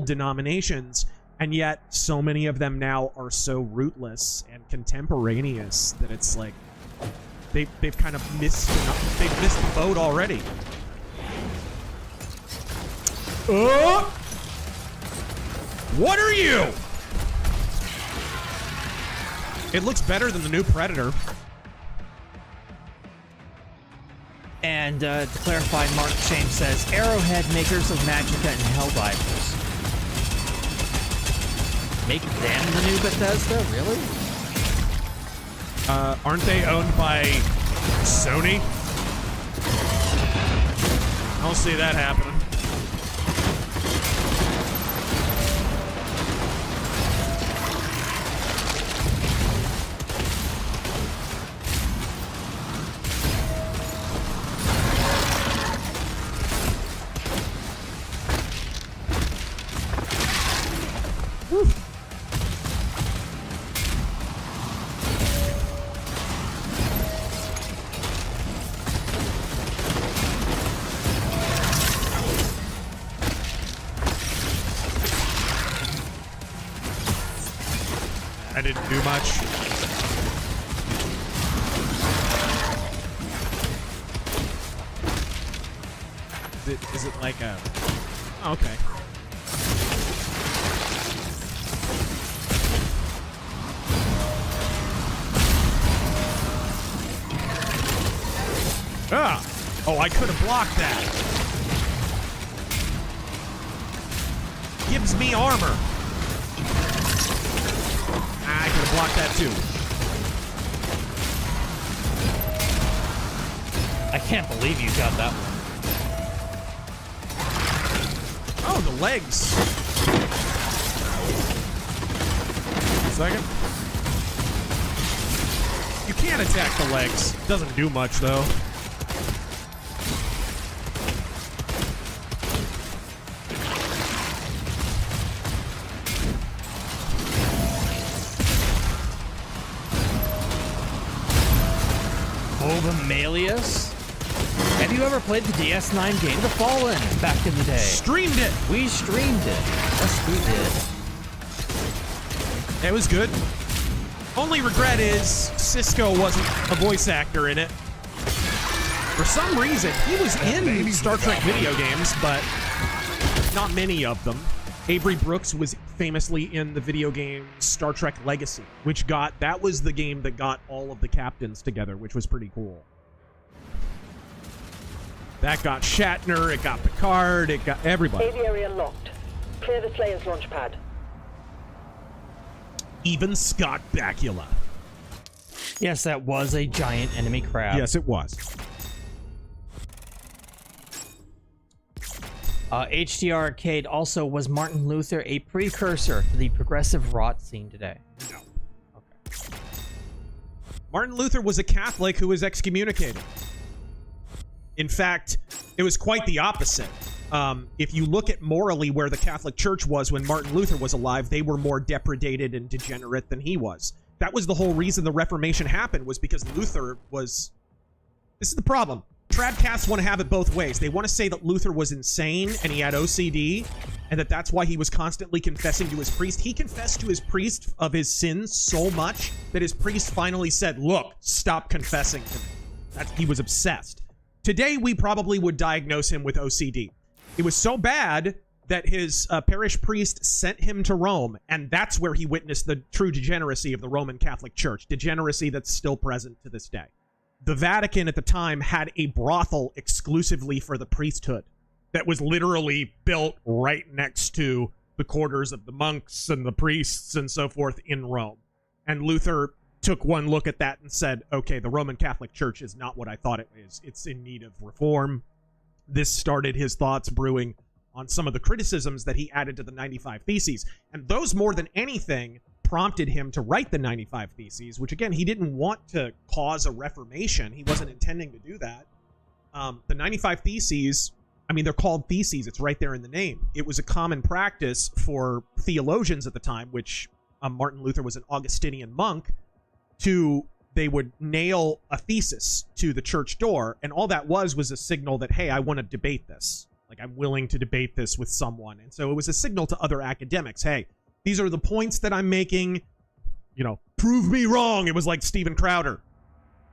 denominations, and yet so many of them now are so rootless and contemporaneous that it's like they've kind of missed the boat already. What are you? It looks better than the new Predator. And to clarify, Mark Shane says, Arrowhead, makers of Magicka and Helldivers. Make them the new Bethesda? Really? Aren't they owned by Sony? I don't see that happening. I didn't do much. Is it like a... Oh, okay. Ah! Oh, I could have blocked that. Gives me armor. I could have blocked that too. I can't believe you got that one. Oh, the legs. Second. You can't attack the legs. Doesn't do much though. Malius? Have you ever played the DS9 game The Fallen back in the day? Streamed it! We streamed it. Yes, we did. It was good. Only regret is Cisco wasn't a voice actor in it. For some reason, he was in Star Trek video games, but not many of them. Avery Brooks was famously in the video game Star Trek Legacy, that was the game that got all of the captains together, which was pretty cool. That got Shatner, it got Picard, it got everybody. Aviary unlocked. Clear the Slayer's launch pad. Even Scott Bakula. Yes, that was a giant enemy crab. Yes, it was. HDR Arcade also, was Martin Luther a precursor to the progressive rot scene today? No. Okay. Martin Luther was a Catholic who was excommunicated. In fact, it was quite the opposite. If you look at morally where the Catholic Church was when Martin Luther was alive, they were more depredated and degenerate than he was. That was the whole reason the Reformation happened, was because Luther was... This is the problem. Tradcasts want to have it both ways. They want to say that Luther was insane and he had OCD, and that's why he was constantly confessing to his priest. He confessed to his priest of his sins so much that his priest finally said, look, stop confessing to me. He was obsessed. Today, we probably would diagnose him with OCD. It was so bad that his parish priest sent him to Rome, and that's where he witnessed the true degeneracy of the Roman Catholic Church, degeneracy that's still present to this day. The Vatican at the time had a brothel exclusively for the priesthood that was literally built right next to the quarters of the monks and the priests and so forth in Rome. And Luther took one look at that and said, okay, the Roman Catholic Church is not what I thought it is. It's in need of reform. This started his thoughts brewing on some of the criticisms that he added to the 95 Theses. And those, more than anything, prompted him to write the 95 Theses, which, again, he didn't want to cause a reformation. He wasn't intending to do that. The 95 Theses, I mean, they're called theses. It's right there in the name. It was a common practice for theologians at the time, which Martin Luther was an Augustinian monk, they would nail a thesis to the church door, and all that was a signal that, hey, I want to debate this. Like, I'm willing to debate this with someone. And so it was a signal to other academics, hey, these are the points that I'm making, you know, prove me wrong. It was like Steven Crowder.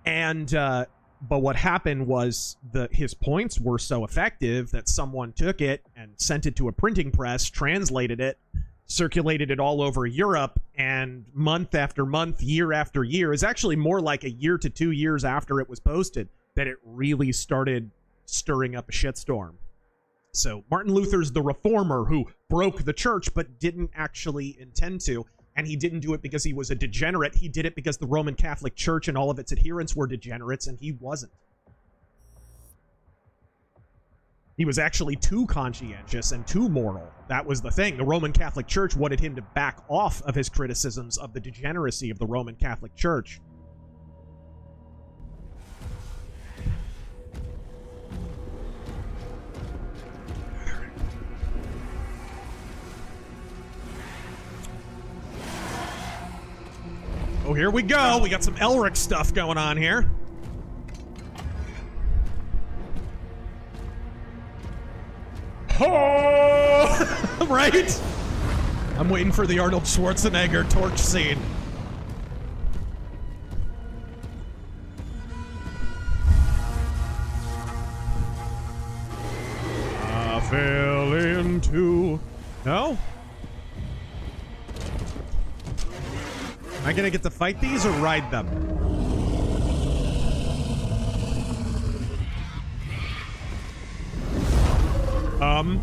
And, but what happened was his points were so effective that someone took it and sent it to a printing press, translated it, circulated it all over Europe, and month after month, year after year, is actually more like a year to 2 years after it was posted that it really started stirring up a shitstorm. So Martin Luther's the reformer who broke the church but didn't actually intend to, and he didn't do it because he was a degenerate. He did it because the Roman Catholic Church and all of its adherents were degenerates, and he wasn't. He was actually too conscientious and too moral. That was the thing. The Roman Catholic Church wanted him to back off of his criticisms of the degeneracy of the Roman Catholic Church. Oh, here we go. We got some Elric stuff going on here. Oh! Right? I'm waiting for the Arnold Schwarzenegger torch scene. I fell into... No? Am I gonna get to fight these or ride them? Um,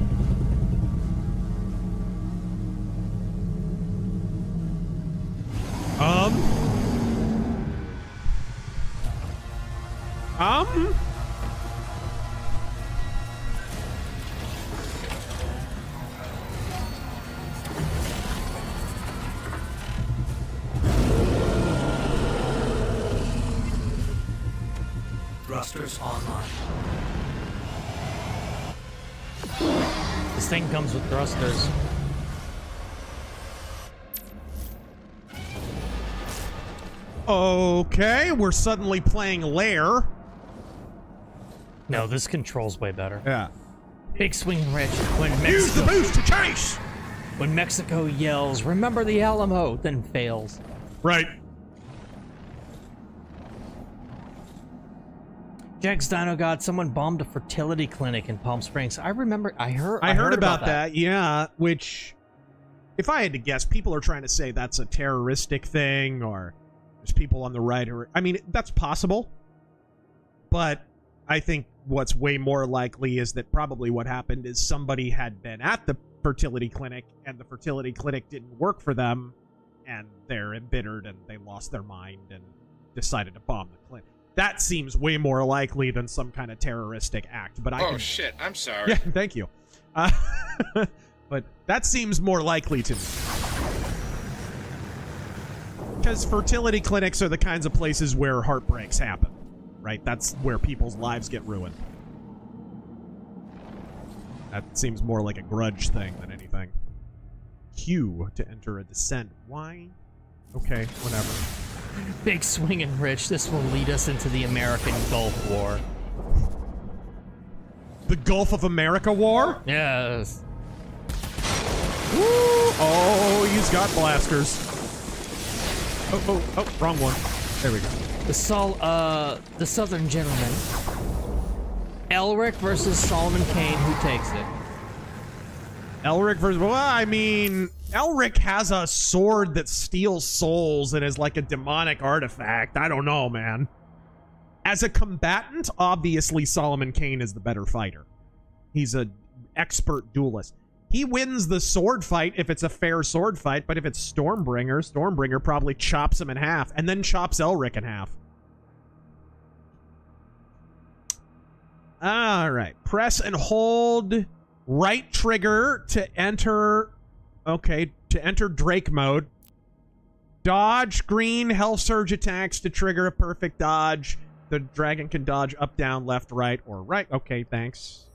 Thrusters online. This thing comes with thrusters. Okay, we're suddenly playing Lair. No, this controls way better. Yeah. Big swing rich. When Use the boost to chase! When Mexico yells, remember the Alamo, then fails. Right. Jack's Dino God, someone bombed a fertility clinic in Palm Springs. I remember, I heard about that, yeah, which, if I had to guess, people are trying to say that's a terroristic thing, or there's people on the right who are, I mean, that's possible, but I think what's way more likely is that probably what happened is somebody had been at the fertility clinic, and the fertility clinic didn't work for them, and they're embittered, and they lost their mind, and decided to bomb the clinic. That seems way more likely than some kind of terroristic act. But Oh, shit. I'm sorry. Yeah, thank you. But that seems more likely to me. Because fertility clinics are the kinds of places where heartbreaks happen, right? That's where people's lives get ruined. That seems more like a grudge thing than anything. Q to enter a descent. Why? Okay, whatever. Big swing and rich. This will lead us into the American Gulf War. The Gulf of America War? Yes. Woo! Oh, he's got blasters. Oh, wrong one. There we go. The Southern Gentleman. Elric versus Solomon Kane. Who takes it? Elric versus... Well, I mean, Elric has a sword that steals souls and is like a demonic artifact. I don't know, man. As a combatant, obviously Solomon Kane is the better fighter. He's an expert duelist. he wins the sword fight if it's a fair sword fight, but if it's Stormbringer probably chops him in half and then chops Elric in half. All right. Press and hold right trigger to enter... Okay, to enter Drake mode. Dodge green health surge attacks to trigger a perfect dodge. The dragon can dodge up, down, left, right, or right. Okay, thanks.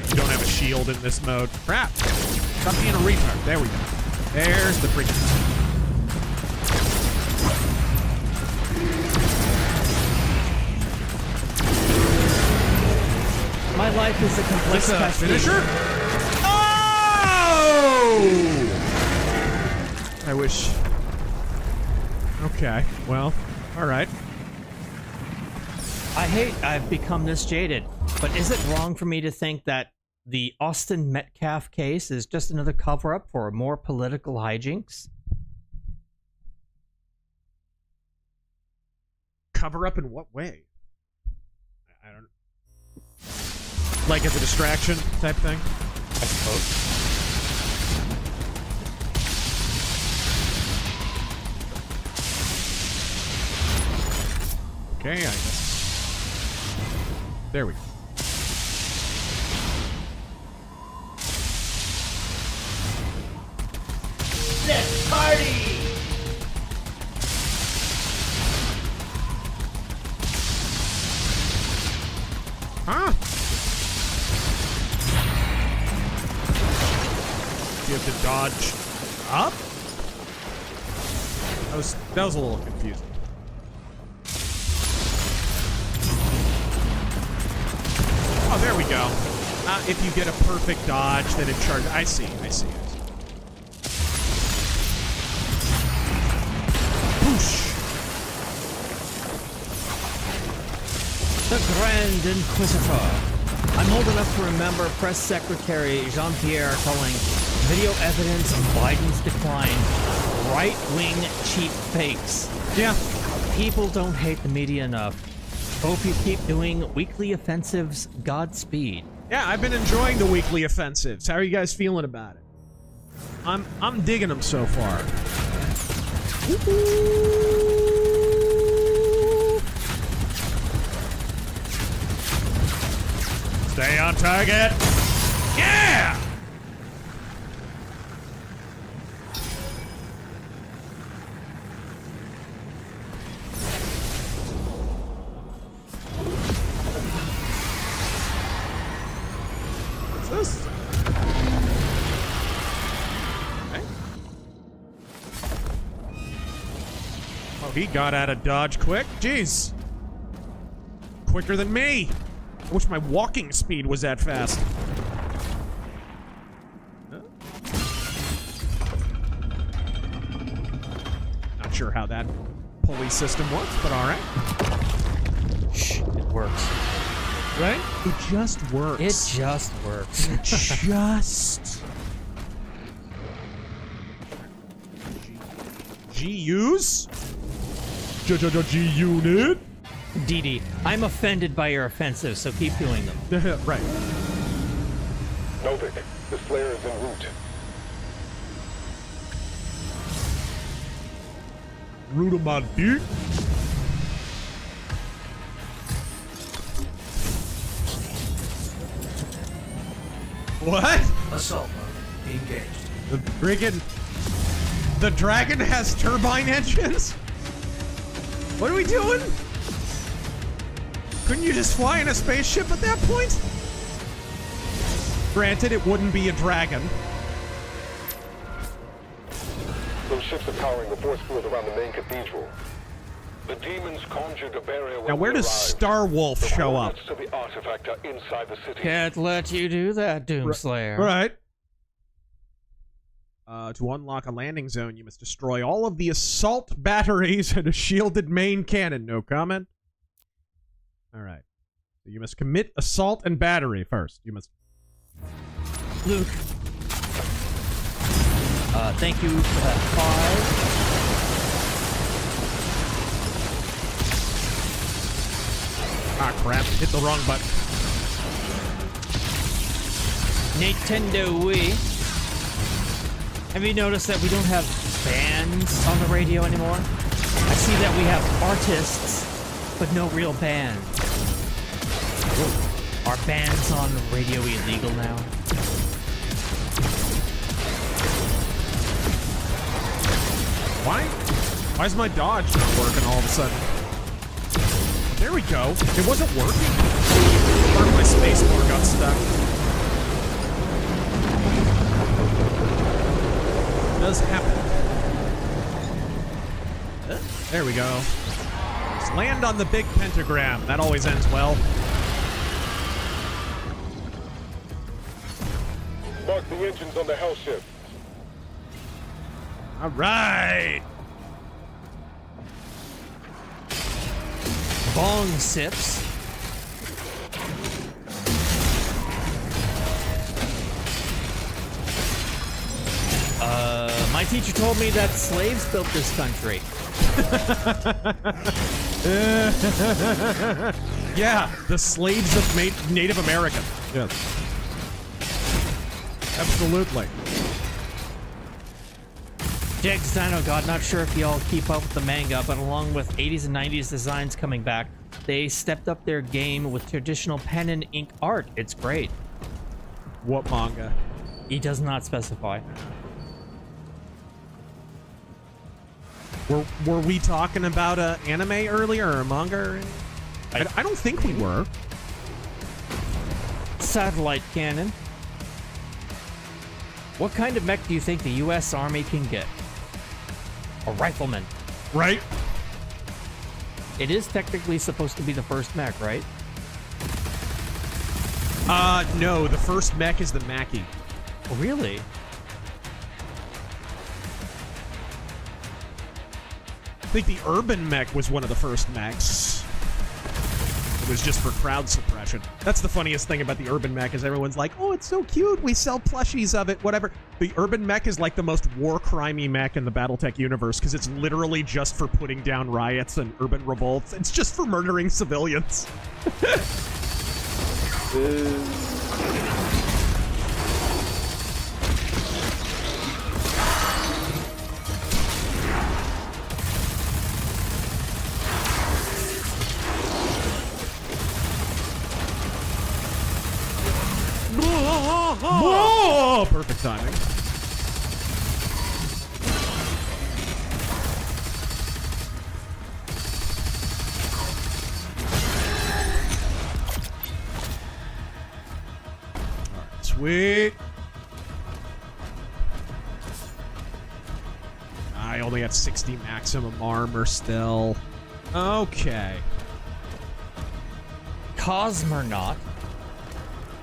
You don't have a shield in this mode. Crap. Stop being a retard. There we go. There's the freaking... My life is a complex finisher? Oh! I wish... Okay, well, alright. I hate I've become this jaded, but is it wrong for me to think that the Austin Metcalf case is just another cover-up for more political hijinks? Cover-up in what way? I don't... Like as a distraction type thing? I suppose. Okay, I guess. There we go. Let's party! Huh? You have to dodge up? That was a little confusing. Oh, there we go. If you get a perfect dodge, then it charges. I see. Whoosh! The Grand Inquisitor. I'm old enough to remember Press Secretary Jean-Pierre calling video evidence of Biden's decline right-wing cheap fakes. Yeah. People don't hate the media enough. Hope you keep doing weekly offensives. Godspeed. Yeah, I've been enjoying the weekly offensives. How are you guys feeling about it? I'm digging them so far. Stay on target. Yeah! What's this? Okay. Oh, he got out of dodge quick. Jeez. Quicker than me. I wish my walking speed was that fast. Not sure how that pulley system works, but alright. Shh, it works. Right? It just works. It just works. Just. G-Use? G-Unit? DD, I'm offended by your offensive, so keep doing them. Right. Novik, the Slayer is en route. Root of my dick? What? Assault mode engaged. The dragon has turbine engines? What are we doing? Couldn't you just fly in a spaceship at that point? Granted, it wouldn't be a dragon. Those ships are powering the force field around the main cathedral. The demons conjured a barrier. Now, where does Starwolf show up? To the artifact are inside the city. Can't let you do that, Doomslayer. Right. To unlock a landing zone, you must destroy all of the assault batteries and a shielded main cannon. No comment. All right. So you must commit assault and battery first. You must. Luke. Thank you for that 5. crap. Hit the wrong button. Nintendo Wii. Have you noticed that we don't have bands on the radio anymore? I see that we have artists, but no real band. Are bands on the radio illegal now? Why is my dodge not working all of a sudden? There we go. It wasn't working. Or my spacebar got stuck. It does happen. There we go. Just land on the big pentagram. That always ends well. Mark the engines on the hell ship. All right. Bong sips. My teacher told me that slaves built this country. Yeah, the slaves of Native American. Yes. Absolutely. Jags Dino God, not sure if y'all keep up with the manga, but along with 80s and 90s designs coming back, they stepped up their game with traditional pen and ink art. It's great. What manga? He does not specify. Were we talking about anime earlier or manga? I don't think we were. Satellite cannon. What kind of mech do you think the U.S. Army can get? A rifleman. Right? It is technically supposed to be the first mech, right? No, the first mech is the Mackie. Oh, really? I think the urban mech was one of the first mechs. It was just for crowd suppression. That's the funniest thing about the urban mech is everyone's like, oh, it's so cute. We sell plushies of it, whatever. The urban mech is like the most war crimey mech in the Battletech universe because it's literally just for putting down riots and urban revolts. It's just for murdering civilians. Whoa! Perfect timing. Alright, sweet. I only have 60 maximum armor still. Okay. Cosmonaut.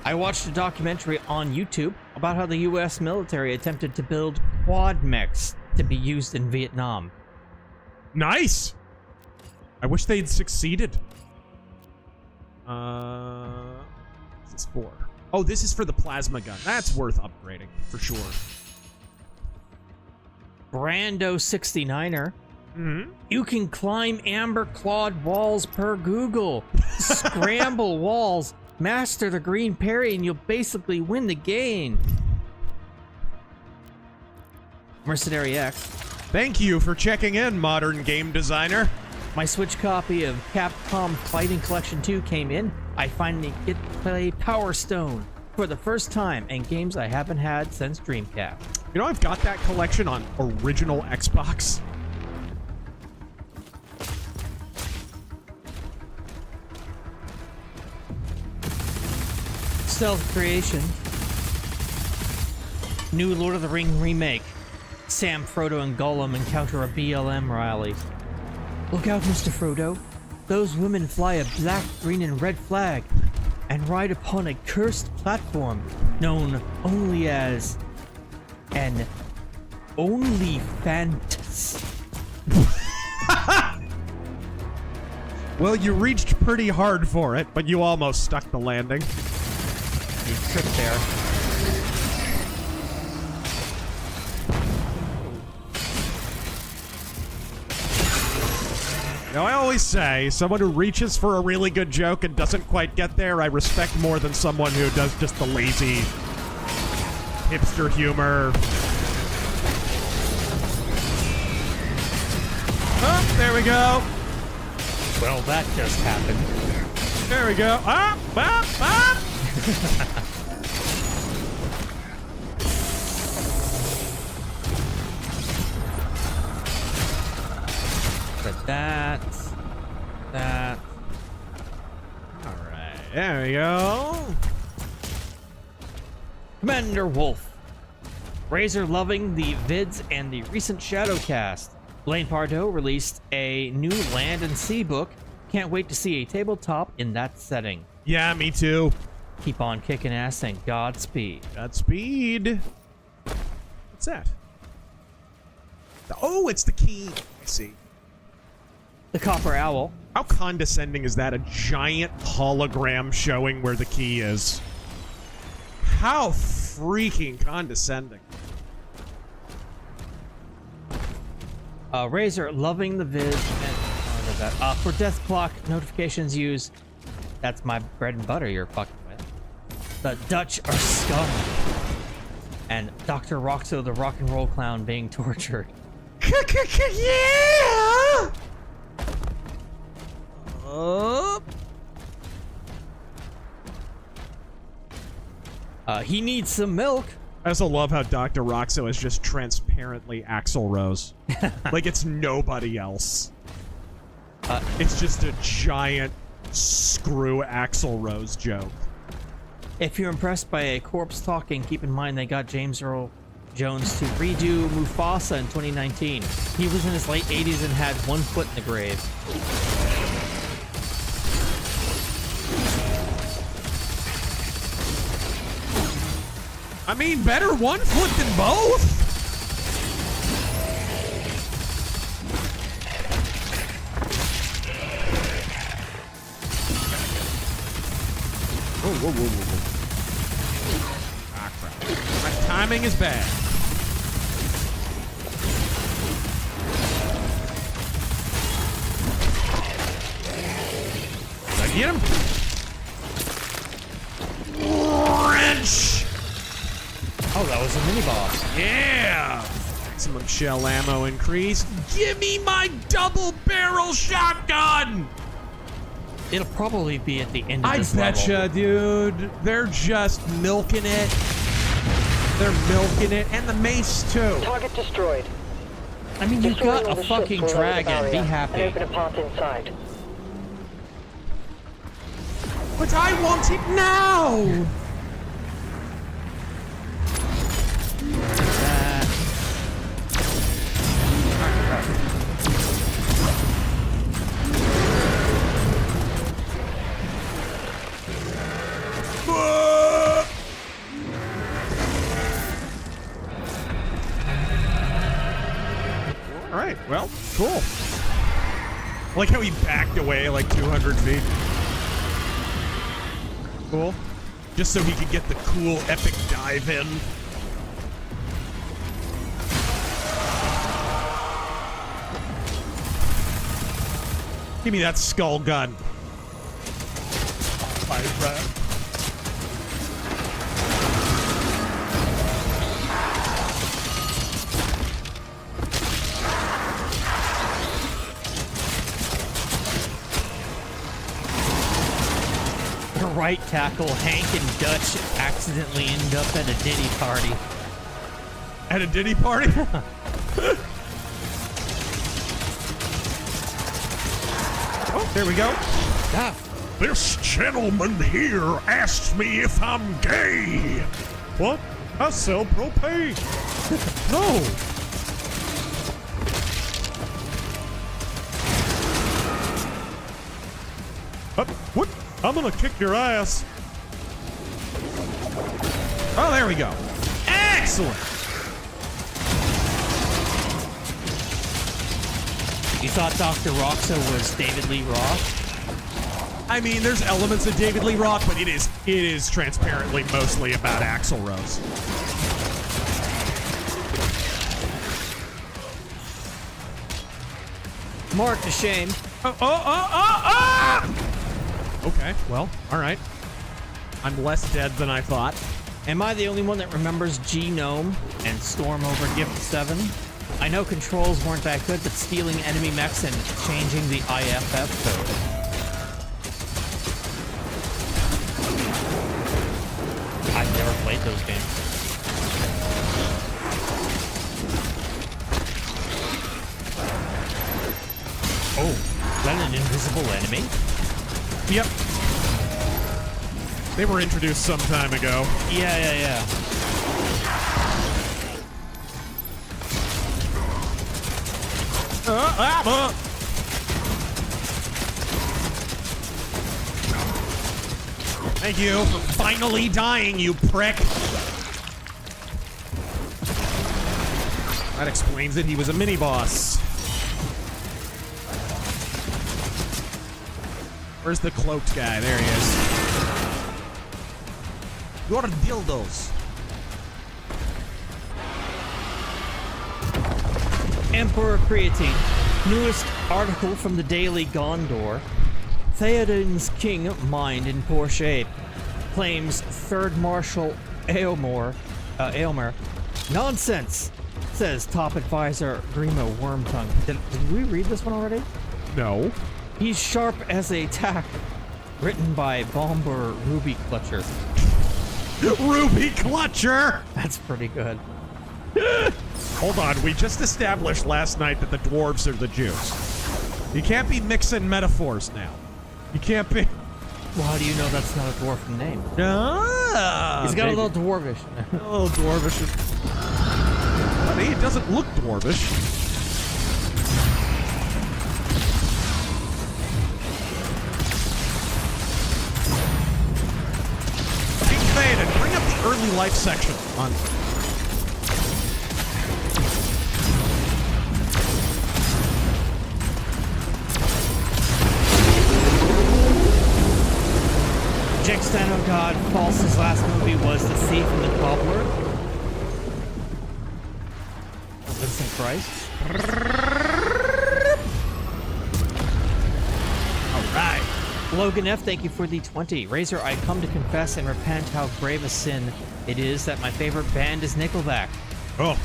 I watched a documentary on YouTube about how the U.S. military attempted to build quad mechs to be used in Vietnam. Nice! I wish they'd succeeded. What's this for? Oh, this is for the plasma gun. That's worth upgrading, for sure. Brando 69er. You can climb amber clawed walls per Google. Scramble walls. Master the green parry and you'll basically win the game. Mercenary X. Thank you for checking in, modern game designer. My Switch copy of Capcom Fighting Collection 2 came in. I finally get to play Power Stone for the first time and games I haven't had since Dreamcast. You know, I've got that collection on original Xbox. Stealth Creation. New Lord of the Ring remake. Sam, Frodo, and Gollum encounter a BLM rally. Look out, Mr. Frodo. Those women fly a black, green, and red flag and ride upon a cursed platform known only as an OnlyFantas. Well, you reached pretty hard for it, but you almost stuck the landing. You tripped there. Now, I always say, someone who reaches for a really good joke and doesn't quite get there, I respect more than someone who does just the lazy hipster humor. Oh, there we go. Well, that just happened. There we go. Ah, ah, ah. But that. All right, there we go. Commander Wolf. Razor loving the vids and the recent Shadowcast. Blaine Pardoe released a new Land and Sea book. Can't wait to see a tabletop in that setting. Yeah, me too. Keep on kicking ass and Godspeed. Godspeed. What's that? Oh, it's the key. I see. The Copper Owl. How condescending is that? A giant hologram showing where the key is. How freaking condescending. Razor loving the vid. For death clock notifications use. That's my bread and butter you're fucking with. The Dutch are scum. And Dr. Roxo the rock and roll clown being tortured. Yeah! He needs some milk. I also love how Dr. Roxo is just transparently Axl Rose. Like it's nobody else. It's just a giant screw Axl Rose joke. If you're impressed by a corpse talking, keep in mind they got James Earl Jones to redo Mufasa in 2019. He was in his late 80s and had one foot in the grave. I mean, better one foot than both. Whoa. Ah, crap. My timing is bad. Did I get him? Wrench! Oh, that was a mini-boss. Yeah! Maximum shell ammo increase. Give me my double-barrel shotgun! It'll probably be at the end of this I betcha, level. dude. They're just milking it. They're milking it. And the mace, too. Target destroyed. I mean, you've Destroy got all a the ships fucking below the dragon. Be barrier happy. And open a path inside. But I want it now! Alright, well, cool. I like how he backed away like 200 feet. Cool. Just so he could get the cool epic dive in. Give me that skull gun. My friend. Right tackle, Hank and Dutch accidentally end up at a Diddy party. At a Diddy party? Oh, there we go. Ah. This gentleman here asks me if I'm gay. What? I sell propane. No. What? I'm gonna kick your ass. Oh, there we go. Excellent. You thought Dr. Roxo was David Lee Roth? I mean, there's elements of David Lee Roth, but it is transparently mostly about Axl Rose. Mark, a shame. Okay, well, alright. I'm less dead than I thought. Am I the only one that remembers G-Gnome and Storm over Gift 7? I know controls weren't that good, but stealing enemy mechs and changing the IFF code. I've never played those games. Oh, is that an invisible enemy? Yep. They were introduced some time ago. Yeah. Thank you for finally dying, you prick. That explains it. He was a mini-boss. Where's the cloaked guy? There he is. You're dildos. Emperor Creatine. Newest article from the Daily Gondor. Theoden's king mind in poor shape. Claims third Marshal Aylmer. Nonsense, says top advisor Grimo Wormtongue. Did we read this one already? No. He's sharp as a tack. Written by Bomber Ruby Clutcher. Ruby Clutcher! That's pretty good. Hold on, we just established last night that the dwarves are the Jews. You can't be mixing metaphors now. You can't be... Well, how do you know that's not a dwarf name? He's got a little dwarvish. A little dwarvish. Honey, it doesn't look dwarvish. Bring up the early life section on. Jack Stano God False's last movie was The Thief and the Cobbler. Vincent Price. Alright. Logan F, thank you for the 20. Razor, I come to confess and repent how grave a sin it is that my favorite band is Nickelback. Oh.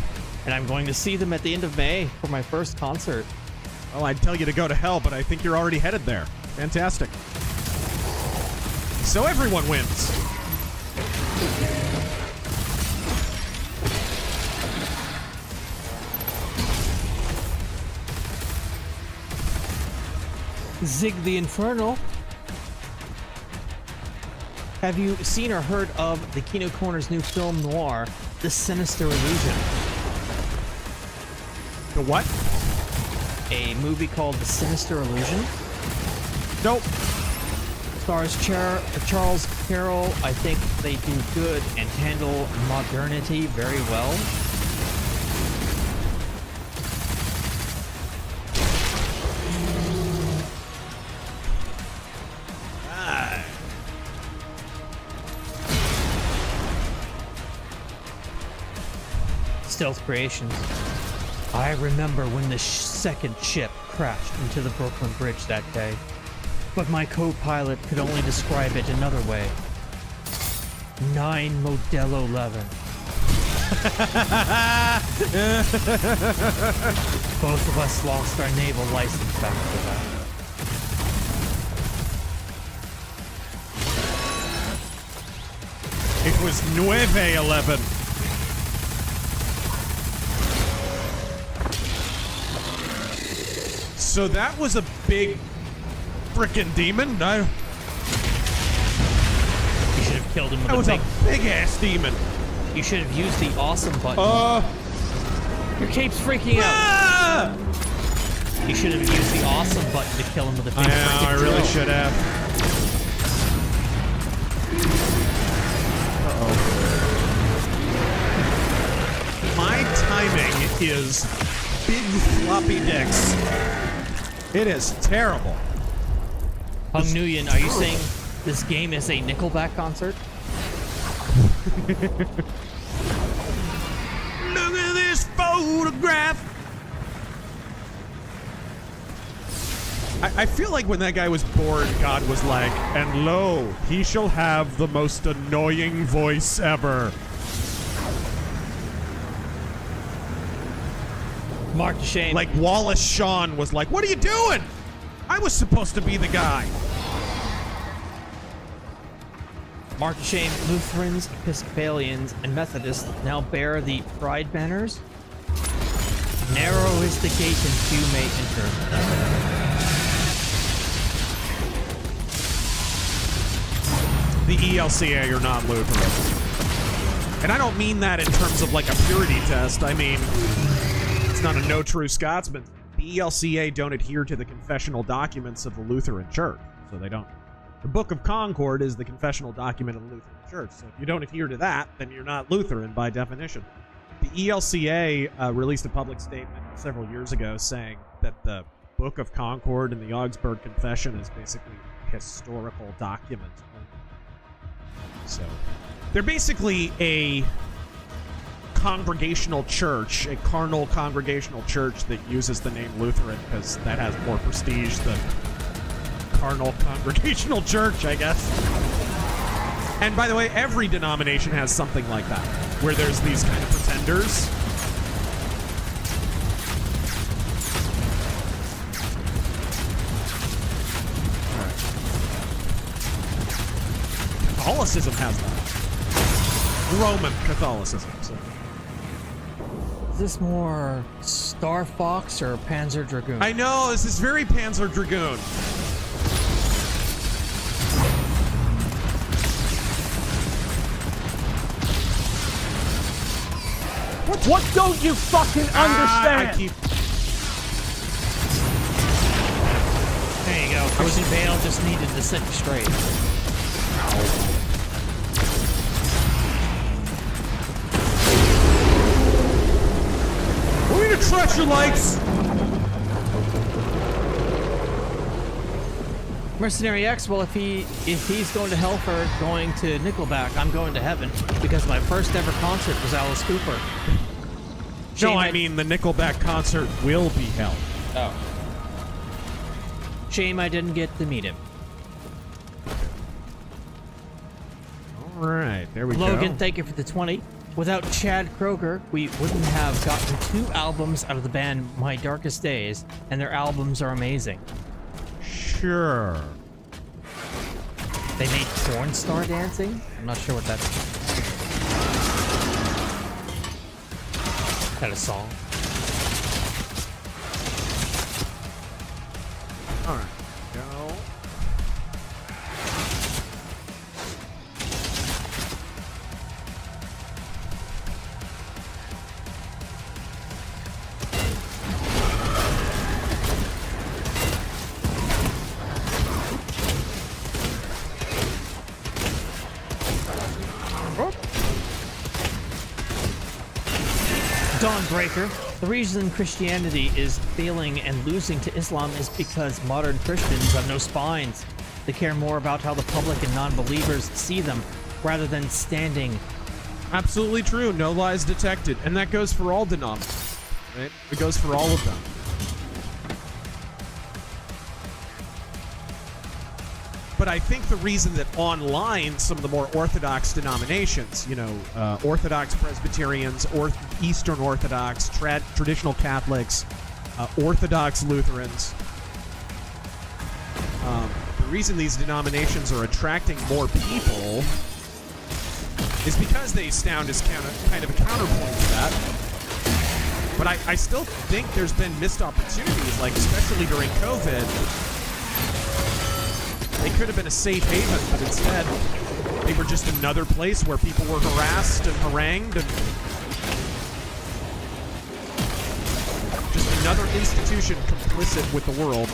And I'm going to see them at the end of May for my first concert. Well, I'd tell you to go to hell, but I think you're already headed there. Fantastic. So everyone wins. Zig the Infernal. Have you seen or heard of the Kino Corner's new film noir, The Sinister Illusion? The what? A movie called The Sinister Illusion? Nope. Stars Charles Carroll. I think they do good and handle modernity very well. Stealth Creations. I remember when the second ship crashed into the Brooklyn Bridge that day, but my co-pilot could only describe it another way. 9 Modelo 11. Both of us lost our naval license back to that. It was 9/11. So that was a big frickin' demon? No. You should have killed him with that was a big-ass demon. You should have used the awesome button. Your cape's freaking out. You should have used the awesome button to kill him with a big freaking I really drill. should have. My timing is big floppy dicks. It is terrible. Hung Nguyen, are you saying this game is a Nickelback concert? Look at this photograph. I feel like when that guy was born, God was like, and lo, he shall have the most annoying voice ever. Mark the Shame. Like Wallace Shawn was like, what are you doing? I was supposed to be the guy. Mark the Shame, Lutherans, Episcopalians, and Methodists now bear the pride banners. Narrow is the gate and few may enter. The ELCA are not Lutheran. And I don't mean that in terms of like a purity test. I mean, it's not a no true Scotsman. The ELCA don't adhere to the confessional documents of the Lutheran Church. So they don't. The Book of Concord is the confessional document of the Lutheran Church. So if you don't adhere to that, then you're not Lutheran by definition. The ELCA released a public statement several years ago saying that the Book of Concord and the Augsburg Confession is basically a historical document. So they're basically a congregational church, a carnal congregational church that uses the name Lutheran because that has more prestige than carnal congregational church, I guess. And by the way, every denomination has something like that, where there's these kind of pretenders. Catholicism has that. Roman Catholicism. So. Is this more Star Fox or Panzer Dragoon? I know, this is very Panzer Dragoon. What don't you fucking understand? There you go. Christian Bale just needed to sit straight. We need to trash your lights. Mercenary X, well, if he's going to hell for going to Nickelback, I'm going to heaven because my first ever concert was Alice Cooper. No, I mean the Nickelback concert will be hell. Oh. Shame I didn't get to meet him. All right, there we go. Logan, thank you for the 20. Without Chad Kroger, we wouldn't have gotten 2 albums out of the band My Darkest Days, and their albums are amazing. Sure. They made Porn Star Dancing? I'm not sure what that's. Is that a song? Alright, go. Dawnbreaker. The reason Christianity is failing and losing to Islam is because modern Christians have no spines. They care more about how the public and non-believers see them rather than standing. Absolutely true. No lies detected. And that goes for all denominations, right? It goes for all of them. But I think the reason that online some of the more Orthodox denominations, you know, Orthodox Presbyterians, Eastern Orthodox, traditional Catholics, Orthodox Lutherans, the reason these denominations are attracting more people is because they stand as kind of a counterpoint to that. But I still think there's been missed opportunities, like especially during COVID. They could have been a safe haven, but instead, they were just another place where people were harassed and harangued, and just another institution complicit with the world.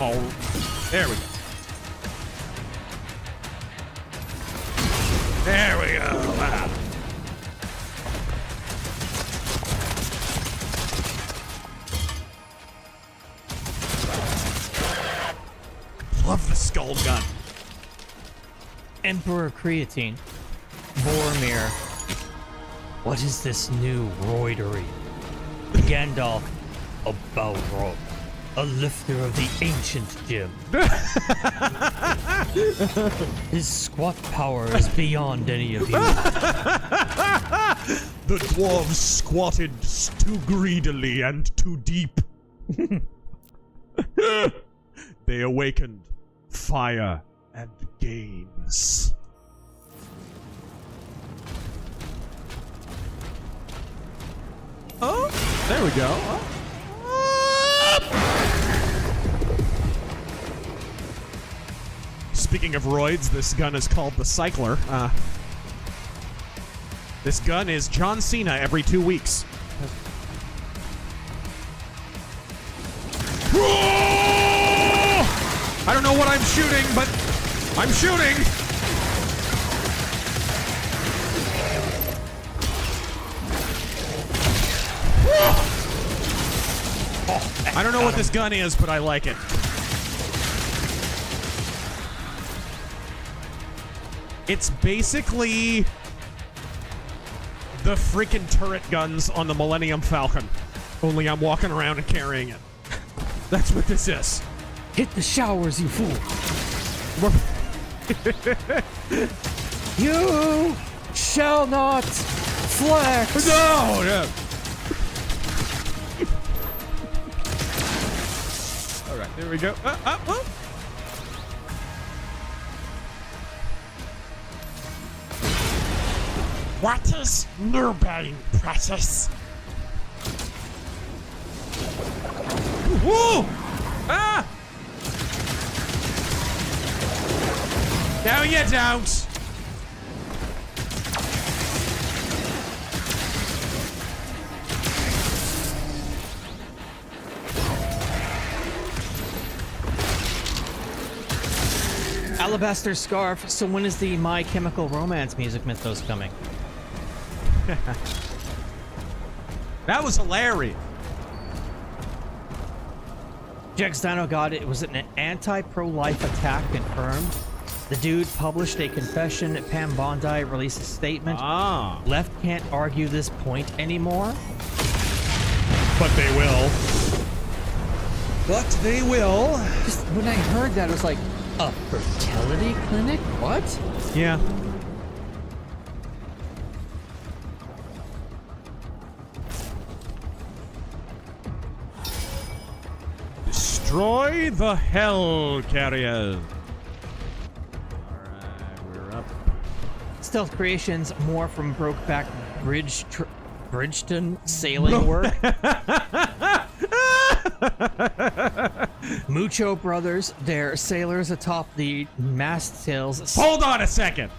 Oh, there we go. There we go. Wow. Love the skull gun. Emperor Creatine. Boromir. What is this new roidery? Gandalf, a Balrog, a lifter of the ancient gem. His squat power is beyond any of you. The dwarves squatted too greedily and too deep. They awakened fire and gains. Oh, there we go. Speaking of roids, this gun is called the Cycler. This gun is John Cena every 2 weeks. I don't know what I'm shooting, but I'm shooting. I don't know what this gun is, but I like it. It's basically the freaking turret guns on the Millennium Falcon. Only I'm walking around and carrying it. That's what this is. Hit the showers, you fool. You shall not flex. No, no. All right, there we go. What is Nurbane, precious? Whoa! Ah! No, you don't. Alabaster Scarf. So when is the My Chemical Romance music mythos coming? That was hilarious. Jex Dino got it. It was an anti-pro-life attack confirmed. The dude published a confession. Pam Bondi released a statement. Left can't argue this point anymore. But they will. But they will. Just when I heard that, I was like, a fertility clinic? What? Yeah. Destroy the Hell Carriers. Alright, we're up. Stealth Creations, more from Brokeback Bridgeton sailing work. Mucho Brothers, they're sailors atop the mast sails. Hold on a second.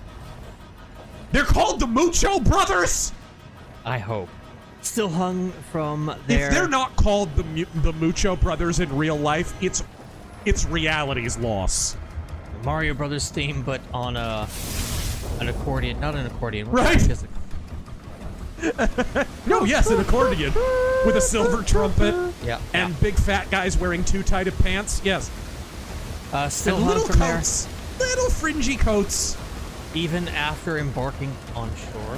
They're called the Mucho Brothers? I hope. Still hung from their... If they're not called the Mucho Brothers in real life, it's reality's loss. Mario Brothers theme, but on an accordion. Not an accordion. Right. No, yes, an accordion. With a silver trumpet. Yeah. And big fat guys wearing too tight of pants. Yes. Still and hung little from coats. Little fringy coats. Even after embarking on shore.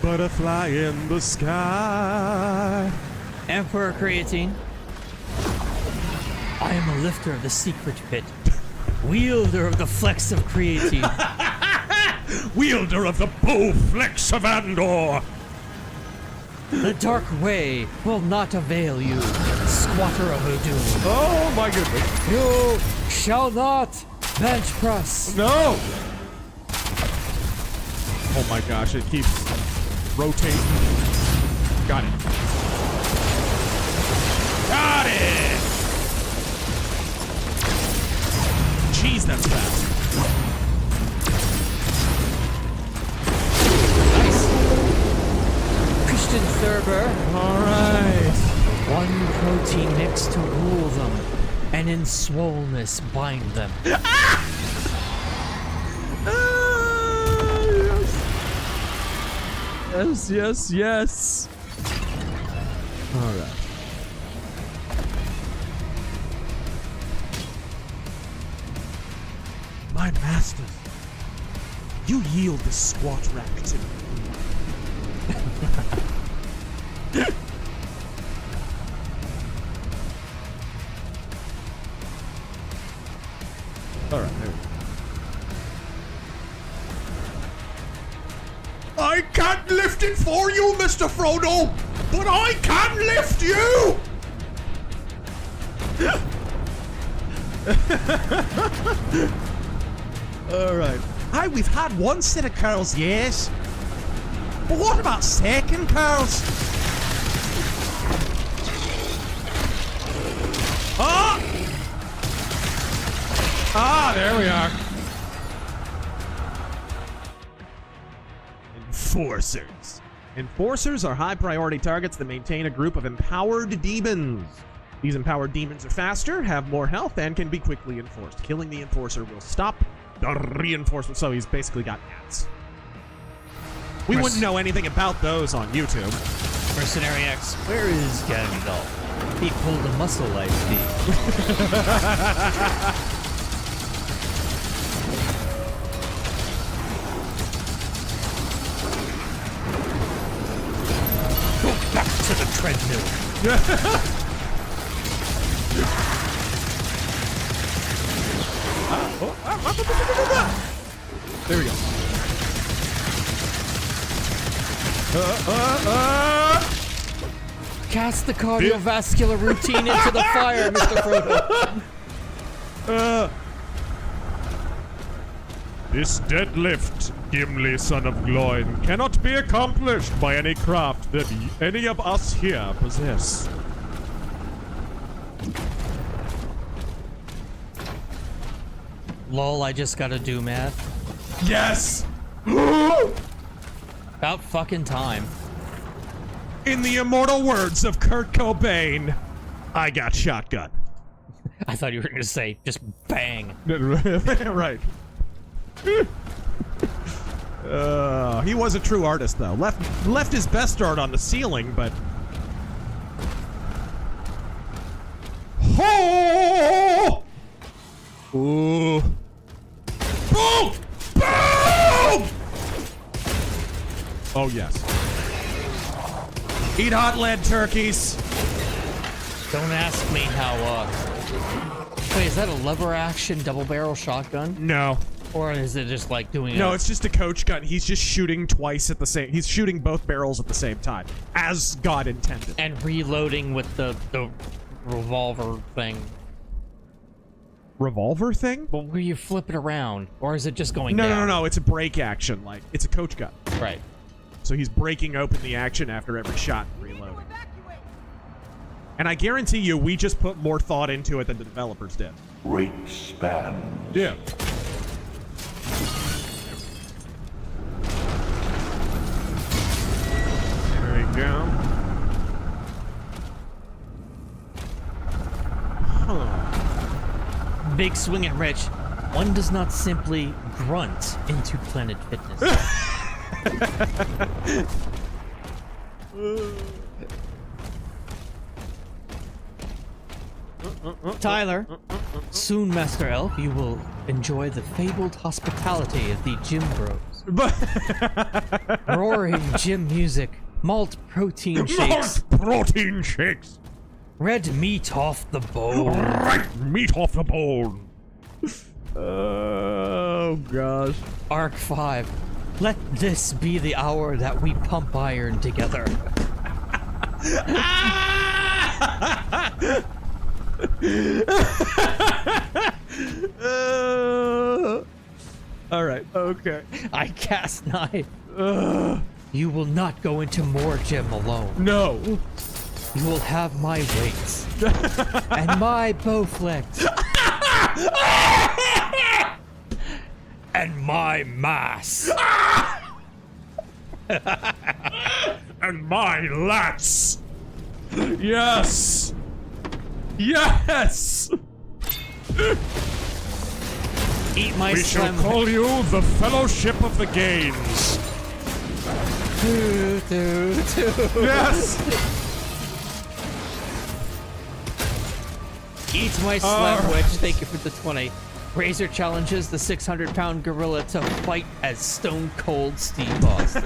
Butterfly in the sky. Emperor Creatine. I am a lifter of the secret pit. Wielder of the flex of creatine. Wielder of the bow flex of Andor. The dark way will not avail you, squatter of Udun. Oh my goodness. You shall not bench press. No. Oh my gosh, it keeps rotating. Got it. Got it. Jeez, that's fast. Nice. Christian Thurber. All right. One protein mix to rule them, and in swollenness bind them. Yes, yes, yes. All right. My masters. You yield the squat rack to me. Alright, there we go. I can't lift it for you, Mr. Frodo, but I can lift you! Alright. Hi, we've had one set of curls, yes. But what about second curls? Ah! Ah, there we are. Enforcers. Enforcers are high priority targets that maintain a group of empowered demons. These empowered demons are faster, have more health, and can be quickly enforced. Killing the enforcer will stop the reinforcement. So he's basically got hats. We wouldn't know anything about those on YouTube. Mercenary X, where is Gandalf? He pulled a muscle, I see. Go back to the treadmill. There we go. Cast the cardiovascular routine into the fire, Mr. Frodo. This deadlift, Gimli, son of Gloin, cannot be accomplished by any craft that any of us here possess. Lol, I just gotta do math. Yes! About fucking time. In the immortal words of Kurt Cobain, I got shotgun. I thought you were gonna say, just bang. Right. He was a true artist, though. Left his best art on the ceiling, but... Oh! Ooh. Boom! Boom! Oh, yes. Eat hot lead turkeys. Don't ask me how, Wait, is that a lever action double barrel shotgun? No. Or is it just like doing No, it's just a coach gun. He's just shooting twice at the same... He's shooting both barrels at the same time, as God intended. And reloading with the revolver thing. Revolver thing? Well, where you flip it around? Or is it just going No, down? no, it's a break action. Like, it's a coach gun. Right. So he's breaking open the action after every shot and reloading. And I guarantee you, we just put more thought into it than the developers did. Great span. Yeah. There we go. Huh. Big Swing and Rich. One does not simply grunt into Planet Fitness. Tyler, soon, Master Elf, you will enjoy the fabled hospitality of the Gym Bros. Roaring gym music, malt protein shakes. Malt protein shakes. Red meat off the bone. Red meat off the bone. Oh, gosh. Arc 5. Let this be the hour that we pump iron together. All right. Okay. I cast knife. You will not go into more gym alone. No. You will have my weights and my Bowflex and my mass and my lats. Yes. Yes. Eat my We shall call you the Fellowship of the Gains. Yes. Eat my slam wedge. Thank you for the 20. Razor challenges the 600-pound gorilla to fight as Stone Cold Steve Austin.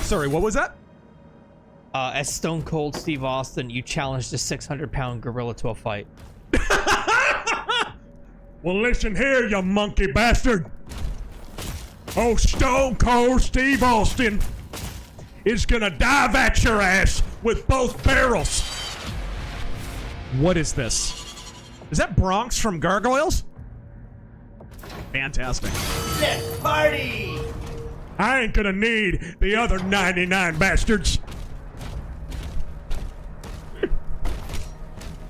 Sorry, what was that? As Stone Cold Steve Austin, you challenged a 600-pound gorilla to a fight. Well, listen here, you monkey bastard. Oh, Stone Cold Steve Austin is gonna dive at your ass with both barrels. What is this? Is that Bronx from Gargoyles? Fantastic. Let's party! I ain't gonna need the other 99 bastards.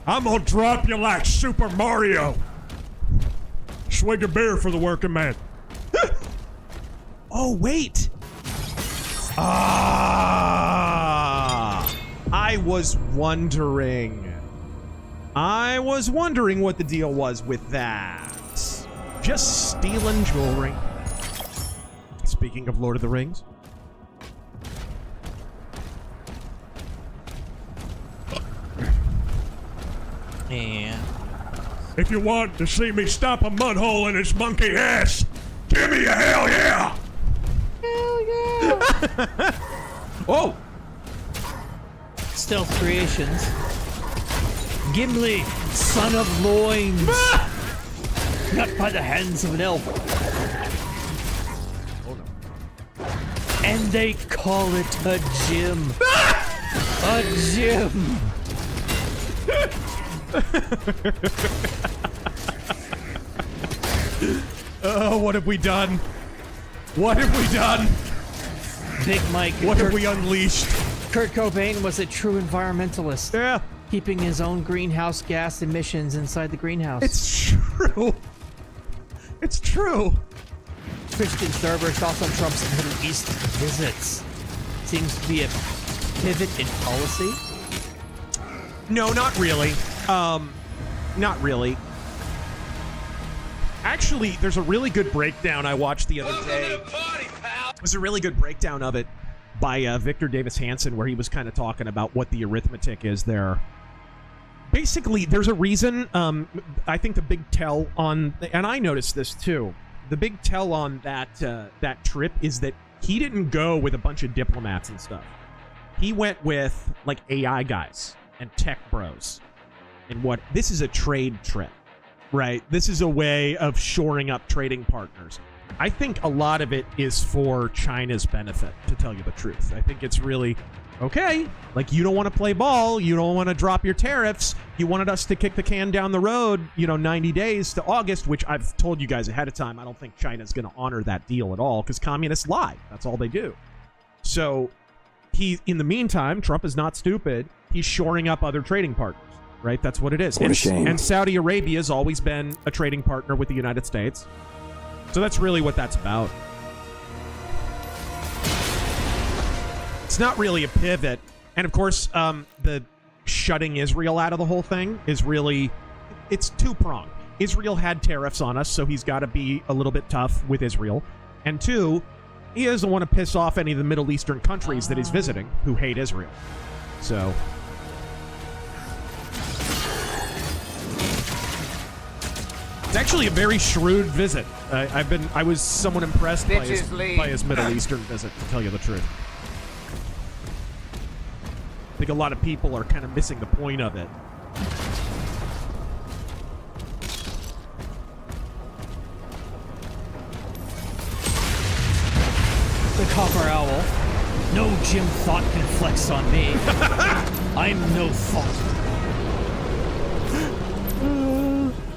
I'm gonna drop you like Super Mario. Swig a beer for the working man. Oh, wait. I was wondering what the deal was with that. Just stealing jewelry. Speaking of Lord of the Rings. Yeah. If you want to see me stop a mud hole in its monkey ass, give me a hell yeah! Hell yeah! Oh! Stealth Creations. Gimli, son of loins. Not by the hands of an elf. Oh no. And they call it a gym. A gym. Oh, what have we done? What have we done? Big Mike. What have we unleashed? Kurt Cobain was a true environmentalist. Yeah. Keeping his own greenhouse gas emissions inside the greenhouse. It's true. It's true. Christian Thurber thoughts on Trump's Middle East visits. Seems to be a pivot in policy. No, not really. Not really. Actually, there's a really good breakdown I watched the other day. There's a really good breakdown of it by Victor Davis Hanson, where he was kind of talking about what the arithmetic is there. Basically, there's a reason. I think the big tell on, and I noticed this too. The big tell on that trip is that he didn't go with a bunch of diplomats and stuff. He went with like AI guys and tech bros. And this is a trade trip, right? This is a way of shoring up trading partners. I think a lot of it is for China's benefit, to tell you the truth. I think it's really, okay, like you don't want to play ball, you don't want to drop your tariffs, you wanted us to kick the can down the road, 90 days to August, which I've told you guys ahead of time, I don't think China's going to honor that deal at all, because communists lie. That's all they do. So, in the meantime, Trump is not stupid. He's shoring up other trading partners. Right, that's what it is. What a shame. And Saudi Arabia has always been a trading partner with the United States. So that's really what that's about. It's not really a pivot. And of course, the shutting Israel out of the whole thing is really, it's two-pronged. Israel had tariffs on us, so he's got to be a little bit tough with Israel. And two, he doesn't want to piss off any of the Middle Eastern countries that he's visiting who hate Israel. So... it's actually a very shrewd visit. I was somewhat impressed by his Middle Eastern visit, to tell you the truth. I think a lot of people are kind of missing the point of it. The Copper Owl. No Jim thought can flex on me. I'm no thought.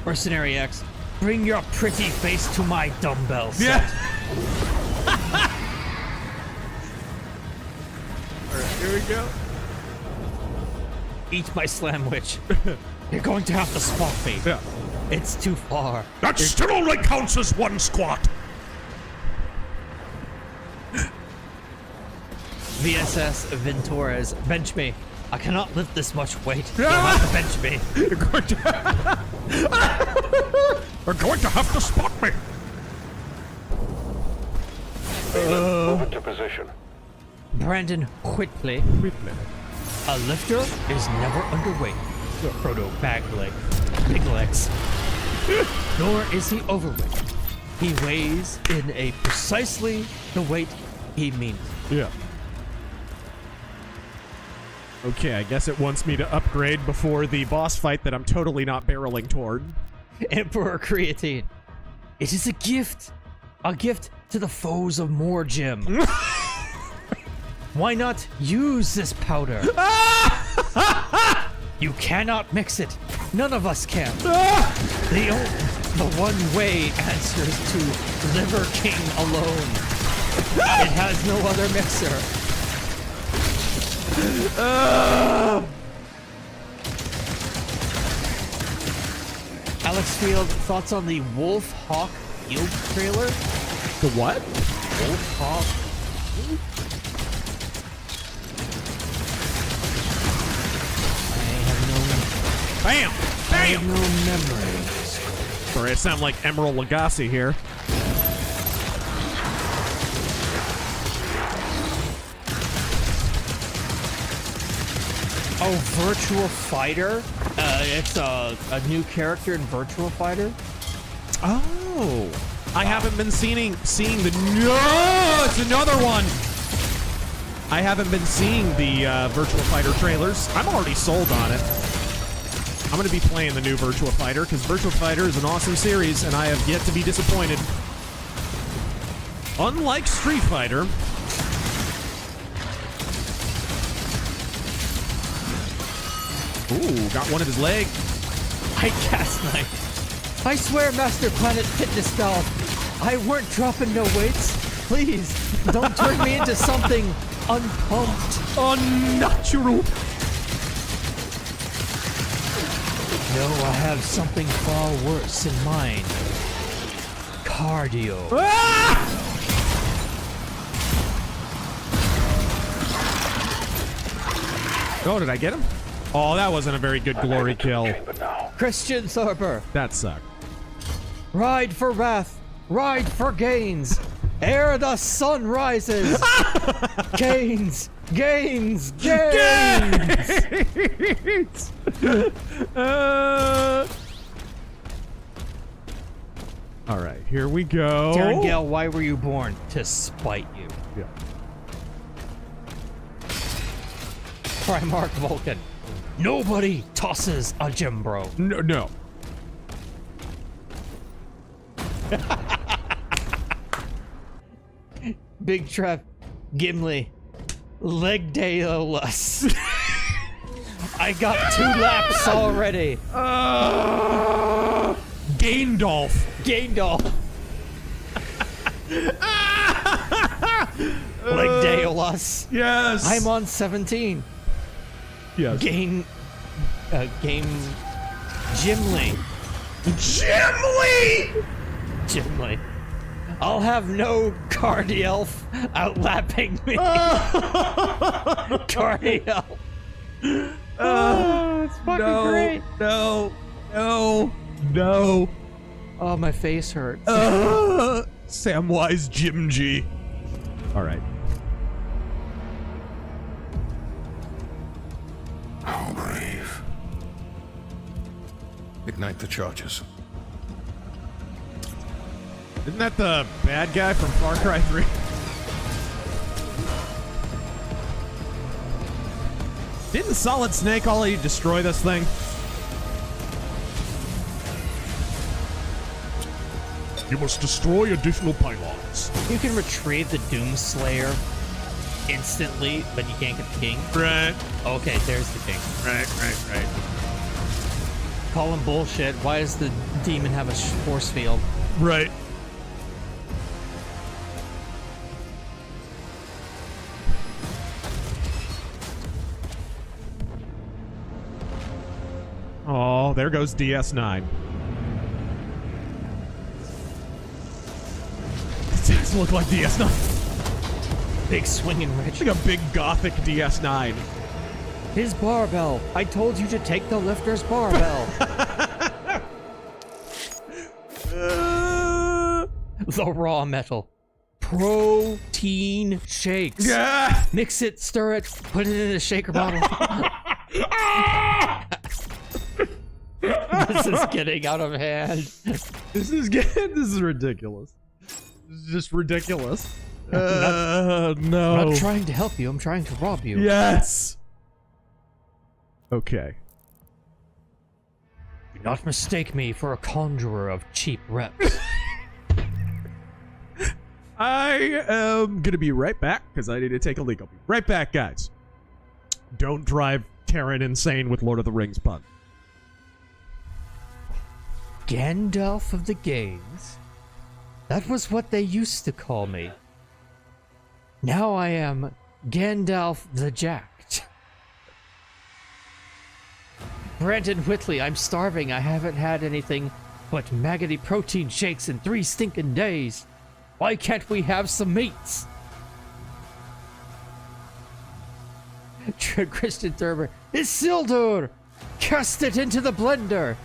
Mercenary X, bring your pretty face to my dumbbell set. Yeah. Alright, here we go. Eat my slamwich. You're going to have to spot me. Yeah. It's too far. That still only counts as one squat. VSS Ventures, bench me. I cannot lift this much weight. You'll have to bench me. We're going to have to spot me. Move into position. Brandon Whitley. A lifter is never underweight. Proto Bagley. big legs. Nor is he overweight. He weighs in a precisely the weight he means. Yeah. Okay, I guess it wants me to upgrade before the boss fight that I'm totally not barreling toward. Emperor Creatine. It is a gift. A gift to the foes of Morjim. Why not use this powder? You cannot mix it. None of us can. The one way answer is to Liver King alone. It has no other mixer. Alex Field, thoughts on the Wolf Hawk Field trailer? The what? Wolf Hawk. Bam! I have no memories. Sorry, I sound like Emerald Lagasse here. Oh, Virtua Fighter? It's a new character in Virtua Fighter. Oh, I haven't been seeing the. No, it's another one. I haven't been seeing the Virtua Fighter trailers. I'm already sold on it. I'm going to be playing the new Virtua Fighter because Virtua Fighter is an awesome series, and I have yet to be disappointed. Unlike Street Fighter. Ooh, got one of his legs. I cast knife. I swear, Master Planet Fitness Doll, I weren't dropping no weights. Please, don't turn me into something unpumped. Unnatural. No, I have something far worse in mind. Cardio. Oh, did I get him? Oh, that wasn't a very good glory kill. Christian Thorper. That sucked. Ride for wrath. Ride for gains. Ere the sun rises. Gains. Gains. Gains. All right, here we go. Darren Gale, why were you born? To spite you. Yeah. Primarch Vulcan. Nobody tosses a gym bro. No. Big Trev. Gimli. Legdaeolus. I got 2 laps already. Gaindolf. Legdaeolus. Yes. I'm on 17. Yes. Game Gimli. Gimli. I'll have no Cardielf outlapping me. Cardielf. It's fucking great. No. Oh, my face hurts. Samwise Jimji. All right. How brave. Ignite the charges. Isn't that the bad guy from Far Cry 3? Didn't Solid Snake already destroy this thing? You must destroy additional pylons. You can retrieve the Doomslayer instantly, but you can't get the king. Right. Okay, there's the king. Right. Call him bullshit. Why does the demon have a force field? Right. Oh, there goes DS9. It does look like DS9. Big swinging rich. Like a big gothic DS9. His barbell. I told you to take the lifter's barbell. The raw metal. Protein shakes. Yeah. Mix it, stir it, put it in a shaker bottle. This is getting out of hand. This is ridiculous. This is just ridiculous. No. No. I'm not trying to help you. I'm trying to rob you. Yes. Okay. Do not mistake me for a conjurer of cheap reps. I am gonna be right back because I need to take a leak. I'll be right back, guys. Don't drive Taryn insane with Lord of the Rings pun. Gandalf of the Games? That was what they used to call me. Now I am Gandalf the Jacked. Brandon Whitley, I'm starving. I haven't had anything but maggoty protein shakes in 3 stinking days. Why can't we have some meats? Christian Thurber, Isildur! Cast it into the blender!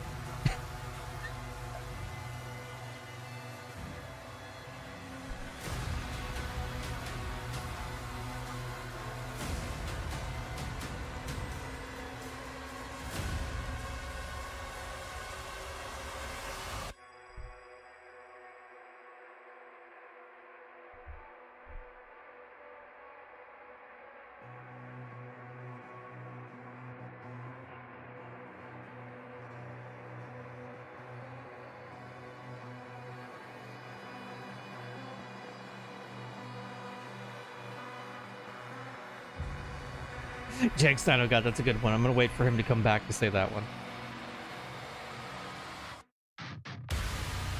Jack Stein, oh god, that's a good one. I'm gonna wait for him to come back to say that one.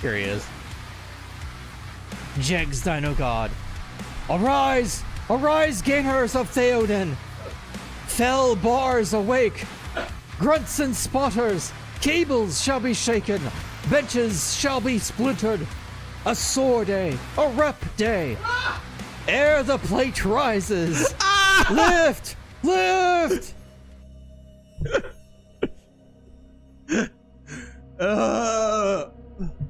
Here he is. Jegs Dino God. Arise! Arise, gainers of Theoden! Fell bars awake! Grunts and spotters! Cables shall be shaken! Benches shall be splintered! A sore day! A rep day! Ere the plate rises! Lift! Lift!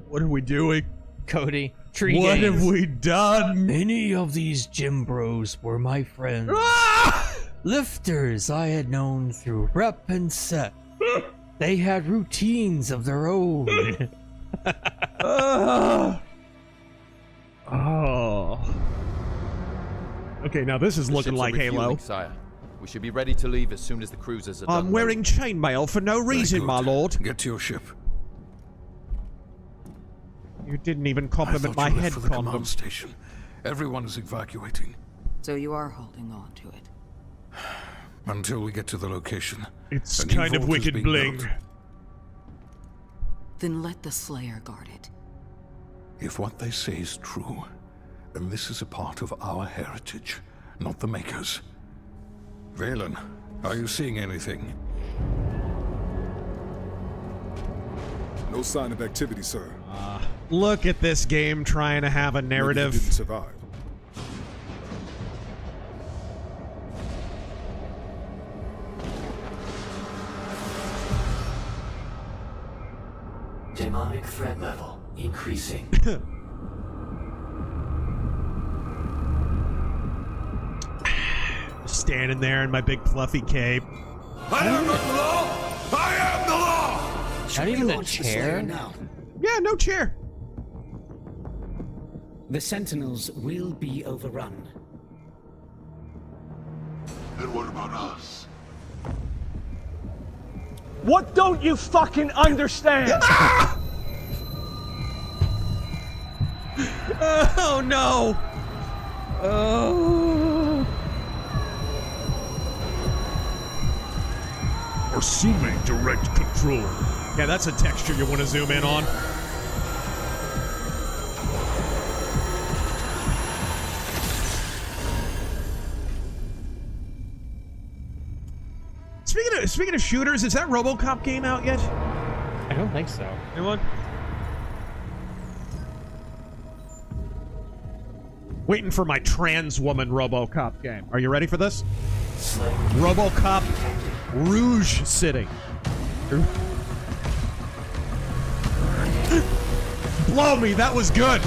What are we doing? Cody, what have we done? Many of these gym bros were my friends. Lifters I had known through rep and set. They had routines of their own. Oh. Okay, now this is looking like Halo. Sire. We should be ready to leave as soon as the cruisers are done. I'm wearing chainmail for no reason, my lord. Get to your ship. You didn't even compliment my head for the condom. command station. Everyone is evacuating. So you are holding on to it. Until we get to the location. It's kind of wicked bling. Built. Then let the Slayer guard it. If what they say is true, then this is a part of our heritage, not the Makers. Valen, are you seeing anything? No sign of activity, sir. Look at this game trying to have a narrative. Maybe they didn't survive. Demonic threat level increasing. Standing there in my big fluffy cape. I am not the law! I am the law! Not even a chair? Now. Yeah, no chair. The Sentinels will be overrun. And what about us? What don't you fucking understand? Oh no! Oh. Assuming direct control. Yeah, that's a texture you want to zoom in on. Speaking of shooters, is that RoboCop game out yet? I don't think so. Anyone? Waiting for my trans woman RoboCop game. Are you ready for this? RoboCop Rouge City. Blow me, that was good.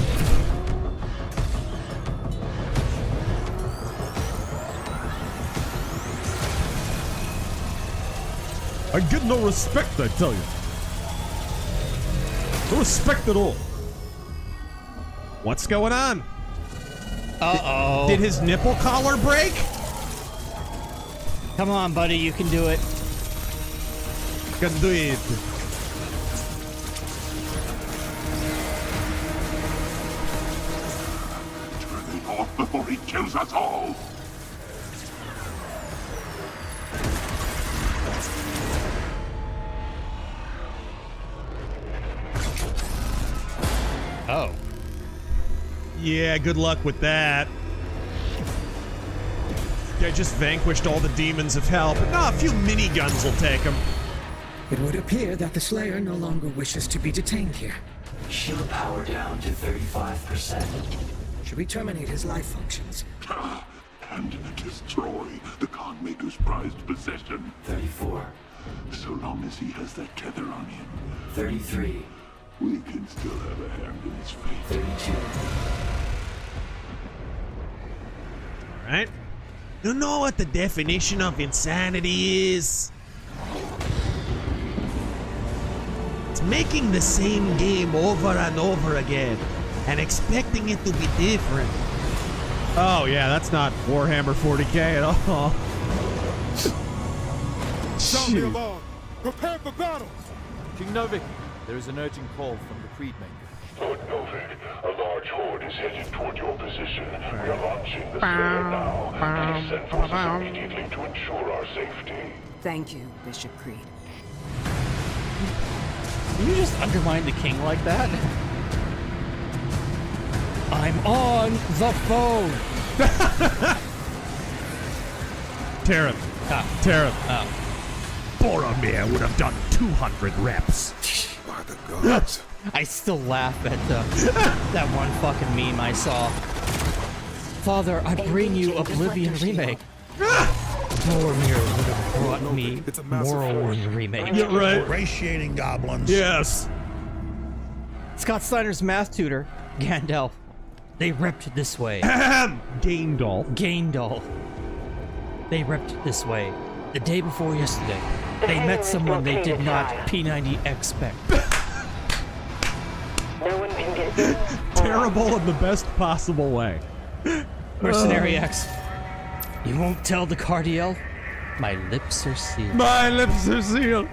I get no respect, I tell you. Respect it all. What's going on? Uh-oh. Did his nipple collar break? Come on, buddy, you can do it. Can do it. Turn it off before he kills us all. Oh. Yeah, good luck with that. I just vanquished all the demons of hell, but no, a few miniguns will take them. It would appear that the Slayer no longer wishes to be detained here. Shield power down to 35%. Should we terminate his life functions? And destroy the Conmaker's prized possession. 34. So long as he has that tether on him. 33. We can still have a hand in his fate. 32. Alright. You know what the definition of insanity is? It's making the same game over and over again and expecting it to be different. Oh yeah, that's not Warhammer 40k at all. Sound the alarm. Prepare for battle. King Novik, there is an urgent call from the Creed Maker. Lord Novik, a large horde is headed toward your position. We are launching the Slayer now. Please send forces immediately to ensure our safety. Thank you, Bishop Creed. Can you just undermine the king like that? I'm on the phone. Tear him. Tear him. Boromir would have done 200 reps. By the gods. I still laugh at that one fucking meme I saw. Father, I bring you Oblivion Remake. Boromir would have brought me Morrowind Remake. You're right. Ingratiating goblins. Yes. Scott Snyder's math tutor, Gandalf. They repped this way. Gaindal. They repped this way. The day before yesterday, they met someone they did not P90 expect. No one can get this. Terrible in the best possible way. Mercenary X. You won't tell the Cardiel? My lips are sealed. My lips are sealed.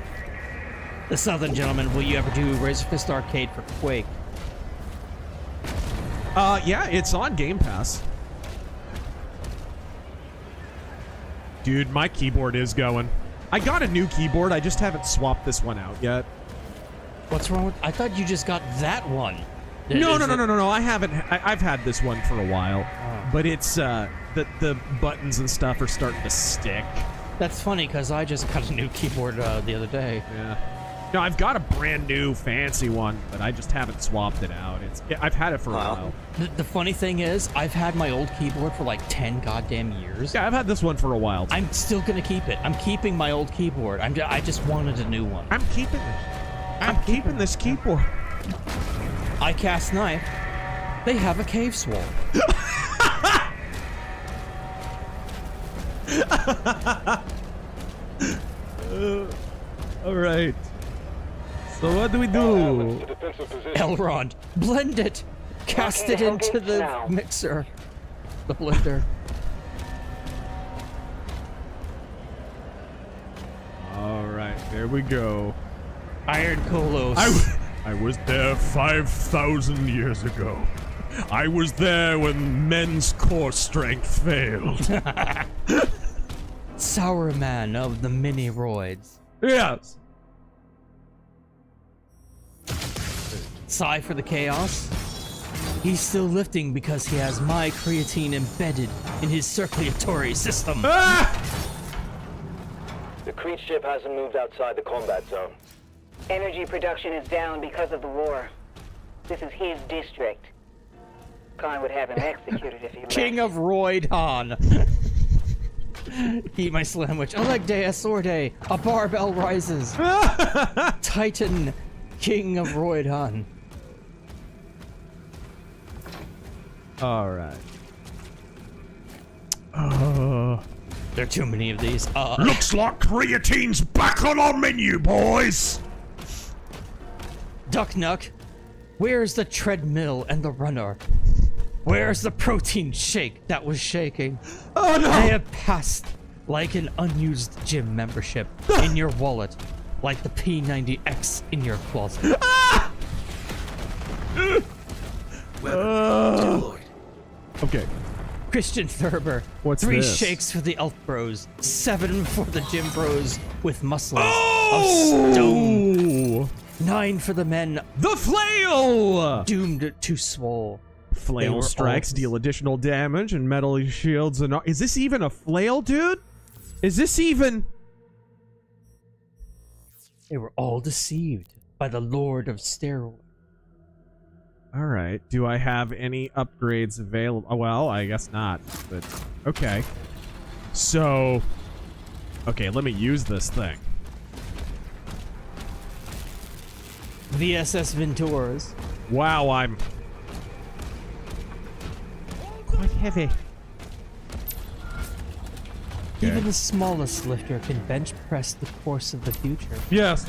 The Southern Gentleman, will you ever do RazörFist Arcade for Quake? Yeah, it's on Game Pass. Dude, my keyboard is going. I got a new keyboard, I just haven't swapped this one out yet. What's wrong with... I thought you just got that one. No, I haven't. I've had this one for a while. But it's, the buttons and stuff are starting to stick. That's funny, because I just got a new keyboard the other day. Yeah. No, I've got a brand new fancy one, but I just haven't swapped it out. I've had it for a while. The funny thing is, I've had my old keyboard for like 10 goddamn years. Yeah, I've had this one for a while. I'm still gonna keep it. I'm keeping my old keyboard. I just wanted a new one. I'm keeping this keyboard. I cast knife. They have a cave sword. All right. So what do we do? Elrond, blend it. Cast it into the mixer. The blender. All right, there we go. Iron Kolos. I was there 5,000 years ago. I was there when men's core strength failed. Sour man of the mini-roids. Yes. Sigh for the chaos. He's still lifting because he has my creatine embedded in his circulatory system. The Creed ship hasn't moved outside the combat zone. Energy production is down because of the war. This is his district. Khan would have him executed if he left. King of Royd Han. Eat my sandwich. Alegde Asorde. A barbell rises. Titan. King of Royd Han. All right. There are too many of these. Looks like creatine's back on our menu, boys. Duck Nuck. Where's the treadmill and the runner? Where's the protein shake that was shaking? Oh no! They have passed like an unused gym membership in your wallet, like the P90X in your closet. Okay. Christian Thurber. What's 3 this? shakes for the elf bros, 7 for the gym bros with muscles of Oh! stone, 9 for the men The flail! doomed to swole. They Flail were strikes all- deal additional damage and metal shields and... Is this even a flail, dude? Is this even... They were all deceived by the Lord of Steroids. Alright, do I have any upgrades available? Oh, well, I guess not, but... Okay. So... Okay, let me use this thing. VSS Venturas. Wow, I'm... quite heavy. Even the smallest lifter can bench press the course of the future. Yes.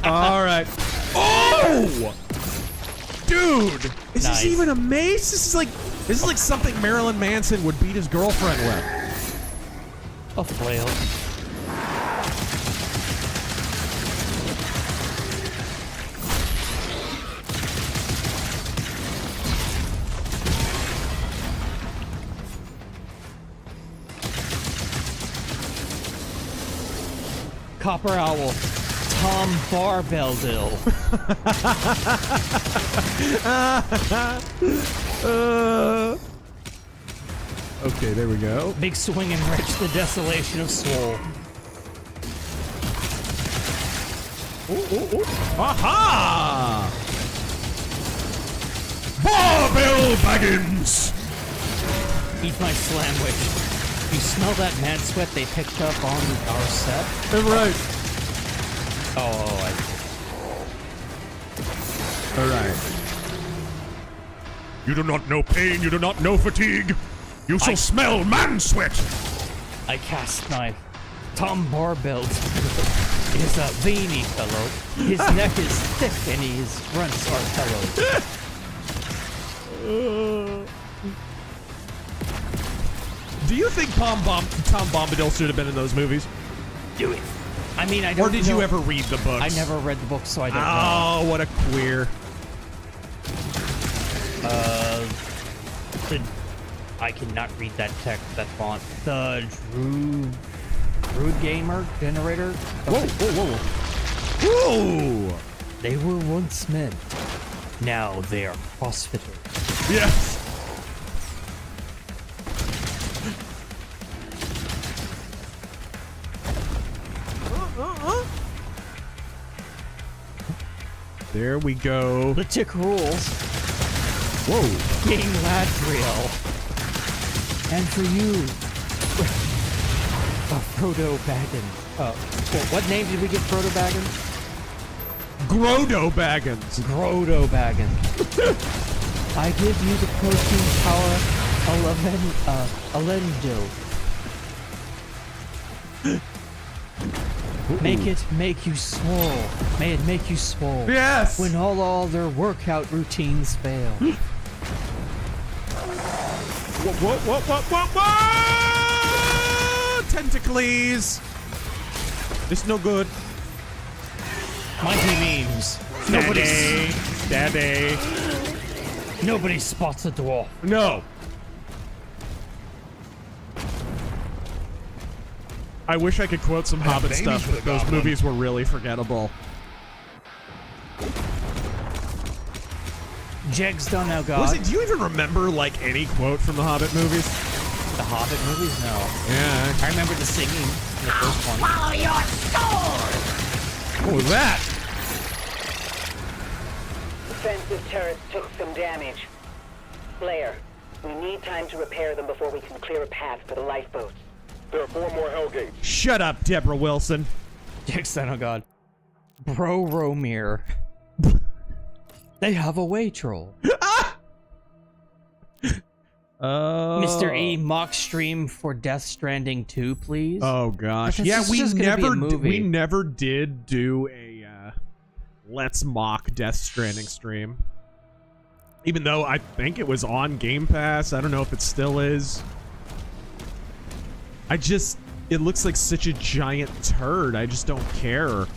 Alright. Oh! Dude! Is Nice. this even a mace? This is like something Marilyn Manson would beat his girlfriend with. A flail. Copper Owl. Tom Barbeldil. Okay, there we go. Big Swing and Rich, the Desolation of Swole. Aha! Barbell Baggins! Eat my sandwich. You smell that mad sweat they picked up on our set? Right. Oh, Alright. You do not know pain, you do not know fatigue. You shall smell man sweat. I cast knife. Tom Barbelt is a veiny fellow. His neck is thick and his fronts are fellowed. Do you think Tom Bombadil should have been in those movies? Do it. I mean, I don't Or did know. you ever read the books? I never read the book, so I don't know. Oh, what a queer. I cannot read that text, that font. The Druid Gamer Generator? Whoa, whoa, whoa. Whoa! They were once men. Now they are CrossFitters. Yes! There we go. The tick rules. Whoa. King Ladriel. And for you, Frodo Baggins. What name did we get Frodo Baggins? Grodo Baggins. Grodo Baggins. I give you the protein power Alendo. Make it make you swole. May it make you swole. Yes! When all their workout routines fail. What? Tentacles! This no good. Mighty memes. Daddy. Nobody spots a dwarf. No. I wish I could quote some Hobbit stuff, but those movies were really forgettable. Jegs done now, God. Do you even remember, like, any quote from the Hobbit movies? The Hobbit movies? No. Yeah. I remember the singing in the first one. Follow your sword! What was that? Defensive turrets took some damage. Slayer, we need time to repair them before we can clear a path for the lifeboats. There are 4 more Hellgates. Shut up, Deborah Wilson. Jegs done, oh God. Bro Romir. They have a way troll. Mr. E, mock stream for Death Stranding 2, please. Oh gosh, That's yeah, just gonna be a movie. we never did do Let's Mock Death Stranding stream. Even though I think it was on Game Pass. I don't know if it still is. It looks like such a giant turd. I just don't care.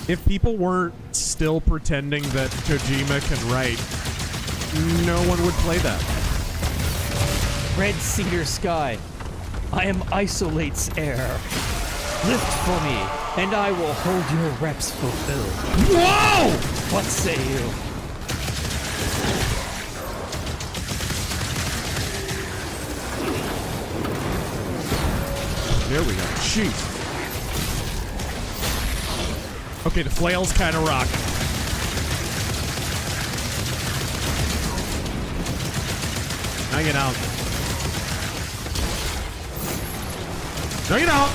If people weren't still pretending that Kojima can write, no one would play that. Red Cedar Sky. I am Isolate's heir. Lift for me, and I will hold your reps fulfilled. Whoa! What say you? There we go. Jeez. Okay, the flail's kind of rock. Now get out. Now get out.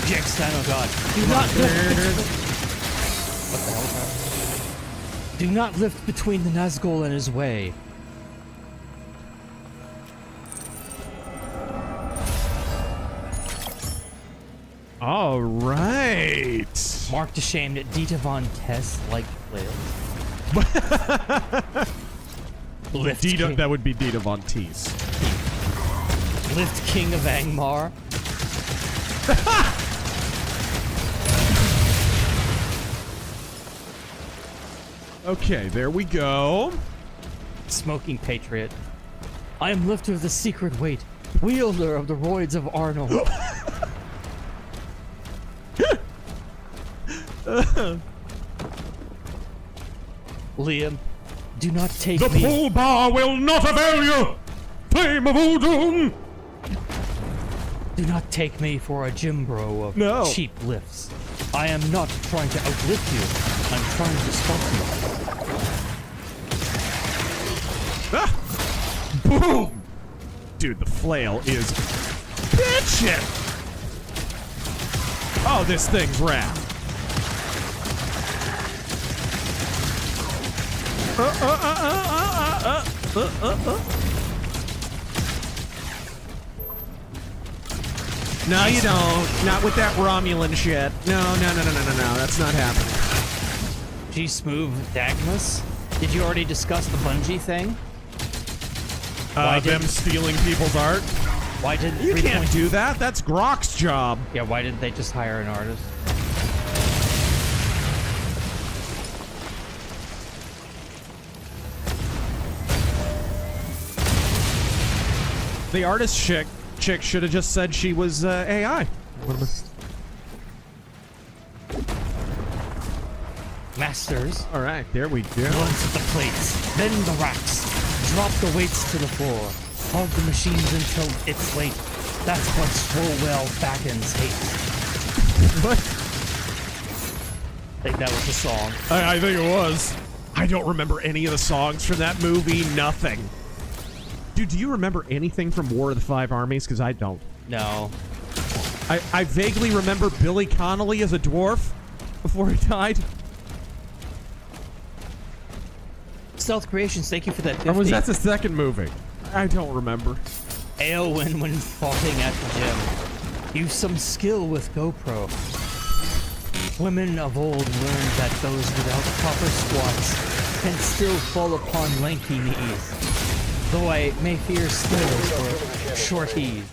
Jackson, oh god. Do not lift. What the hell is that? Do not lift between the Nazgul and his way. All right. Marked ashamed at Dita Von Tess like flails. Lift Dita, King. that would be Dita Von Teese. Lift King of Angmar. Okay, there we go. Smoking Patriot. I am lifter of the secret weight, wielder of the roids of Arnold. Liam, do not take the me. The pull bar will not avail you! Flame of Udun! Do not take me for a gym bro of cheap lifts. I am not trying to outlift you. I'm trying to stop you. Ah! Boom! Dude, the flail is bitchin'! Oh, this thing's rad. No, you don't. Not with that Romulan shit. No. That's not happening. G-Smooth Dagmus? Did you already discuss the Bungie thing? Them stealing people's art? Why didn't you can't do that? That's Grok's job. Yeah, why didn't they just hire an artist? The artist chick should have just said she was AI. Masters. All right, there we go. Once the plates, then the racks. Drop the weights to the floor. Hug the machines until it's late. That's what Swolwell Backens hate. What? I think that was the song. I think it was. I don't remember any of the songs from that movie. Nothing. Dude, do you remember anything from War of the Five Armies? Because I don't. No. I vaguely remember Billy Connolly as a dwarf before he died. Stealth Creations, thank you for that 50. Or was that the second movie? I don't remember. Aowen when falling at the gym. Use some skill with GoPro. Women of old learned that those without proper squats can still fall upon lanky knees. Though I may fear skills or shorties.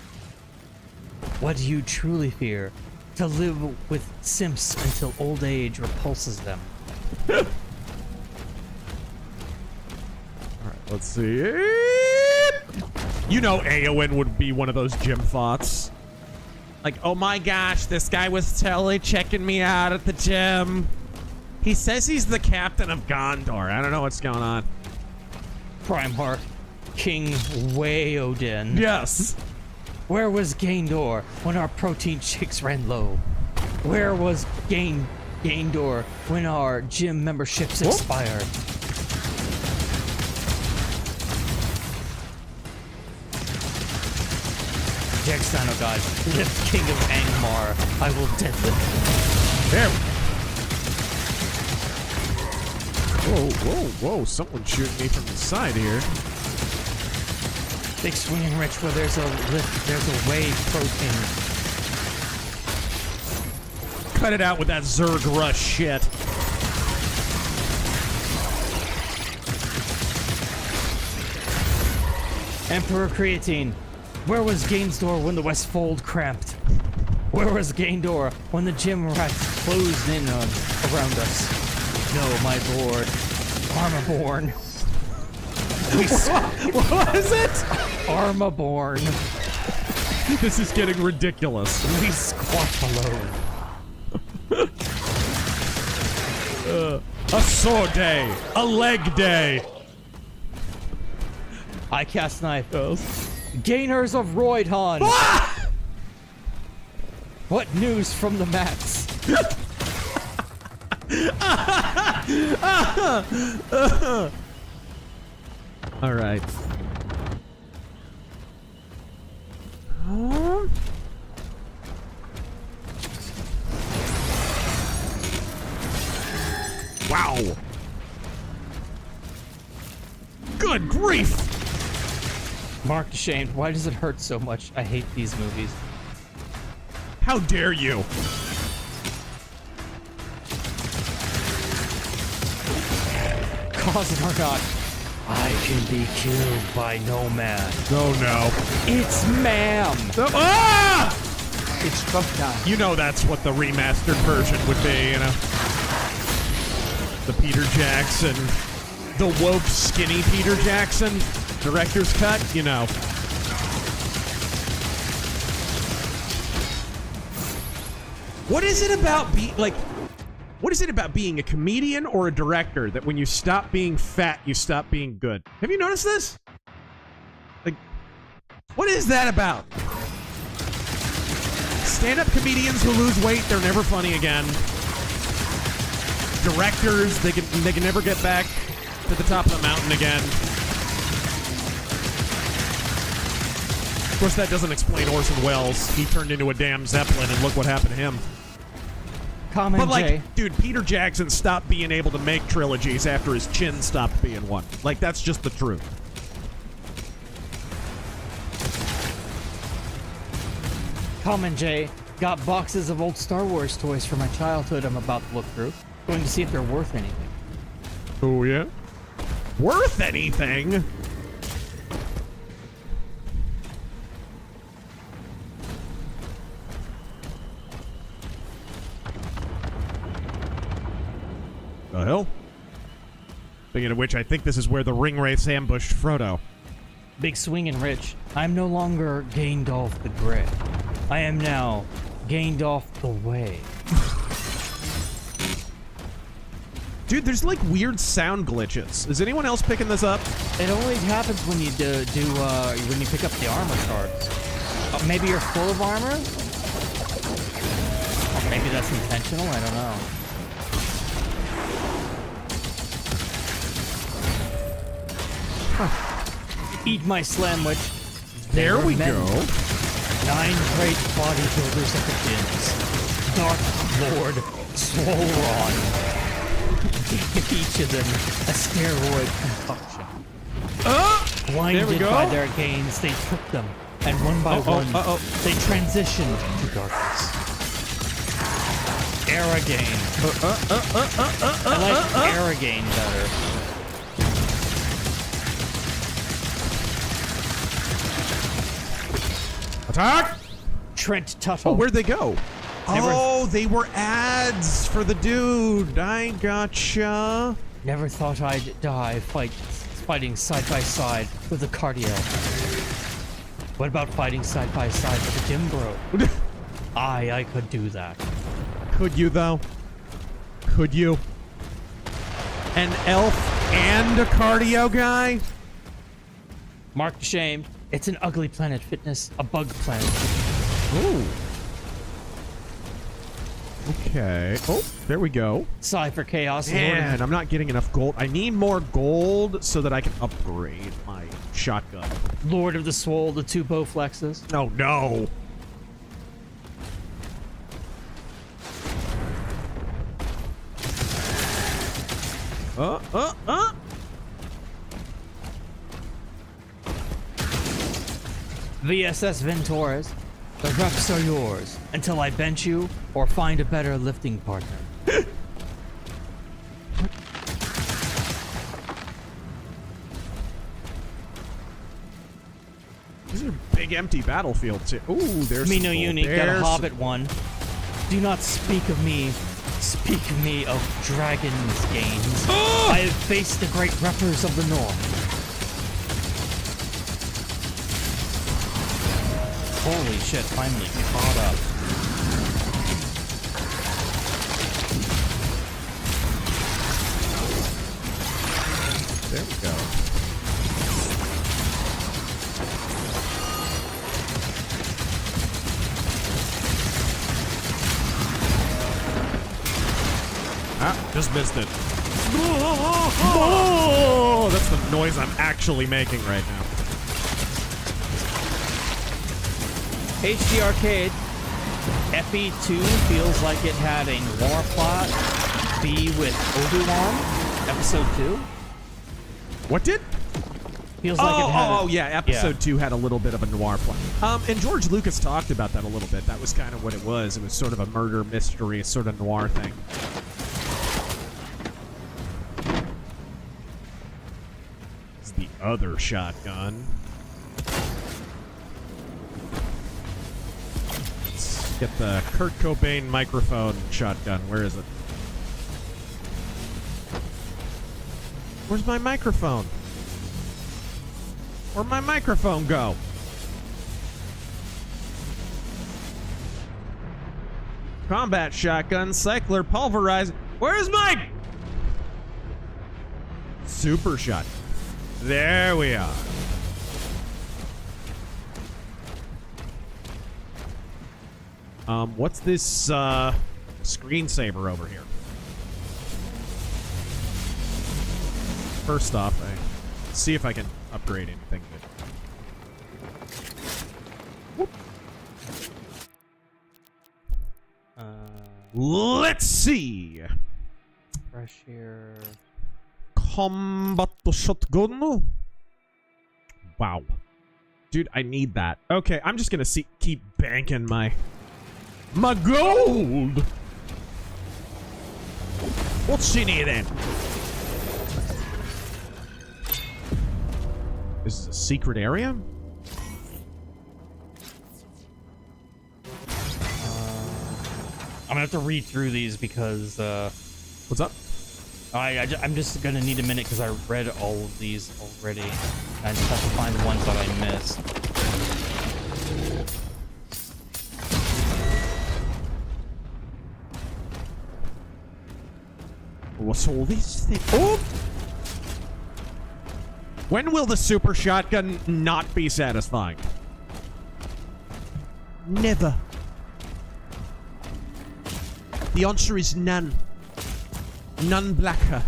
What do you truly fear? To live with simps until old age repulses them. Alright, let's see. You know Aowen would be one of those gym thoughts. Like, oh my gosh, this guy was totally checking me out at the gym. He says he's the captain of Gondor. I don't know what's going on. Primarch. King Waodin. Yes. Where was Gaindor when our protein shakes ran low? Where was Gaindor when our gym memberships expired? Jackson, oh god. Lift King of Angmar. I will deadlift. There. Whoa. Someone's shooting me from the side here. Big swinging rich where there's a wave protein. Cut it out with that Zerg rush shit. Emperor Creatine. Where was Gainsdor when the Westfold cramped? Where was Gaindor when the gym rats closed in around us? No, my lord. Armaborn. What is it? Armaborn. This is getting ridiculous. We squat below. A sword day. A leg day. I cast knife. Gainers of Roydhan. Ah! What news from the mats? All right. Wow. Good grief. Mark ashamed. Why does it hurt so much? I hate these movies. How dare you? Cause it or not, I can be killed by no man. Oh no. It's ma'am. Ah! It's Trump time. You know that's what the remastered version would be, you know? The Peter Jackson, the woke skinny Peter Jackson director's cut, you know. What is it about what is it about being a comedian or a director that when you stop being fat, you stop being good? Have you noticed this? Like, what is that about? Stand-up comedians who lose weight, they're never funny again. Directors, they can never get back to the top of the mountain again. Of course, that doesn't explain Orson Welles. He turned into a damn Zeppelin, and look what happened to him. But like, dude, Peter Jackson stopped being able to make trilogies after his chin stopped being one. Like, that's just the truth. Common J. Got boxes of old Star Wars toys from my childhood I'm about to look through. Going to see if they're worth anything. Oh, yeah? Worth anything? The hell? Speaking of which, I think this is where the ring wraiths ambushed Frodo. Big swinging rich. I'm no longer Gandalf the Grey. I am now Gandalf the Way. Dude, there's like weird sound glitches. Is anyone else picking this up? It only happens when you when you pick up the armor cards. Maybe you're full of armor? Or maybe that's intentional, I don't know. Eat my slamwich. There we go. 9 great bodybuilders at the gyms. Dark Lord Swolron. Gave each of them a steroid concoction. Blinded by their gains, they took them, and one by one, they transitioned to darkness. Aragain. I like Aragain better. Attack! Trent Tuttle. Oh, where'd they go? They were ads for the dude. I gotcha. Never thought I'd die fighting side by side with a cardio. What about fighting side by side with a gym bro? I could do that. Could you, though? Could you? An elf and a cardio guy? Mark the shame. It's an ugly planet fitness, a bug planet. Ooh. Okay. Oh, there we go. Cypher Chaos. Man, I'm not getting enough gold. I need more gold so that I can upgrade my shotgun. Lord of the Swole, the 2 bow flexes. Oh, no. VSS Ventores, the reps are yours until I bench you or find a better lifting partner. These are big empty battlefields here. Ooh, there's Me no uni, got a Hobbit one. Do not speak of me. Speak of me of dragons games. I have faced the great reppers of the north. Holy shit, finally caught up. There we go. Ah, just missed it. Oh, that's the noise I'm actually making right now. HD Arcade. FE2 feels like it had a noir plot. B with Obi-Wan. Episode 2. What did? Feels like it had. Oh, yeah. Episode 2 had a little bit of a noir plot. And George Lucas talked about that a little bit. That was kind of what it was. It was sort of a murder mystery, sort of noir thing. This is the other shotgun. Let's get the Kurt Cobain microphone shotgun. Where is it? Where's my microphone? Where'd my microphone go? Combat shotgun, cycler, pulverizer. Where's my super shot? There we are. What's this screensaver over here? First off, let's see if I can upgrade anything good. Let's see. Fresh here. Combat shotgun. Wow. Dude, I need that. Okay, I'm just gonna keep banking my gold. What's in here then? This is a secret area? I'm gonna have to read through these because what's up? I'm just gonna need a minute because I read all of these already. I just have to find the ones that I missed. What's all this thing? Oh! When will the super shotgun not be satisfying? Never. The answer is none. None blacker.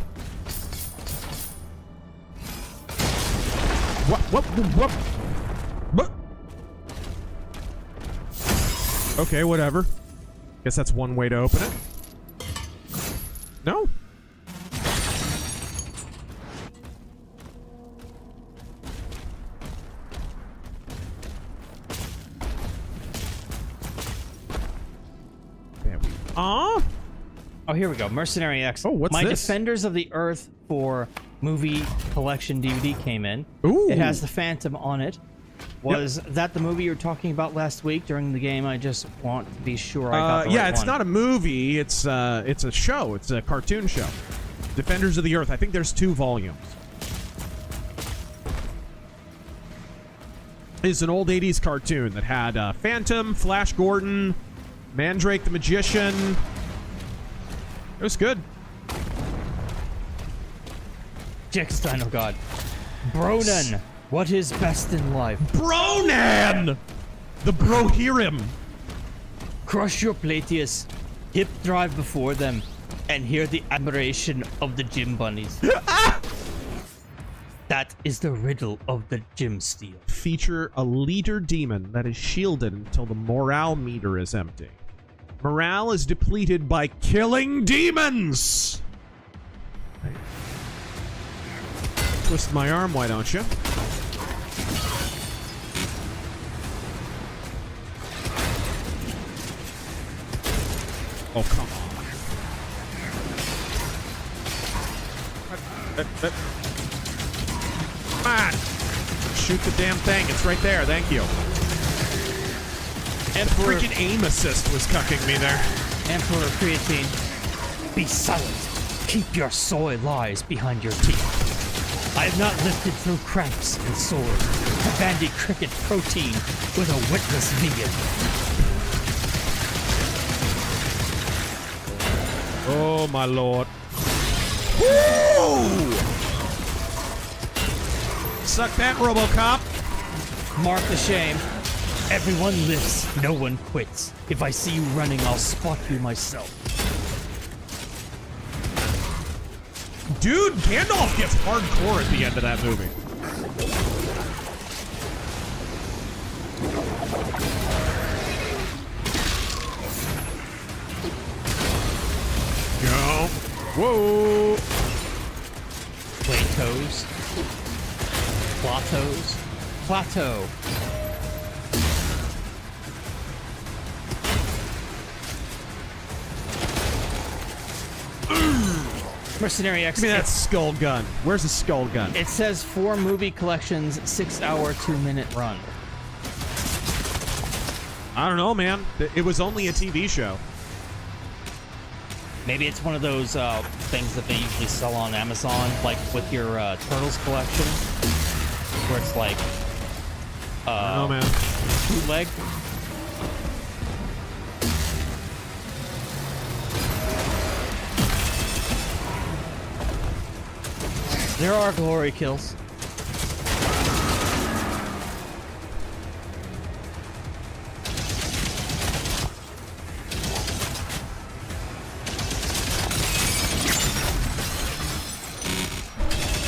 What? Okay, whatever. Guess that's one way to open it. No? Oh, here we go. Mercenary X. Oh, what's My this? Defenders of the Earth for movie collection DVD came in. Ooh. It has the Phantom on it. Was that the movie you were talking about last week during the game? I just want to be sure I got the right yeah, it's one. not a movie. It's a show. It's a cartoon show. Defenders of the Earth. I think there's 2 volumes. It's an old 80s cartoon that had Phantom, Flash Gordon, Mandrake the Magician. It was good. Jexstein, oh god. Bronan, what is best in life? Bronan! The Brohirrim. Crush your Plateus, hip drive before them, and hear the admiration of the gym bunnies. That is the riddle of the gym steel. Feature a leader demon that is shielded until the morale meter is empty. Morale is depleted by killing demons. Twist my arm, why don't you? Oh, come on. Come on! Shoot the damn thing. It's right there. Thank you. And freaking aim assist was cucking me there. Emperor Creatine, be silent. Keep your soy lies behind your teeth. I have not lifted through cramps and sores to bandy cricket protein with a witless vegan. Oh, my lord. Woo! Suck that, RoboCop. Mark the shame. Everyone lifts, no one quits. If I see you running, I'll spot you myself. Dude, Gandalf gets hardcore at the end of that movie. Go. Whoa. Plateaus. Plateaus. Plateau. Mercenary X. Give me that skull gun. Where's the skull gun? It says 4 movie collections, 6-hour, 2-minute run. I don't know, man. It was only a TV show. Maybe it's one of those things that they usually sell on Amazon, like with your Turtles collection, where it's like, I don't know, man. bootleg. There are glory kills.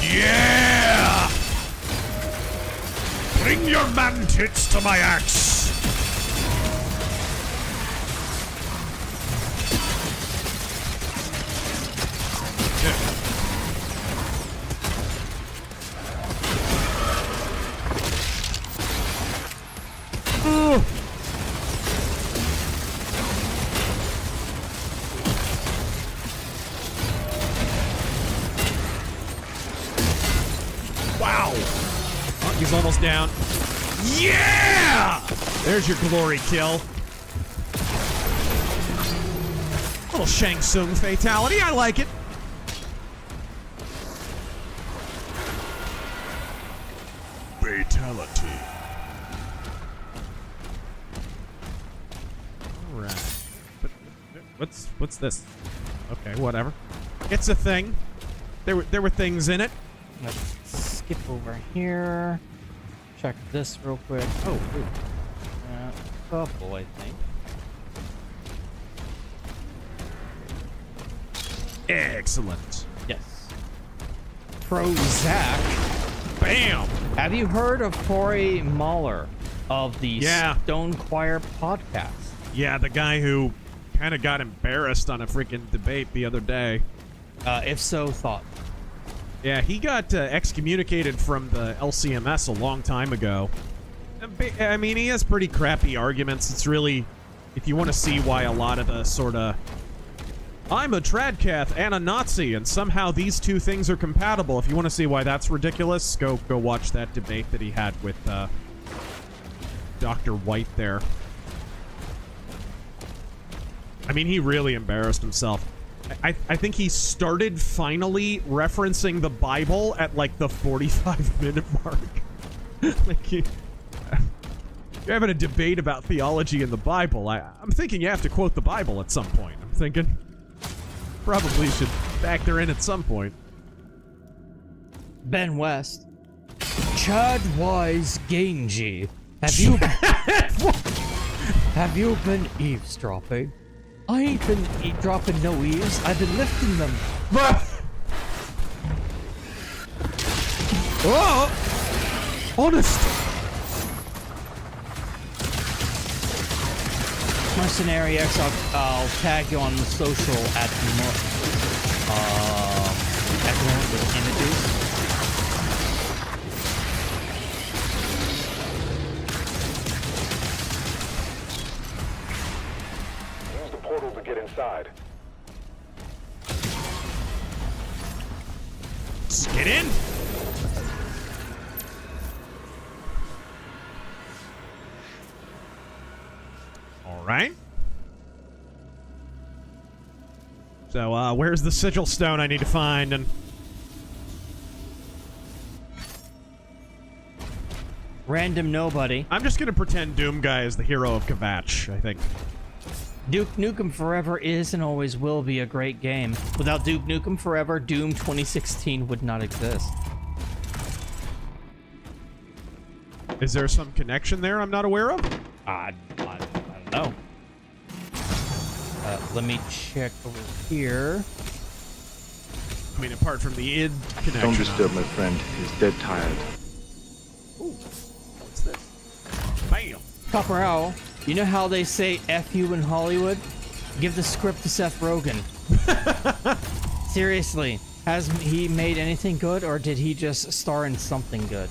Yeah! Bring your man tits to my axe. Wow! Oh, he's almost down. Yeah! There's your glory kill. Little Shang Tsung fatality. I like it. Fatality. All right. What's this? Okay, whatever. It's a thing. There were things in it. Let's skip over here. Check this real quick. Oh, ooh. Couple, I think. Excellent. Yes. Prozac. Bam! Have you heard of Corey Mahler of the Stone Choir podcast? Yeah, the guy who kind of got embarrassed on a freaking debate the other day. If so, thought. Yeah, he got excommunicated from the LCMS a long time ago. I mean, he has pretty crappy arguments. It's really, if you want to see why a lot of the sort of, I'm a tradcath and a Nazi, and somehow these two things are compatible. If you want to see why that's ridiculous, go watch that debate that he had with Dr. White there. I mean, he really embarrassed himself. I think he started finally referencing the Bible at like the 45-minute mark. Like you're having a debate about theology in the Bible. I'm thinking you have to quote the Bible at some point. I'm thinking probably should factor in at some point. Ben West. Chad Wise Ganji. Have you been eavesdropping? I ain't been dropping no eaves. I've been lifting them. Oh! Honest! Mercenary X, I'll tag you on the social at the moment with images. portal to get inside. Let's get in. All right. So, where's the sigil stone I need to find? And random nobody. I'm just gonna pretend Doom Guy is the hero of Kvatch, I think. Duke Nukem Forever is and always will be a great game. Without Duke Nukem Forever, Doom 2016 would not exist. Is there some connection there I'm not aware of? I don't know. Let me check over here. I mean, apart from the id connection. Don't disturb my friend. He's dead tired. Ooh, what's this? Bam! Copper Owl, you know how they say F you in Hollywood? Give the script to Seth Rogen. Seriously, has he made anything good, or did he just star in something good?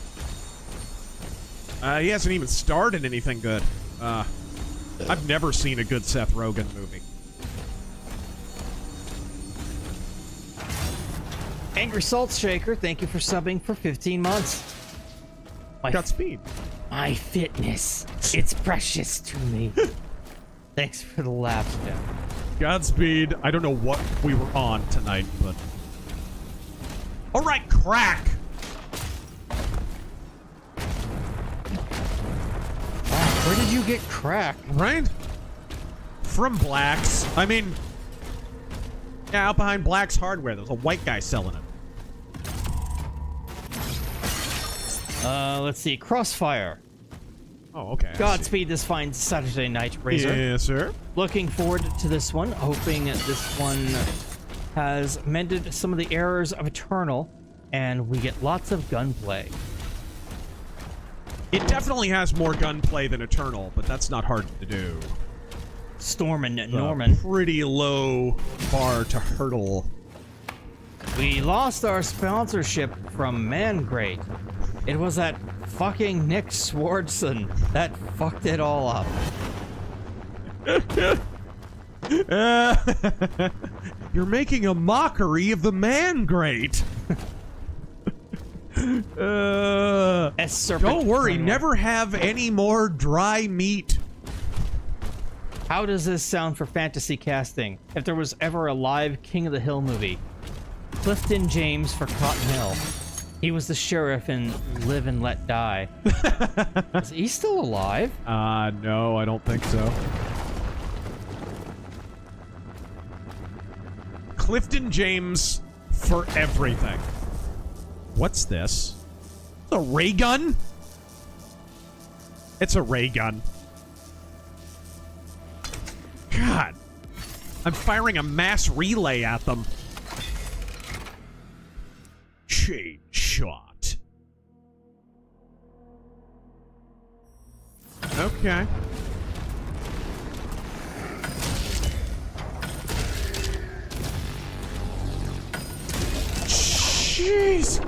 He hasn't even starred in anything good. I've never seen a good Seth Rogen movie. Angry Salt Shaker, thank you for subbing for 15 months. Godspeed. My fitness, it's precious to me. Thanks for the laugh, Jeff. Godspeed. I don't know what we were on tonight, but... Alright, crack! Where did you get crack? Right? From Black's. I mean... Yeah, out behind Black's Hardware. There's a white guy selling it. Let's see. Crossfire. Oh, okay. Godspeed this fine Saturday night, Razor. Yes, sir. Looking forward to this one. Hoping this one has mended some of the errors of Eternal, and we get lots of gunplay. It definitely has more gunplay than Eternal, but that's not hard to do. Storm and Norman. Pretty low bar to hurdle. We lost our sponsorship from Mangrate. It was that fucking Nick Swardson that fucked it all up. You're making a mockery of the Mangrate. Don't worry, never have any more dry meat. How does this sound for fantasy casting? If there was ever a live King of the Hill movie, Clifton James for Cotton Hill. He was the sheriff in Live and Let Die. Is he still alive? No, I don't think so. Clifton James for everything. What's this? A ray gun? It's a ray gun. God. I'm firing a mass relay at them. Chain shot. Okay. Jeez.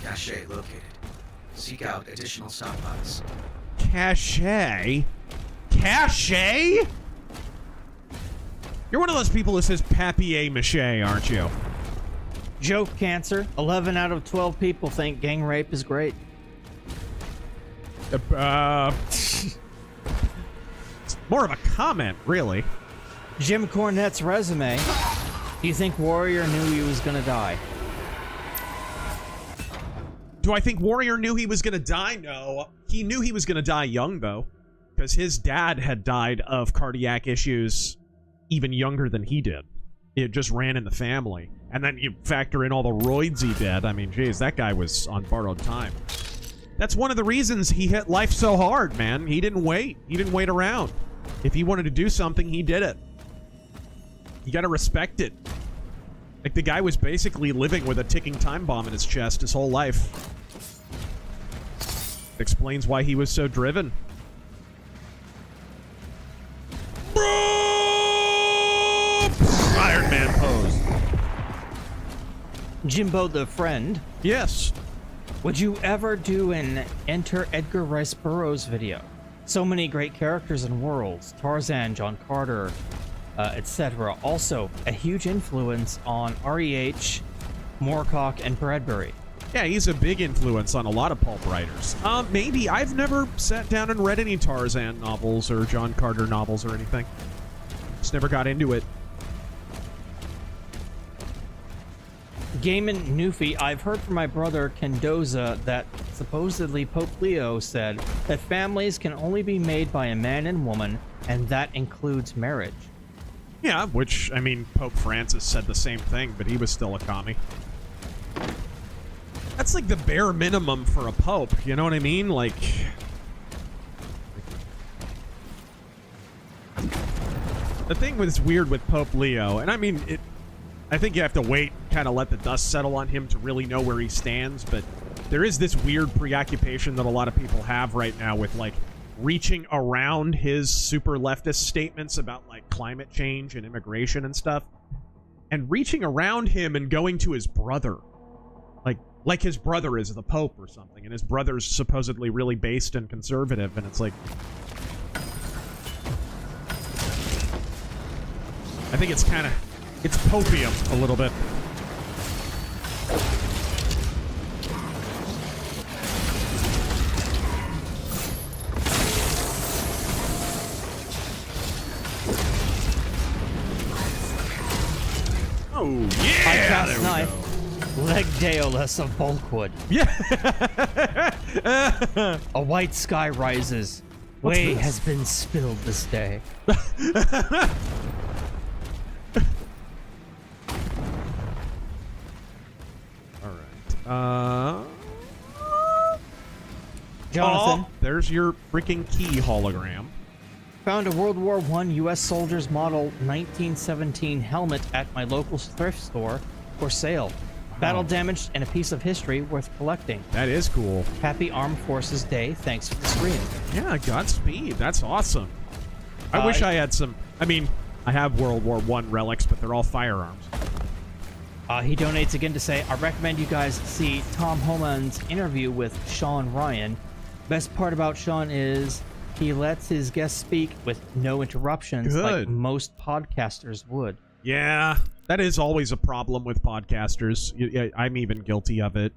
Cache located. Seek out additional stockpiles. Cache? Cache? You're one of those people who says papier-mâché, aren't you? Joke cancer. 11 out of 12 people think gang rape is great. It's more of a comment, really. Jim Cornette's resume. Do you think Warrior knew he was gonna die? Do I think Warrior knew he was gonna die? No. He knew he was gonna die young, though. Because his dad had died of cardiac issues even younger than he did. It just ran in the family. And then you factor in all the roids he did. I mean, geez, that guy was on borrowed time. That's one of the reasons he hit life so hard, man. He didn't wait. He didn't wait around. If he wanted to do something, he did it. You gotta respect it. Like, the guy was basically living with a ticking time bomb in his chest his whole life. It explains why he was so driven. Iron Man pose. Jimbo the friend. Yes. Would you ever do an Enter Edgar Rice Burroughs video? So many great characters and worlds. Tarzan, John Carter, etc. Also, a huge influence on REH, Moorcock, and Bradbury. Yeah, he's a big influence on a lot of pulp writers. Maybe. I've never sat down and read any Tarzan novels or John Carter novels or anything. Just never got into it. Gaiman Newfie, I've heard from my brother Kendoza that supposedly Pope Leo said that families can only be made by a man and woman, and that includes marriage. Yeah, which, I mean, Pope Francis said the same thing, but he was still a commie. That's like the bare minimum for a pope, you know what I mean? Like... The thing that's weird with Pope Leo, and I mean, I think you have to wait, kind of let the dust settle on him to really know where he stands, but there is this weird preoccupation that a lot of people have right now with, like, reaching around his super leftist statements about, like, climate change and immigration and stuff, and reaching around him and going to his brother. Like his brother is the Pope or something, and his brother's supposedly really based and conservative, and it's like... I think it's kind of... It's popium a little bit. Oh, yeah! I cast knife. Leg Daedalus of Bulkwood. Yeah! A white sky rises. What's Whey this? has been spilled this day. Jonathan. Oh, there's your freaking key hologram. Found a World War I U.S. Soldiers Model 1917 helmet at my local thrift store for sale. Battle damaged and a piece of history worth collecting. That is cool. Happy Armed Forces Day. Thanks for the stream. Yeah, Godspeed. That's awesome. I wish I had some... I mean, I have World War I relics, but they're all firearms. He donates again to say, I recommend you guys see Tom Homan's interview with Sean Ryan. Best part about Sean is he lets his guests speak with no interruptions like most podcasters would. Yeah, that is always a problem with podcasters. I'm even guilty of it.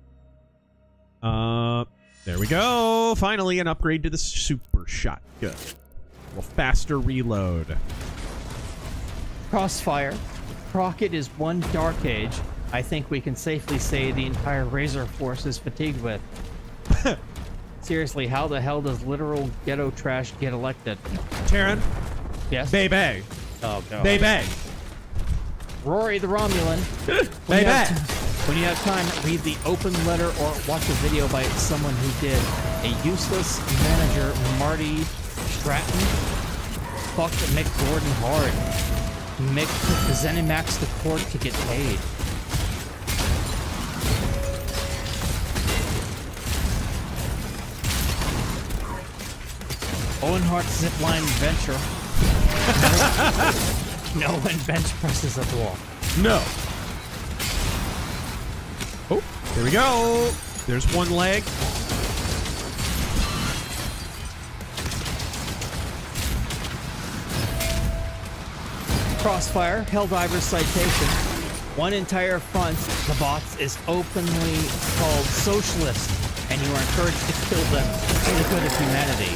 There we go. Finally, an upgrade to the super shotgun. A little faster reload. Crossfire. Crockett is one dark age I think we can safely say the entire Razor force is fatigued with. Seriously, how the hell does literal ghetto trash get elected? Taryn? Yes? Baby. Oh, God. Baby. Rory the Romulan. When you have time, read the open letter or watch a video by someone who did. A useless manager, Marty Stratton, fucked Mick Gordon hard. Mick took the Zenimax to court to get paid. Owen Hart's zipline venture. No one bench presses at all. No. Oh, there we go. There's one leg. Crossfire, Helldiver citation. One entire front, the bots, is openly called socialist, and you are encouraged to kill them for the good of humanity.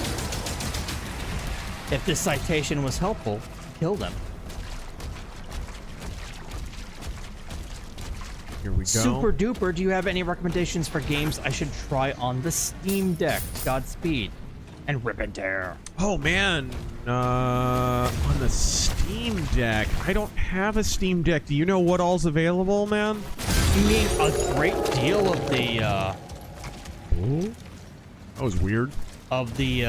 If this citation was helpful, kill them. Here we go. Super duper, do you have any recommendations for games I should try on the Steam Deck? Godspeed. And rip and tear. Oh, man. On the Steam Deck. I don't have a Steam Deck. Do you know what all's available, man? You mean a great deal of the, Ooh. That was weird. Of the,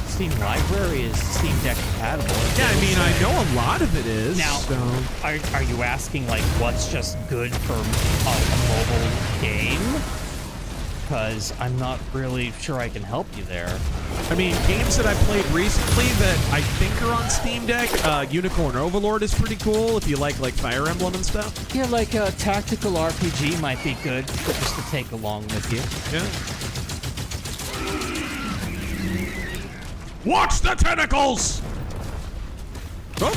Steam library is Steam Deck compatible. Yeah, I mean, I know a lot of it is. Now, so. are you asking, like, what's just good for a mobile game? because I'm not really sure I can help you there. I mean, games that I've played recently that I think are on Steam Deck, Unicorn Overlord is pretty cool if you like Fire Emblem and stuff. Yeah, like a tactical RPG might be good just to take along with you. Yeah. Watch the tentacles! Oh.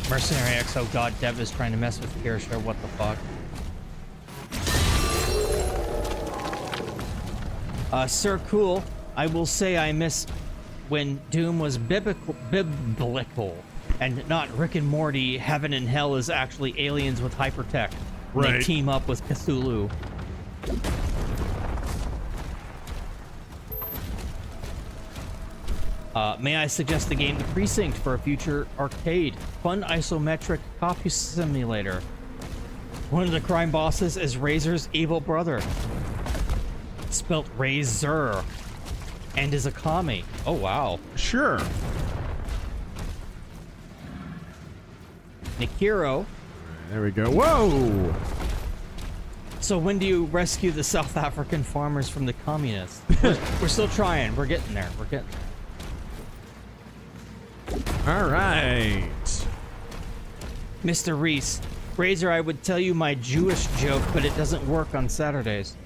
Mercenary X, oh god, Dev is trying to mess with Kirsha, what the fuck? Sir Cool, I will say I miss when Doom was biblical and not Rick and Morty. Heaven and Hell is actually aliens with hypertech. Right. They team up with Cthulhu. May I suggest the game The Precinct for a future arcade? Fun isometric copy simulator. One of the crime bosses is Razor's evil brother. Spelt Razor. And is a commie. Oh, wow. Sure. Nikiro. There we go. Whoa! So when do you rescue the South African farmers from the communists? We're still trying. We're getting there. We're getting there. All right. Mr. Reese. Razor, I would tell you my Jewish joke, but it doesn't work on Saturdays.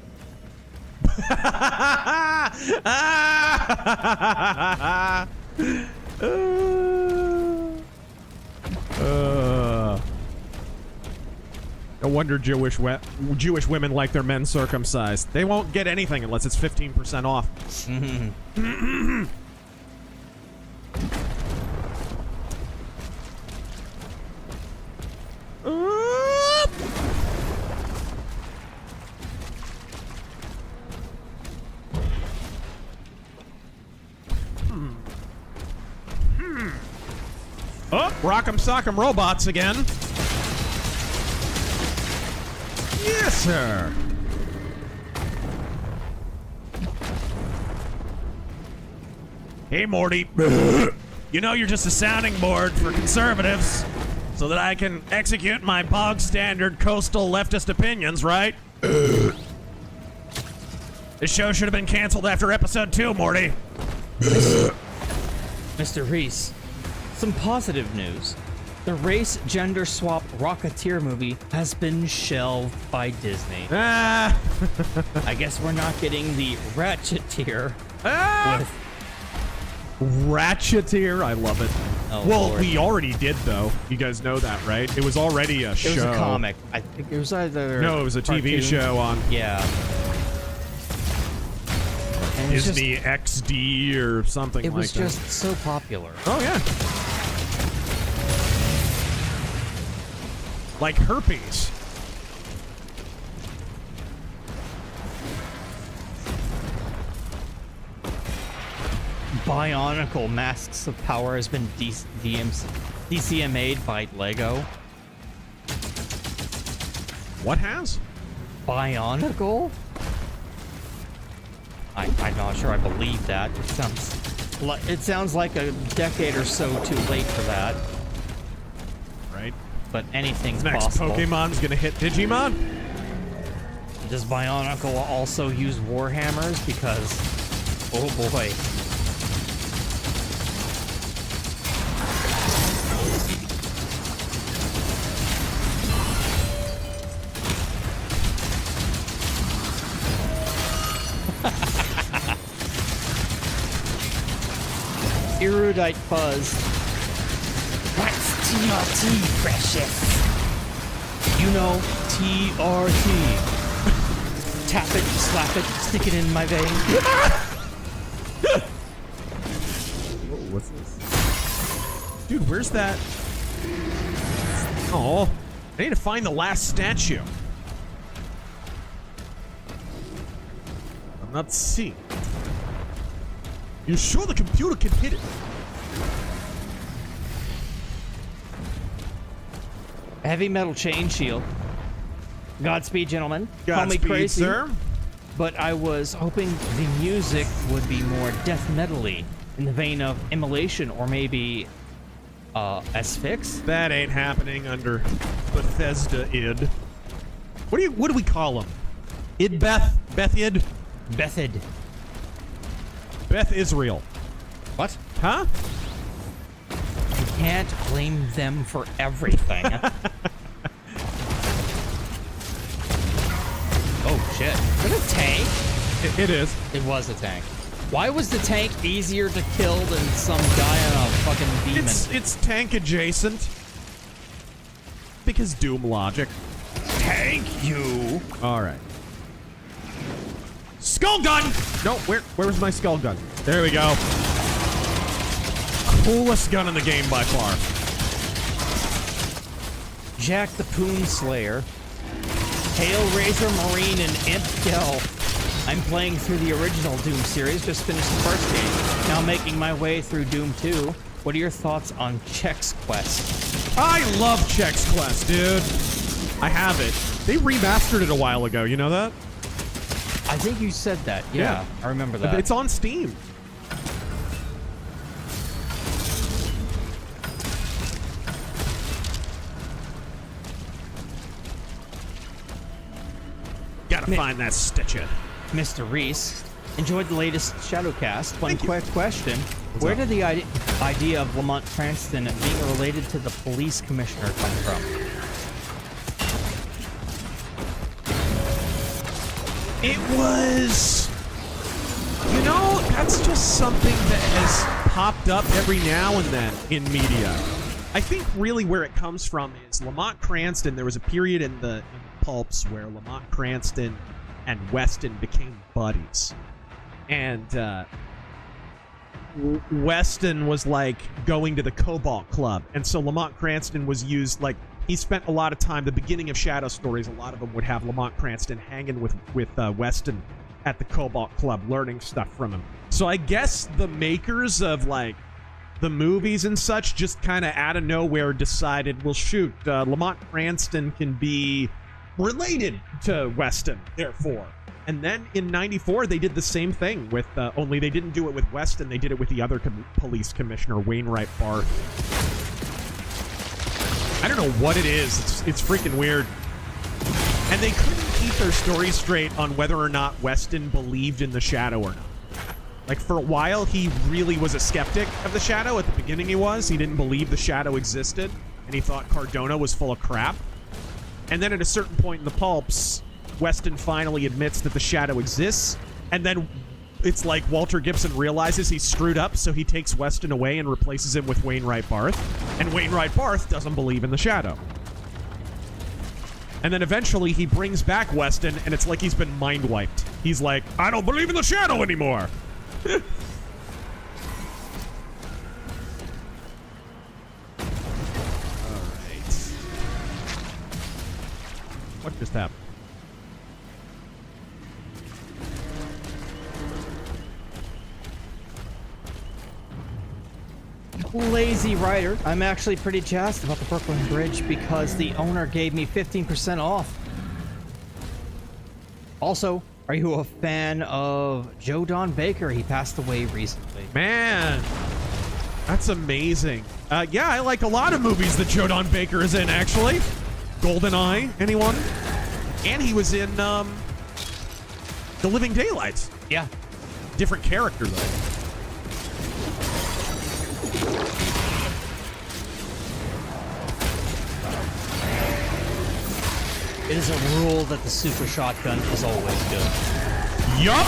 No wonder Jewish women like their men circumcised. They won't get anything unless it's 15% off. Oh, rock'em sock'em robots again. Yes, sir. Hey, Morty. You know you're just a sounding board for conservatives so that I can execute my bog standard coastal leftist opinions, right? This show should have been canceled after episode 2, Morty. Mr. Reese, some positive news. The race gender swap Rocketeer movie has been shelved by Disney. I guess we're not getting the Ratcheteer. Ratcheteer, I love it. Oh, well, Lord. we already did, though. You guys know that, right? It was already a show. It was a comic. I think it was either. No, it was a TV cartoon. show on. Yeah. And it's Disney XD or something like that. It was just so popular. Oh, yeah. Like herpes. Bionicle Masks of Power has been DCMA'd by Lego. What has? Bionicle? I'm not sure I believe that. It sounds like a decade or so too late for that. Right. But anything's Next possible. Pokemon's gonna hit Digimon? Does Bionicle also use Warhammers? Because, oh boy. Erudite Fuzz. What's TRT, precious? You know, TRT. Tap it, slap it, stick it in my vein. What's this? Dude, where's that? Oh, I need to find the last statue. I'm not seeing. You sure the computer can hit it? A heavy metal chain shield. Godspeed, gentlemen. Call me Godspeed, crazy, sir. but I was hoping the music would be more death metal-y, in the vein of Immolation or maybe Asphyx. That ain't happening under Bethesda id. What do we call them? Idbeth? Bethid. Bethid. Beth Israel. What? Huh? You can't blame them for everything. Oh, shit. Is it a tank? It is. It was a tank. Why was the tank easier to kill than some guy on a fucking demon? It's tank adjacent. Because Doom logic. Tank you. All right. Skull gun! No, where was my skull gun? There we go. Coolest gun in the game by far. Jack the Poon Slayer. Hail Razor Marine and Imp Gel. I'm playing through the original Doom series, just finished the first game. Now making my way through Doom 2. What are your thoughts on Chex Quest? I love Chex Quest, dude. I have it. They remastered it a while ago, you know that? I think you said that. Yeah. I remember that. It's on Steam. Gotta find that Stitcher. Mr. Reese, enjoyed the latest Shadowcast. One quick question. Where did the idea of Lamont Cranston being related to the police commissioner come from? It was... You know, that's just something that has popped up every now and then in media. I think really where it comes from is Lamont Cranston. There was a period in the pulps where Lamont Cranston and Weston became buddies. And Weston was like going to the Cobalt Club. And so Lamont Cranston was used, like, he spent a lot of time, the beginning of Shadow Stories, a lot of them would have Lamont Cranston hanging with Weston at the Cobalt Club, learning stuff from him. So I guess the makers of, like, the movies and such just kind of out of nowhere decided, well, shoot, Lamont Cranston can be related to Weston, therefore. And then in '94, they did the same thing with, only they didn't do it with Weston, they did it with the other police commissioner, Wainwright Barth. I don't know what it is. It's freaking weird. And they couldn't keep their story straight on whether or not Weston believed in the Shadow or not. Like, for a while, he really was a skeptic of the Shadow. At the beginning, he was. He didn't believe the Shadow existed, and he thought Cardona was full of crap. And then at a certain point in the pulps, Weston finally admits that the Shadow exists, and then it's like Walter Gibson realizes he's screwed up, so he takes Weston away and replaces him with Wainwright Barth, and Wainwright Barth doesn't believe in the Shadow. And then eventually he brings back Weston, and it's like he's been mind-wiped. He's like, I don't believe in the Shadow anymore! Alright. What just happened? Lazy writer. I'm actually pretty jazzed about the Brooklyn Bridge because the owner gave me 15% off. Also, are you a fan of Joe Don Baker? He passed away recently. Man, that's amazing. Yeah, I like a lot of movies that Joe Don Baker is in, actually. GoldenEye, anyone? And he was in The Living Daylights. Yeah. Different character, though. It is a rule that the super shotgun is always good. Yup!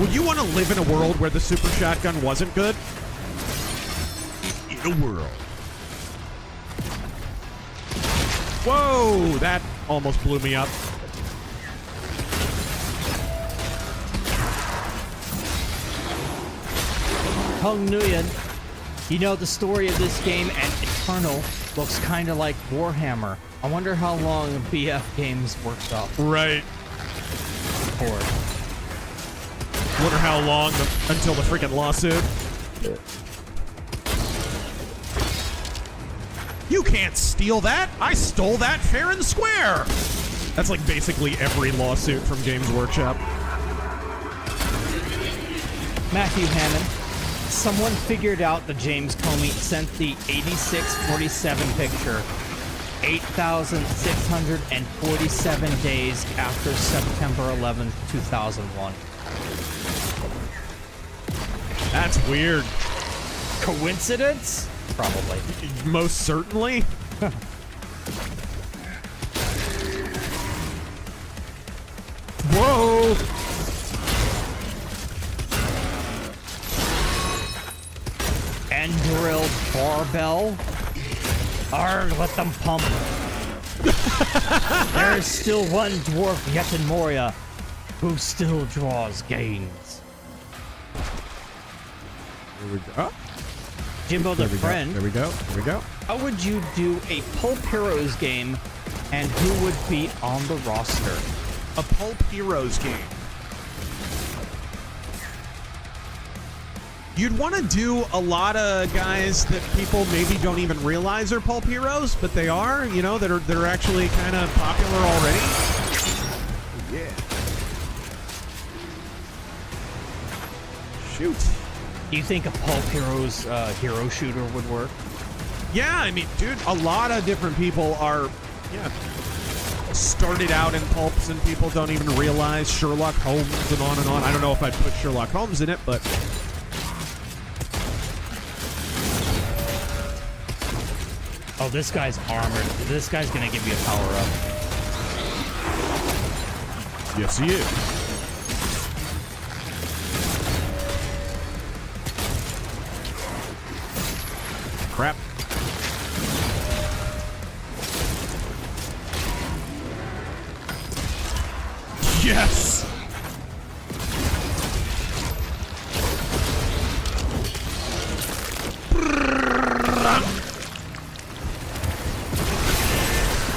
Would you want to live in a world where the super shotgun wasn't good? In a world. Whoa! That almost blew me up. Hung Nguyen, you know, the story of this game and Eternal looks kind of like Warhammer. I wonder how long BF Games worked up. Right. For it. Wonder how long until the freaking lawsuit. You can't steal that! I stole that fair and square! That's like basically every lawsuit from Games Workshop. Matthew Hammond. Someone figured out that James Comey sent the 8647 picture 8,647 days after September 11th, 2001. That's weird. Coincidence? Probably. Most certainly. Whoa! End-drilled barbell. Arrgh, let them pump. There is still one dwarf yet in Moria who still draws gains. Here we go. Jimbo the Friend. There we go. There we go. How would you do a Pulp Heroes game, and who would be on the roster? A Pulp Heroes game. You'd want to do a lot of guys that people maybe don't even realize are Pulp Heroes, but they are, you know, that are actually kind of popular already. Yeah. Shoot. Do you think a Pulp Heroes hero shooter would work? Yeah, I mean, dude, a lot of different people are, started out in pulps and people don't even realize. Sherlock Holmes and on and on. I don't know if I'd put Sherlock Holmes in it, but... Oh, this guy's armored. This guy's gonna give you a power-up. Yes, he is. Crap. Yes!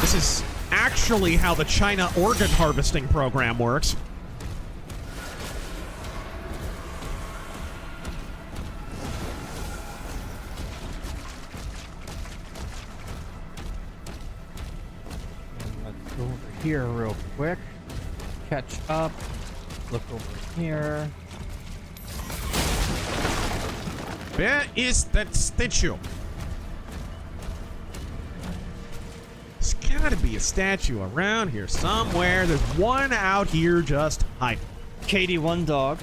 This is actually how the China organ harvesting program works. Let's go over here real quick. Catch up. Look over here. Where is that statue? There's gotta be a statue around here somewhere. There's one out here just hiding. Katie One Dog.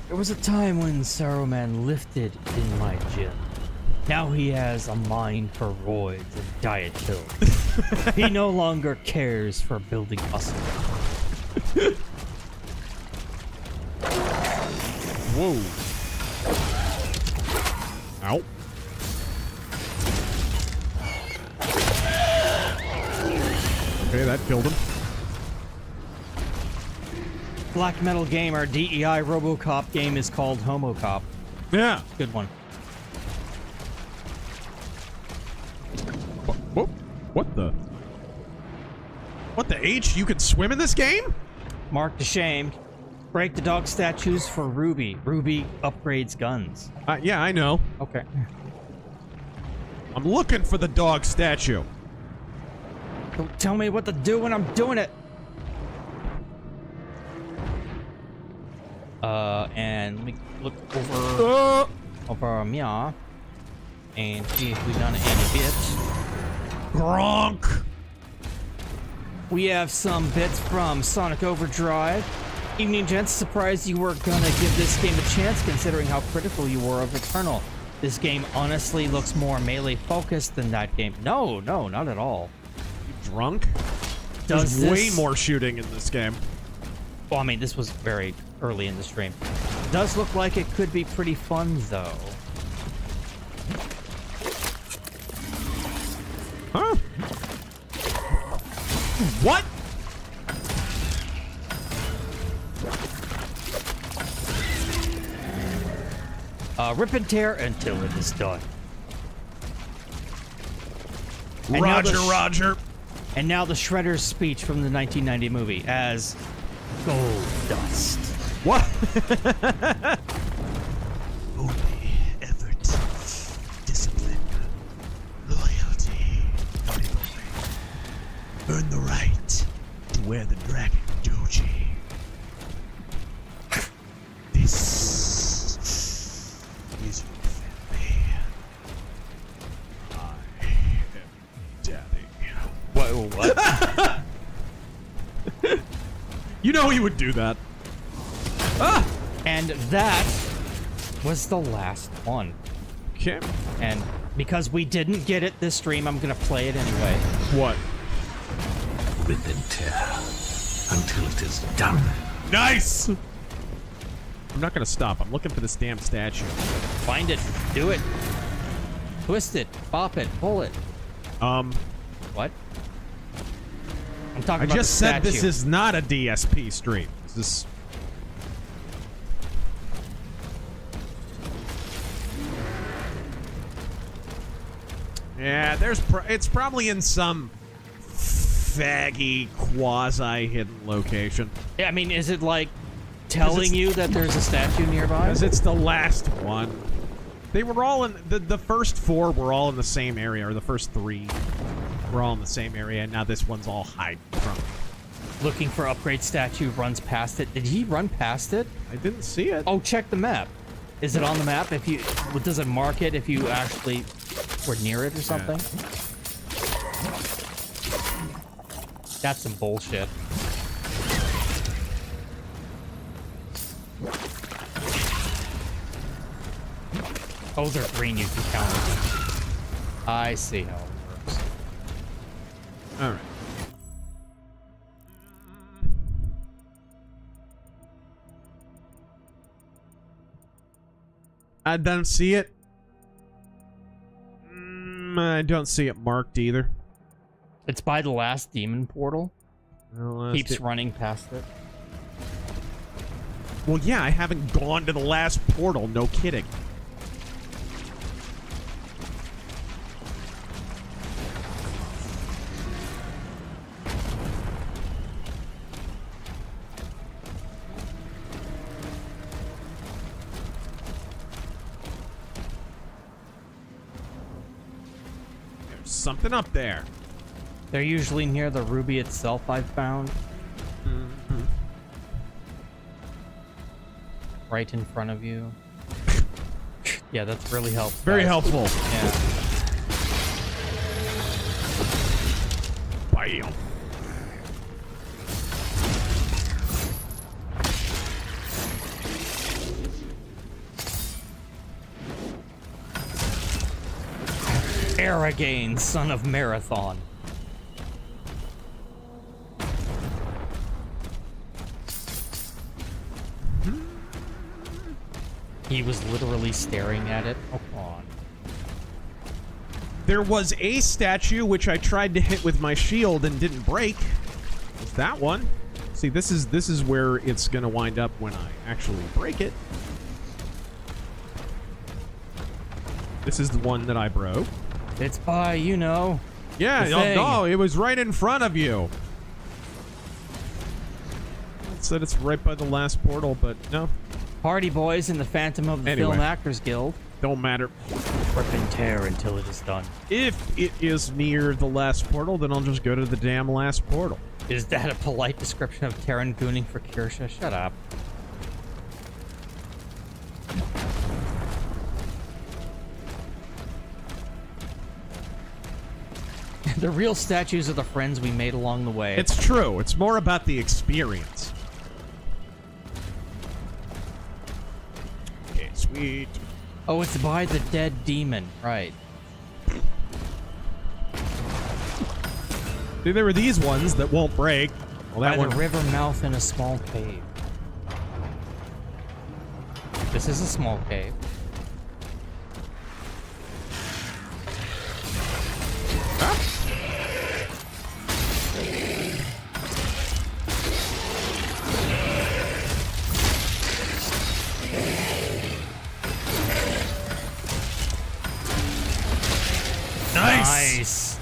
There was a time when Saruman lifted in my gym. Now he has a mind for roids and diet pills. He no longer cares for building muscle. Whoa. Ow. Okay, that killed him. Black Metal Gamer DEI RoboCop game is called HomoCop. Yeah. Good one. What the? What the H? You can swim in this game? Marked ashamed. Break the dog statues for Ruby. Ruby upgrades guns. Yeah, I know. Okay. I'm looking for the dog statue. Don't tell me what to do when I'm doing it. And let me look over Mia and see if we've done any bits. Gronk. We have some bits from Sonic Overdrive. Evening, gents. Surprised you were gonna give this game a chance, considering how critical you were of Eternal. This game honestly looks more melee focused than that game. No, not at all. You drunk? There's way more shooting in this game. Well, I mean, this was very early in the stream. Does look like it could be pretty fun, though. Huh? What? Rip and tear until it is done. Roger. And now the Shredder's speech from the 1990 movie as gold dust. What? Only effort, discipline, loyalty, naughty boy. Earn the right to wear the dragon doji. This is your family. I am Daddy. what? You know he would do that. Ah! And that was the last one. Okay. And because we didn't get it this stream, I'm gonna play it anyway. What? Rip and tear until it is done. Nice! I'm not gonna stop. I'm looking for this damn statue. Find it. Do it. Twist it. Bop it. Pull it. What? I'm talking about I just said statue. this is not a DSP stream. This is... Yeah, it's probably in some faggy quasi-hidden location. Yeah, I mean, is it like telling you that there's a statue nearby? Because it's the last one. They were all in... The first 4 were all in the same area, or the first 3 were all in the same area, and now this one's all hiding from it. Looking for upgrade statue, runs past it. Did he run past it? I didn't see it. Oh, check the map. Is it on the map? If you... Does it mark it if you actually were near it or something? Yeah. That's some bullshit. Oh, they're green, you can count them. I see how it works. Alright. I don't see it. I don't see it marked either. It's by the last demon portal. Keeps running past it. Well, yeah, I haven't gone to the last portal. No kidding. There's something up there. They're usually near the ruby itself, I've found. Mm-hmm. Right in front of you. Yeah, that's really helpful. Very helpful. Yeah. Bam. Aragane, son of Marathon. He was literally staring at it. Oh, come on. There was a statue which I tried to hit with my shield and didn't break. It's that one. See, this is where it's gonna wind up when I actually break it. This is the one that I broke. It's by, you know. Yeah, no, it was right in front of you. It said it's right by the last portal, but no. Party boys in the Phantom of the Film Actors Guild. Don't matter. Rip and tear until it is done. If it is near the last portal, then I'll just go to the damn last portal. Is that a polite description of Terran gooning for Kirsha? Shut up. The real statues are the friends we made along the way. It's true. It's more about the experience. Okay, sweet. Oh, it's by the dead demon. Right. See, there were these ones that won't break. Well, that by one. the river mouth in a small cave. This is a small cave. Nice.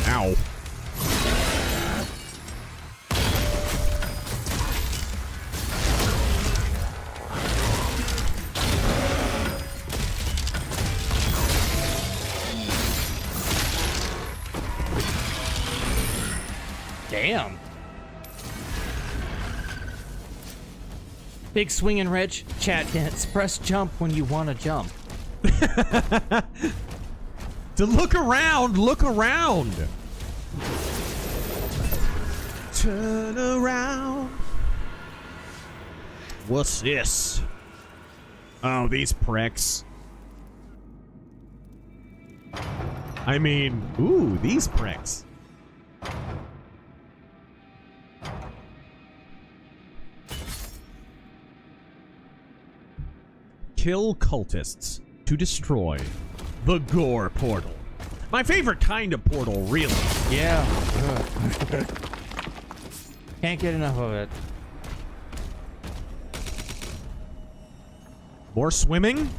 Ow. Damn. Big swinging rich. Chat dance. Press jump when you want to jump. To look around, look around. Turn around. What's this? Oh, these pricks. I mean, ooh, these pricks. Kill cultists to destroy the gore portal. My favorite kind of portal, really. Yeah. Can't get enough of it. More swimming?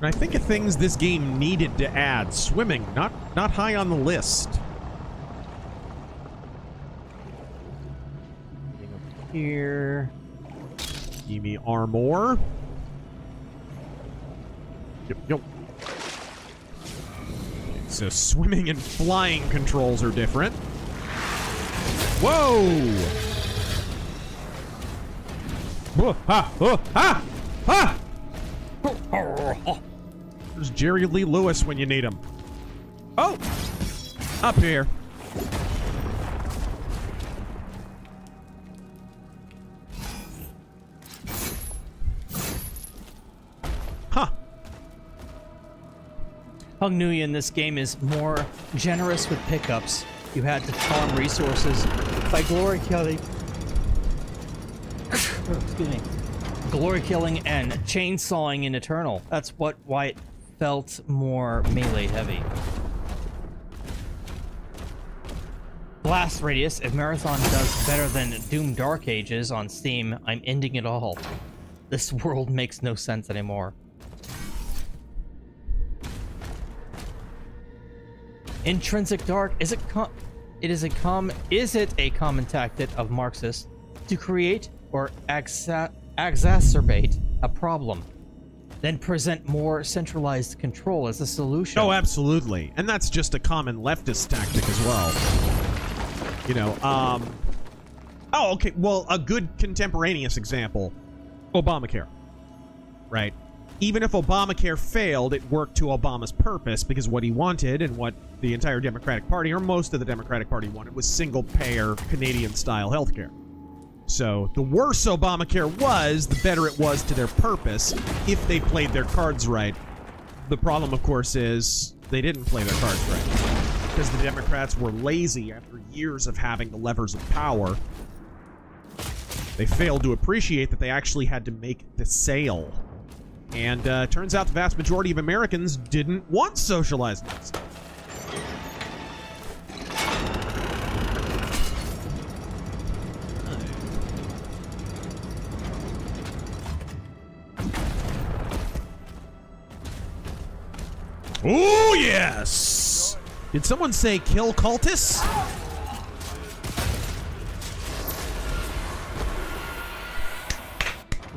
I think of things this game needed to add. Swimming, not high on the list. Here. Give me armor. Yep. So swimming and flying controls are different. Whoa! Whoa! Ha! Oh! Ha! Ha! There's Jerry Lee Lewis when you need him. Oh! Up here. Huh. Hung Nuya in this game is more generous with pickups. You had to farm resources by glory killing. Excuse me. Glory killing and chainsawing in Eternal. That's why it felt more melee heavy. Blast radius. If Marathon does better than Doom Dark Ages on Steam, I'm ending it all. This world makes no sense anymore. Intrinsic Dark. Is it a common tactic of Marxists to create or exacerbate a problem, then present more centralized control as a solution? Oh, absolutely. And that's just a common leftist tactic as well. You know, oh, okay, well, a good contemporaneous example, Obamacare, right? Even if Obamacare failed, it worked to Obama's purpose, because what he wanted and what the entire Democratic Party, or most of the Democratic Party wanted, was single-payer, Canadian-style healthcare. So the worse Obamacare was, the better it was to their purpose if they played their cards right. The problem, of course, is they didn't play their cards right. Because the Democrats were lazy after years of having the levers of power. They failed to appreciate that they actually had to make the sale. And turns out the vast majority of Americans didn't want socialized medicine. Oh, yes! Did someone say kill cultists?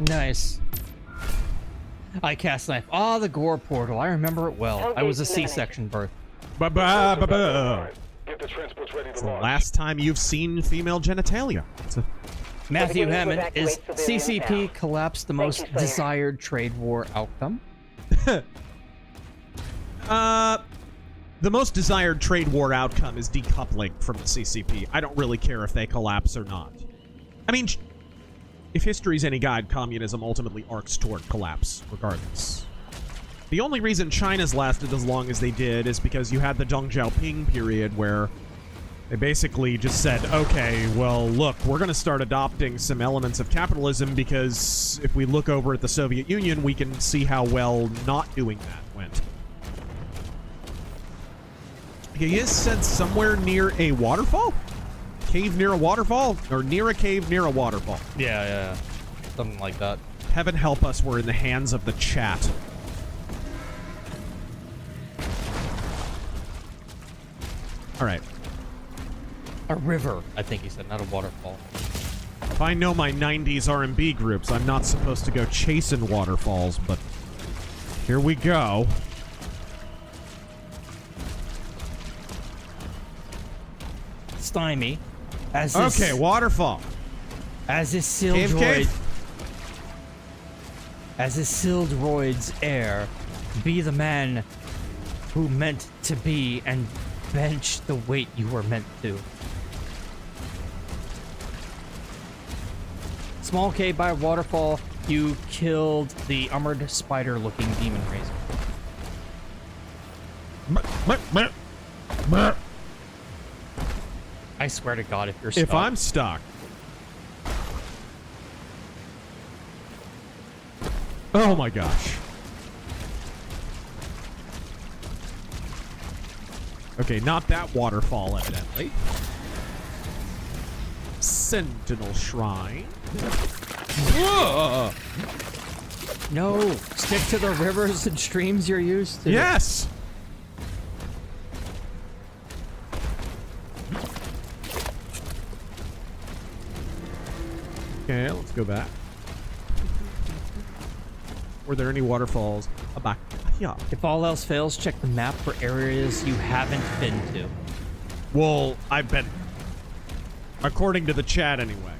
Nice. I cast knife. Ah, the gore portal. I remember it well. I was a C-section birth. Ba-ba-ba-ba. It's the last time you've seen female genitalia. Matthew Hammond, is CCP collapse the most desired trade war outcome? The most desired trade war outcome is decoupling from the CCP. I don't really care if they collapse or not. I mean, if history's any guide, communism ultimately arcs toward collapse, regardless. The only reason China's lasted as long as they did is because you had the Deng Xiaoping period where they basically just said, okay, well, look, we're going to start adopting some elements of capitalism because if we look over at the Soviet Union, we can see how well not doing that went. He is said somewhere near a waterfall? Cave near a waterfall? Or near a cave near a waterfall? Yeah. Something like that. Heaven help us, we're in the hands of the chat. Alright. A river, I think he said, not a waterfall. If I know my 90s R&B groups, I'm not supposed to go chasing waterfalls, but here we go. Stymie. Okay, waterfall. As a Sildroid, as a Sildroid's heir, be the man who meant to be and bench the weight you were meant to. Small cave by waterfall. You killed the armored spider-looking demon razor. I swear to God, if you're stuck. If I'm stuck. Oh my gosh. Okay, not that waterfall, evidently. Sentinel Shrine. Whoa! No, stick to the rivers and streams you're used to. Yes! Okay, let's go back. Were there any waterfalls? Back. Yeah. If all else fails, check the map for areas you haven't been to. Well, I've been. According to the chat, anyway.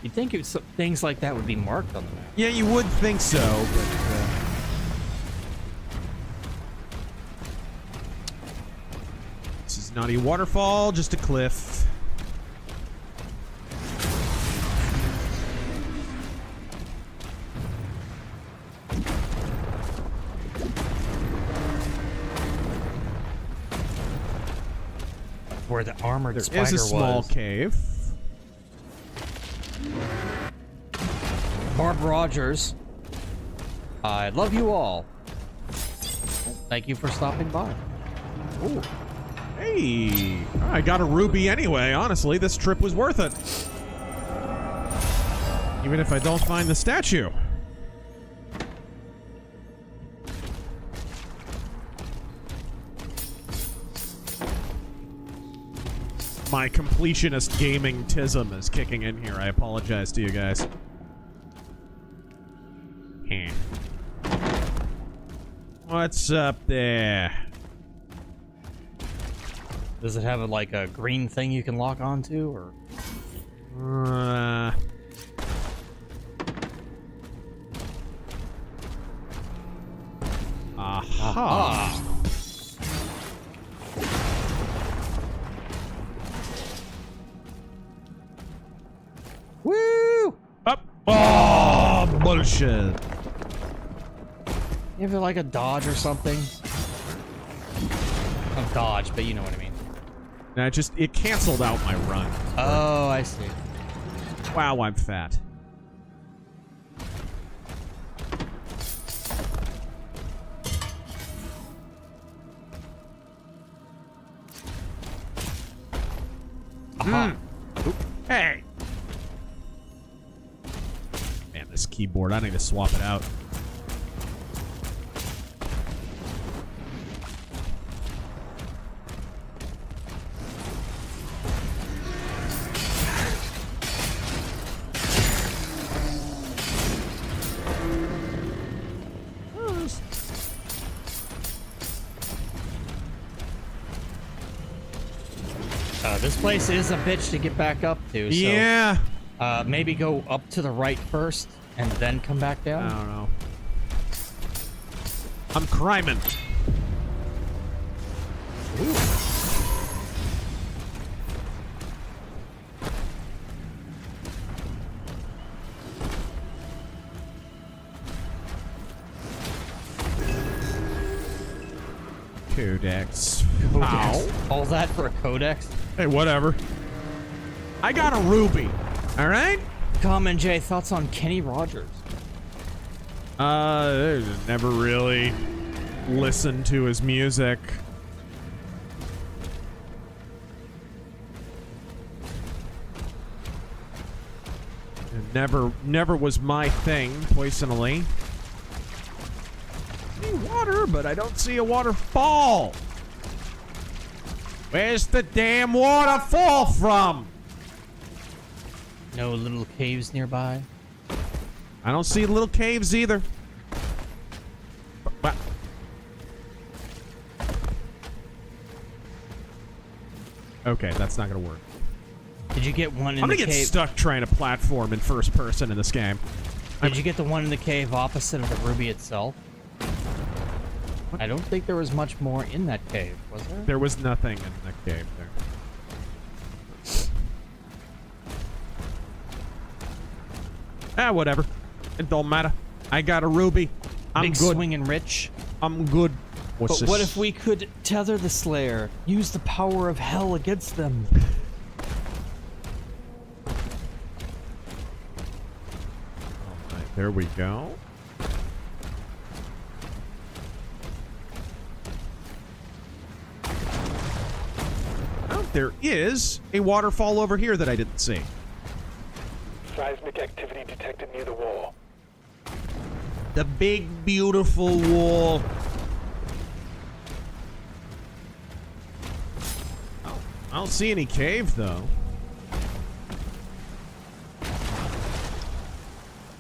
You'd think things like that would be marked on the map. Yeah, you would think so, but... This is not a waterfall, just a cliff. Where the armored spider was. There is a small cave. Barb Rogers. I love you all. Thank you for stopping by. Ooh. Hey, I got a ruby anyway. Honestly, this trip was worth it. Even if I don't find the statue. My completionist gaming tism is kicking in here. I apologize to you guys. What's up there? Does it have like a green thing you can lock onto, or? Aha. Woo! Up. Oh, bullshit. You have like a dodge or something? Not dodge, but you know what I mean. No, it canceled out my run. Oh, I see. Wow, I'm fat. Aha. Hey! Man, this keyboard, I need to swap it out. This place is a bitch to get back up to. So, yeah. Maybe go up to the right first and then come back down. I don't know. I'm criming. Codex. Ow. All that for a codex? Hey, whatever. I got a ruby. All right? Common J, thoughts on Kenny Rogers? Never really listened to his music. It never was my thing, personally. I see water, but I don't see a waterfall. Where's the damn waterfall from? No little caves nearby? I don't see little caves either. What? Okay, that's not gonna work. Did you get one in I'm the gonna cave? get stuck trying to platform in first person in this game. Did you get the one in the cave opposite of the ruby itself? I don't think there was much more in that cave, was there? There was nothing in the cave there. Whatever. It don't matter. I got a ruby. I'm Big good. swinging rich. I'm good. But what if we could tether the Slayer? Use the power of hell against them. Alright, there we go. Oh, there is a waterfall over here that I didn't see. Seismic activity detected near the wall. The big, beautiful wall. Oh, I don't see any cave, though.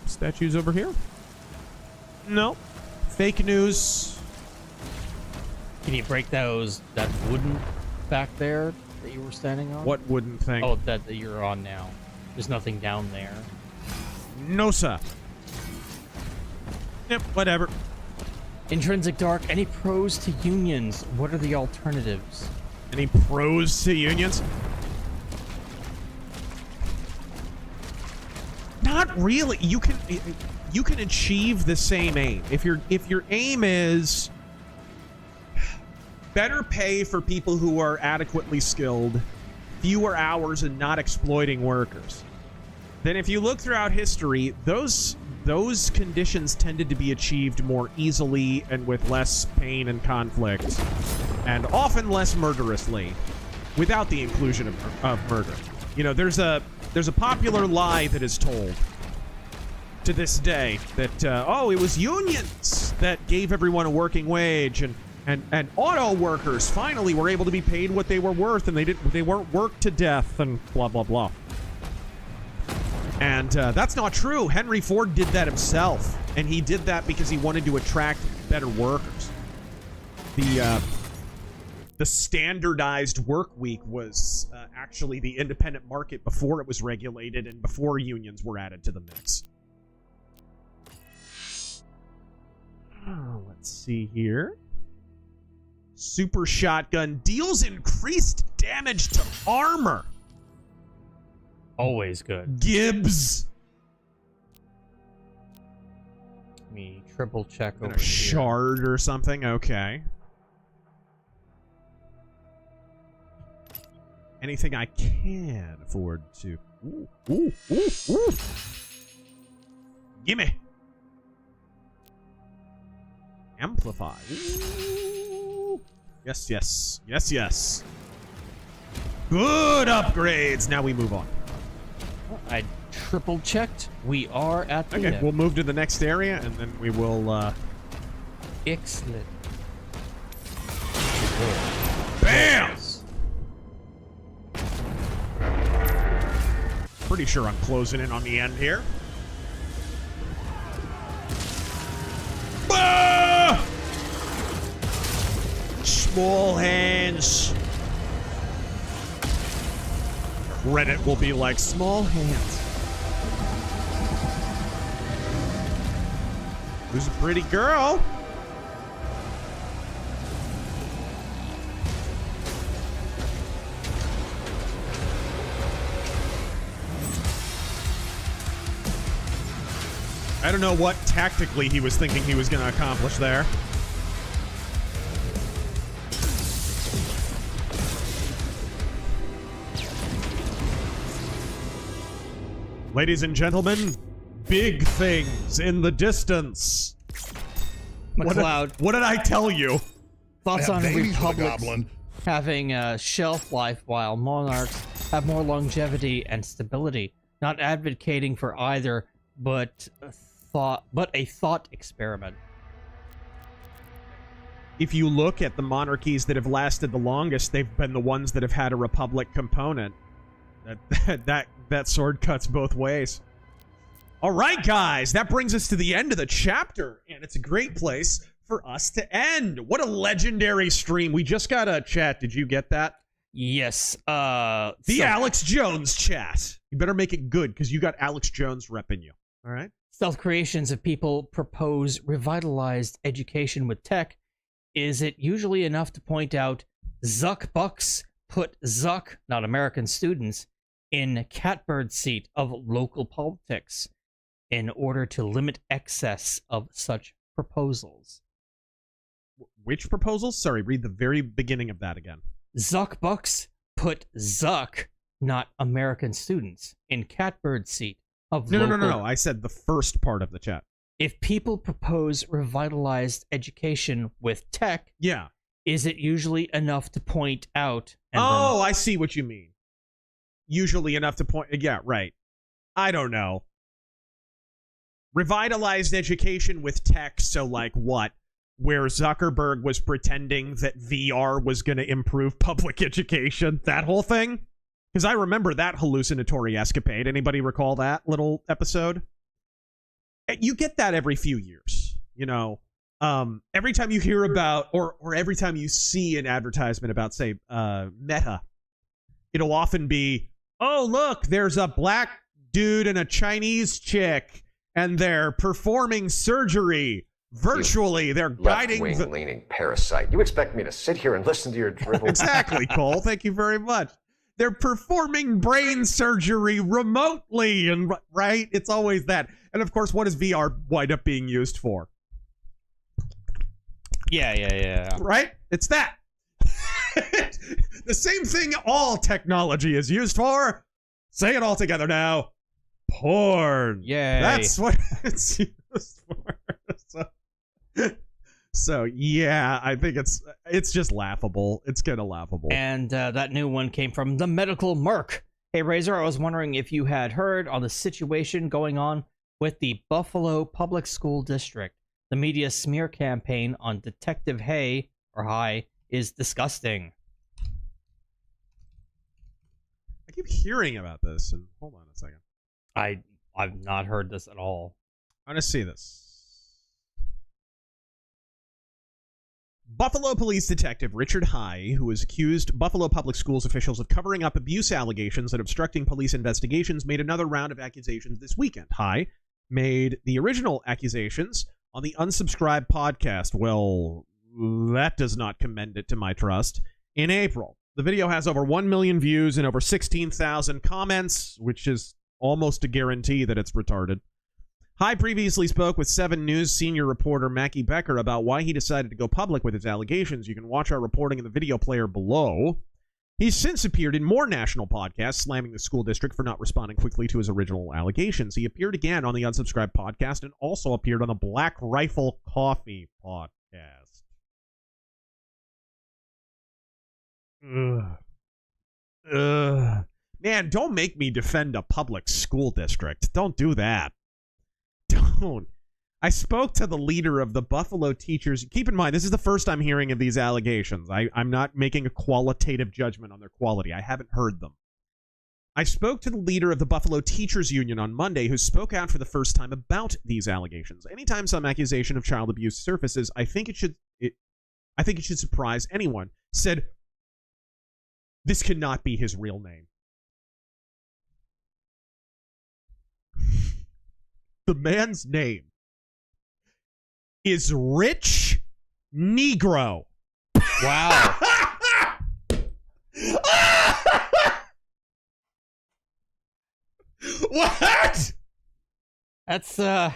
Statues over here? No. Fake news. Can you break that wooden back there that you were standing on? What wooden thing? Oh, that you're on now. There's nothing down there. No, sir. Yep, whatever. Intrinsic Dark, any pros to unions? What are the alternatives? Any pros to unions? Not really. You can achieve the same aim. If your aim is better pay for people who are adequately skilled, fewer hours, and not exploiting workers, then if you look throughout history, those conditions tended to be achieved more easily and with less pain and conflict, and often less murderously, without the inclusion of murder. You know, there's a popular lie that is told to this day that oh, it was unions that gave everyone a working wage, and auto workers finally were able to be paid what they were worth, and they weren't worked to death, and blah blah blah. And that's not true. Henry Ford did that himself, and he did that because he wanted to attract better workers. The standardized work week was actually the independent market before it was regulated and before unions were added to the mix. Let's see here. Super shotgun deals increased damage to armor. Always good. Gibbs. Let me triple check over A shard or something. Okay. Anything I can afford to. Ooh, ooh, ooh, ooh. Gimme. Amplify. Ooh. Yes, yes. Yes, yes. Good upgrades. Now we move on. I triple checked. We are at the Okay, we'll move to the next area, and then we will, Excellent. Bam! Pretty sure I'm closing in on the end here. Ah! Small hands. Reddit will be like, small hands. Who's a pretty girl? I don't know what tactically he was thinking he was going to accomplish there. Ladies and gentlemen, big things in the distance. McLeod. What did I tell you? Thoughts on Republic having a shelf life while monarchs have more longevity and stability. Not advocating for either, but a thought experiment. If you look at the monarchies that have lasted the longest, they've been the ones that have had a republic component. That sword cuts both ways. All right, guys, that brings us to the end of the chapter, and it's a great place for us to end. What a legendary stream. We just got a chat. Did you get that? Yes. The Alex Jones chat. You better make it good because you got Alex Jones repping you. All right. Stealth creations of people propose revitalized education with tech. Is it usually enough to point out Zuck Bucks put Zuck, not American students, in catbird seat of local politics in order to limit excess of such proposals? Which proposals? Sorry, read the very beginning of that again. Zuck Bucks put Zuck, not American students, in catbird seat of local... No. I said the first part of the chat. If people propose revitalized education with tech, yeah, is it usually enough to point out... I see what you mean. Usually enough to point... Yeah, right. I don't know. Revitalized education with tech, so like what? Where Zuckerberg was pretending that VR was going to improve public education? That whole thing? Because I remember that hallucinatory escapade. Anybody recall that little episode? You get that every few years, you know. Every time you hear about, or every time you see an advertisement about, say, Meta, it'll often be, oh, look, there's a black dude and a Chinese chick, and they're performing surgery virtually. They're guiding the leaning parasite. You expect me to sit here and listen to your drivel? Exactly, Cole. Thank you very much. They're performing brain surgery remotely, and right? It's always that. And of course, what does VR wind up being used for? Yeah. Right? It's that. The same thing all technology is used for. Say it all together now. Porn. Yay. That's what it's used for. So yeah, I think it's just laughable. It's kind of laughable. And that new one came from the Medical Merc. Hey, Razor, I was wondering if you had heard on the situation going on with the Buffalo Public School District. The media smear campaign on Detective High is disgusting. I keep hearing about this, and hold on a second. I've not heard this at all. I'm gonna see this. Buffalo Police Detective Richard High, who has accused Buffalo Public Schools officials of covering up abuse allegations and obstructing police investigations, made another round of accusations this weekend. High made the original accusations on the Unsubscribed podcast. Well, that does not commend it to my trust. In April, the video has over 1 million views and over 16,000 comments, which is almost a guarantee that it's retarded. High previously spoke with 7 News senior reporter Mackie Becker about why he decided to go public with his allegations. You can watch our reporting in the video player below. He's since appeared in more national podcasts, slamming the school district for not responding quickly to his original allegations. He appeared again on the Unsubscribed podcast and also appeared on the Black Rifle Coffee podcast. Man, don't make me defend a public school district. Don't do that. Don't. I spoke to the leader of the Buffalo teachers. Keep in mind, this is the first I'm hearing of these allegations. I'm not making a qualitative judgment on their quality. I haven't heard them. I spoke to the leader of the Buffalo Teachers Union on Monday, who spoke out for the first time about these allegations. Anytime some accusation of child abuse surfaces, I think it should surprise anyone. Said, this cannot be his real name. The man's name is Rich Negro. Wow. What? That's Is that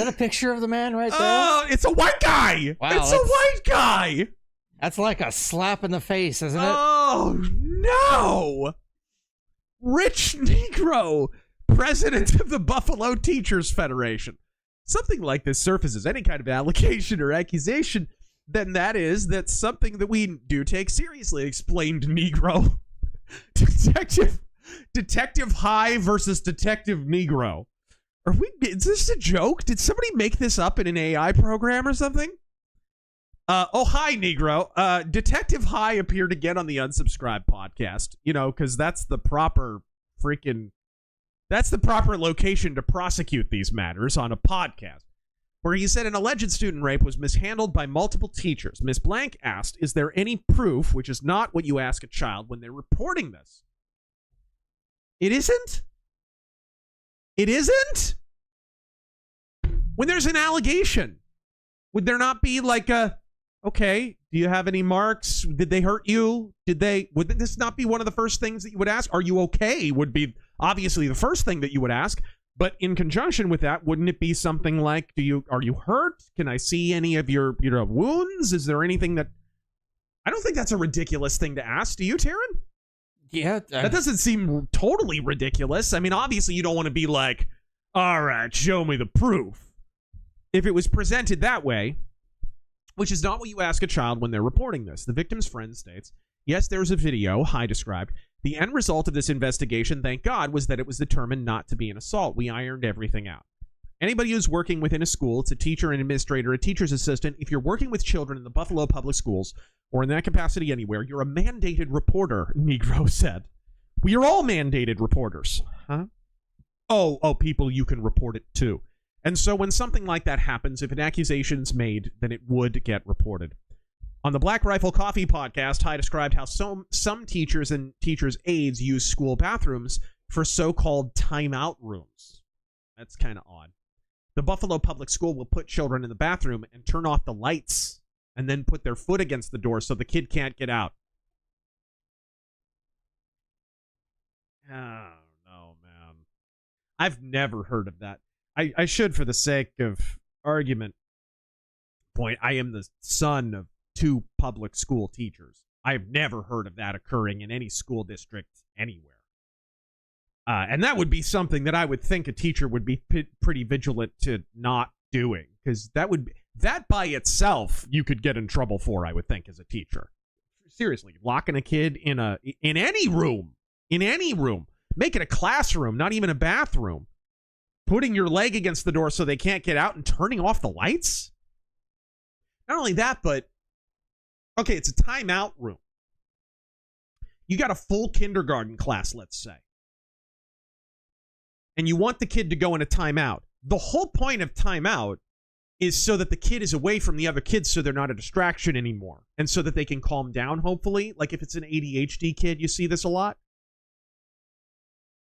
a picture of the man right there? Oh, it's a white guy. Wow, it's a white guy. That's like a slap in the face, isn't it? Oh, no. Rich Negro, president of the Buffalo Teachers Federation. Something like this surfaces any kind of allegation or accusation, then that's something that we do take seriously, explained Negro. Detective High versus Detective Negro. Is this a joke? Did somebody make this up in an AI program or something? Hi, Negro. Detective High appeared again on the Unsubscribed podcast, because that's the proper location to prosecute these matters on a podcast. where he said an alleged student rape was mishandled by multiple teachers. Ms. Blank asked, is there any proof, which is not what you ask a child when they're reporting this? It isn't? It isn't? When there's an allegation, would there not be like a, okay, do you have any marks? Did they hurt you? Would this not be one of the first things that you would ask? Are you okay? Would be obviously the first thing that you would ask. But in conjunction with that, wouldn't it be something like, are you hurt? Can I see any of your wounds? Is there anything that... I don't think that's a ridiculous thing to ask. Do you, Taryn? Yeah. That doesn't seem totally ridiculous. I mean, obviously you don't want to be like, all right, show me the proof. If it was presented that way, which is not what you ask a child when they're reporting this. The victim's friend states, yes, there's a video, High described. The end result of this investigation, thank God, was that it was determined not to be an assault. We ironed everything out. Anybody who's working within a school, it's a teacher, an administrator, a teacher's assistant. If you're working with children in the Buffalo Public Schools, or in that capacity anywhere, you're a mandated reporter, Negro said. We are all mandated reporters. Huh? Oh, people, you can report it too. And so when something like that happens, if an accusation's made, then it would get reported. On the Black Rifle Coffee podcast, High described how some teachers and teachers' aides use school bathrooms for so-called timeout rooms. That's kind of odd. The Buffalo Public School will put children in the bathroom and turn off the lights and then put their foot against the door so the kid can't get out. Oh, no, man. I've never heard of that. I should, for the sake of argument point, I am the son of 2 public school teachers. I've never heard of that occurring in any school district anywhere. And that would be something that I would think a teacher would be pretty vigilant to not doing, because that by itself you could get in trouble for, I would think, as a teacher. Seriously, locking a kid in any room, make it a classroom, not even a bathroom, putting your leg against the door so they can't get out and turning off the lights. Not only that, but okay, it's a timeout room. You got a full kindergarten class, let's say, and you want the kid to go in a timeout. The whole point of timeout is so that the kid is away from the other kids so they're not a distraction anymore, and so that they can calm down, hopefully. Like if it's an ADHD kid, you see this a lot.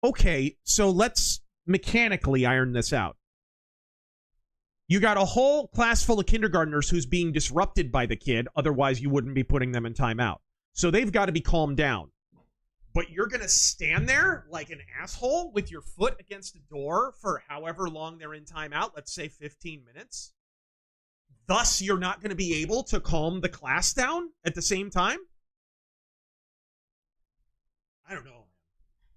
Okay, so let's mechanically iron this out. You got a whole class full of kindergartners who's being disrupted by the kid, otherwise you wouldn't be putting them in timeout. So they've got to be calmed down. But you're going to stand there like an asshole with your foot against a door for however long they're in timeout, let's say 15 minutes. Thus, you're not going to be able to calm the class down at the same time? I don't know.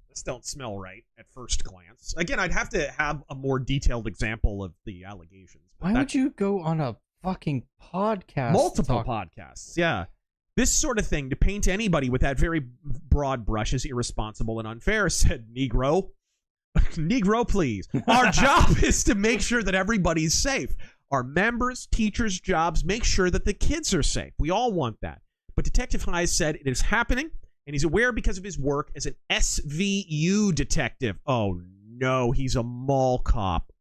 This don't smell right at first glance. Again, I'd have to have a more detailed example of the allegations. Why would you go on a fucking podcast? Multiple podcasts, yeah. This sort of thing, to paint anybody with that very broad brush, is irresponsible and unfair, said Negro. Negro, please. Our job is to make sure that everybody's safe. Our members, teachers' jobs, make sure that the kids are safe. We all want that. But Detective Hayes said it is happening, and he's aware because of his work as an SVU detective. Oh, no, he's a mall cop.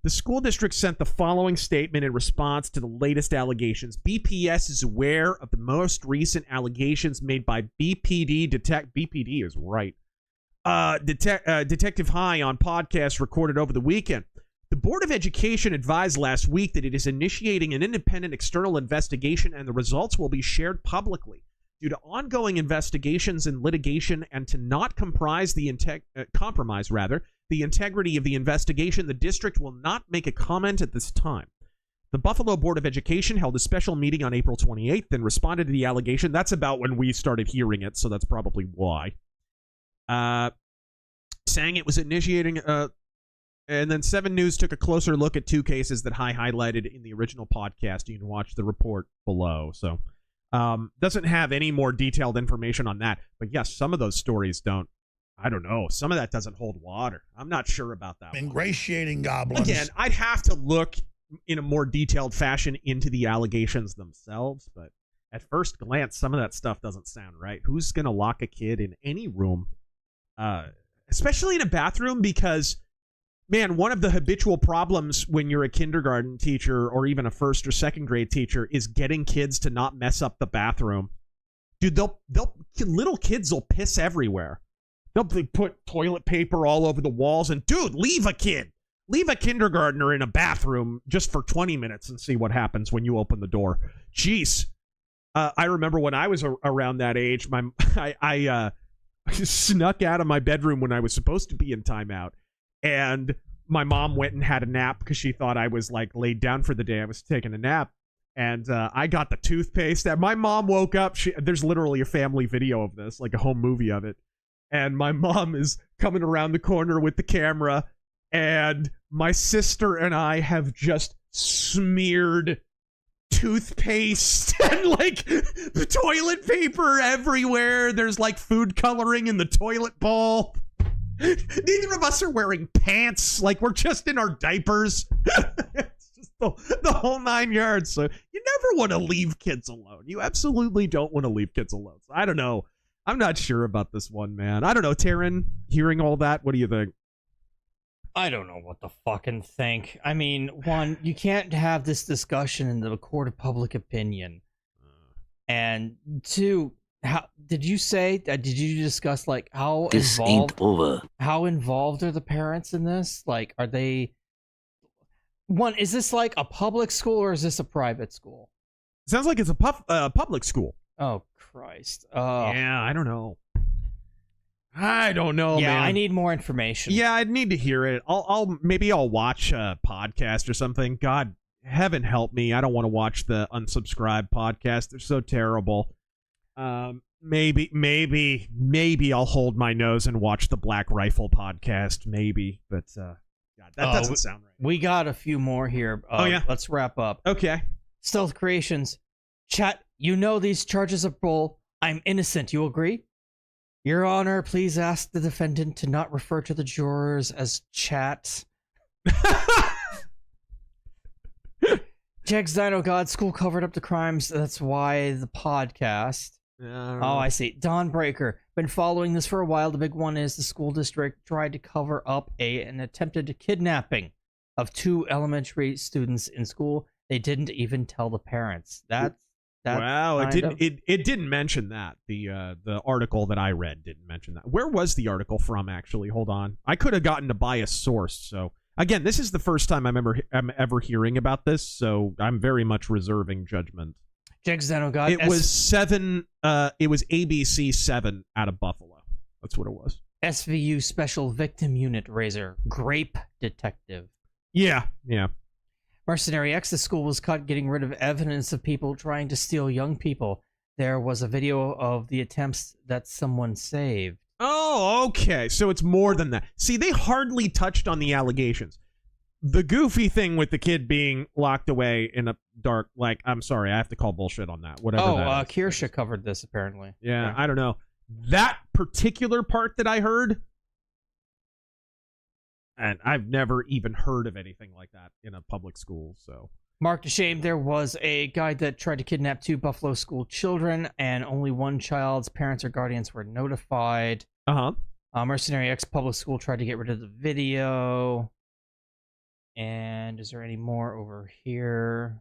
The school district sent the following statement in response to the latest allegations. BPS is aware of the most recent allegations made by BPD BPD is right. Detective High on podcast recorded over the weekend. The Board of Education advised last week that it is initiating an independent external investigation, and the results will be shared publicly. Due to ongoing investigations and litigation, and to not compromise the integrity of the investigation, the district will not make a comment at this time. The Buffalo Board of Education held a special meeting on April 28th and responded to the allegation. That's about when we started hearing it, so that's probably why. Saying it was initiating... and then 7 News took a closer look at 2 cases that High highlighted in the original podcast. You can watch the report below, so... doesn't have any more detailed information on that. But yes, some of those stories don't. I don't know. Some of that doesn't hold water. I'm not sure about that. Ingratiating goblins. Again, I'd have to look in a more detailed fashion into the allegations themselves. But at first glance, some of that stuff doesn't sound right. Who's going to lock a kid in any room? Especially in a bathroom, because man, one of the habitual problems when you're a kindergarten teacher or even a first or second grade teacher is getting kids to not mess up the bathroom. Dude, little kids will piss everywhere. They'll put toilet paper all over the walls, and dude, leave a kindergartner in a bathroom just for 20 minutes and see what happens when you open the door. Jeez. I remember when I was around that age, I snuck out of my bedroom when I was supposed to be in timeout, and my mom went and had a nap because she thought I was like laid down for the day. I was taking a nap, and I got the toothpaste. And my mom woke up. There's literally a family video of this, like a home movie of it. And my mom is coming around the corner with the camera, and my sister and I have just smeared toothpaste and like the toilet paper everywhere. There's like food coloring in the toilet bowl. Neither of us are wearing pants. Like, we're just in our diapers. It's just the whole 9 yards. So you never want to leave kids alone. You absolutely don't want to leave kids alone. So I don't know. I'm not sure about this one, man. I don't know, Taryn, hearing all that, what do you think? I don't know what to fucking think. I mean, one, you can't have this discussion in the court of public opinion. And two, how did you discuss like how this involved ain't over. How involved are the parents in this? Like, are they one, is this like a public school or is this a private school? Sounds like it's a public school. Oh Christ. Yeah, I don't know. Man. I need more information. Yeah, I'd need to hear it. Maybe I'll watch a podcast or something. God, heaven help me. I don't want to watch the unsubscribed podcast. They're so terrible. Maybe I'll hold my nose and watch the Black Rifle podcast. Maybe, but God, that doesn't sound right. We got a few more here. Yeah, let's wrap up. Okay. Stealth Creations, chat. You know these charges are bull. I'm innocent. You agree? Your Honor, please ask the defendant to not refer to the jurors as chat. Jegs Dino God, school covered up the crimes. That's why the podcast. I see. Dawnbreaker. Been following this for a while. The big one is the school district tried to cover up an attempted kidnapping of 2 elementary students in school. They didn't even tell the parents. Wow, it didn't mention that. The article that I read didn't mention that. Where was the article from, actually? Hold on. I could have gotten a biased source. So again, this is the first time I'm ever hearing about this, so I'm very much reserving judgment. God, it was 7. It was ABC 7 out of Buffalo. That's what it was. SVU Special Victim Unit Razor Grape Detective. Yeah. Mercenary X, the school was caught getting rid of evidence of people trying to steal young people. There was a video of the attempts that someone saved. Oh, okay. So it's more than that. See, they hardly touched on the allegations. The goofy thing with the kid being locked away in a dark, like, I'm sorry, I have to call bullshit on that. Whatever that is. Kirsha covered this, apparently. Yeah, I don't know. That particular part that I heard, and I've never even heard of anything like that in a public school, so. Mark to shame, there was a guy that tried to kidnap 2 Buffalo school children, and only one child's parents or guardians were notified. Mercenary X public school tried to get rid of the video. And is there any more over here?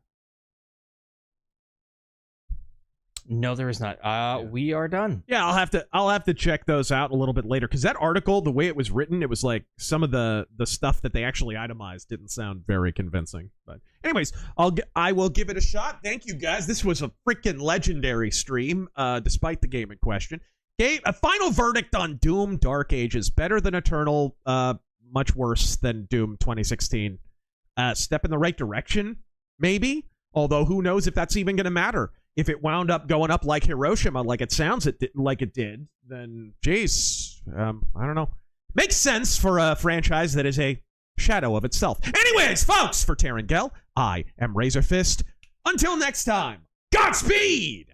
No, there is not. We are done. Yeah, I'll have to check those out a little bit later, because that article, the way it was written, it was like some of the stuff that they actually itemized didn't sound very convincing. But anyways, I will give it a shot. Thank you guys. This was a freaking legendary stream, despite the game in question. Okay, a final verdict on Doom Dark Ages. Better than Eternal, much worse than Doom 2016. Step in the right direction, maybe? Although who knows if that's even going to matter. If it wound up going up like Hiroshima, like it sounds like it did, then, jeez, I don't know. Makes sense for a franchise that is a shadow of itself. Anyways, folks, for Taryn Gell, I am RazörFist. Until next time, Godspeed!